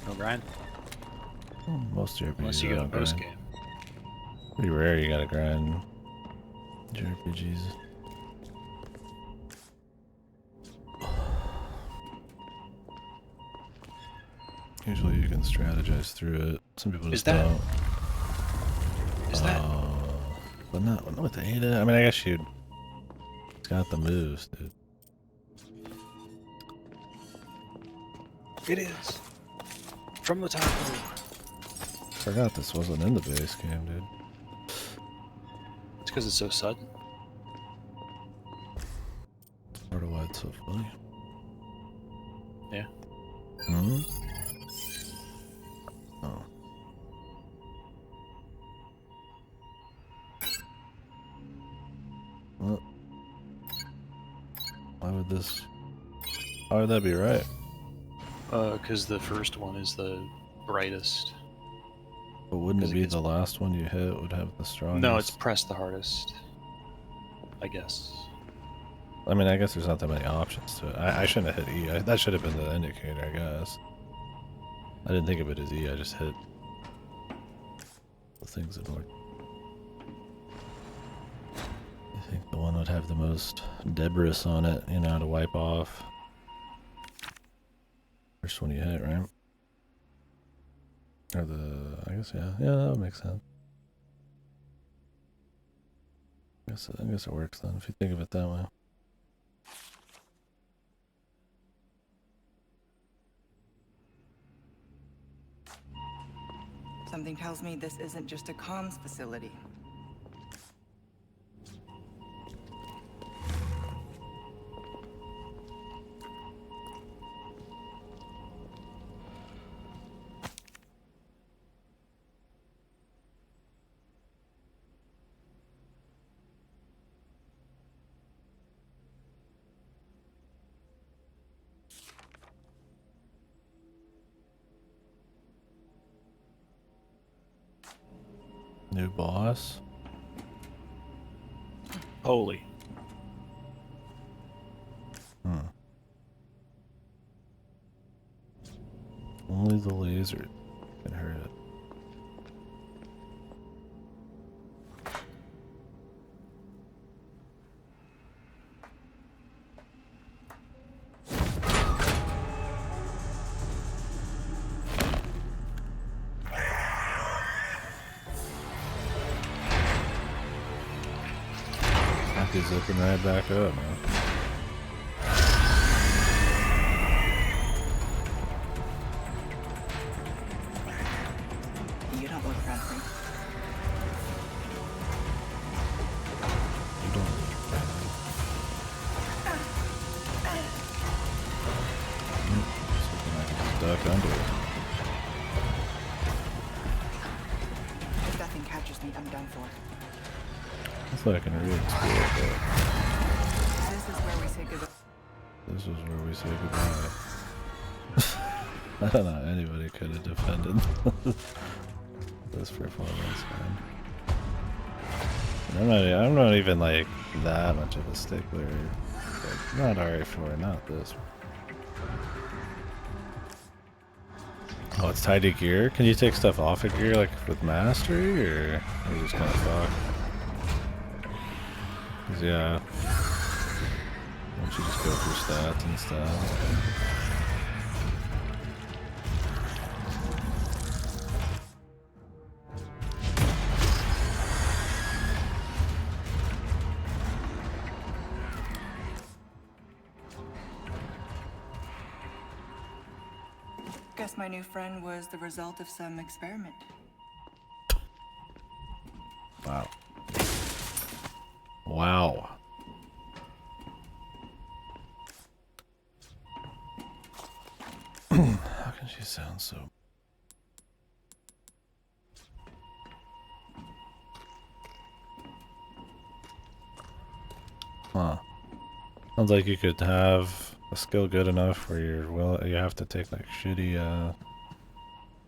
No grind. Most JRPGs Unless you go post game. Pretty rare you gotta grind JRPGs. Usually you can strategize through it. Some people just don't. Is that? But not with Ada. I mean, I guess you'd. It's got the moves, dude. It is. From the top of Forgot this wasn't in the base game, dude. It's because it's so sudden. That's part of why it's so funny. Yeah. Hmm? Oh. Well, why would this... Why would that be right? Because the first one is the brightest. But wouldn't it be the last one you hit would have the strongest? No, it's pressed the hardest. I guess. I mean, I guess there's not that many options to it. I shouldn't have hit E. That should have been the indicator, I guess. I didn't think of it as E, I just hit the things in order. I think the one would have the most debris on it, you know, to wipe off. First one you hit, right? Or I guess, yeah. Yeah, that would make sense. I guess it works then, if you think of it that way. Something tells me this isn't just a comms facility. New boss? Holy. Only the laser can hurt it. He's looking right back up, man. You don't look friendly. You don't look friendly. It's looking like it's stuck under it. If that thing catches me, I'm done for. I thought I can re-explore it. This is where we say goodbye. This is where we say goodbye. I don't know how anybody could have defended this performance, man. I'm not even like that much of a stickler. Like, not RE4, not this. Oh, it's tied to gear? Can you take stuff off of gear like with mastery, or are you just kind of fucked? 'Cause, yeah. Why don't you just go through stats and stuff? Guess my new friend was the result of some experiment. Wow. Wow. How can she sound so... Huh. Sounds like you could have a skill good enough where you have to take like shitty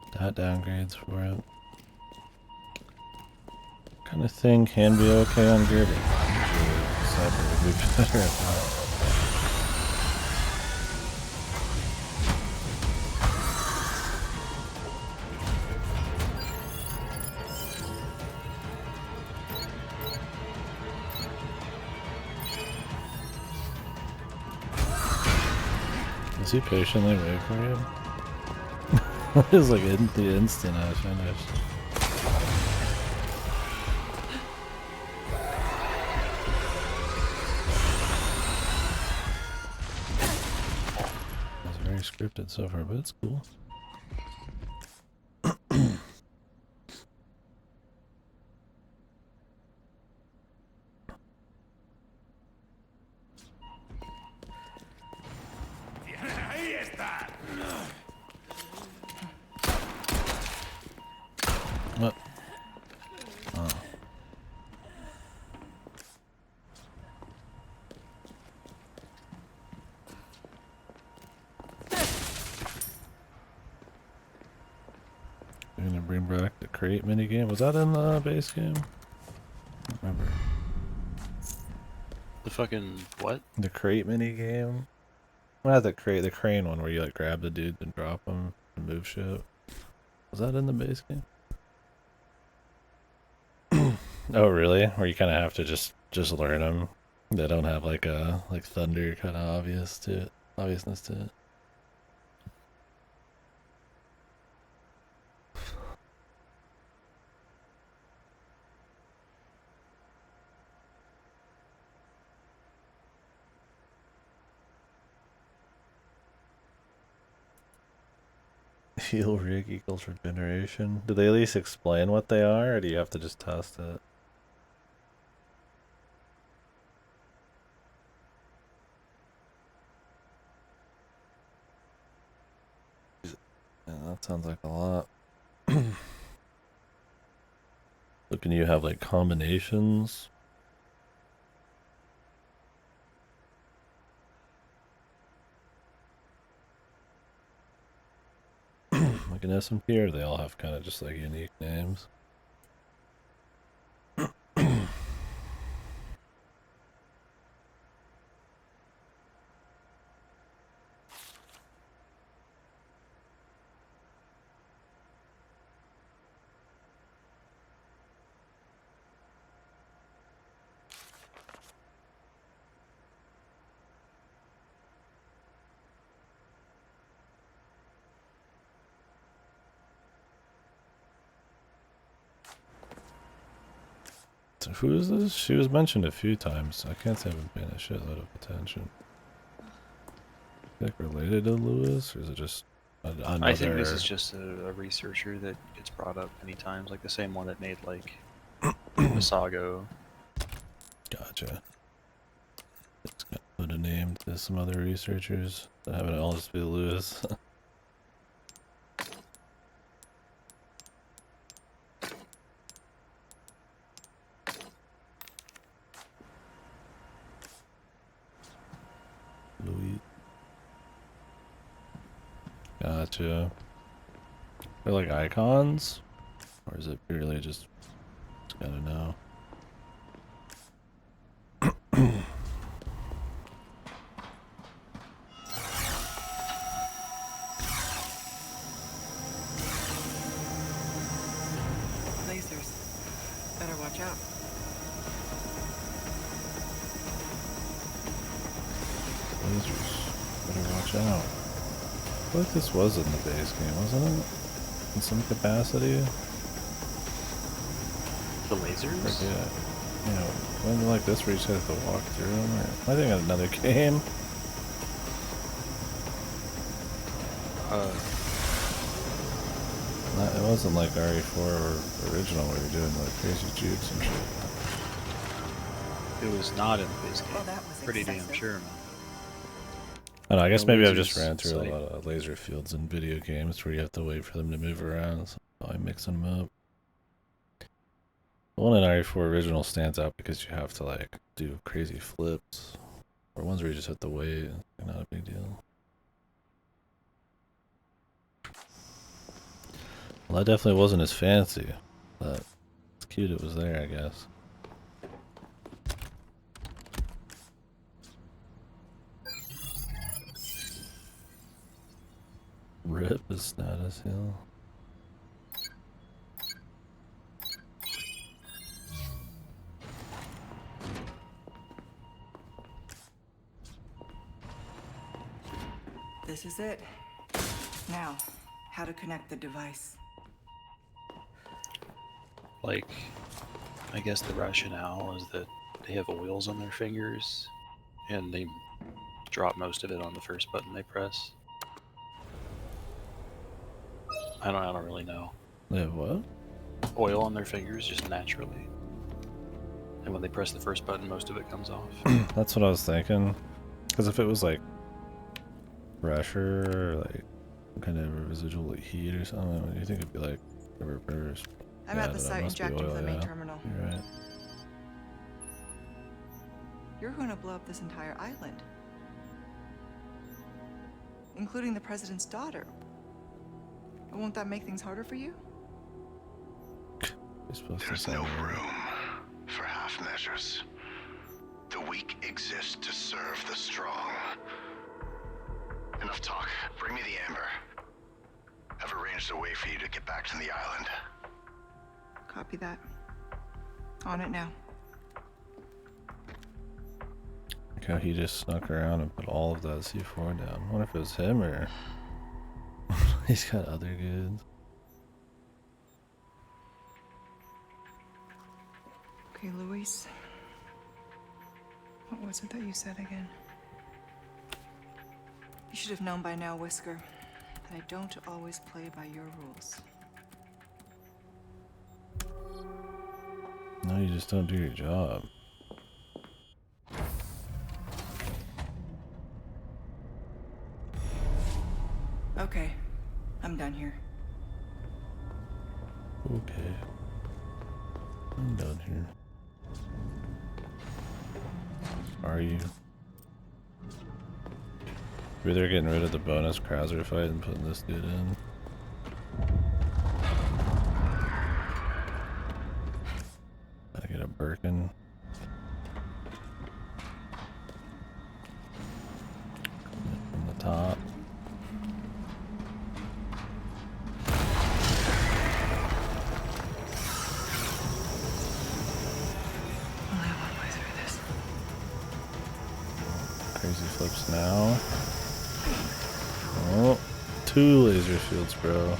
stat downgrades for it. Kind of thing can be okay on gear, but usually Cyber would be better at that. Does he patiently wait for you? It was like the instant I finished. It's very scripted so far, but it's cool. What? Oh. You're gonna bring back the crate minigame? Was that in the base game? I don't remember. The fucking what? The crate minigame? Not the crate, the crane one where you like grab the dude and drop him and move shit. Was that in the base game? Oh really? Where you kind of have to just learn them. They don't have like a thunder kind of obviousness to it. Heal rig equals regeneration. Do they at least explain what they are, or do you have to just test it? Yeah, that sounds like a lot. So can you have like combinations? Like an SMP, or they all have kind of just like unique names? So who is this? She was mentioned a few times. I can't say I've been paying a shitload of attention. Like related to Lewis, or is it just another? I think this is just a researcher that gets brought up many times, like the same one that made like Masago. Gotcha. It's gonna put a name to some other researchers. I haven't all just be Lewis. Louis. Gotcha. They're like icons? Or is it purely just gotta know? Lasers. Better watch out. Lasers. Better watch out. I feel like this was in the base game, wasn't it? In some capacity? The lasers? Forget. You know, when like this where you just have to walk through them, or I think in another game. It wasn't like RE4 or original where you're doing like crazy jukes and shit. It was not in the base game. Well, that was Pretty damn excessive. sure, man. I don't know, I guess No maybe I've just lasers, ran through like- a lot of laser fields in video games where you have to wait for them to move around, so I'm mixing them up. The one in RE4 original stands out because you have to like do crazy flips, or ones where you just have to wait. Not a big deal. Well, that definitely wasn't as fancy, but it's cute it was there, I guess. RIP is status heal. This is it. Now, how to connect the device. Like, I guess the rationale is that they have oils on their fingers, and they drop most of it on the first button they press. I don't really know. They have what? Oil on their fingers just naturally. And when they press the first button, most of it comes off. That's what I was thinking. Because if it was like pressure or like kind of residual heat or something, you think it'd be like the reverse. I'm Yeah, at the but it site must be injecting oil, for the main yeah. terminal. You're right. You're going to blow up this entire island, including the president's daughter. Won't that make things harder for you? You're supposed to There's say no that. room for half measures. The weak exist to serve the strong. Enough talk. Bring me the amber. I've arranged a way for you to get back to the island. Copy that. On it now. Like how he just snuck around and put all of that C4 down. I wonder if it was him or he's got other goods. Okay, Luis. What was it that you said again? You should have known by now, Whisker, that I don't always play by your rules. No, you just don't do your job. Okay, I'm done here. Okay. I'm done here. Are you? Maybe they're getting rid of the bonus Krauser fight and putting this dude in. Gotta get a Birkin. From the top. Only one way through this. Crazy flips now. Oh, 2 laser fields, bro.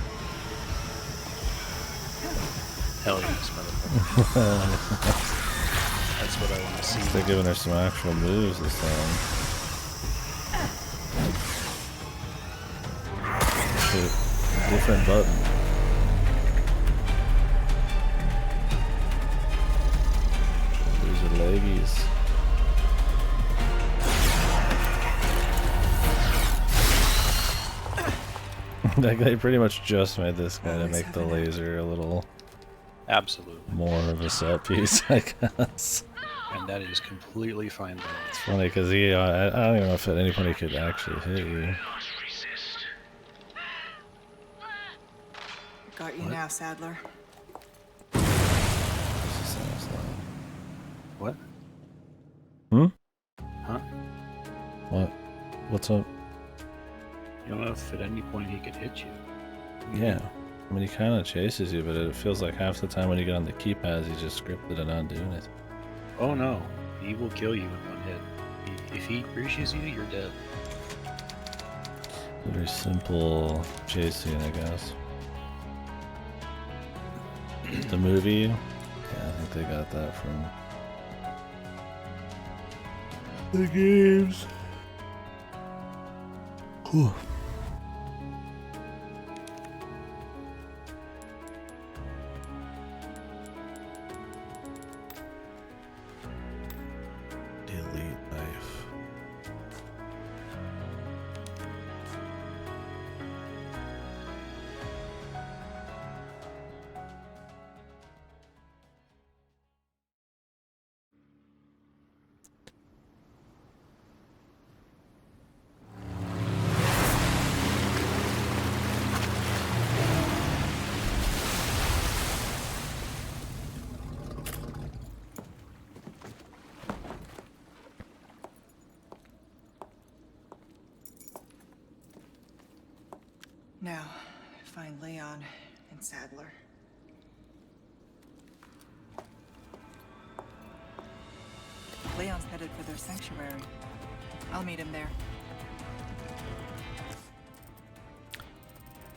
Hell yes, motherfucker. That's what I want to see. They're giving her some actual moves this time. Hit different button. These are leggies. That guy pretty much just made this guy to Always make the have an laser a little Absolutely. more of a set piece, I guess. And that is completely fine by me. It's funny because he, I don't even know if at any point he could actually hit you. Got you What? now, Sadler. What? Hmm? Huh? What? What's up? You don't know if at any point he could hit you. Yeah. I mean, he kind of chases you, but it feels like half the time when you get on the keypads, he's just scripted and not doing it. Oh no, he will kill you in one hit. If he reaches you, you're dead. Very simple chasing, I guess. The movie, yeah, I think they got that from the games. Whew. Delete knife. Now, find Leon and Sadler. Leon's headed for their sanctuary. I'll meet him there.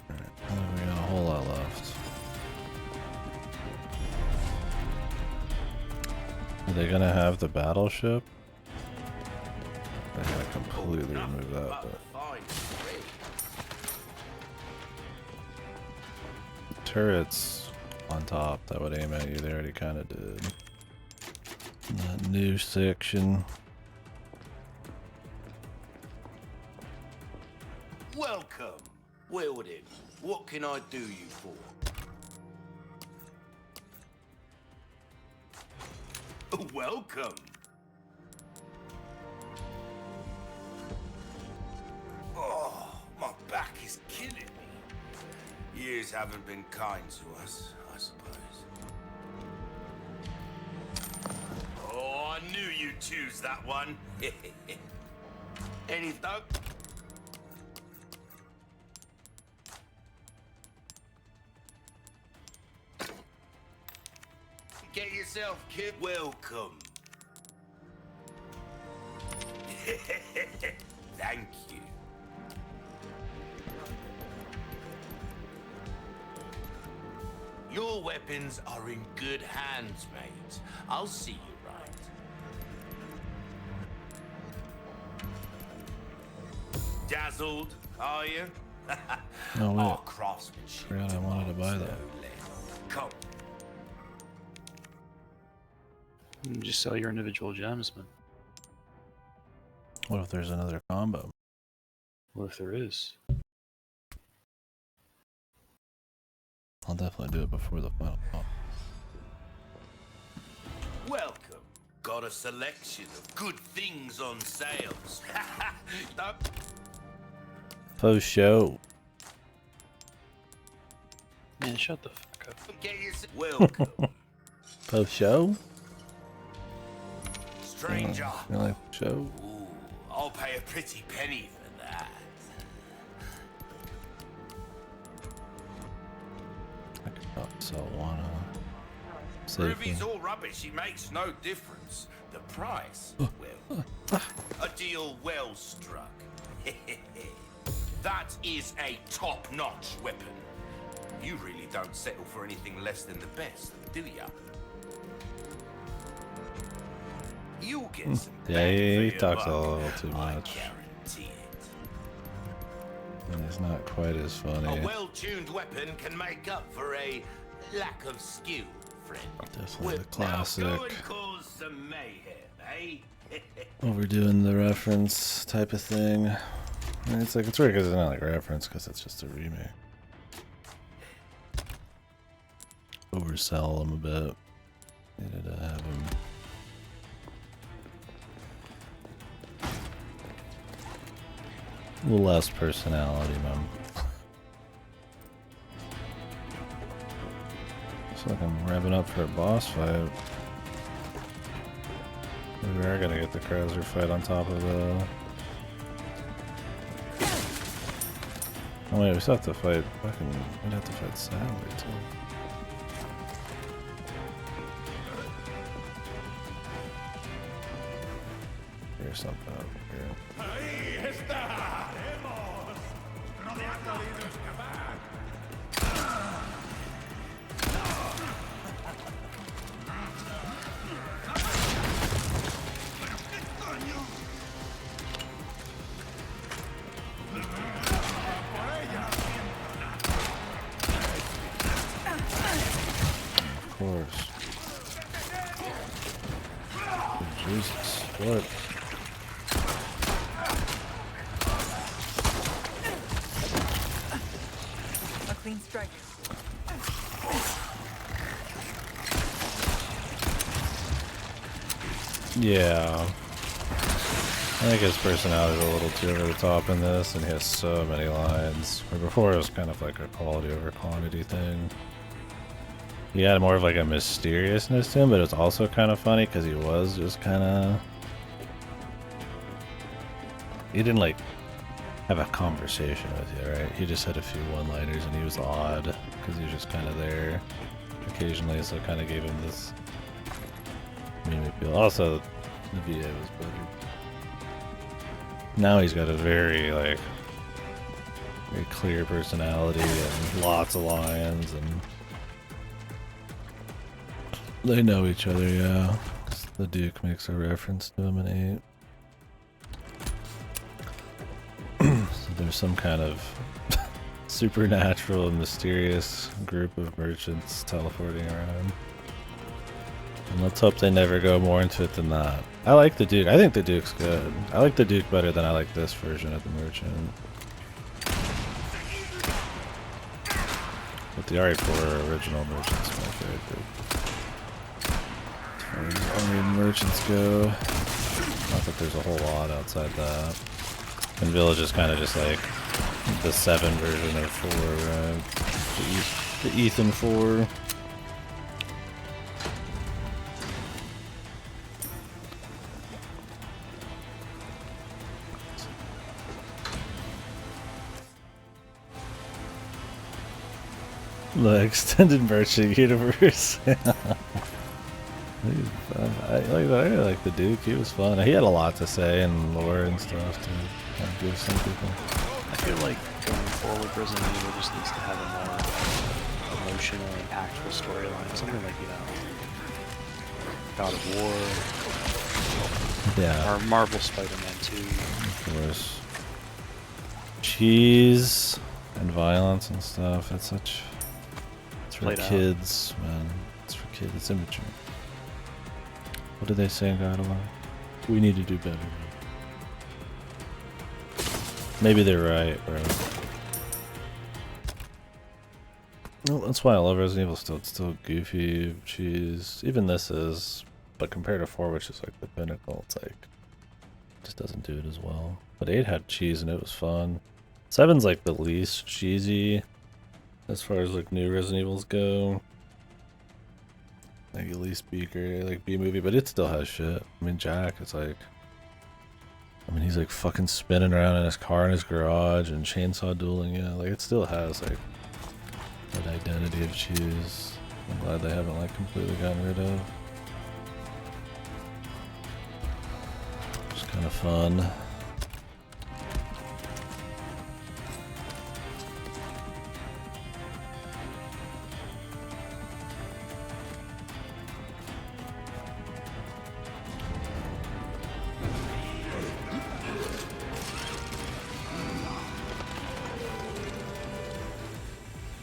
We got a whole lot left. Are they gonna have the battleship? They're gonna completely remove that, but turrets on top that would aim at you, they already kinda did. In that new section. Welcome, Wielding. What can I do you for? Welcome. Oh, my back is killing me. Years haven't been kind to us, I suppose. Oh, I knew you'd choose that one. Any thug? Get yourself, kid. Welcome. Thank you. Your weapons are in good hands, mate. I'll see you right. Dazzled, are you? No, wait. Our craftsmanship. Forgot I wanted to buy that. Come. Just sell your individual gems, man. What if there's another combo? What if there is? I'll definitely do it before the final call. Welcome. Got a selection of good things on sales. Post show. Man, shut the fuck up. Get welcome. Post show? Stranger. You like the show? Ooh, I'll pay a pretty penny for that. I could probably sell one safely. Ruby's all rubbish. He makes no difference. The price, well, a deal well struck. That is a top-notch weapon. You really don't settle for anything less than the best, do ya? You'll get some Yeah, he bang for your talks a buck. little too I much. guarantee it. And he's not quite as funny. A well-tuned weapon can make up for a lack of skill, friend. Definitely the Now classic. go and cause some mayhem, eh? Overdoing the reference type of thing. And it's like, it's weird because it's not like a reference because it's just a remake. Oversell him a bit. Needed to have him. A little less personality, man. Looks like I'm revving up for a boss fight. We are gonna get the Krauser fight on top of the... Oh wait, we still have to fight fucking... We'd have to fight Sadler too. there's something over here. Of course. Oh, Jesus, what? A clean strike. Yeah. I think his personality is a little too over the top in this, and he has so many lines. Where before it was kind of like a quality over quantity thing. He had more of like a mysteriousness to him, but it was also kind of funny because he was just kind of... He didn't like have a conversation with you, right? He just had a few one-liners and he was odd because he was just kind of there occasionally, so it kind of gave him this meme appeal. Also, the VA was better. Now he's got a very like very clear personality and lots of lines, and they know each other, yeah. The Duke makes a reference to him in 8. So there's some kind of supernatural and mysterious group of merchants teleporting around. And let's hope they never go more into it than that. I like the Duke. I think the Duke's good. I like the Duke better than I like this version of the Merchant. But the RE4 original Merchant's my favorite. As far as only merchants go, not that there's a whole lot outside that. And Village is kind of just like the 7 version of 4, the Ethan 4. The extended merchant universe. I really like the Duke. He was fun. He had a lot to say and lore and stuff to kind of give some people. I feel like going forward, Resident Evil just needs to have a more emotional, impactful storyline. Something like, you know, God of War. Yeah. Or Marvel Spider-Man 2. Of course. Cheese and violence and stuff. That's such... It's for kids, man. It's for kids. It's immature. What do they say in God of War? We need to do better. Maybe they're right, bro. Well, that's why I love Resident Evil still. It's still goofy, cheese. Even this is, but compared to 4, which is like the pinnacle, it's like, just doesn't do it as well. But 8 had cheese and it was fun. 7's like the least cheesy as far as like new Resident Evils go. Like at least B grade, like B movie, but it still has shit. I mean, Jack is like, I mean, he's like fucking spinning around in his car in his garage and chainsaw dueling. Yeah, like it still has like that identity of cheese. I'm glad they haven't like completely gotten rid of. It's kind of fun.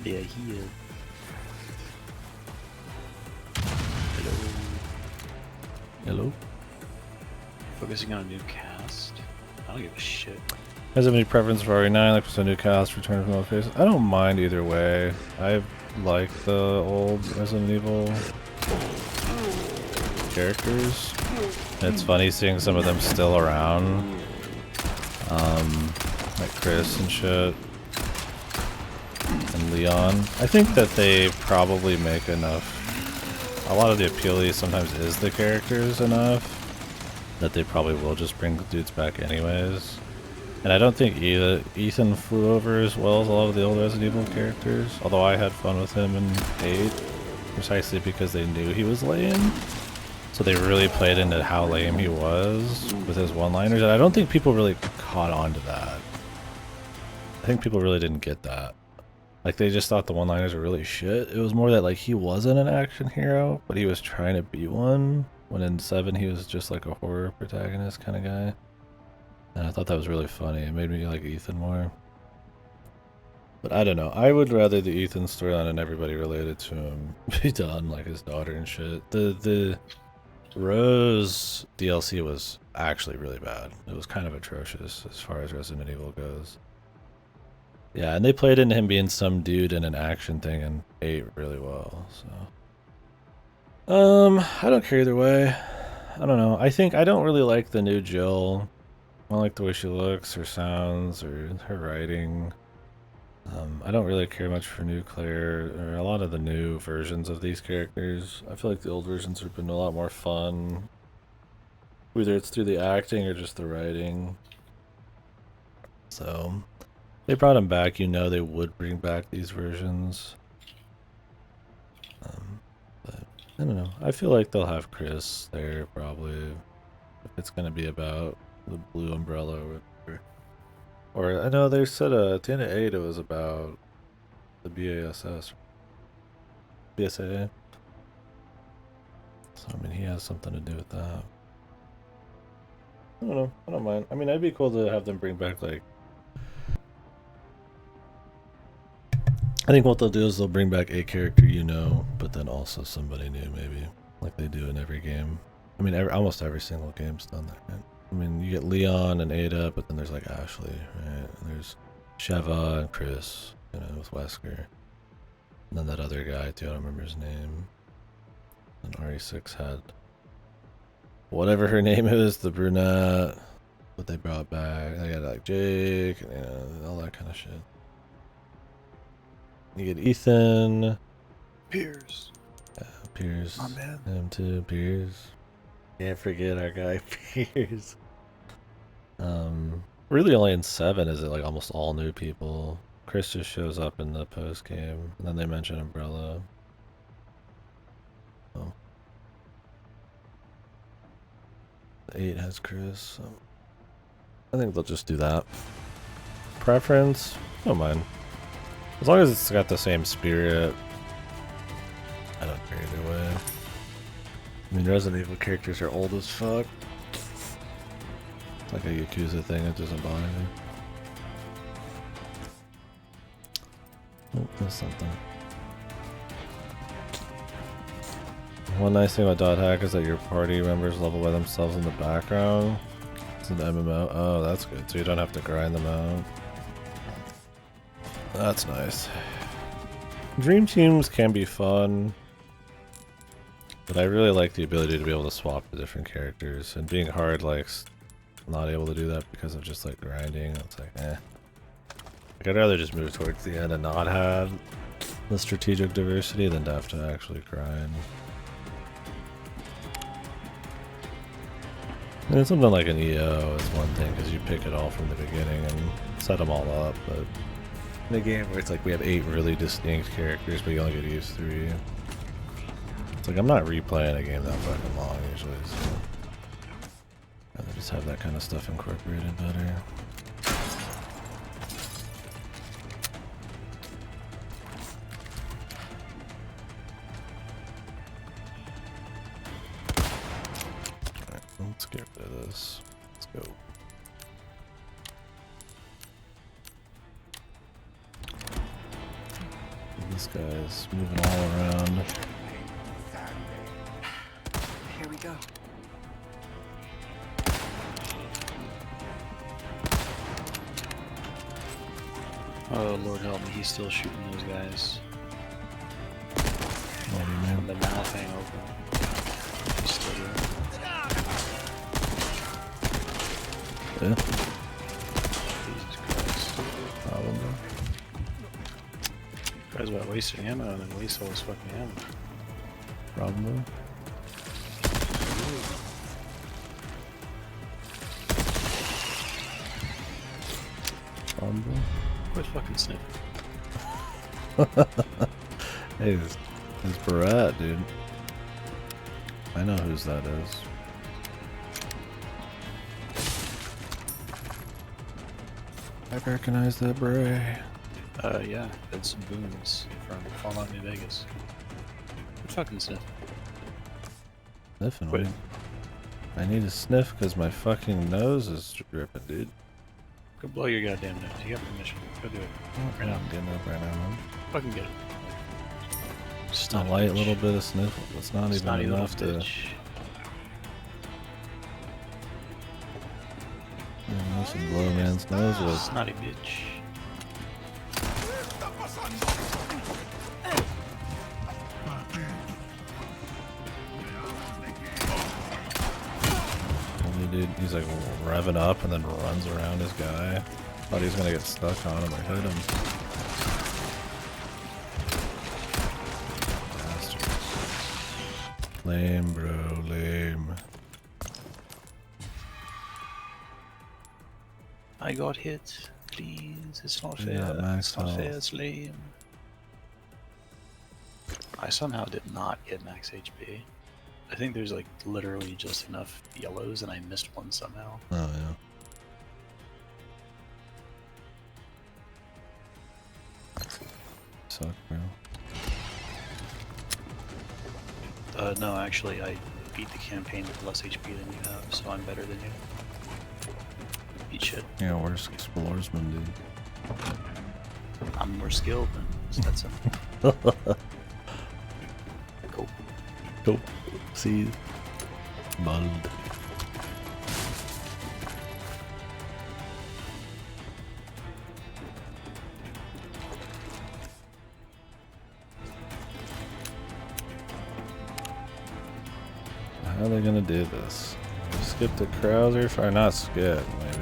Yeah, he is. Hello? Focusing on a new cast? I don't give a shit. Has any preference for RE9, like for a new cast, return from old faces? I don't mind either way. I like the old Resident Evil characters. It's funny seeing some of them still around. Like Chris and shit. And Leon. I think that they probably make enough. A lot of the appeal sometimes is the characters enough that they probably will just bring the dudes back anyways. And I don't think either Ethan flew over as well as a lot of the old Resident Evil characters. Although I had fun with him in 8, precisely because they knew he was lame. So they really played into how lame he was with his one-liners, and I don't think people really caught on to that. I think people really didn't get that. Like, they just thought the one-liners were really shit. It was more that, like, he wasn't an action hero, but he was trying to be one. When in 7, he was just like a horror protagonist kind of guy. And I thought that was really funny. It made me like Ethan more. But I don't know. I would rather the Ethan storyline and everybody related to him be done, like his daughter and shit. The Rose DLC was actually really bad. It was kind of atrocious as far as Resident Evil goes. Yeah, and they played into him being some dude in an action thing and ate really well, so. I don't care either way. I don't know. I think I don't really like the new Jill. I don't like the way she looks or sounds or her writing. I don't really care much for new Claire or a lot of the new versions of these characters. I feel like the old versions have been a lot more fun. Whether it's through the acting or just the writing. So, they brought them back. You know they would bring back these versions. But I don't know. I feel like they'll have Chris there probably. If it's going to be about the Blue Umbrella or whatever. Or I know they said at the end of 8 it was about the BASS. BSAA. So I mean he has something to do with that. I don't know. I don't mind. I mean it'd be cool to have them bring back like I think what they'll do is they'll bring back a character you know, but then also somebody new maybe. Like they do in every game. I mean almost every single game's done that, right? I mean, you get Leon and Ada, but then there's like Ashley, right? And there's Sheva and Chris, you know, with Wesker. And then that other guy, too, I don't remember his name. And RE6 had whatever her name is, the brunette, but they brought back. They got like Jake, and, you know, all that kind of shit. You get Ethan. Piers. Yeah, Piers. My man. Him too, Piers. Can't forget our guy, Piers. Really only in 7 is it like almost all new people. Chris just shows up in the post game, and then they mention Umbrella. Oh. 8 has Chris, so I think they'll just do that. Preference? Don't mind. As long as it's got the same spirit, I don't care either way. I mean, Resident Evil characters are old as fuck. It's like a Yakuza thing, it doesn't bother me. Oh, there's something. One nice thing about Dot Hack is that your party members level by themselves in the background. It's an MMO. Oh, that's good. So you don't have to grind them out. That's nice. Dream teams can be fun. But I really like the ability to be able to swap the different characters. And being hard, like, not able to do that because of just, like, grinding. It's like, eh. Like, I'd rather just move towards the end and not have the strategic diversity than to have to actually grind. I mean, something like an EO is one thing because you pick it all from the beginning and set them all up. But in a game where it's like we have 8 really distinct characters, but you only get to use 3. It's like I'm not replaying a game that fucking long usually, so I'd rather just have that kind of stuff incorporated better. Alright, let's get rid of this. Let's go. This guy's moving all around. Here we go. Oh, Lord help me, he's still shooting those guys. Oh, man. The mouth hang open. He's still doing it. Yeah. Jesus Christ. Problem, bro. Guy's about wasting ammo and then waste all his fucking ammo. Problem, bro. Problem, bro. Quit fucking sniffing. Hey, it's Barat, dude. I know whose that is. I recognize that bray. Yeah, that's some boons from Fallout New Vegas. Fucking sniff. Sniffing. Quit. I need to sniff because my fucking nose is dripping, dude. Go blow your goddamn nose. You got permission. Go do it. Right now. I'm getting up right now. Fucking get it. Just a light little bit of sniffle. It's not even enough to. This would blow a man's nose with. Snotty bitch. Dude, he's like revving up and then runs around his guy. Thought he was gonna get stuck on him or hit him. Bastard. Lame, bro, lame. I got hit. Please, it's not Yeah, fair. max It's not health. fair, it's lame. I somehow did not get max HP. I think there's like literally just enough yellows and I missed one somehow. Oh, yeah. Suck, bro. No, actually, I beat the campaign with less HP than you have, so I'm better than you. Eat shit. Yeah, worst exploresman, dude. I'm more skilled than Stetson. Cool. Cool. See. Bald. How are they gonna do this? Skip the Krauser? Or not skip, maybe.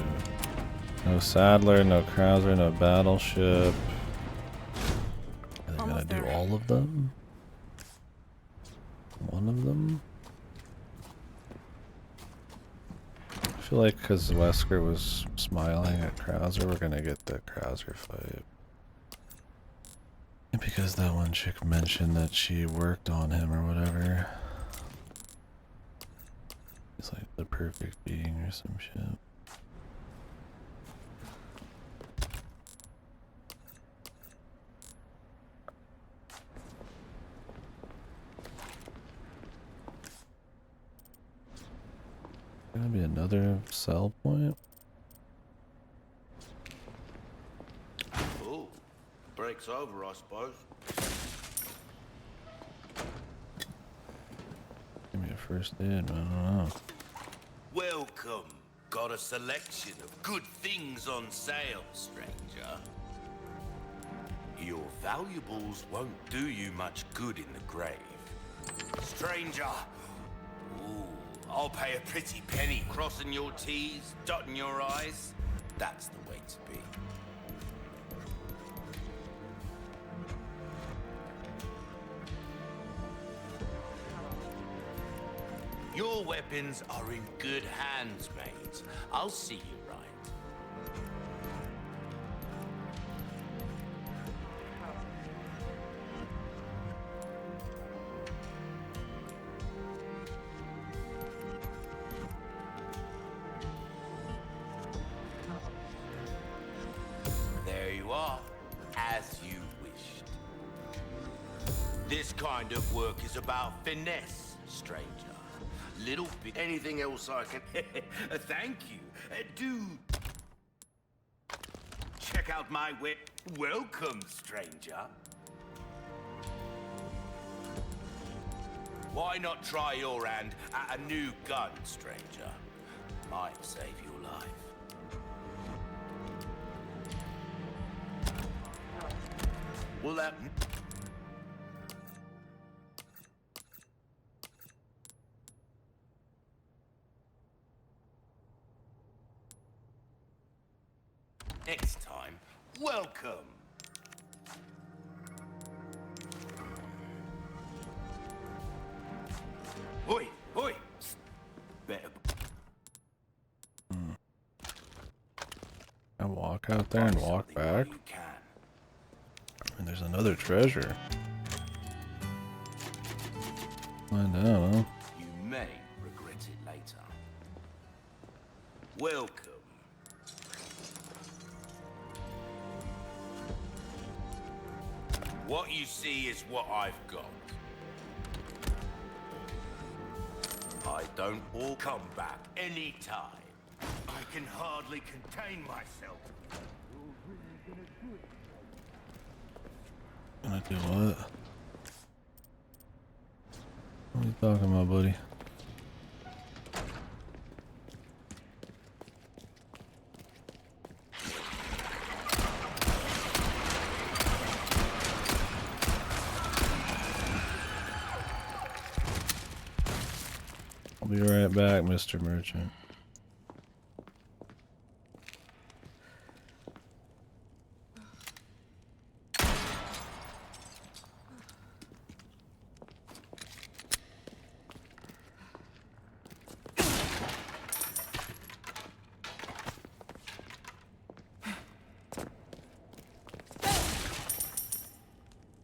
No Saddler, no Krauser, no Battleship. Are they gonna do all of them? One of them? I feel like because Wesker was smiling at Krauser, we're gonna get the Krauser fight. And because that one chick mentioned that she worked on him or whatever. He's like the perfect being or some shit. Gonna be another sell point. Oh, break's over, I suppose. Give me a first aid, man. I don't know. Welcome. Got a selection of good things on sale, stranger. Your valuables won't do you much good in the grave. Stranger! Ooh, I'll pay a pretty penny crossing your T's, dotting your I's. That's the way to be. Your weapons are in good hands, mate. I'll see you right. There you are, as you wished. This kind of work is about finesse, stranger. Little bit. Anything else I can? Thank you. Do check out my web. Welcome, stranger. Why not try your hand at a new gun, stranger? Might save your life. Will that? Next time, welcome. Oi, oi. Better. I walk out there and walk back. And there's another treasure. Find out, huh? You Welcome. What you see is what I've got. I don't all come back anytime. I can hardly contain myself. Gonna do what? What are you talking about, buddy? I'll be right back, Mr. Merchant.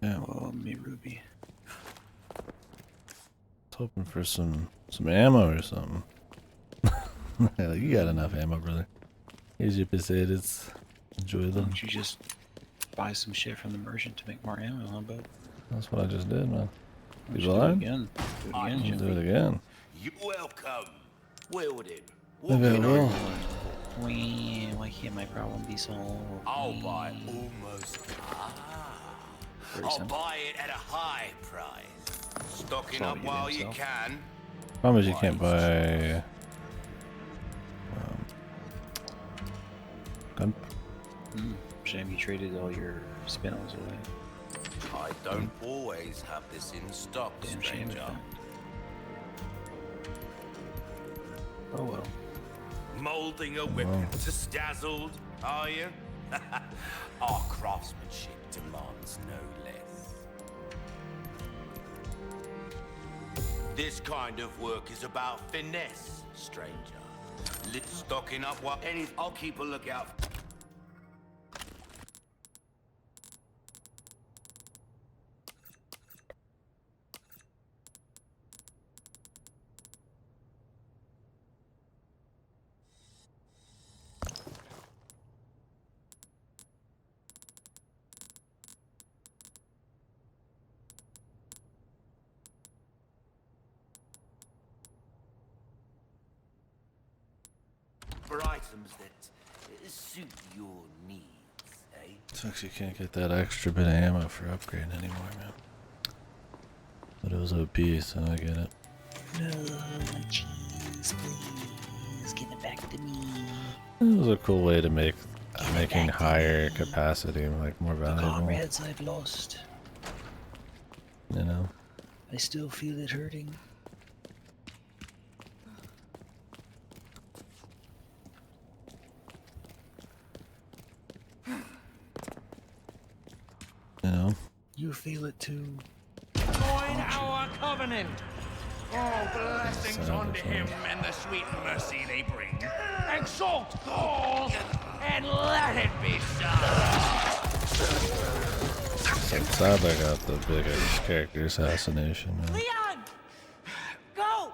Yeah, Oh, me Ruby. hoping for some ammo or something. Hell, you got enough ammo, brother. Here's your potatoes. Enjoy Why them. don't you just buy some shit from the merchant to make more ammo, huh, bud? That's what I just did, man. Why You don't you do it blind? again? Do it again, I'll Jimmy. do it again. You're welcome. Weldon. Maybe I will. Why can't my problem be solved? I'll buy almost. Very I'll simple. buy it at a high price. Stocking Solve up it while you yourself. can. Problem is you can't buy gun. Shame you traded all your spinels away. I don't always have this in stock, Damn shame. stranger. Oh well. Molding a weapon to dazzled, are you? Our craftsmanship demands no less. This kind of work is about finesse, stranger. Stocking up what any. I'll keep a lookout. For items that suit your needs, eh? Sucks you can't get that extra bit of ammo for upgrade anymore, man. But it was OP, so I get it. No, jeez, please give it back to me. It was a cool way to make making higher capacity like more The valuable. comrades I've lost, You know. I still feel it hurting. You know. You feel it too. Join our covenant. All blessings Sound unto of him and the sweet mercy they bring. Exalt Gaul, and let it be so. So sad I got the biggest character assassination, man. Leon! Go!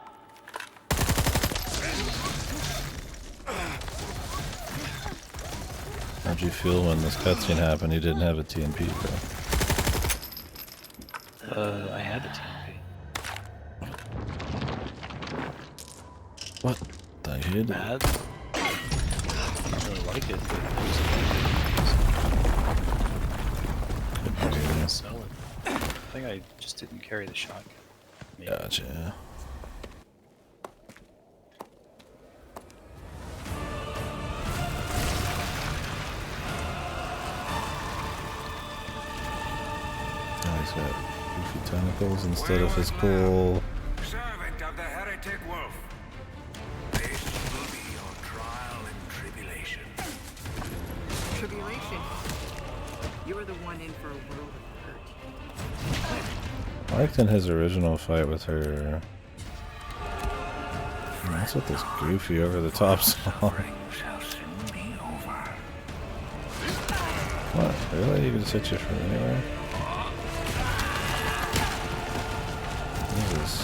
How'd you feel when this cutscene happened? You didn't have a TNP, though. I had a TNP. What the hell? Bad. I don't really like it, but it was sell it. I think I just didn't carry the shotgun. Maybe. Gotcha. Oh, he's got goofy tentacles instead of his cool. Servant of the heretic wolf. This will be your trial and tribulation. Tribulation. You are the one in for a world of hurt. I liked in his original fight with her. What's with this goofy over the top song? What? Really? You can set you from anywhere? What is this?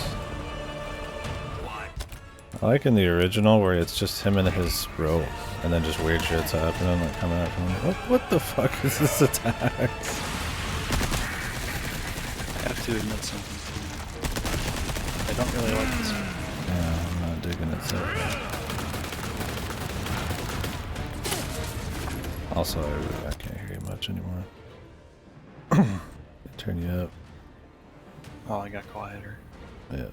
I like in the original where it's just him and his rope, and then just weird shit's happening, like coming out from him. What the fuck is this attack? I have to admit something to you. I don't really like this one. Yeah, I'm not digging it so far. Also, I can't hear you much anymore. Turn you up. Oh, I got quieter. Yeah.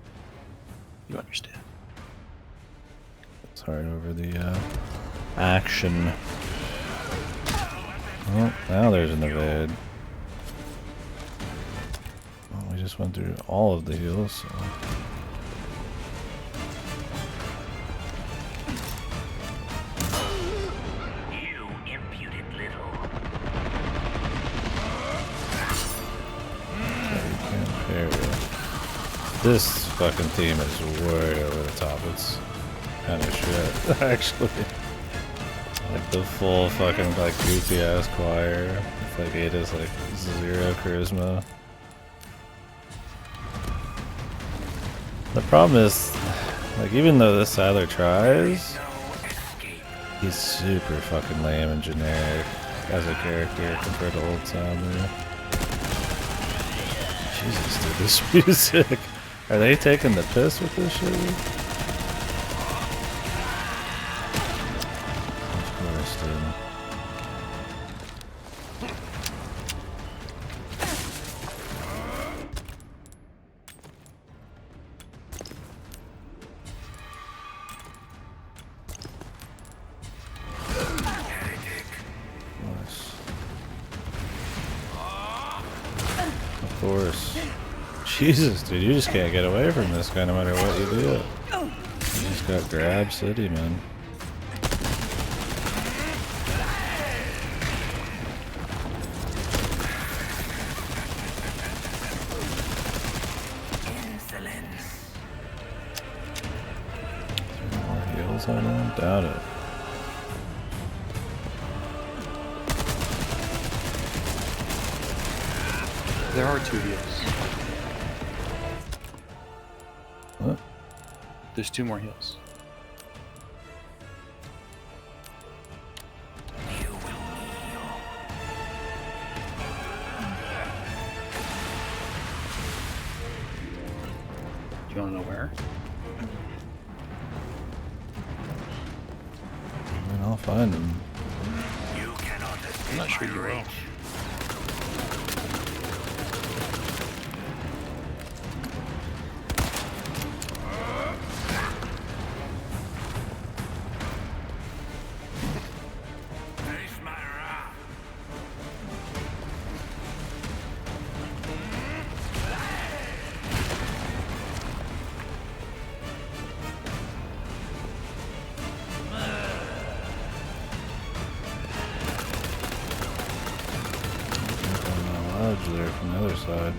You understand. It's hard over the action. Oh, now there's an evade. Well, we just went through all of the heals, so. You impudent little. Okay, you can't parry. This fucking theme is way over the top. It's kind of shit, actually. Like the full fucking like goofy ass choir. With like Ada's like 0 charisma. The problem is, like even though this Sadler tries, he's super fucking lame and generic as a character compared to old Sadler. Jesus, dude, this music. Are they taking the piss with this shit? Of course, dude. Nice. Of course. Jesus, dude, you just can't get away from this guy no matter what you do. You just got Grab City, man. Is there more heals on him? Doubt it. There are 2 heals. What? There's 2 more heals. Do you want to know where? I mean, I'll find him. I'm not sure you will. There from the other side.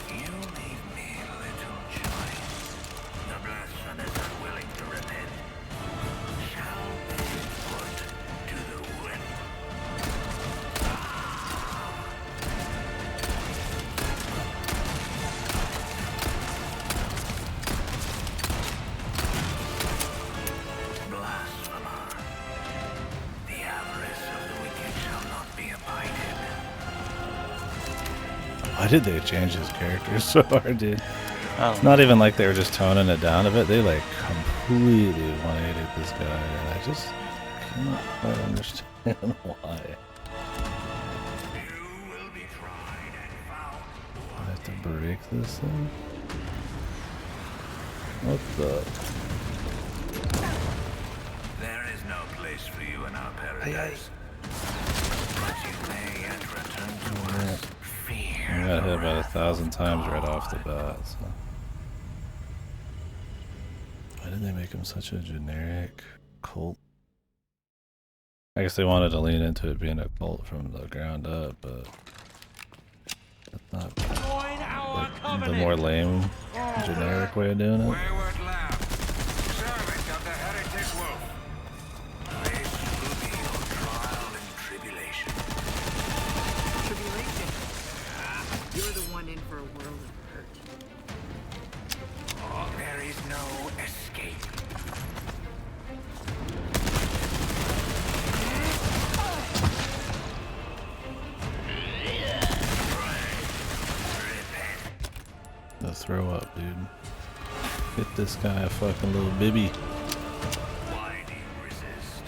You leave me little choice. The blasphemous unwilling to repent shall be put to the whip. Blasphemer. The avarice of the wicked shall not be abided. Why did they change his character so hard, dude? Oh. It's not even like they were just toning it down a bit. They like completely 180'd this guy, and I just cannot quite understand why. I have to break this thing? What the? There is no place for you in our paradise. But you may yet return to us. I got hit about 1,000 times right off the bat, so. Why did they make him such a generic cult? I guess they wanted to lean into it being a cult from the ground up, but that's not like the more lame, generic way of doing it. Wayward lamb, servant of the heretic wolf. This will be your trial and tribulation. Tribulation. You're the one in for a world of hurt. There is no escape. gonna throw up, dude. Get this guy a fucking little bibby. Why do you resist?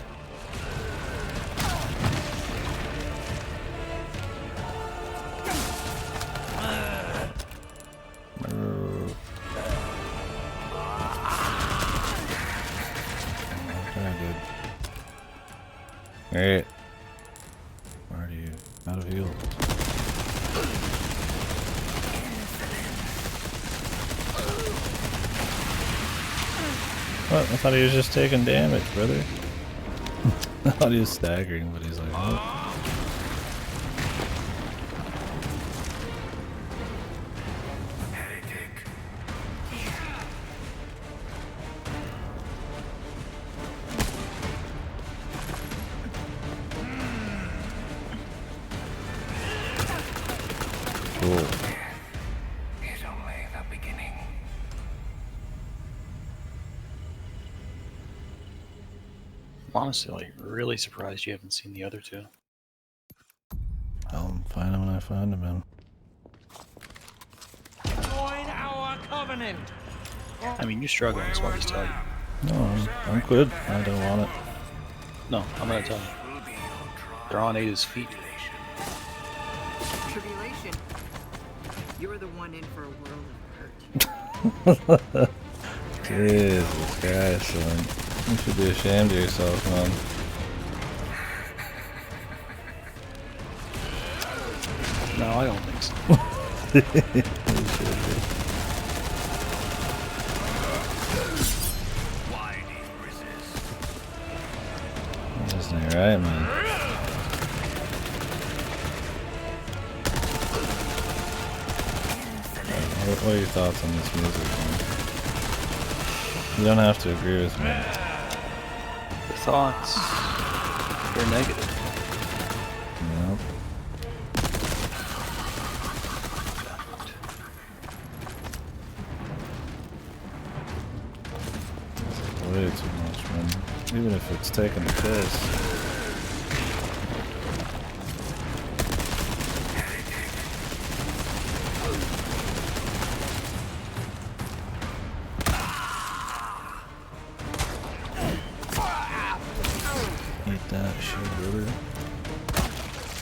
Okay, dude. Alright. Where are you? Out of heal. What? I thought he was just taking damage, brother. I thought he was staggering, but he's like, what? Cool. It's only the beginning. I'm honestly, like, really surprised you haven't seen the other two. I'll find him when I find him, man. Join our covenant. I mean, you're struggling, so I'll just tell you. No, I'm good. I don't want it. No, I'm gonna tell you. They're on Ada's feet. Tribulation. You're the one in for a world of hurt. Jesus Christ, son. You should be ashamed of yourself, man. No, I don't think so. You should be. Why do you resist? This ain't right, man. What are your thoughts on this music, man? You don't have to agree with me. The thoughts, they're negative. Nope. It's way too much, man. Even if it's taking the piss. Eat that shit, brother.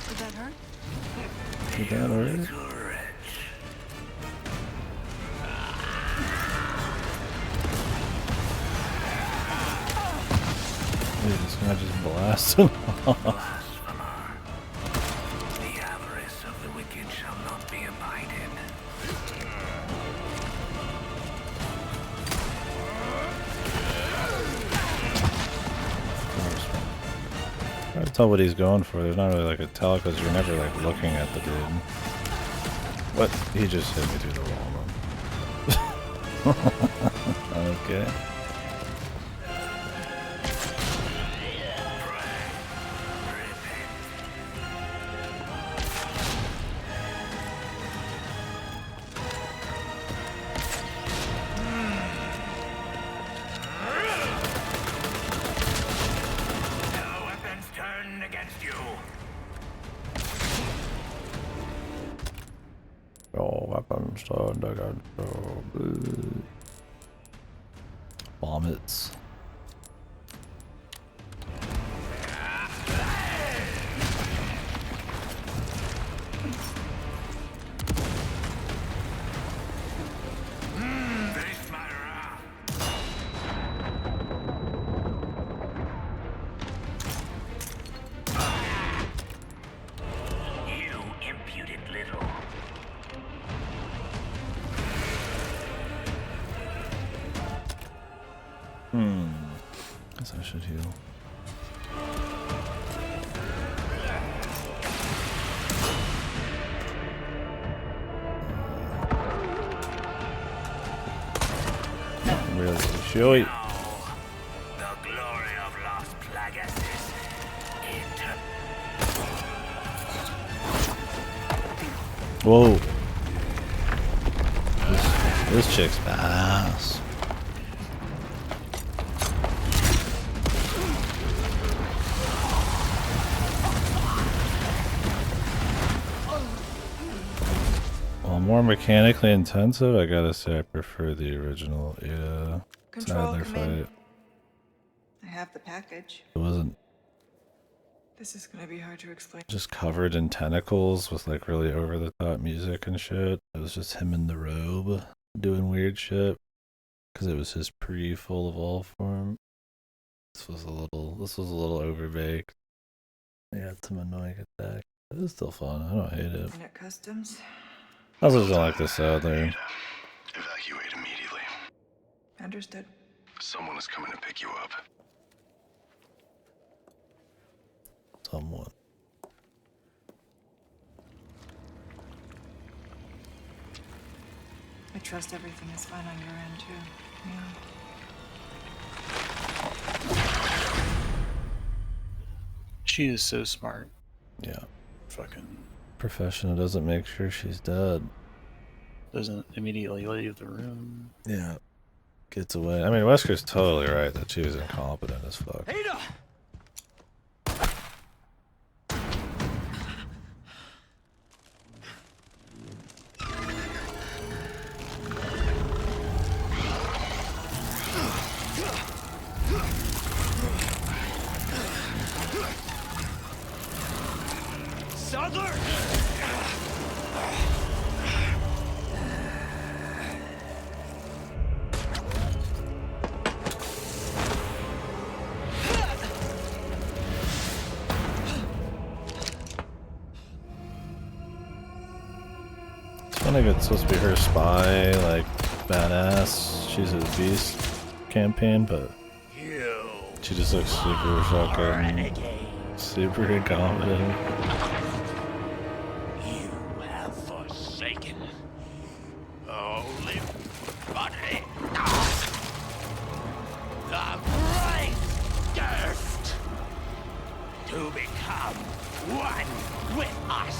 Did that hurt? Did that hurt? Dude, this guy just blasted him off. Blasphemer. The avarice of the wicked shall not be abided. I can tell what he's going for. There's not really like a tell because you're never like looking at the dude. What? He just hit me through the wall, man. Okay. No weapons turned against you. Oh, weapons turned against you. Vomits. Face my wrath. You imputed little. Guess I should heal. Really showy. The glory of Las Plagas is Whoa. This chick's badass. more mechanically intensive, I gotta say I prefer the original Ada Control, Sadler come in. fight. I have the package. It wasn't This is gonna be hard to explain. just covered in tentacles with like really over the top music and shit. It was just him in the robe doing weird shit because it was his pre full of all form. This was a little overbaked. They had some annoying attack. It was still fun. I don't hate it. And at customs? I just don't like the Sadler. Evacuate immediately. Understood. Someone is coming to pick you up. Someone. I trust everything is fine on your end, too. Yeah. She is so smart. Yeah. Fucking Professional doesn't make sure she's dead. doesn't immediately leave the room. Yeah. Gets away. I mean, Wesker's totally right that she was incompetent as fuck. Ada! Sadler! It's funny if it's supposed to be her spy, like, badass, she's a beast campaign, but she just looks super fucking, super incompetent. You have forsaken only body. The bright gift to become one with us.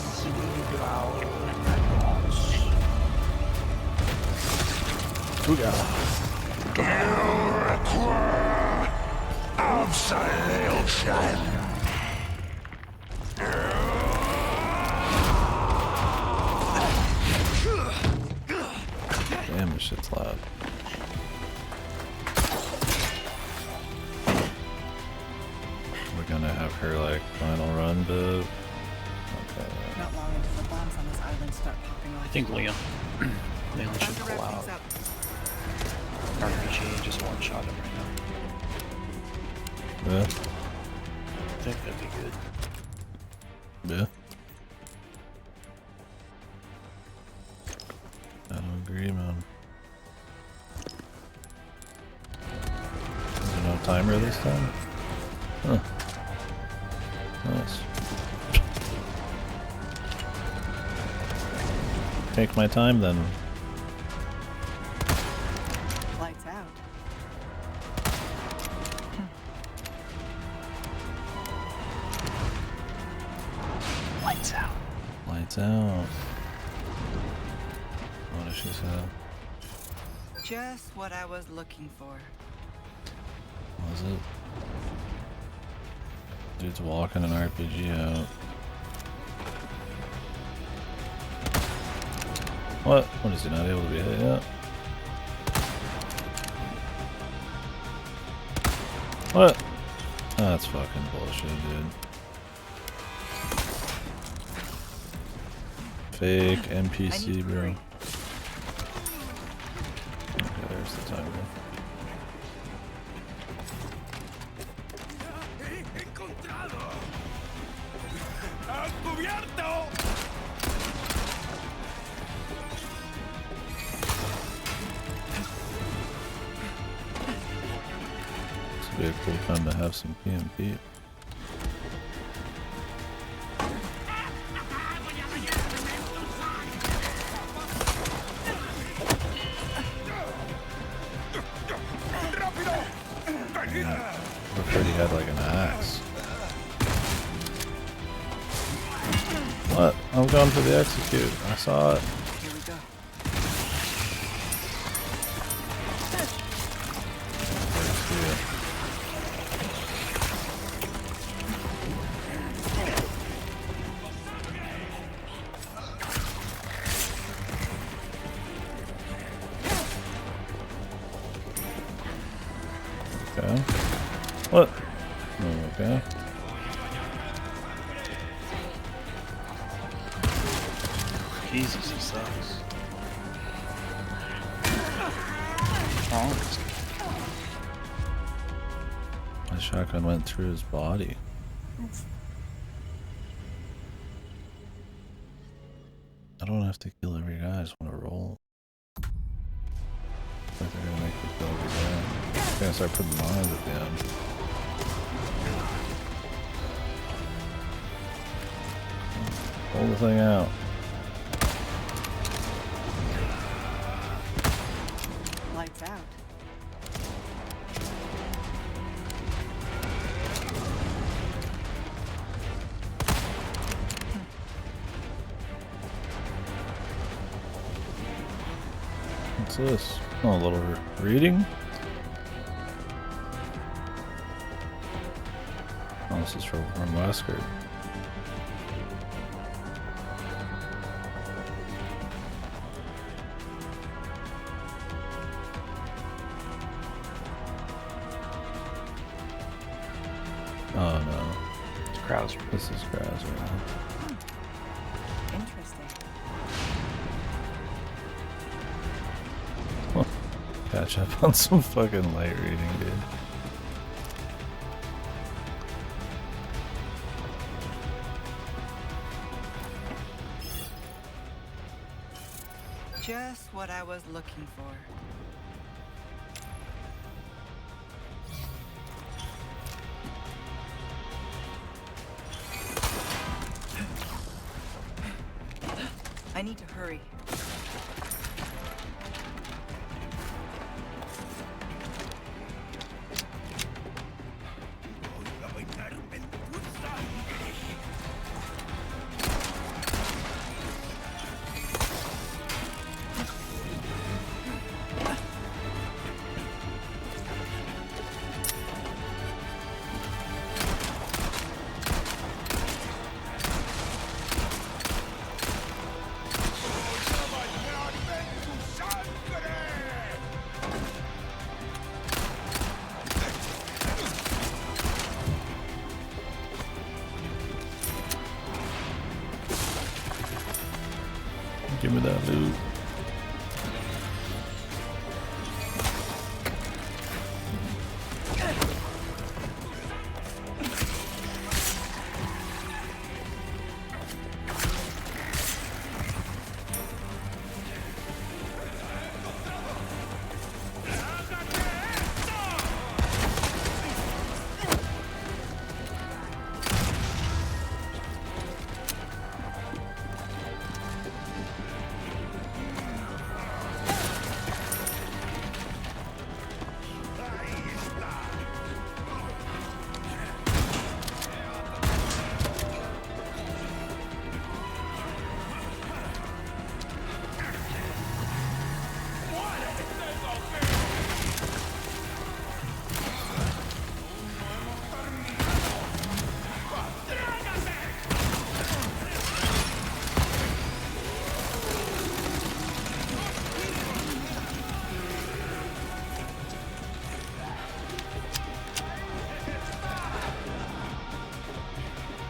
Absolution. Damn, this shit's loud. We're gonna have her, like, final run, but... Okay. Not long until the bombs on this island start popping off. I think Leon should pull out RPG and just one shot him right now. Yeah. I think that'd be good. Yeah. I don't agree, man. Is there no timer this time? Huh. Nice. Take my time then. Lights out. Lights out. Lights out. What does she say? Just what I was looking for. Was it? Dude's walking an RPG out. What? What is he not able to be hit yet? What? That's fucking bullshit, dude. Fake NPC, bro. Okay, there's the timer. This would be a cool time to have some PMP. I heard he had like an axe. What? I'm going for the execute. I saw it. Here we go. What? Okay. Jesus, he sucks. What's wrong with this guy? My shotgun went through his body. I don't have to kill every guy, I just want to roll. I think they're gonna make me kill every guy. I'm gonna start putting mines at the end. Pull the thing out. Lights out. What's this? Oh, a little reading? Oh, this is from Wesker. Oh no. It's Krauser. This is Krauser. Interesting. Catch up on some fucking light reading, dude. Just what I was looking for. I need to hurry. Give me that loot.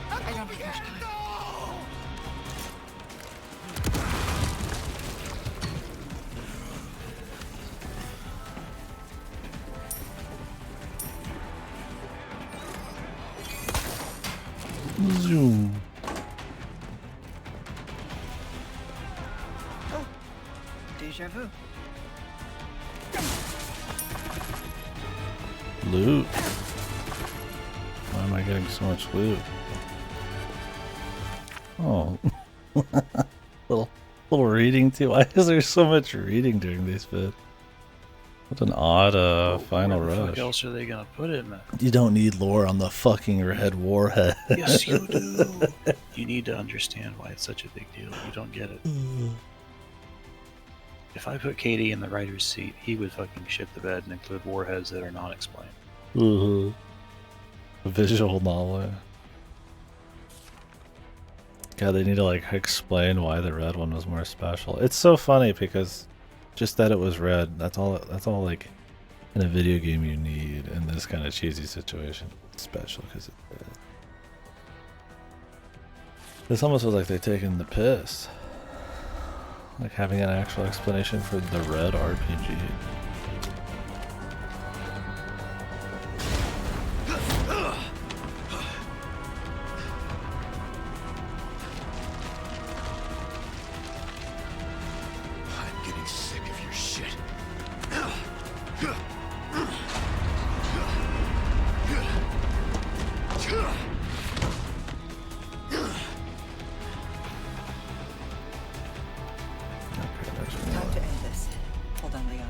I don't think I should. Zoom. Oh, déjà vu. Loot. Why am I getting so much loot? Oh. little reading too. Why is there so much reading during these bits? What an odd final Where the fuck rush. else are they gonna put it, man? You don't need lore on the fucking red warhead. Yes, you do. You need to understand why it's such a big deal. You don't get it. If I put KD in the writer's seat, he would fucking shit the bed and include warheads that are not explained. Visual novel. God, they need to like explain why the red one was more special. It's so funny because just that it was red. That's all like in a video game you need in this kind of cheesy situation. It's special because this almost was like they're taking the piss. Like having an actual explanation for the red RPG. I'm getting sick of your shit. Time to end this. Hold on, Leon.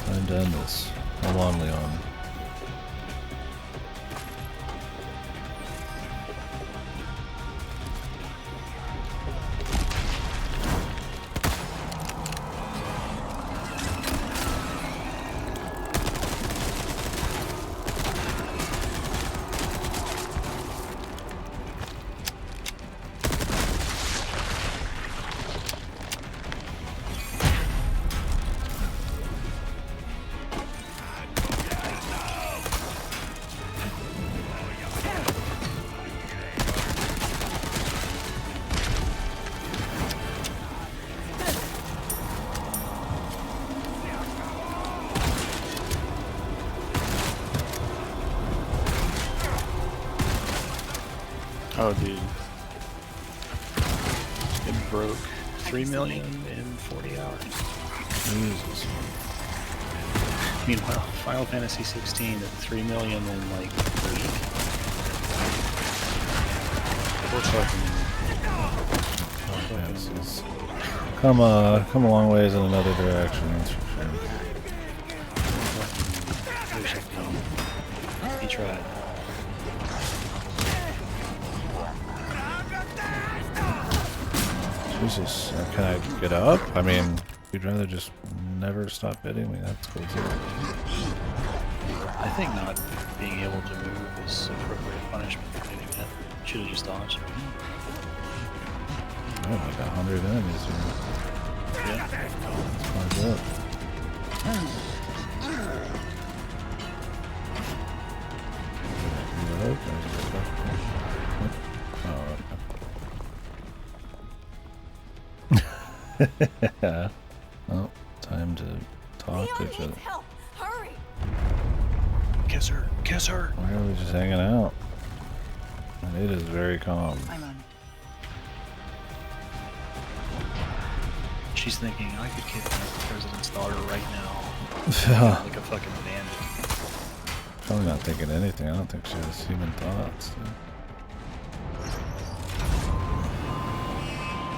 Time to end this. Hold on, Leon. Oh, dude. It broke 3 million in 40 hours. Jesus. Meanwhile, Final Fantasy 16 at 3 million in like a week. We're Fantasies. Come a long ways in another direction, that's for sure. He tried. Jesus, can I get up? I mean, you'd rather just never stop hitting me. That's cool too. I think not being able to move is appropriate punishment for doing that. Should have just dodged. I have like 100 enemies here. Yeah. That's quite good. Reload? Yeah. Oh, time to talk to each other. Help! Hurry! Kiss her! Kiss her! Why are we just hanging out? And it is very calm. I'm on. She's thinking, I could kidnap the president's daughter right now. Like a fucking bandit. Probably not thinking anything. I don't think she has human thoughts.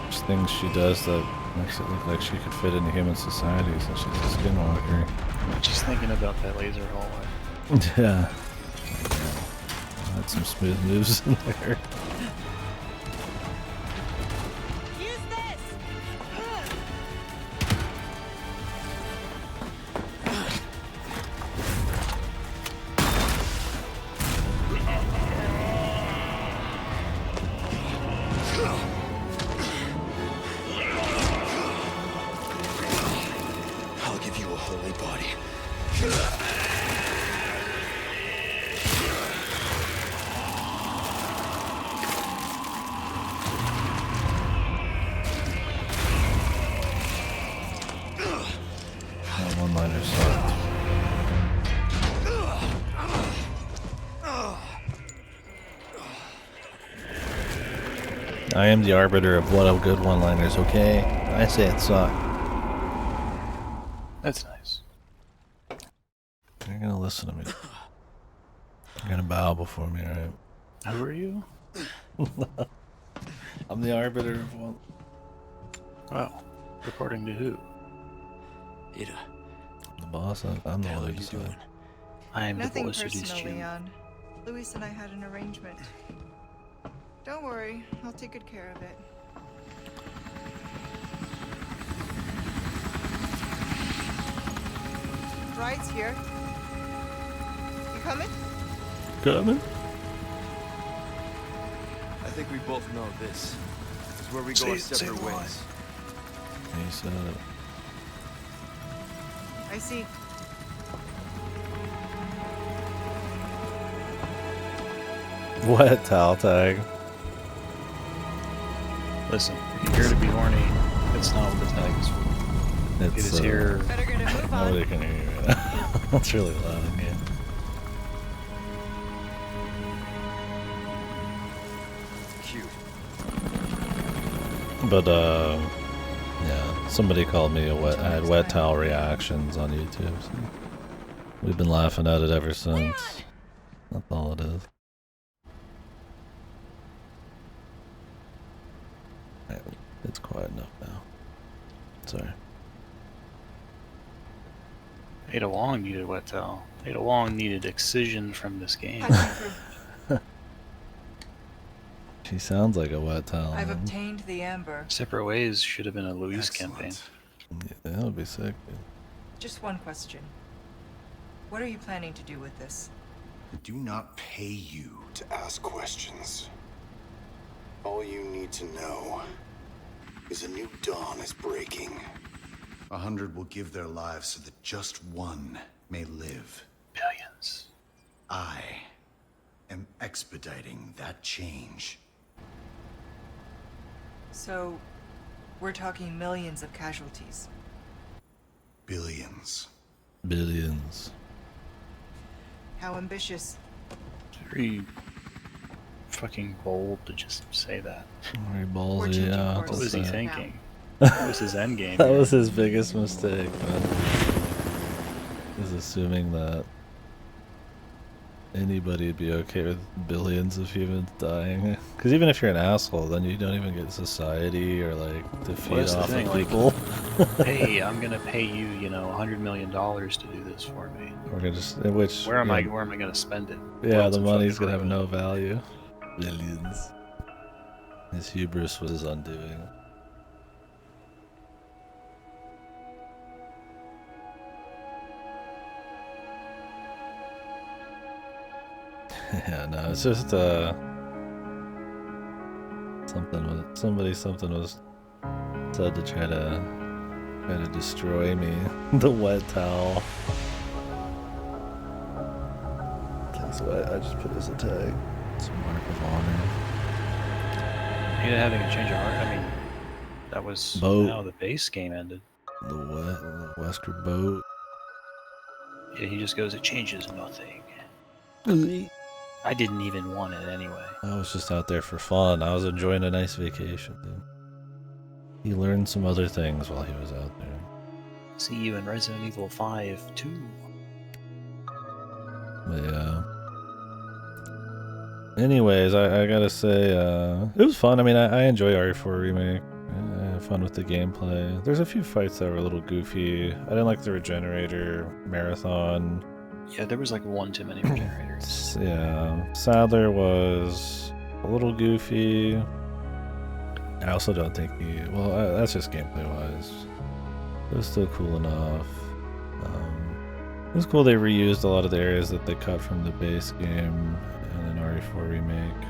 There's things she does that makes it look like she could fit into human society since she's a skinwalker. She's thinking about that laser hallway. Yeah. Had some smooth moves in there. Use this! I'll give you a holy body. One-liner sucked. I am the arbiter of what a good one-liners, okay? I say it sucked. That's nice. You're gonna listen to me. You're gonna bow before me, alright? Who are you? I'm the arbiter of one. Well, according to who? Ada. The boss? I'm the one who you decided. doing? I am Nothing the boss who is personal, you. Leon. Luis and I had an arrangement. Don't worry, I'll take good care of it. Ride's here. You coming? Coming? I think we both know this. This is where we go our separate ways. He said it. I see. Wet towel tag. Listen, if you're here to be horny, it's not what the tag is for. It is here. Better get a move on. Nobody can hear you right now. It's really loud in here. Cute. But yeah, somebody called me I had wet towel reactions on YouTube. So we've been laughing at it ever since. That's all it is. Right, it's quiet enough now. Sorry. Ada Wong needed wet towel. Ada Wong needed excision from this game. She sounds like a wet towel. I've man. obtained the amber. Separate Ways should have been a Luis campaign. Yeah, that would be sick, dude. Just one question. What are you planning to do with this? I do not pay you to ask questions. All you need to know is a new dawn is breaking. 100 will give their lives so that just one may live. Billions. I am expediting that change. So, we're talking millions of casualties. Billions. Billions. How ambitious. It's very fucking bold to just say that. Very We're ballsy, changing yeah. course. What was he That's it. thinking? What was his end game? That was his biggest mistake, man. He's assuming that anybody would be okay with billions of humans dying. Because even if you're an asshole, then you don't even get society or like to feed that's the off thing, of like, people. Hey, I'm gonna pay you, $100 million to do this for me. We're gonna just which Where am I yeah, gonna spend it? Yeah, World's the a money's fucking gonna have ruin. no value. Billions. His hubris was his undoing. Yeah, no, it's just something was said to try to destroy me. The wet towel. So I just put it as a tag. It's a mark of honor. Ada having a change of heart. I mean, that was Boat. how the base game ended. The Wesker boat. Yeah, he just goes, it changes nothing. I didn't even want it anyway. I was just out there for fun. I was enjoying a nice vacation, dude. He learned some other things while he was out there. See you in Resident Evil 5 too. But yeah. Anyways, I gotta say, it was fun. I mean, I enjoy RE4 Remake. I had fun with the gameplay. There's a few fights that were a little goofy. I didn't like the Regenerator Marathon. Yeah, there was like one too many regenerators. Yeah, Sadler was a little goofy. I also don't think that's just gameplay wise. It was still cool enough. It was cool they reused a lot of the areas that they cut from the base game and then RE4 Remake.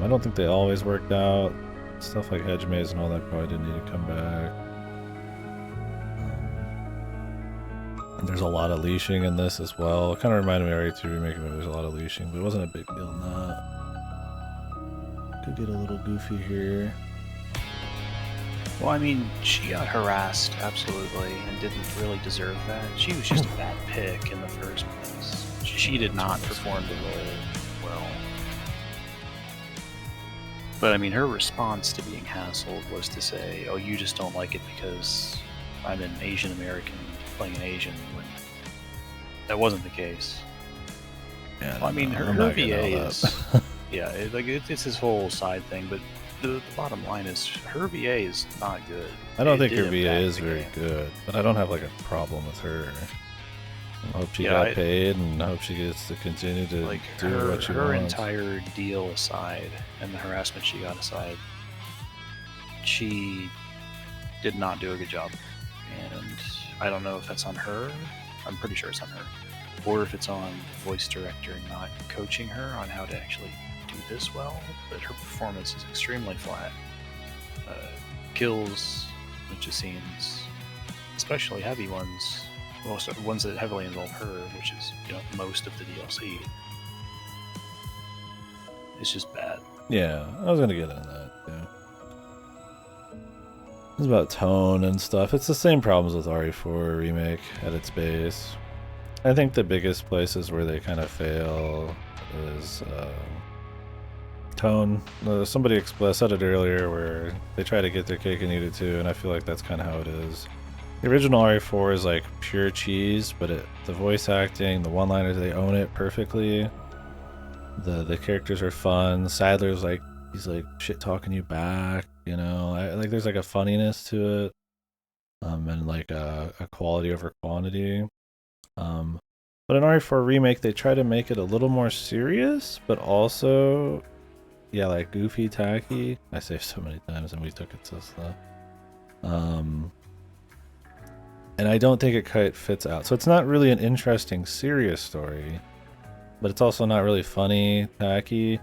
I don't think they always worked out. Stuff like Hedge Maze and all that probably didn't need to come back. And there's a lot of leashing in this as well. It kind of reminded me of RE2 Remake, but there's a lot of leashing, but it wasn't a big deal in that. Could get a little goofy here. Well, I mean, she got harassed, absolutely, and didn't really deserve that. She was just a bad pick in the first place. She did not perform the role well. But I mean, her response to being hassled was to say, oh, you just don't like it because I'm an Asian American playing an Asian, when that wasn't the case. Yeah, well, I mean, her VA is... yeah, it's his whole side thing, but the bottom line is her VA is not good. I don't think her VA is very good, but I don't have like a problem with her. I hope she got paid, and I hope she gets to continue to like do what she her wants. entire deal aside, and the harassment she got aside, she did not do a good job. And I don't know if that's on her. I'm pretty sure it's on her. Or if it's on the voice director not coaching her on how to actually do this well. But her performance is extremely flat. Kills, bunch of scenes, especially heavy ones, well, so ones that heavily involve her, which is most of the DLC. It's just bad. Yeah, I was gonna get into that too. It's about tone and stuff. It's the same problems with RE4 Remake at its base. I think the biggest places where they kind of fail is tone. Somebody said it earlier where they try to get their cake and eat it too, and I feel like that's kind of how it is. The original RE4 is like pure cheese, but the voice acting, the one-liners, they own it perfectly. The characters are fun. Sadler's like, he's like shit talking you back, like there's like a funniness to it, and like a quality over quantity. But in RE4 Remake, they try to make it a little more serious, but also, yeah, like goofy, tacky. I say so many times, and we took it so slow. And I don't think it quite fits out. So it's not really an interesting, serious story, but it's also not really funny, tacky.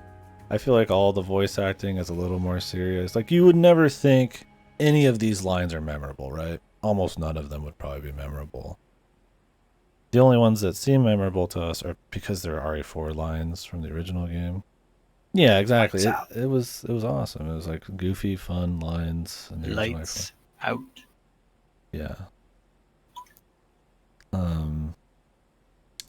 I feel like all the voice acting is a little more serious. Like, you would never think any of these lines are memorable, right? Almost none of them would probably be memorable. The only ones that seem memorable to us are because they're RE4 lines from the original game. Yeah, exactly. It was awesome. It was like goofy, fun lines. And Lights out. Yeah.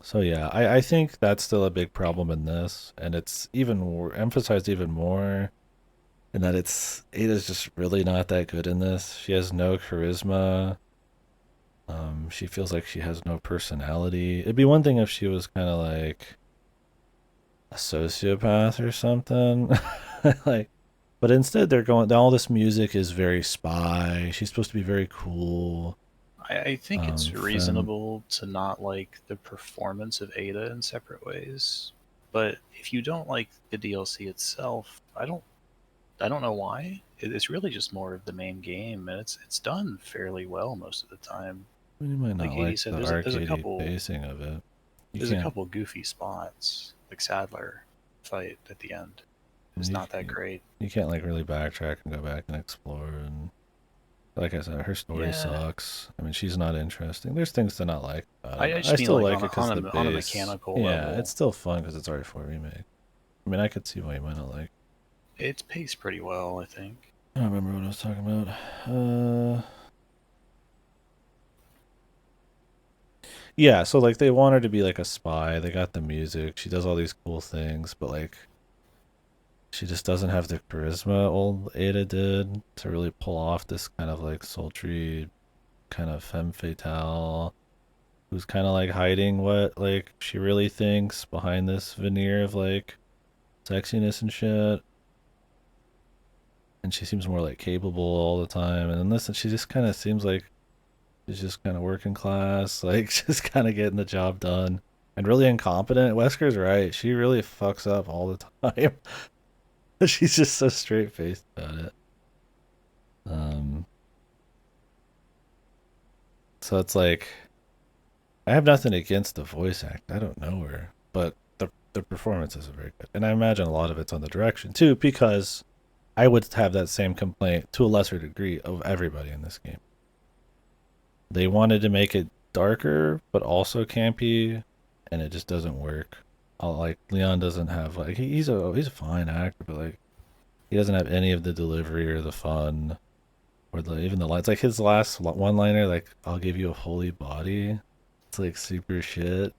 So yeah, I think that's still a big problem in this, and it's even more emphasized even more in that Ada's just really not that good in this. She has no charisma. She feels like she has no personality. It'd be one thing if she was kind of like a sociopath or something. But instead they're going, all this music is very spy. She's supposed to be very cool. I think it's reasonable to not like the performance of Ada in separate ways, but if you don't like the DLC itself, I don't know why. It's really just more of the main game, and it's done fairly well most of the time. You might not like said, the there's a arcadey couple pacing of it. There's a couple goofy spots, like Sadler fight at the end. It's not that great. You can't like really backtrack and go back and explore, and like I said, her story sucks. I mean, she's not interesting. There's things to not like about it. I still like it because the base. On a mechanical level. Yeah, it's still fun because it's RE4 Remake. I mean, I could see why you might not like. It's paced pretty well, I think. I don't remember what I was talking about. Yeah, so like they want her to be like a spy. They got the music. She does all these cool things, but like she just doesn't have the charisma old Ada did to really pull off this kind of like sultry kind of femme fatale who's kind of like hiding what like she really thinks behind this veneer of like sexiness and shit. And she seems more like capable all the time. And in this, she just kind of seems like she's just kind of working class, like just kind of getting the job done and really incompetent. Wesker's right. She really fucks up all the time. She's just so straight faced about it. So it's like, I have nothing against the voice act. I don't know her, but the performance isn't very good. And I imagine a lot of it's on the direction too, because I would have that same complaint to a lesser degree of everybody in this game. They wanted to make it darker, but also campy, and it just doesn't work. Like Leon doesn't have like he's a fine actor, but like he doesn't have any of the delivery or the fun, or even the lines. Like his last one-liner, like "I'll give you a holy body," it's like super shit.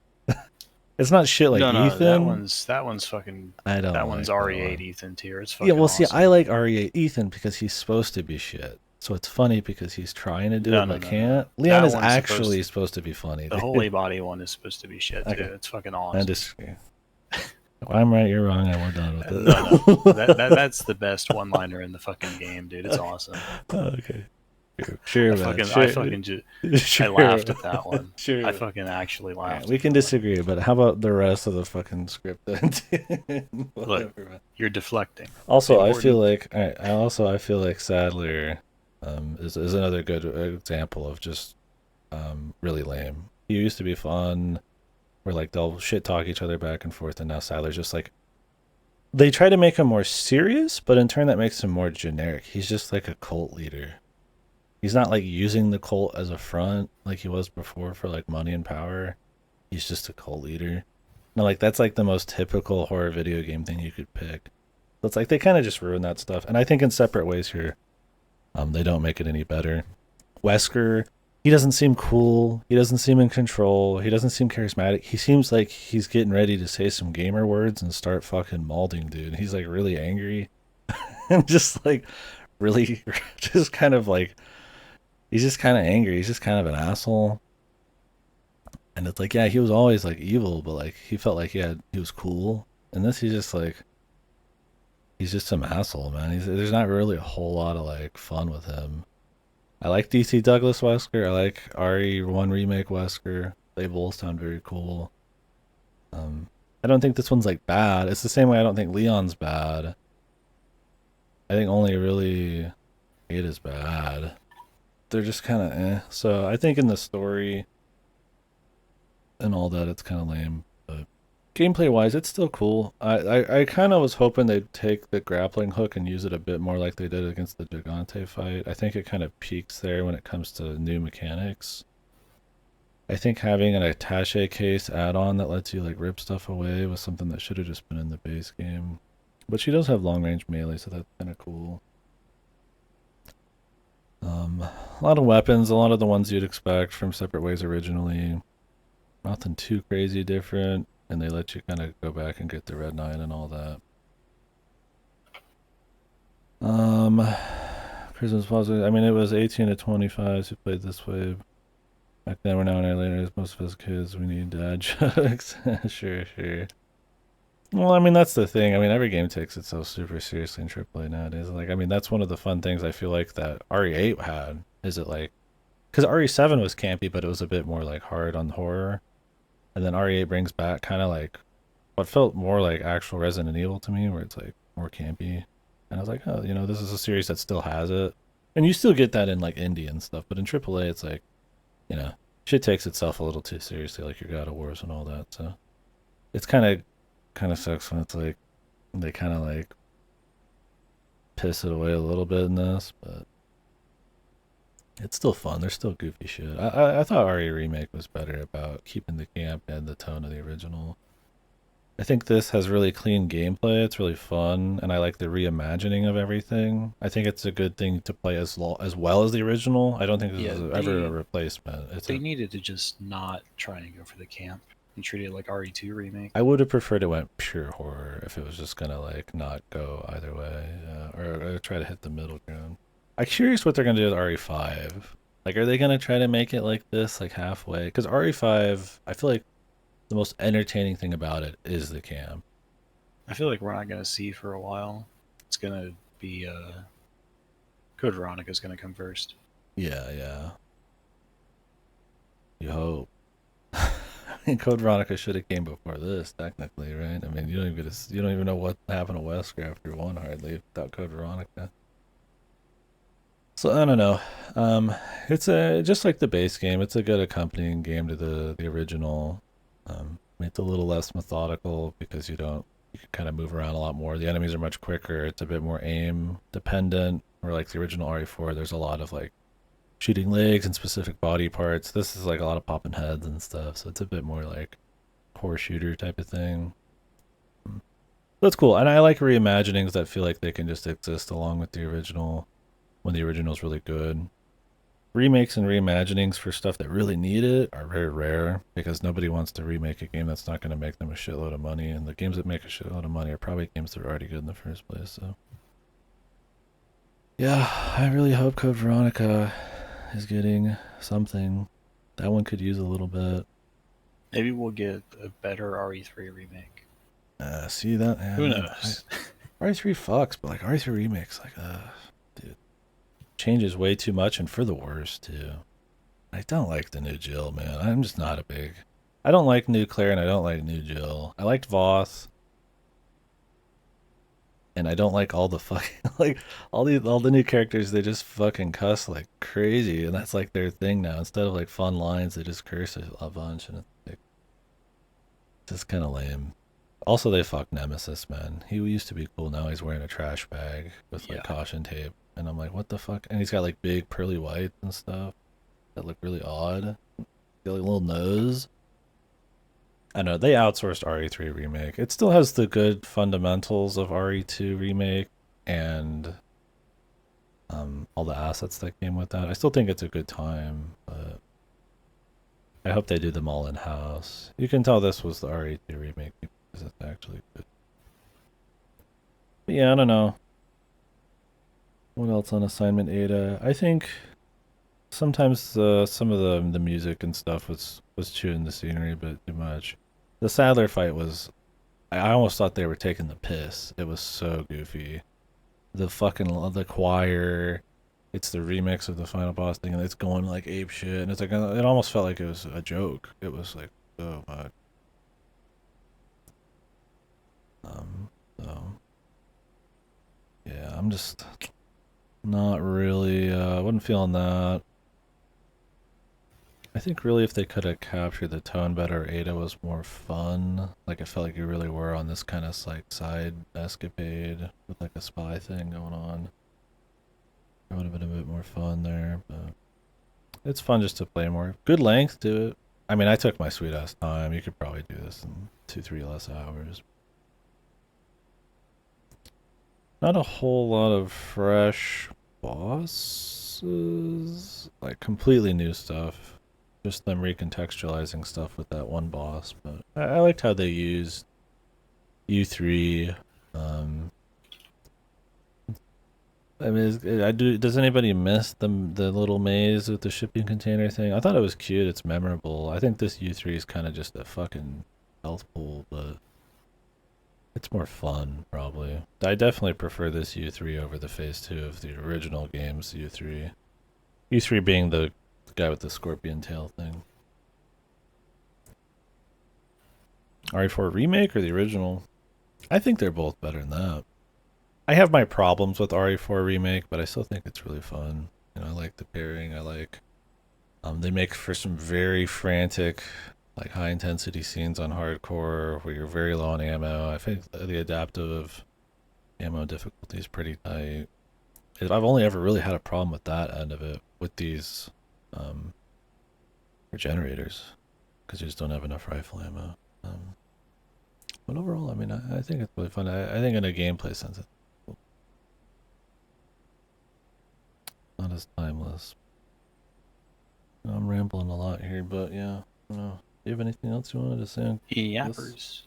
It's not shit like Ethan. That one's fucking. I don't. That one's like RE8 Ethan tier. It's fucking. Yeah, well, awesome. see, I like RE8 Ethan because he's supposed to be shit. So it's funny because he's trying to do it but can't. Leon is actually supposed to be funny. The holy body one is supposed to be shit too. It's fucking awesome. I disagree. Well, I'm right, you're wrong, and we're done with it. No. That's the best one-liner in the fucking game, dude. It's awesome. Okay. Sure, I laughed at that one. Sure. I fucking actually laughed. Yeah, we can disagree, but how about the rest of the fucking script then? Look, you're deflecting. Also, I feel like Sadler is another good example of just really lame. He used to be fun, where like they'll shit talk each other back and forth, and now Sadler's just like, they try to make him more serious, but in turn that makes him more generic. He's just like a cult leader. He's not like using the cult as a front like he was before for like money and power. He's just a cult leader. No, like that's like the most typical horror video game thing you could pick. So it's like they kind of just ruin that stuff. And I think in separate ways here, they don't make it any better. Wesker, he doesn't seem cool. He doesn't seem in control. He doesn't seem charismatic. He seems like he's getting ready to say some gamer words and start fucking mauling, dude. He's like really angry. And just like really just kind of like he's just kind of angry. He's just kind of an asshole. And it's like, yeah, he was always like evil, but like he felt like he was cool. And this he's just like he's just some asshole, man. There's not really a whole lot of like fun with him. I like DC Douglas Wesker. I like RE1 Remake Wesker. They both sound very cool. I don't think this one's like bad. It's the same way I don't think Leon's bad. I think only really 8 is bad. They're just kind of eh. So I think in the story and all that, it's kind of lame. But gameplay wise, it's still cool. I kind of was hoping they'd take the grappling hook and use it a bit more like they did against the Gigante fight. I think it kind of peaks there when it comes to new mechanics. I think having an attaché case add-on that lets you like rip stuff away was something that should have just been in the base game. But she does have long range melee, so that's kind of cool. A lot of weapons, a lot of the ones you'd expect from Separate Ways originally. Nothing too crazy different, and they let you kind of go back and get the Red 9 and all that. Christmas positive. I mean, it was 18 to 25 who played this way. Back then, we're now an hour later. Most of us kids, we need dad jokes. Sure. Well, I mean, that's the thing. I mean, every game takes itself super seriously in AAA nowadays. Like, I mean, that's one of the fun things I feel like that RE8 had. Is it like, because RE7 was campy, but it was a bit more like hard on horror. And then RE8 brings back kind of like what felt more like actual Resident Evil to me, where it's like more campy. And I was like, oh, you know, this is a series that still has it. And you still get that in like indie and stuff, but in AAA, it's like, you know, shit takes itself a little too seriously, like your God of Wars and all that. So it's kind of sucks when it's like they kind of like piss it away a little bit in this, but it's still fun. There's still goofy shit. I thought RE Remake was better about keeping the camp and the tone of the original. I think this has really clean gameplay. It's really fun, and I like the reimagining of everything. I think it's a good thing to play as well as the original. I don't think this is ever a replacement. They needed to just not try and go for the camp and treat it like RE2 Remake. I would have preferred it went pure horror if it was just gonna like not go either way, or try to hit the middle ground. I'm curious what they're gonna do with RE5. Like, are they gonna try to make it like this, like halfway? Because RE5, I feel like the most entertaining thing about it is the camp. I feel like we're not gonna see for a while. It's gonna be Code Veronica's gonna come first. Yeah. You hope. I mean, Code Veronica should have came before this, technically, right? I mean, you don't even know what happened to Wesker after 1 hardly without Code Veronica. So I don't know. It's just like the base game. It's a good accompanying game to the original. It's a little less methodical because you can kind of move around a lot more. The enemies are much quicker. It's a bit more aim dependent. Or like the original RE4, there's a lot of like shooting legs and specific body parts. This is like a lot of popping heads and stuff. So it's a bit more like core shooter type of thing. That's cool. And I like reimaginings that feel like they can just exist along with the original when the original's really good. Remakes and reimaginings for stuff that really need it are very rare because nobody wants to remake a game that's not going to make them a shitload of money, and the games that make a shitload of money are probably games that are already good in the first place. So yeah, I really hope Code Veronica is getting something. That one could use a little bit. Maybe we'll get a better RE3 remake. See that? Yeah, who knows? RE3 fucks, but like RE3 remakes, like dude, changes way too much and for the worse too. I don't like the new Jill, man. I'm just not a big. I don't like new Claire and I don't like new Jill. I liked Voth. And I don't like all the fucking like all the new characters. They just fucking cuss like crazy, and that's like their thing now. Instead of like fun lines, they just curse a bunch, and it's like just kind of lame. Also, they fuck Nemesis, man. He used to be cool. Now he's wearing a trash bag with like caution tape. and I'm like, what the fuck? And he's got like big pearly whites and stuff that look really odd. Got like a little nose. I know they outsourced RE3 Remake. It still has the good fundamentals of RE2 Remake and all the assets that came with that. I still think it's a good time, but I hope they do them all in house. You can tell this was the RE2 Remake because it's actually good. But yeah, I don't know. What else on assignment Ada? I think sometimes some of the music and stuff was chewing the scenery a bit too much. The Sadler fight was, I almost thought they were taking the piss. It was so goofy. The choir, it's the remix of the final boss thing, and it's going like ape shit, and it's like it almost felt like it was a joke. It was like so much. So yeah, I'm just not really wasn't feeling that. I think really if they could have captured the tone better, Ada was more fun. Like it felt like you really were on this kind of like side escapade with like a spy thing going on. It would have been a bit more fun there, but it's fun just to play more. Good length to it. I mean, I took my sweet ass time. You could probably do this in 2-3 less hours. Not a whole lot of fresh bosses, like completely new stuff. Just them recontextualizing stuff with that one boss, but I liked how they used U3. I mean, does anybody miss the little maze with the shipping container thing? I thought it was cute. It's memorable. I think this U3 is kind of just a fucking health pool, but it's more fun, probably. I definitely prefer this U3 over the Phase 2 of the original game's U3. U3 being the guy with the scorpion tail thing. RE4 Remake or the original? I think they're both better than that. I have my problems with RE4 Remake, but I still think it's really fun. You know, I like the pairing. I like they make for some very frantic, like high intensity scenes on hardcore where you're very low on ammo. I think the adaptive ammo difficulty is pretty tight. I've only ever really had a problem with that end of it with these regenerators because you just don't have enough rifle ammo. But overall, I mean, I think it's really fun. I think in a gameplay sense, it's cool. Not as timeless. I'm rambling a lot here, but yeah, I don't know. Do you have anything else you wanted to say? Yappers.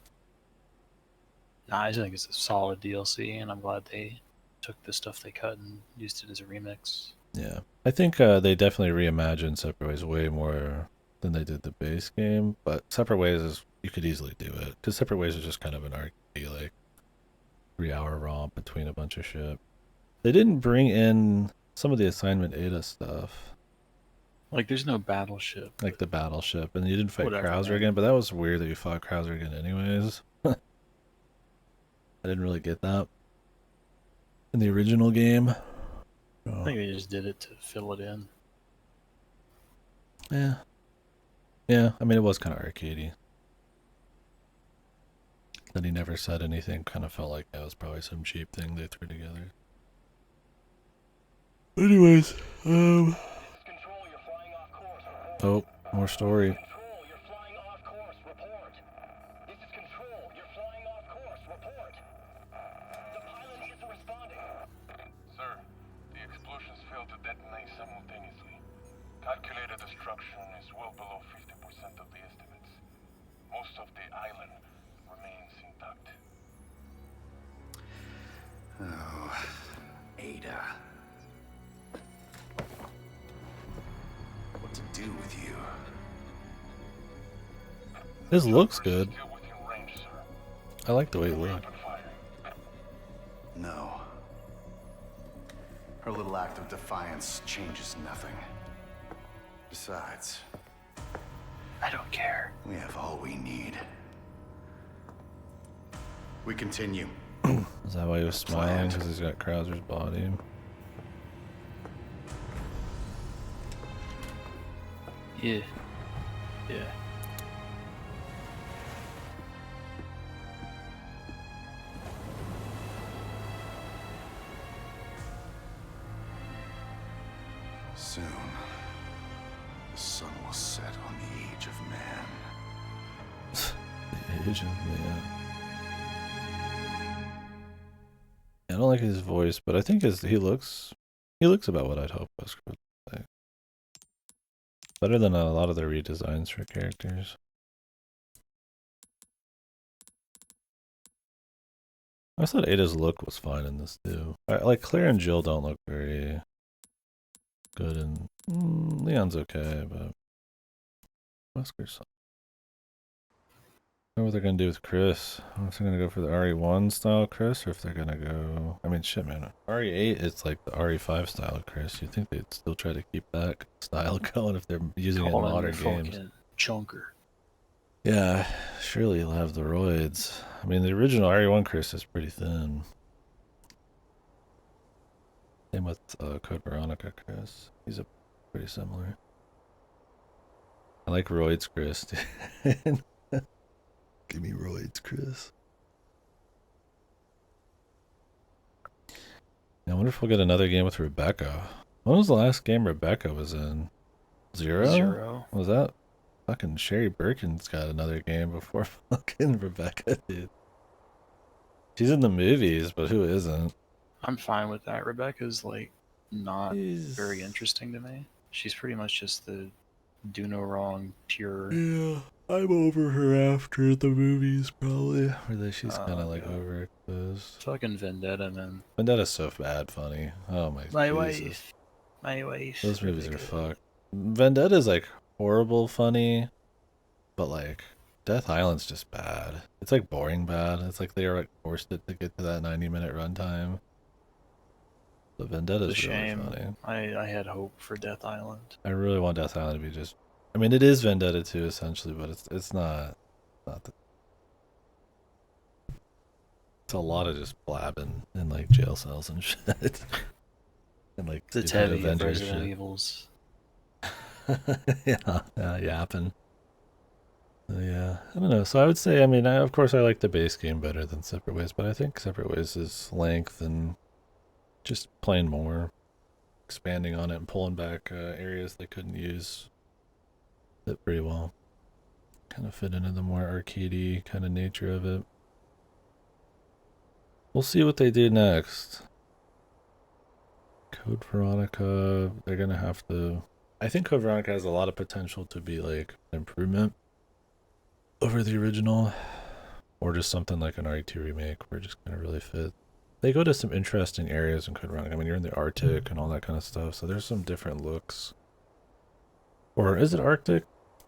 Nah, I just think it's a solid DLC, and I'm glad they took the stuff they cut and used it as a remix. Yeah, I think they definitely reimagined Separate Ways way more than they did the base game, but Separate Ways is, you could easily do it, because Separate Ways is just kind of an arcade, like 3-hour romp between a bunch of shit. They didn't bring in some of the assignment Ada stuff. Like, there's no battleship. Like the battleship, and you didn't fight Whatever, Krauser man. again, but that was weird that you fought Krauser again anyways. I didn't really get that in the original game. I think they just did it to fill it in. Yeah. Yeah, I mean, it was kind of arcadey. That he never said anything kind of felt like that was probably some cheap thing they threw together. Anyways, oh, more story. Sir, the explosions failed to detonate simultaneously. Calculated destruction is well below 50% of the estimates. Most of the island remains intact. Oh, Ada. What to do with you? This looks good. I like the way it looks. No. Her little act of defiance changes nothing. Besides, I don't care. we have all we need. We continue. Is that why he was smiling? Because he's got Krauser's body. Yeah. Yeah. Soon, the sun will set on the age of man. The age of man. I don't like his voice, but I think he looks about what I'd hope Wesker would say. Better than a lot of the redesigns for characters. I thought Ada's look was fine in this too. Like Claire and Jill don't look very good, and Leon's okay, but Wesker's. I don't know what they're gonna do with Chris. I don't know if they're gonna go for the RE1 style Chris, or if they're gonna go. I mean, shit, man. RE8 is like the RE5 style Chris. You'd think they'd still try to keep that style going if they're using it in modern games. Chunker. Yeah, surely he'll have the roids. I mean, the original RE1 Chris is pretty thin. Same with Code Veronica Chris. He's a pretty similar. I like roids Chris. Give me roids, Chris. I wonder if we'll get another game with Rebecca. When was the last game Rebecca was in? Zero? Zero. Was that? Fucking Sherry Birkin's got another game before fucking Rebecca, dude. She's in the movies, but who isn't? I'm fine with that. Rebecca's like not very interesting to me. She's pretty much just the do no wrong, pure. Yeah, I'm over her after the movies, probably. Where she's kind of like overexposed. Fucking Vendetta, man. Vendetta's so bad funny. Oh my Jesus. Wife. My wife. Those movies are fucked. Vendetta's like horrible funny, but like Death Island's just bad. It's like boring bad. It's like they were like forced it to get to that 90-minute runtime. But Vendetta's really funny. I had hope for Death Island. I really want Death Island to be just. I mean, it is Vendetta 2 essentially, but it's not. It's a lot of just blabbing in like jail cells and shit. And like it's heavy Resident Evils. yeah, yapping. Yeah, I don't know. So I would say, I mean, of course I like the base game better than Separate Ways, but I think Separate Ways is length and just playing more, expanding on it and pulling back areas they couldn't use. Fit pretty well. Kind of fit into the more arcadey kind of nature of it. We'll see what they do next. Code Veronica, they're gonna have to. I think Code Veronica has a lot of potential to be like an improvement over the original, or just something like an RE2 remake where it just kind of really fit. They go to some interesting areas in Code Veronica. I mean, you're in the Arctic and all that kind of stuff, so there's some different looks. Or is it Arctic?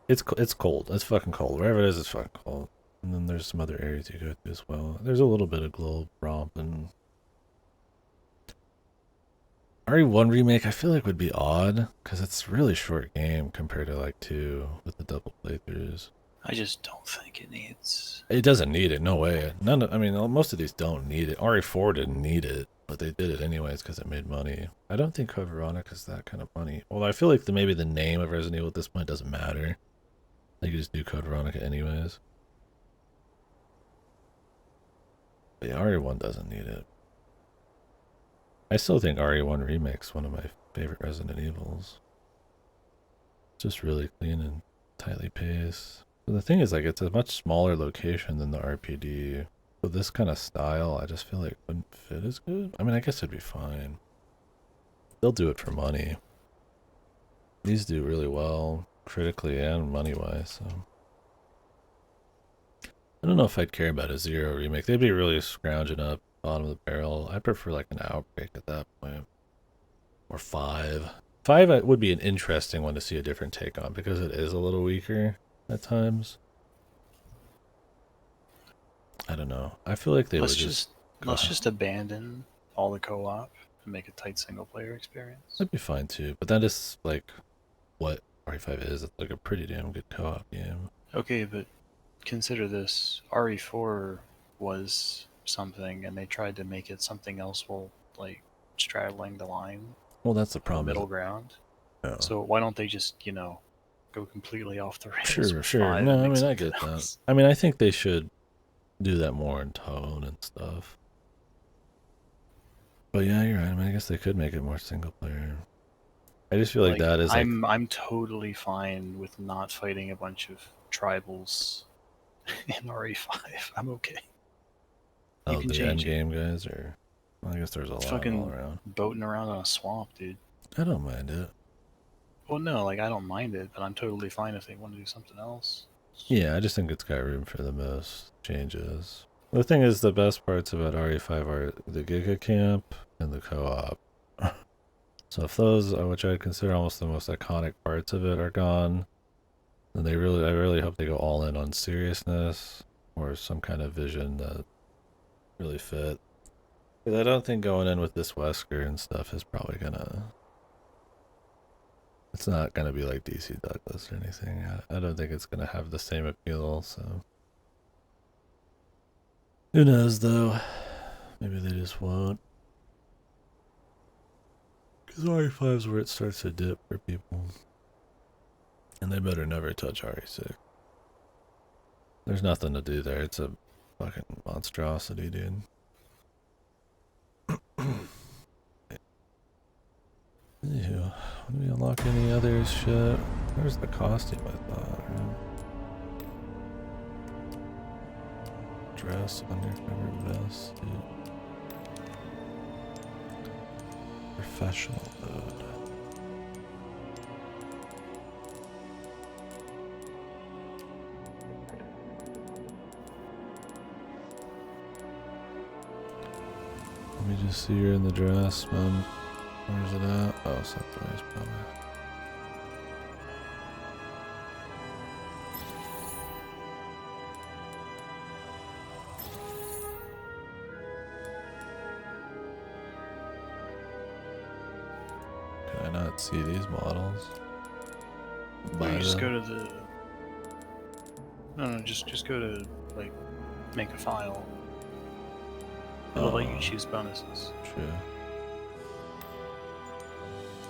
It's cold. It's fucking cold. Wherever it is, it's fucking cold. And then there's some other areas you go to as well. There's a little bit of globe romp and RE1 remake. I feel like would be odd because it's a really short game compared to like 2 with the double playthroughs. I just don't think it needs. It doesn't need it. No way. None. I mean, most of these don't need it. RE4 didn't need it, but they did it anyways because it made money. I don't think Code Veronica is that kind of money. Well, I feel like maybe the name of Resident Evil at this point doesn't matter. They could just do Code Veronica anyways. But yeah, RE1 doesn't need it. I still think RE1 Remake's one of my favorite Resident Evils. Just really clean and tightly paced. But the thing is, like, it's a much smaller location than the RPD. So this kind of style, I just feel like wouldn't fit as good. I mean, I guess it'd be fine. They'll do it for money. These do really well, critically and money-wise, so. I don't know if I'd care about a 0 remake. They'd be really scrounging up bottom of the barrel. I prefer like an Outbreak at that point. Or 5. 5 would be an interesting one to see a different take on because it is a little weaker at times. I don't know. I feel like they would just let's just abandon all the co-op and make a tight single-player experience. That'd be fine too. But that is like what RE5 is. It's like a pretty damn good co-op game. Okay, but consider this. RE4 was something, and they tried to make it something else while like straddling the line. Well, that's the problem. Middle ground. Yeah. So why don't they just, go completely off the rails? Sure. No, I mean, I get that. I mean, I think they should do that more in tone and stuff. But yeah, you're right. I mean, I guess they could make it more single player. I just feel like that is like I'm totally fine with not fighting a bunch of tribals in RE5. I'm okay. You can the change end it. game guys, or well, I guess there's a It's lot all fucking around. boating around on a swamp, dude. I don't mind it. Well, no, like I don't mind it, but I'm totally fine if they want to do something else. Yeah, I just think it's got room for the most changes. The thing is, the best parts about RE5 are the Giga Camp and the co-op. So if those, which I'd consider almost the most iconic parts of it, are gone, then I really hope they go all in on seriousness or some kind of vision that really fit. Because I don't think going in with this Wesker and stuff is probably gonna. It's not gonna be like DC Douglas or anything. I don't think it's gonna have the same appeal. So who knows though? Maybe they just won't. Because RE5 is where it starts to dip for people. And they better never touch RE6. There's nothing to do there. It's a fucking monstrosity, dude. Anywho, when we unlock any other shit? Where's the costume I thought, right? Dress, undercover vest, dude. Professional mode. Let me just see her in the dress, man. Where's it at? Oh, someplace probably. Can I not see these models? You just go to the. No, just go to like make a file. It'll let you choose bonuses. True.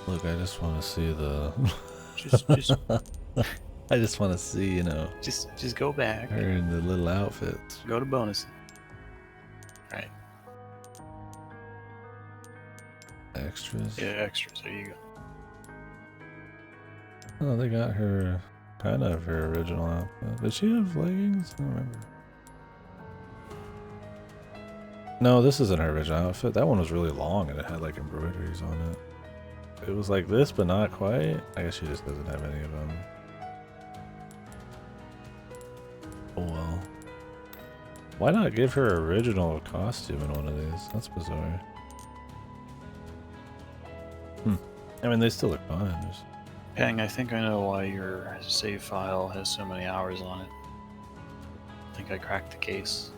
Look, I just want to see the. just. I just want to see, you know. Just go back. Her in the little outfits. Go to bonuses. Right. Extras. Yeah, extras. There you go. Oh, they got her, kind of her original outfit. Did she have leggings? I don't remember. No, this isn't her original outfit. That one was really long and it had like embroideries on it. It was like this, but not quite. I guess she just doesn't have any of them. Oh well. Why not give her original costume in one of these? That's bizarre. I mean, they still look fine. Just... Pang, I think I know why your save file has so many hours on it. I think I cracked the case.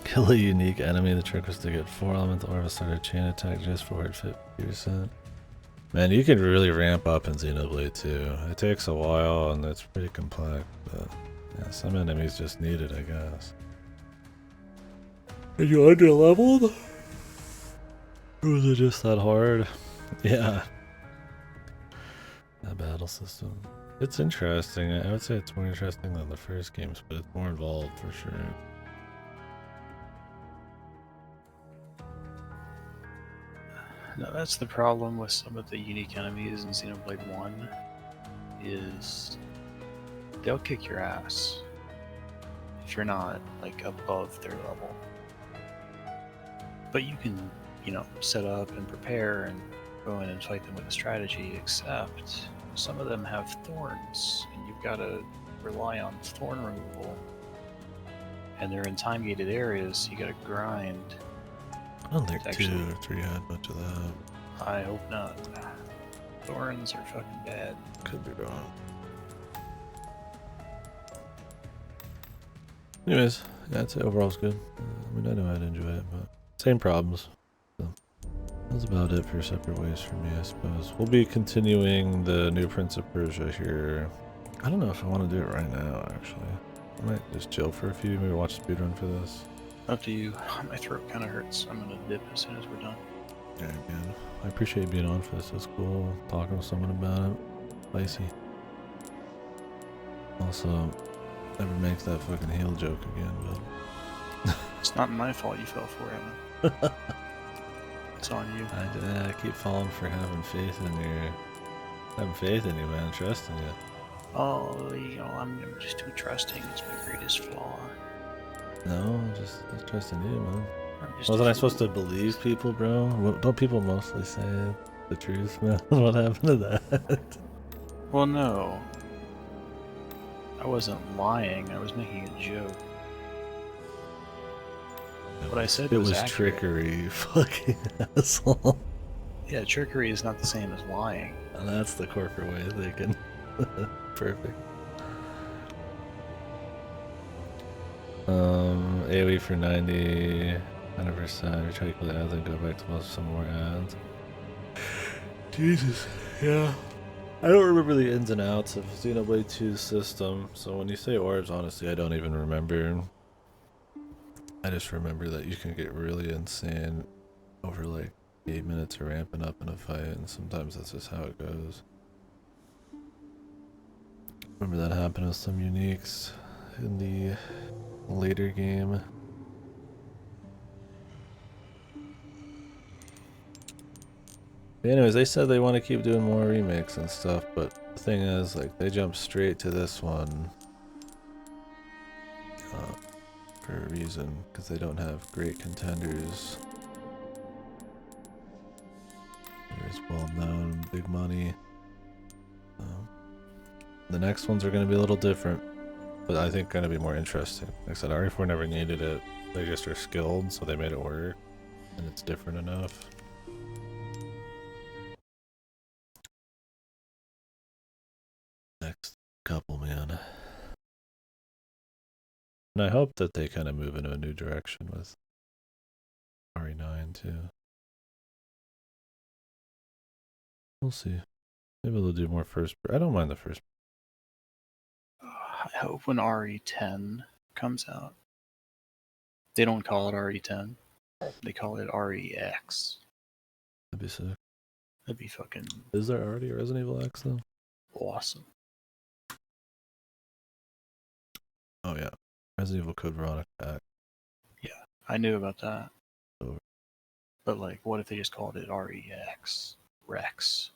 Kill a unique enemy. The trick was to get 4 elemental or start a chain attack just for it 50%. Man, you can really ramp up in Xenoblade too. It takes a while and it's pretty complex, but yeah, some enemies just need it, I guess. Are you under leveled? Or was it just that hard? Yeah. That battle system. It's interesting. I would say it's more interesting than the first games, but it's more involved for sure. No, that's the problem with some of the unique enemies in Xenoblade 1, is they'll kick your ass if you're not, like, above their level. But you can, you know, set up and prepare and go in and fight them with a strategy, except some of them have thorns, and you've got to rely on thorn removal. And they're in time-gated areas, so you gotta grind. I don't think 2 or 3 had much of that. I hope not. Thorns are fucking bad. Could be wrong. Anyways, yeah, I'd say overall it's good. I mean, I know I'd enjoy it, but same problems. So that's about it for separate ways for me, I suppose. We'll be continuing the new Prince of Persia here. I don't know if I want to do it right now, actually. I might just chill for a few, maybe watch speedrun for this. Up to you. My throat kind of hurts. I'm gonna dip as soon as we're done. Alright, man. I appreciate you being on for this. It's cool talking with someone about it. Spicy. Also, never make that fucking heel joke again, but... It's not my fault you fell for it. It's on you. I keep falling for having faith in your I have faith in you, man. Trust in you. Oh, I'm just too trusting. It's my greatest flaw. No, just trust in you, man. I'm just Wasn't a I supposed to fool. believe people, bro? Don't people mostly say the truth, man? What happened to that? Well, no. I wasn't lying. I was making a joke. What I said It was was accurate. trickery, you fucking asshole. Yeah, trickery is not the same as lying. And that's the corporate way of thinking. Perfect. AoE for 90, 100%. Try to kill the ads and go back to some more ads. Jesus, yeah. I don't remember the ins and outs of Xenoblade 2's system, so when you say orbs, honestly, I don't even remember. I just remember that you can get really insane over like 8 minutes of ramping up in a fight, and sometimes that's just how it goes. Remember that happened with some uniques in the later game. But anyways, they said they want to keep doing more remakes and stuff, but the thing is, like, they jumped straight to this one for a reason, because they don't have great contenders. There's well known, big money. The next ones are going to be a little different, but I think going to be more interesting. Like I said, RE4 never needed it. They just are skilled, so they made it work, and it's different enough. Next couple, man. And I hope that they kind of move in a new direction with RE9 too. We'll see. Maybe they'll do more first. I don't mind the first. I hope when RE10 comes out, they don't call it RE10. They call it REX. That'd be sick. That'd be fucking Is there already a Resident Evil X though? awesome. Oh yeah, Resident Evil Code Veronica X. Yeah, I knew about that. Over. But like, what if they just called it REX? Rex.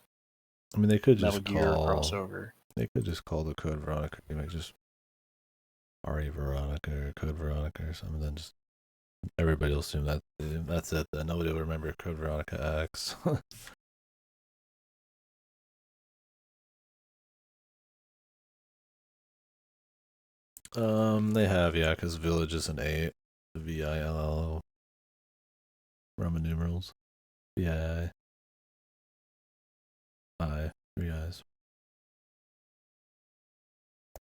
I mean, they could Metal just Gear call. crossover. They could just call the Code Veronica remake just RE Veronica or Code Veronica or something. Then just everybody will assume that that's it. Then nobody will remember Code Veronica X. They have, yeah, because Village is an 8. VILL. Roman numerals. VII. 3 eyes.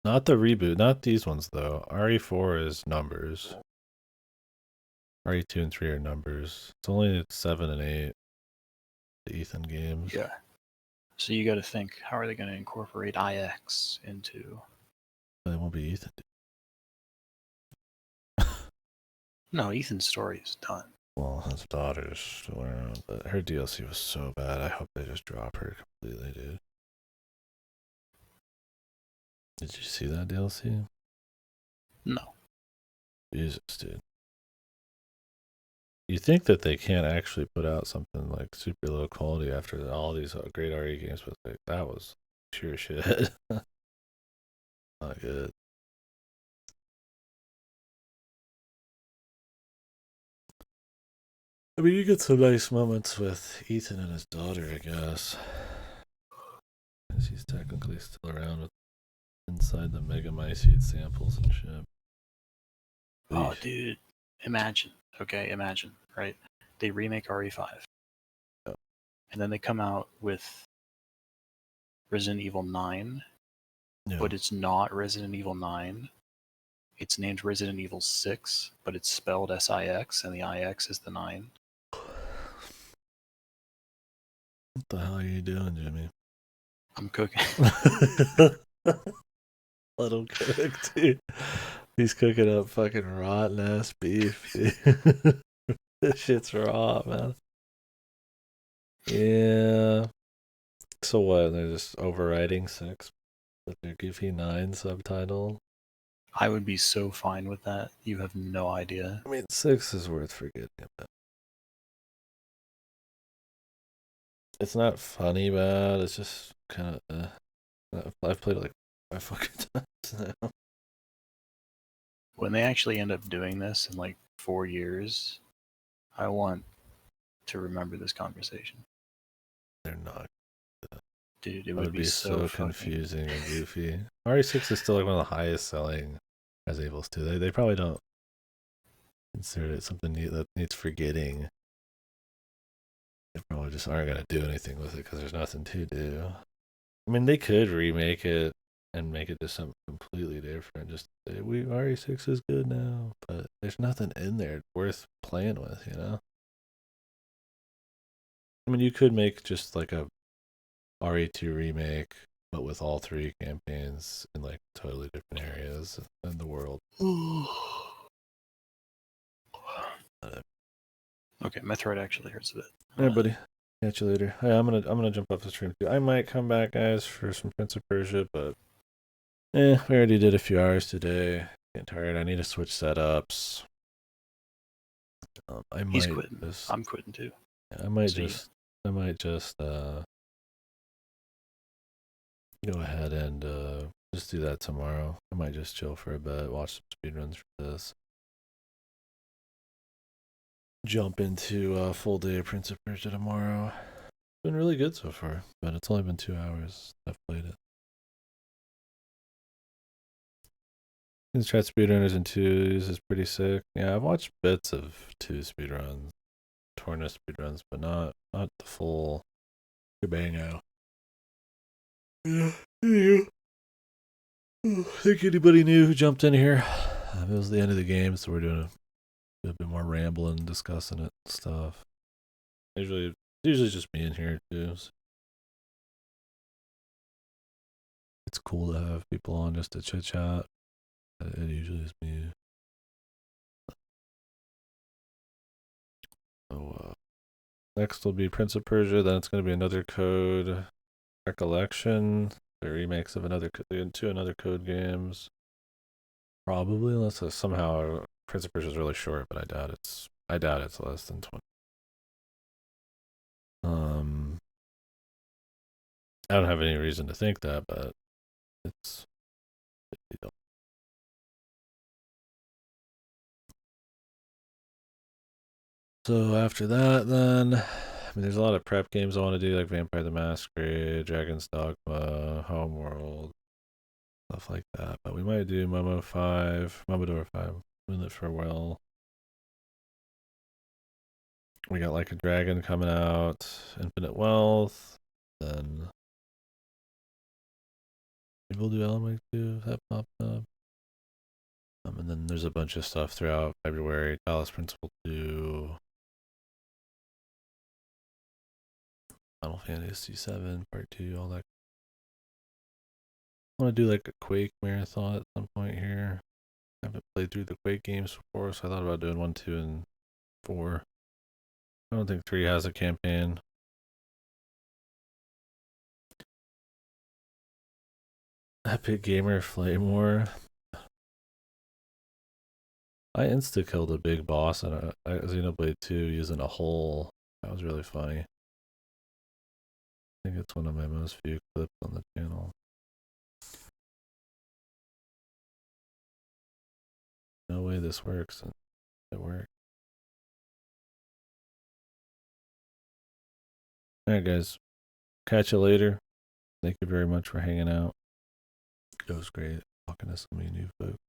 Not the reboot, not these ones though. RE4 is numbers. RE2 and 3 are numbers. It's only 7 and 8. The Ethan games. Yeah. So you got to think, how are they going to incorporate IX into? They won't be Ethan. No, Ethan's story is done. Well, his daughter's still around, but her DLC was so bad. I hope they just drop her completely, dude. Did you see that DLC? No. Jesus, dude. You think that they can't actually put out something like super low quality after all these great RE games, but like, that was pure shit. Not good. I mean, you get some nice moments with Ethan and his daughter, I guess. Because he's technically still around with inside the Mega Mycete samples and shit. Oh, dude. Imagine. Okay, imagine, right? They remake RE5. Oh. And then they come out with Resident Evil 9. Yeah. But it's not Resident Evil 9. It's named Resident Evil 6, but it's spelled SIX, and the IX is the 9. What the hell are you doing, Jimmy? I'm cooking. Let him cook, dude. He's cooking up fucking rotten ass beef, dude. This shit's raw, man. Yeah. So what? They're just overriding 6 with their goofy 9 subtitle. I would be so fine with that. You have no idea. I mean, 6 is worth forgetting about. It's not funny bad, it's just kind of. I've played it like 5 fucking times now. When they actually end up doing this in like 4 years, I want to remember this conversation. They're not. Dude, it It would be so confusing and goofy. RE6 is still like one of the highest selling Resident Evils too. They probably don't consider it something that needs forgetting. They probably just aren't gonna do anything with it because there's nothing to do. I mean, they could remake it and make it just something completely different. Just say, RE6 is good now, but there's nothing in there worth playing with, you know? I mean, you could make just like a RE2 remake, but with all 3 campaigns in like totally different areas in the world. Okay, my throat actually hurts a bit. Alright, buddy. Catch you later. Hey, I'm gonna jump off the stream too. I might come back, guys, for some Prince of Persia, but we already did a few hours today. Getting tired. I need to switch setups. He's quitting. I'm quitting too. Yeah, I might just go ahead and just do that tomorrow. I might just chill for a bit, watch some speedruns for this. Jump into a full day of Prince of Persia tomorrow. It's been really good so far, but it's only been 2 hours I've played it. These chat speedrunners in 2s is pretty sick. Yeah, I've watched bits of 2 speedruns, Torna speedruns, but not the full shebango. Yeah, I think anybody new who jumped in here. It was the end of the game, so we're doing a bit more rambling, discussing it and stuff. Usually just me in here too. So it's cool to have people on just to chit chat. It usually is me. So next will be Prince of Persia. Then it's going to be another Code Recollection. The remakes of another Code games. Probably, unless somehow Prince of Persia is really short, but I doubt it's less than 20. I don't have any reason to think that, but it's. So after that, then, I mean, there's a lot of prep games I want to do, like Vampire the Masquerade, Dragon's Dogma, Homeworld, stuff like that. But we might do Momodora 5, Moonlit Farewell. We got Like a Dragon coming out, Infinite Wealth, then maybe we'll do Alan Wake 2 if that pops up. And then there's a bunch of stuff throughout February, Dallas Principle 2, Final Fantasy 7 Part 2, all that. I want to do like a Quake marathon at some point here. I haven't played through the Quake games before, so I thought about doing 1, 2, and 4. I don't think 3 has a campaign. Epic Gamer Flame War. I insta-killed a big boss in a Xenoblade 2 using a hole. That was really funny. I think it's one of my most viewed clips on the channel. No way this works. It worked. Alright guys, catch you later. Thank you very much for hanging out. It was great talking to some of you new folks.